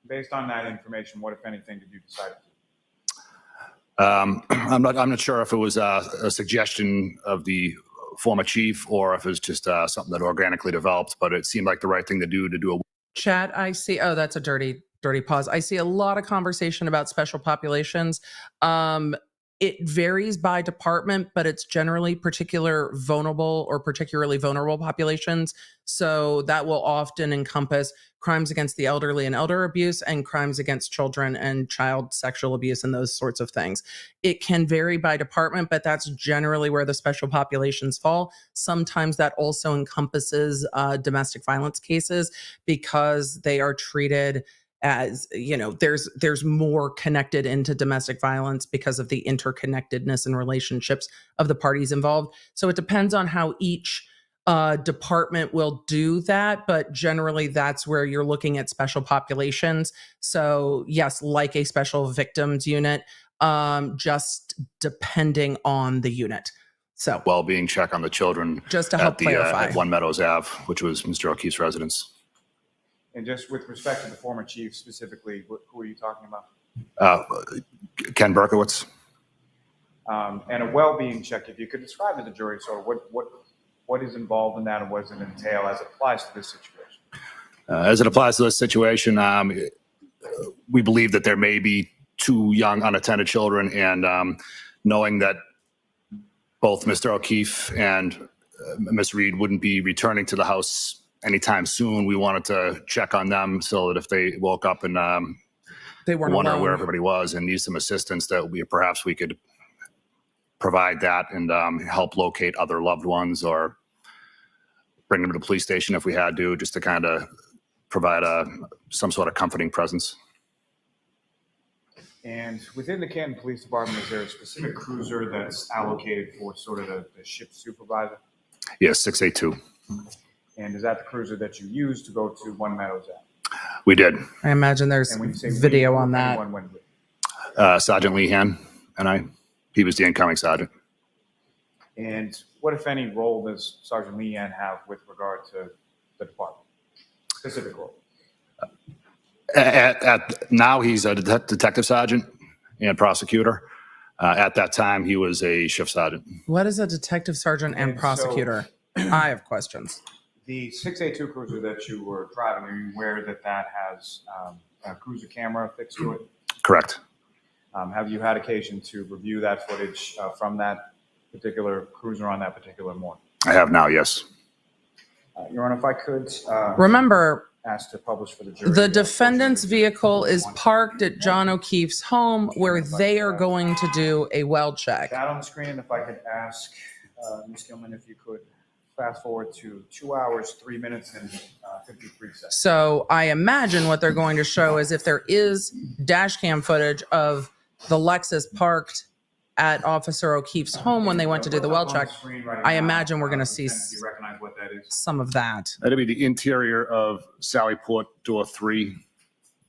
Based on that information, what, if anything, did you decide to do? I'm not sure if it was a suggestion of the former chief or if it was just something that organically developed, but it seemed like the right thing to do a Chat, I see. Oh, that's a dirty pause. I see a lot of conversation about special populations. It varies by department, but it's generally particularly vulnerable populations. So that will often encompass crimes against the elderly and elder abuse and crimes against children and child sexual abuse and those sorts of things. It can vary by department, but that's generally where the special populations fall. Sometimes that also encompasses domestic violence cases because they are treated as, there's more connected into domestic violence because of the interconnectedness and relationships of the parties involved. So it depends on how each department will do that, but generally that's where you're looking at special populations. So yes, like a special victims unit, just depending on the unit. So well-being check on the children just to help clarify. At One Meadows Ave, which was Mr. O'Keefe's residence. And just with respect to the former chief specifically, who are you talking about? Ken Berkowitz. And a well-being check, if you could describe to the jury, so what is involved in that and what does it entail as it applies to this situation? As it applies to this situation, we believe that there may be two young unattended children, and knowing that both Mr. O'Keefe and Ms. Reed wouldn't be returning to the house anytime soon, we wanted to check on them so that if they woke up and they weren't wonder alone. where everybody was and need some assistance, that perhaps we could provide that and help locate other loved ones or bring them to the police station if we had to, just to kind of provide some sort of comforting presence. And within the Canton Police Department, is there a specific cruiser that's allocated for sort of the ship supervisor? Yes, 682. And is that the cruiser that you use to go to One Meadows Ave? We did. I imagine there's video on that. Sergeant Lehan and he was the incoming sergeant. And what, if any, role does Sergeant Lehan have with regard to the department? Specific role? Now he's a detective sergeant and prosecutor. At that time, he was a shift sergeant. What is a detective sergeant and prosecutor? I have questions. The 682 cruiser that you were driving, are you aware that that has a cruiser camera fixed to it? Correct. Have you had occasion to review that footage from that particular cruiser on that particular morning? I have now, yes. Your Honor, if I could remember, ask to publish for the jury. The defendant's vehicle is parked at John O'Keefe's home where they are going to do a well check. That on the screen, if I could ask Ms. Gilman if you could fast forward to 2 hours, 3 minutes, and 53 seconds. So I imagine what they're going to show is if there is dash cam footage of the Lexus parked at Officer O'Keefe's home when they went to do the well check, I imagine we're going to see Do you recognize what that is? some of that. That'd be the interior of Sallyport Door 3,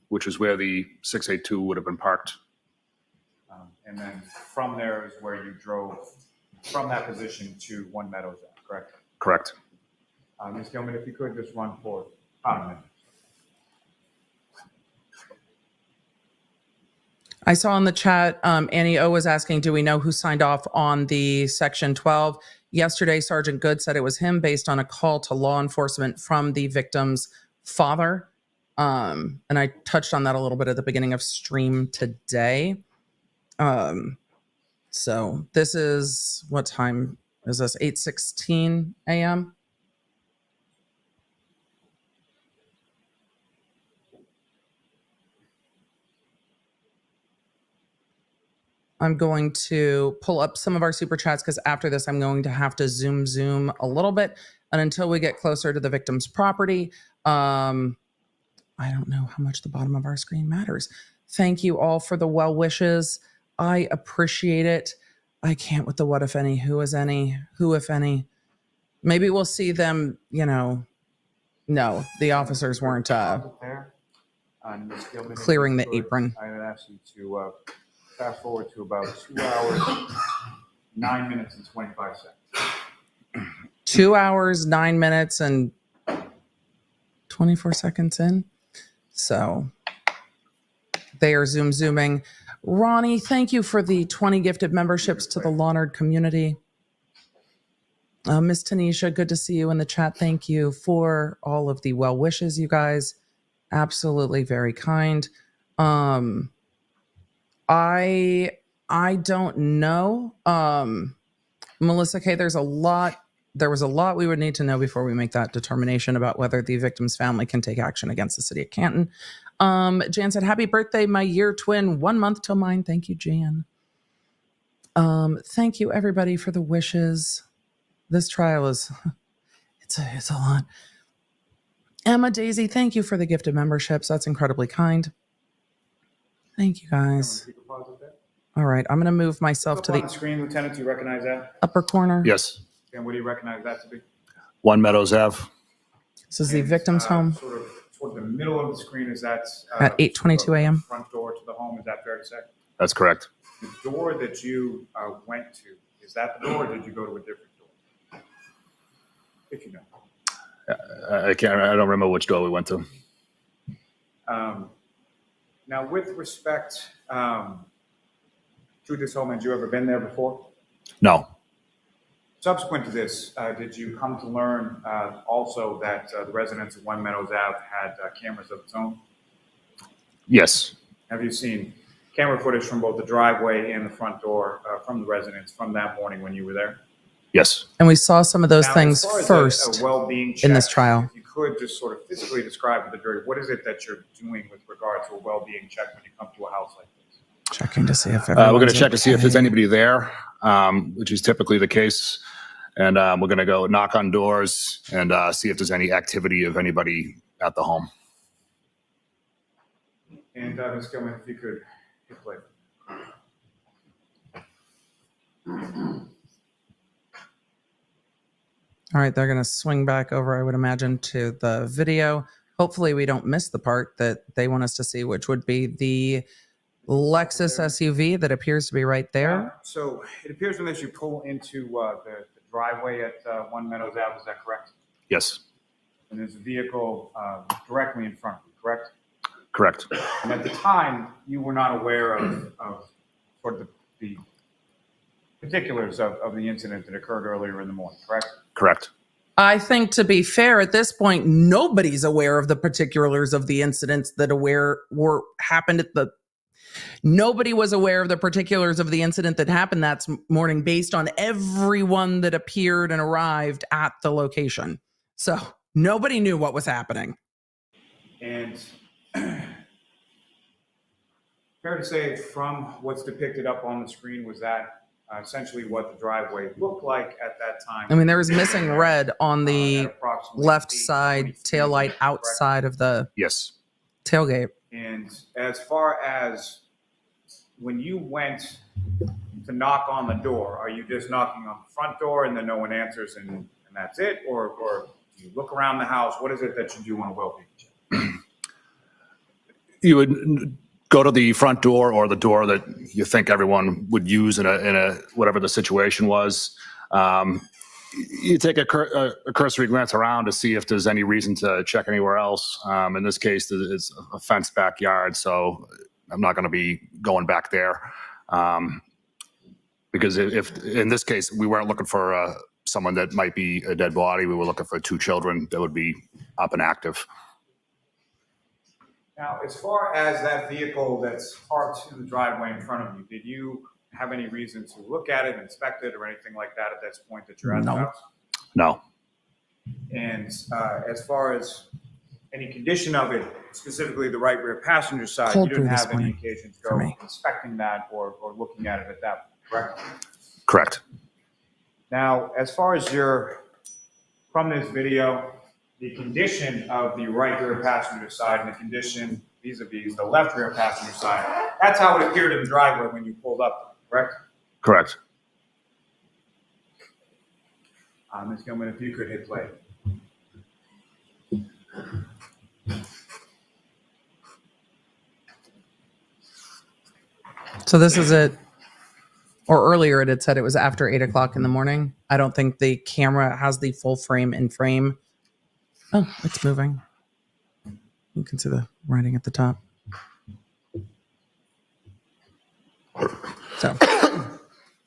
which is where the 682 would have been parked. And then from there is where you drove from that position to One Meadows Ave, correct? Correct. Ms. Gilman, if you could just run for about a minute. I saw in the chat, Annie O was asking, do we know who signed off on the Section 12? Yesterday, Sergeant Goode said it was him based on a call to law enforcement from the victim's father. And I touched on that a little bit at the beginning of stream today. So this is, what time is this? 8:16 a.m. I'm going to pull up some of our super chats because after this, I'm going to have to zoom a little bit. And until we get closer to the victim's property, I don't know how much the bottom of our screen matters. Thank you all for the well wishes. I appreciate it. I can't with the what if any, who is any, who if any. Maybe we'll see them, you know. No, the officers weren't clearing the apron. I would ask you to fast forward to about 2 hours, 9 minutes, and 25 seconds. 2 hours, 9 minutes, and 24 seconds in. So they are zooming. Ronnie, thank you for the 20 gifted memberships to the Lawnard community. Miss Tanisha, good to see you in the chat. Thank you for all of the well wishes, you guys. Absolutely very kind. I don't know. Melissa K, there was a lot we would need to know before we make that determination about whether the victim's family can take action against the city of Canton. Jan said, happy birthday, my year twin, 1 month till mine. Thank you, Jan. Thank you everybody for the wishes. This trial is, it's a lot. Emma Daisy, thank you for the gifted memberships. That's incredibly kind. Thank you guys. All right, I'm going to move myself to on the screen, Lieutenant. Do you recognize that? Upper corner. Yes. And what do you recognize that to be? One Meadows Ave. This is the victim's home. Sort of toward the middle of the screen, is that at 8:22 a.m. Front door to the home. Is that fair to say? That's correct. The door that you went to, is that the door, or did you go to a different door? If you know. I don't remember which door we went to. Now, with respect to this home, had you ever been there before? No. Subsequent to this, did you come to learn also that the residents of One Meadows Ave had cameras of its own? Yes. Have you seen camera footage from both the driveway and the front door from the residents from that morning when you were there? Yes. And we saw some of those Now, things as far as first a well-being check, in this trial. If you could just sort of physically describe to the jury, what is it that you're doing with regard to a well-being check when you come to a house like this? Checking to see if we're going to check to see if there's anybody there, which is typically the case. And we're going to go knock on doors and see if there's any activity of anybody at the home. And Ms. Gilman, if you could hit play. All right, they're going to swing back over, I would imagine, to the video. Hopefully we don't miss the part that they want us to see, which would be the Lexus SUV that appears to be right there. So it appears unless you pull into the driveway at One Meadows Ave, is that correct? Yes. And there's a vehicle directly in front of you, correct? Correct. And at the time, you were not aware of sort of the particulars of the incident that occurred earlier in the morning, correct? Correct. I think, to be fair, at this point, nobody's aware of the particulars of the incidents that happened at the. Nobody was aware of the particulars of the incident that happened that morning based on everyone that appeared and arrived at the location. So nobody knew what was happening. And fair to say, from what's depicted up on the screen, was that essentially what the driveway looked like at that time? I mean, there was missing red on the left side taillight outside of the yes tailgate. And as far as when you went to knock on the door, are you just knocking on the front door and then no one answers and that's it? Or do you look around the house? What is it that you do on a well-being? You would go to the front door or the door that you think everyone would use in a whatever the situation was. You take a cursory glance around to see if there's any reason to check anywhere else. In this case, it's a fenced backyard, so I'm not going to be going back there. Because if in this case, we weren't looking for someone that might be a dead body, we were looking for 2 children that would be up and active. Now, as far as that vehicle that's parked in the driveway in front of you, did you have any reason to look at it, inspect it, or anything like that at this point that you're at the house? No. And as far as any condition of it, specifically the right rear passenger side, you didn't have any occasion to go inspecting that or looking at it at that point, correct? Correct. Now, as far as from this video, the condition of the right rear passenger side and the condition vis-a-vis the left rear passenger side, that's how it appeared in the driveway when you pulled up, correct? Correct. Ms. Gilman, if you could hit play. So this is it, or earlier it had said it was after 8 o'clock in the morning. I don't think the camera has the full frame in frame. Oh, it's moving. You can see the writing at the top. So.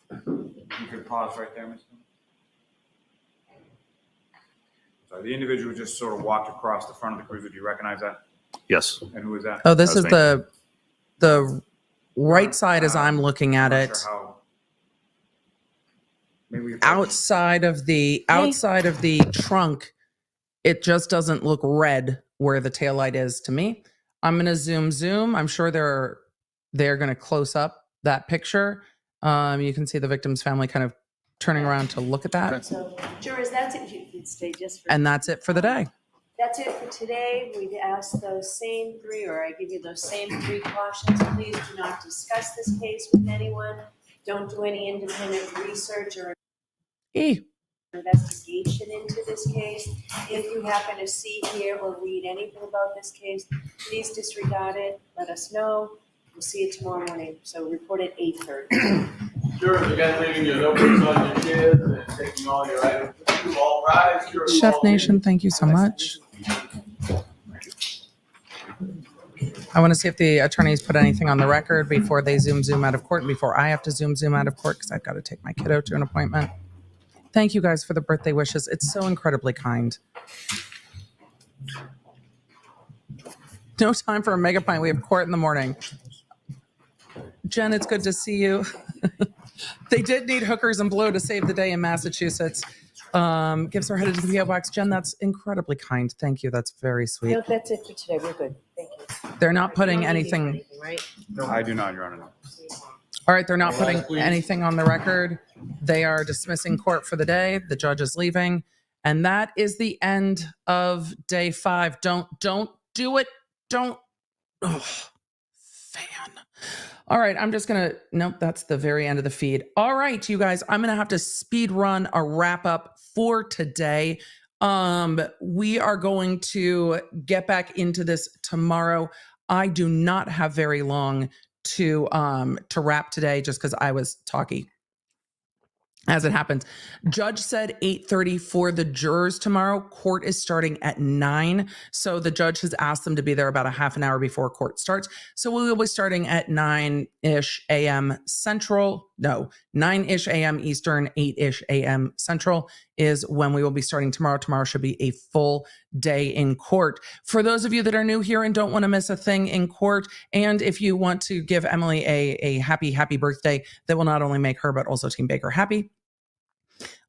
You could pause right there, Ms. Gilman. So the individual just sort of walked across the front of the cruiser. Do you recognize that? Yes. And who is that? Oh, this is the right side as I'm looking at it. Outside of the trunk, it just doesn't look red where the taillight is to me. I'm going to zoom. I'm sure they're going to close up that picture. You can see the victim's family kind of turning around to look at that. So, jurors, that's it. You can stay just for. And that's it for the day. That's it for today. We'd ask those same 3, or I give you those same 3 cautions. Please do not discuss this case with anyone. Don't do any independent research or investigation into this case. If you happen to see, hear, or read anything about this case, please disregard it. Let us know. We'll see you tomorrow morning. So report at 8:30. Jurors, again, leaving your notebooks on your chairs and taking all your items with you. All rise. Chef Nation, thank you so much. I want to see if the attorneys put anything on the record before they zoom out of court, and before I have to zoom out of court because I've got to take my kiddo to an appointment. Thank you guys for the birthday wishes. It's so incredibly kind. No time for a mega pint. We have court in the morning. Jen, it's good to see you. They did need hookers and blow to save the day in Massachusetts. Gifts are headed to the PO box. Jen, that's incredibly kind. Thank you. That's very sweet. No, that's it for today. We're good. Thank you. They're not putting anything. Right? No, I do not, Your Honor. No. All right, they're not putting anything on the record. They are dismissing court for the day. The judge is leaving. And that is the end of day 5. Don't do it. Don't. Oh, fan. All right, I'm just going to, nope, that's the very end of the feed. All right, you guys, I'm going to have to speed run a wrap up for today. We are going to get back into this tomorrow. I do not have very long to wrap today just because I was talky. As it happens, judge said 8:30 for the jurors tomorrow. Court is starting at 9. So the judge has asked them to be there about a half an hour before court starts. So we will be starting at 9-ish a.m. Central. No, 9-ish a.m. Eastern, 8-ish a.m. Central is when we will be starting tomorrow. Tomorrow should be a full day in court. For those of you that are new here and don't want to miss a thing in court, and if you want to give Emily a happy birthday that will not only make her but also Team Baker happy,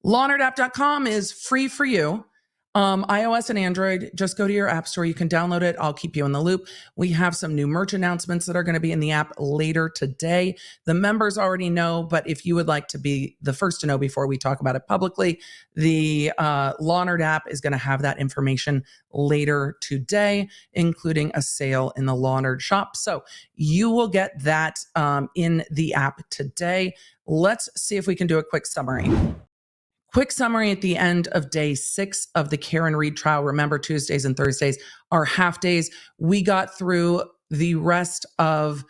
LawNerdApp.com is free for you. iOS and Android, just go to your app store. You can download it. I'll keep you in the loop. We have some new merch announcements that are going to be in the app later today. The members already know, but if you would like to be the first to know before we talk about it publicly, the Lawnard app is going to have that information later today, including a sale in the Lawnard shop. So you will get that in the app today. Let's see if we can do a quick summary. Quick summary at the end of day 6 of the Karen Read trial. Remember, Tuesdays and Thursdays are half days. We got through the rest of,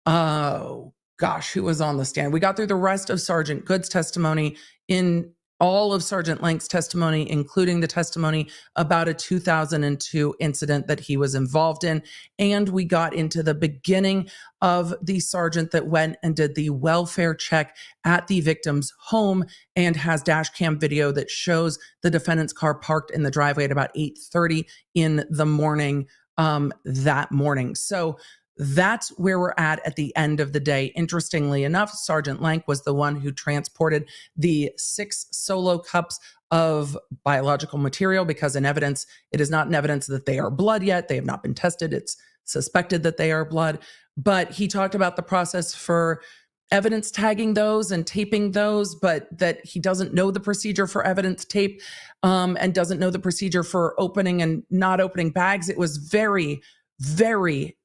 who was on the stand? We got through the rest of Sergeant Goode's testimony, in all of Sergeant Lank's testimony, including the testimony about a 2002 incident that he was involved in. And we got into the beginning of the sergeant that went and did the welfare check at the victim's home and has dash cam video that shows the defendant's car parked in the driveway at about 8:30 in the morning that morning. So that's where we're at the end of the day. Interestingly enough, Sergeant Lank was the one who transported the 6 solo cups of biological material, because in evidence, it is not in evidence that they are blood yet. They have not been tested. It's suspected that they are blood. But he talked about the process for evidence tagging those and taping those, but that he doesn't know the procedure for evidence tape and doesn't know the procedure for opening and not opening bags. It was very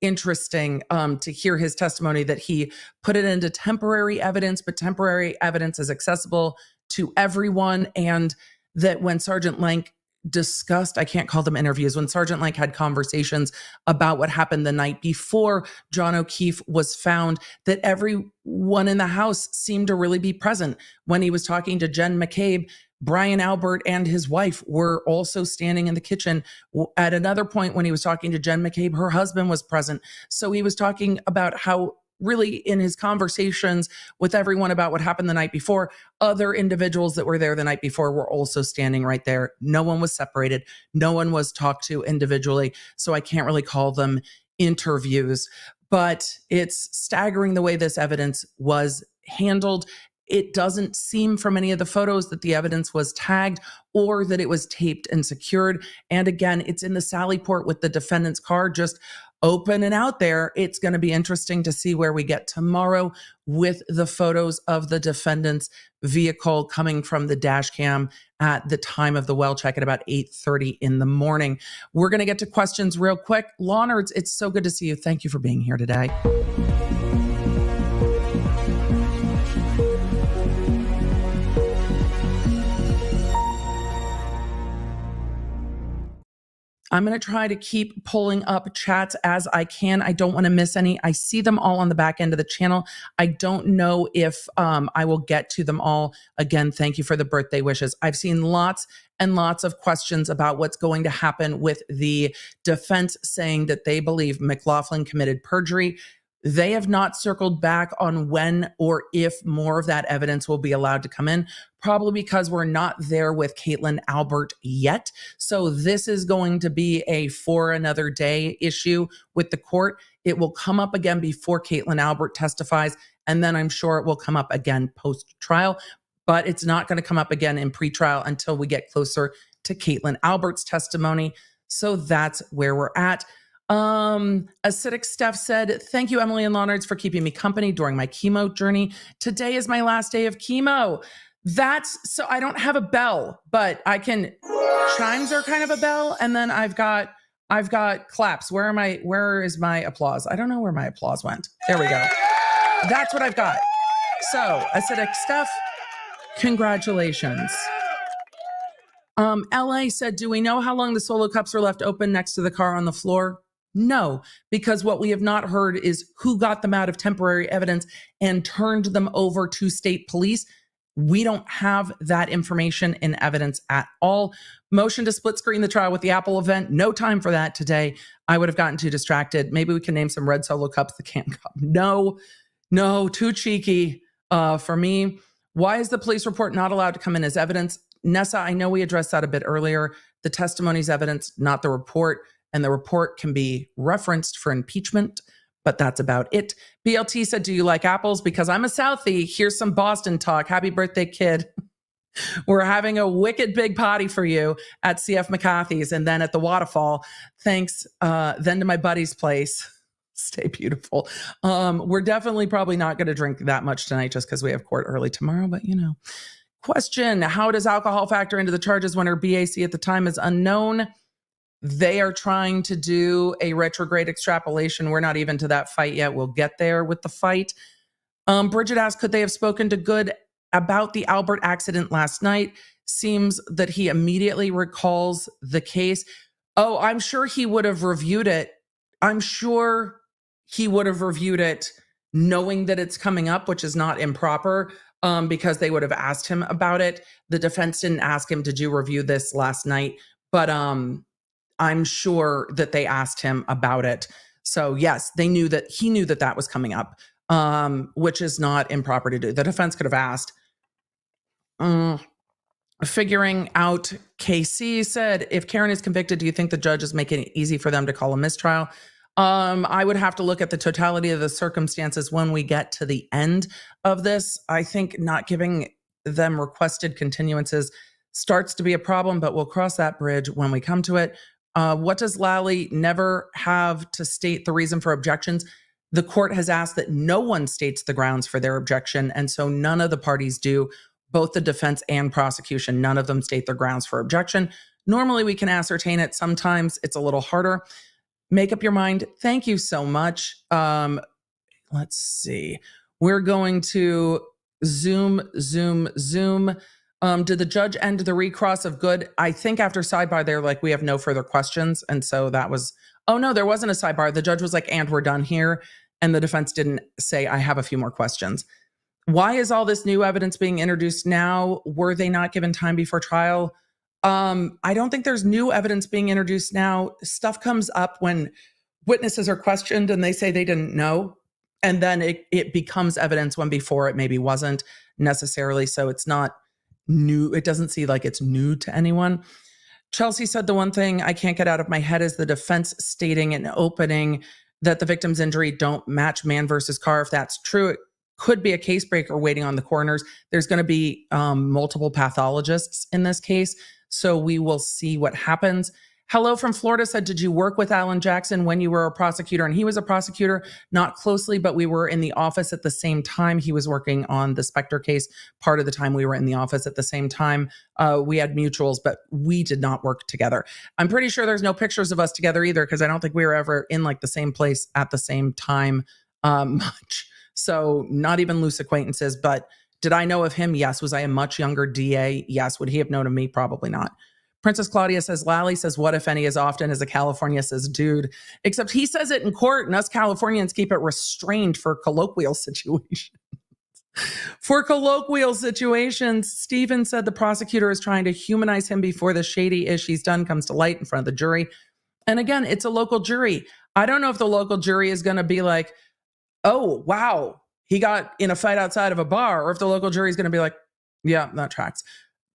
interesting to hear his testimony that he put it into temporary evidence, but temporary evidence is accessible to everyone. And that when Sergeant Lank discussed, I can't call them interviews, when Sergeant Lank had conversations about what happened the night before John O'Keefe was found, that everyone in the house seemed to really be present. When he was talking to Jen McCabe, Brian Albert and his wife were also standing in the kitchen. At another point, when he was talking to Jen McCabe, her husband was present. So he was talking about how, really, in his conversations with everyone about what happened the night before, other individuals that were there the night before were also standing right there. No one was separated. No one was talked to individually. So I can't really call them interviews. But it's staggering the way this evidence was handled. It doesn't seem from any of the photos that the evidence was tagged or that it was taped and secured. And again, it's in the Sally Port with the defendant's car just open and out there. It's going to be interesting to see where we get tomorrow with the photos of the defendant's vehicle coming from the dash cam at the time of the well check at about 8:30 in the morning. We're going to get to questions real quick. Lawnards, it's so good to see you. Thank you for being here today. I'm going to try to keep pulling up chats as I can. I don't want to miss any. I see them all on the back end of the channel. I don't know if I will get to them all. Again, thank you for the birthday wishes. I've seen lots and lots of questions about what's going to happen with the defense saying that they believe McLaughlin committed perjury. They have not circled back on when or if more of that evidence will be allowed to come in, probably because we're not there with Caitlin Albert yet. So this is going to be a for another day issue with the court. It will come up again before Caitlin Albert testifies, and then I'm sure it will come up again post-trial, but it's not going to come up again in pretrial until we get closer to Caitlin Albert's testimony. So that's where we're at. Acidic Steph said, thank you, Emily and Lawnards, for keeping me company during my chemo journey. Today is my last day of chemo. That's so I don't have a bell, but I can, chimes are kind of a bell. And then I've got claps. Where is my applause? I don't know where my applause went. There we go. That's what I've got. So Acidic Steph, congratulations. LA said, do we know how long the solo cups are left open next to the car on the floor? No, because what we have not heard is who got them out of temporary evidence and turned them over to state police. We don't have that information in evidence at all. Motion to split screen the trial with the Apple event. No time for that today. I would have gotten too distracted. Maybe we can name some red solo cups that can't come. No, too cheeky for me. Why is the police report not allowed to come in as evidence? Nessa, I know we addressed that a bit earlier. The testimony's evidence, not the report. And the report can be referenced for impeachment, but that's about it. BLT said, do you like apples? Because I'm a Southie. Here's some Boston talk. Happy birthday, kid. We're having a wicked big party for you at CF McCarthy's and then at the waterfall. Thanks. Then to my buddy's place. Stay beautiful. We're definitely probably not going to drink that much tonight just because we have court early tomorrow, but you know. Question: how does alcohol factor into the charges when her BAC at the time is unknown? They are trying to do a retrograde extrapolation. We're not even to that fight yet. We'll get there with the fight. Bridget asked, could they have spoken to Goode about the Albert accident last night? Seems that he immediately recalls the case. Oh, I'm sure he would have reviewed it. I'm sure he would have reviewed it knowing that it's coming up, which is not improper, because they would have asked him about it. The defense didn't ask him, did you review this last night? But I'm sure that they asked him about it. So yes, they knew that he knew that that was coming up, which is not improper to do. The defense could have asked. Figuring out KC said, if Karen is convicted, do you think the judge is making it easy for them to call a mistrial? I would have to look at the totality of the circumstances when we get to the end of this. I think not giving them requested continuances starts to be a problem, but we'll cross that bridge when we come to it. What does Lally never have to state the reason for objections? The court has asked that no one states the grounds for their objection, and so none of the parties do, both the defense and prosecution. None of them state their grounds for objection. Normally we can ascertain it. Sometimes it's a little harder. Make up your mind. Thank you so much. Let's see. We're going to zoom. Did the judge end the recross of Goode? I think after sidebar, they're like, we have no further questions. And so that was, oh no, there wasn't a sidebar. The judge was like, and we're done here. And the defense didn't say, I have a few more questions. Why is all this new evidence being introduced now? Were they not given time before trial? I don't think there's new evidence being introduced now. Stuff comes up when witnesses are questioned and they say they didn't know. And then it becomes evidence when before it maybe wasn't necessarily. So it's not new. It doesn't seem like it's new to anyone. Chelsea said the one thing I can't get out of my head is the defense stating in opening that the victim's injury don't match man versus car. If that's true, it could be a case breaker waiting on the coroners. There's going to be multiple pathologists in this case. So we will see what happens. Hello from Florida said, did you work with Alan Jackson when you were a prosecutor? And he was a prosecutor, not closely, but we were in the office at the same time. He was working on the Spectre case. Part of the time we were in the office at the same time. We had mutuals, but we did not work together. I'm pretty sure there's no pictures of us together either, because I don't think we were ever in like the same place at the same time much. So not even loose acquaintances, but did I know of him? Yes. Was I a much younger DA? Yes. Would he have known of me? Probably not. Princess Claudia says, Lally says, what if any as often as a California says, dude, except he says it in court and us Californians keep it restrained for colloquial situations. For colloquial situations, Stephen said the prosecutor is trying to humanize him before the shady ish he's done comes to light in front of the jury. And again, it's a local jury. I don't know if the local jury is going to be like, oh, wow, he got in a fight outside of a bar, or if the local jury is going to be like, yeah, that tracks.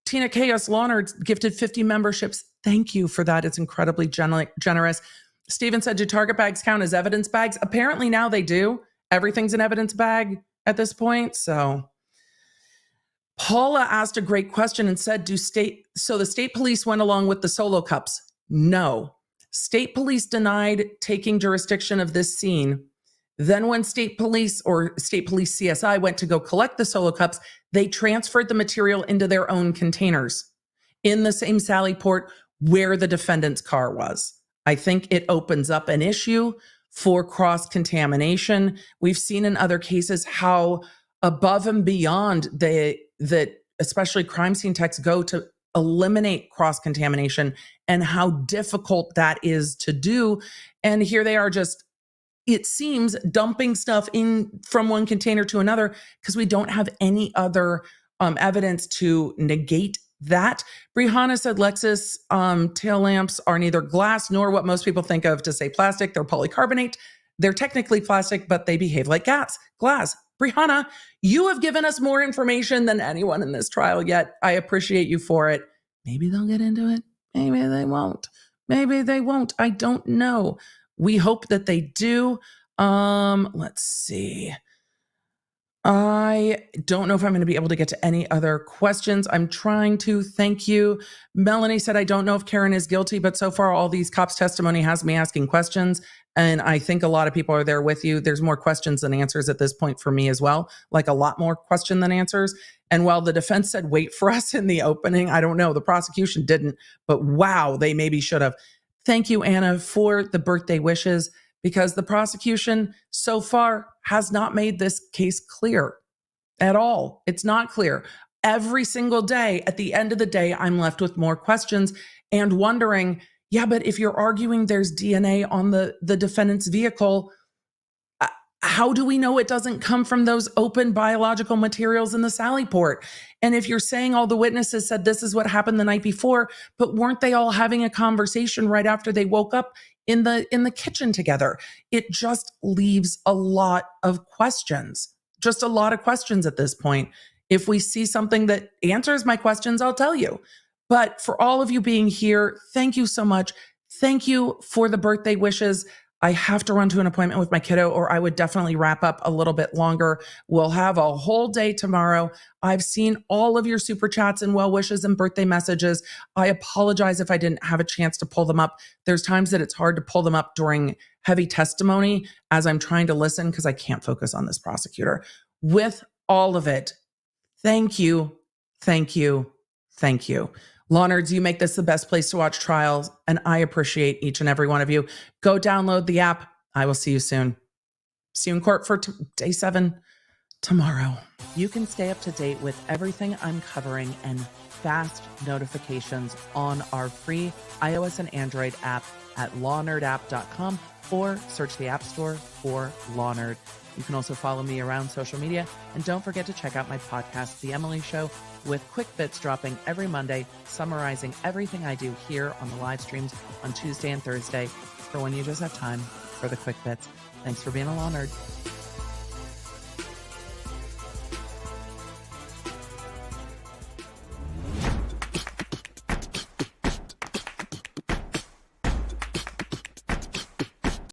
Tina Chaos Lawnard gifted 50 memberships. Thank you for that. It's incredibly generous. Stephen said, do target bags count as evidence bags? Apparently now they do. Everything's an evidence bag at this point. So Paula asked a great question and said, so the state police went along with the solo cups? No. State police denied taking jurisdiction of this scene. Then when state police or state police CSI went to go collect the solo cups, they transferred the material into their own containers in the same Sally Port where the defendant's car was. I think it opens up an issue for cross-contamination. We've seen in other cases how above and beyond that especially crime scene techs go to eliminate cross-contamination and how difficult that is to do. And here they are just, it seems, dumping stuff in from one container to another because we don't have any other evidence to negate that. Brihanna said Lexus tail lamps are neither glass nor what most people think of to say plastic. They're polycarbonate. They're technically plastic, but they behave like glass. Brihanna, you have given us more information than anyone in this trial yet. I appreciate you for it. Maybe they'll get into it. Maybe they won't. Maybe they won't. I don't know. We hope that they do. Let's see. I don't know if I'm going to be able to get to any other questions. I'm trying to. Thank you. Melanie said, I don't know if Karen is guilty, but so far all these cops' testimony has me asking questions. And I think a lot of people are there with you. There's more questions than answers at this point for me as well, like a lot more question than answers. And while the defense said, wait for us in the opening, I don't know. The prosecution didn't, but wow, they maybe should have. Thank you, Anna, for the birthday wishes, because the prosecution so far has not made this case clear at all. It's not clear. Every single day, at the end of the day, I'm left with more questions and wondering, yeah, but if you're arguing there's DNA on the defendant's vehicle, how do we know it doesn't come from those open biological materials in the Sally port? And if you're saying all the witnesses said this is what happened the night before, but weren't they all having a conversation right after they woke up in the kitchen together? It just leaves a lot of questions, just a lot of questions at this point. If we see something that answers my questions, I'll tell you. But for all of you being here, thank you so much. Thank you for the birthday wishes. I have to run to an appointment with my kiddo, or I would definitely wrap up a little bit longer. We'll have a whole day tomorrow. I've seen all of your super chats and well wishes and birthday messages. I apologize if I didn't have a chance to pull them up. There's times that it's hard to pull them up during heavy testimony as I'm trying to listen because I can't focus on this prosecutor. With all of it, thank you, thank you, thank you. Law Nerds, you make this the best place to watch trials, and I appreciate each and every one of you. Go download the app. I will see you soon. See you in court for day 7 tomorrow. You can stay up to date with everything I'm covering and fast notifications on our free iOS and Android app at lawnerdapp.com or search the App Store for Law Nerd. You can also follow me around social media, and don't forget to check out my podcast, The Emily Show, with quick bits dropping every Monday, summarizing everything I do here on the live streams on Tuesday and Thursday for when you just have time for the quick bits. Thanks for being a Law Nerd.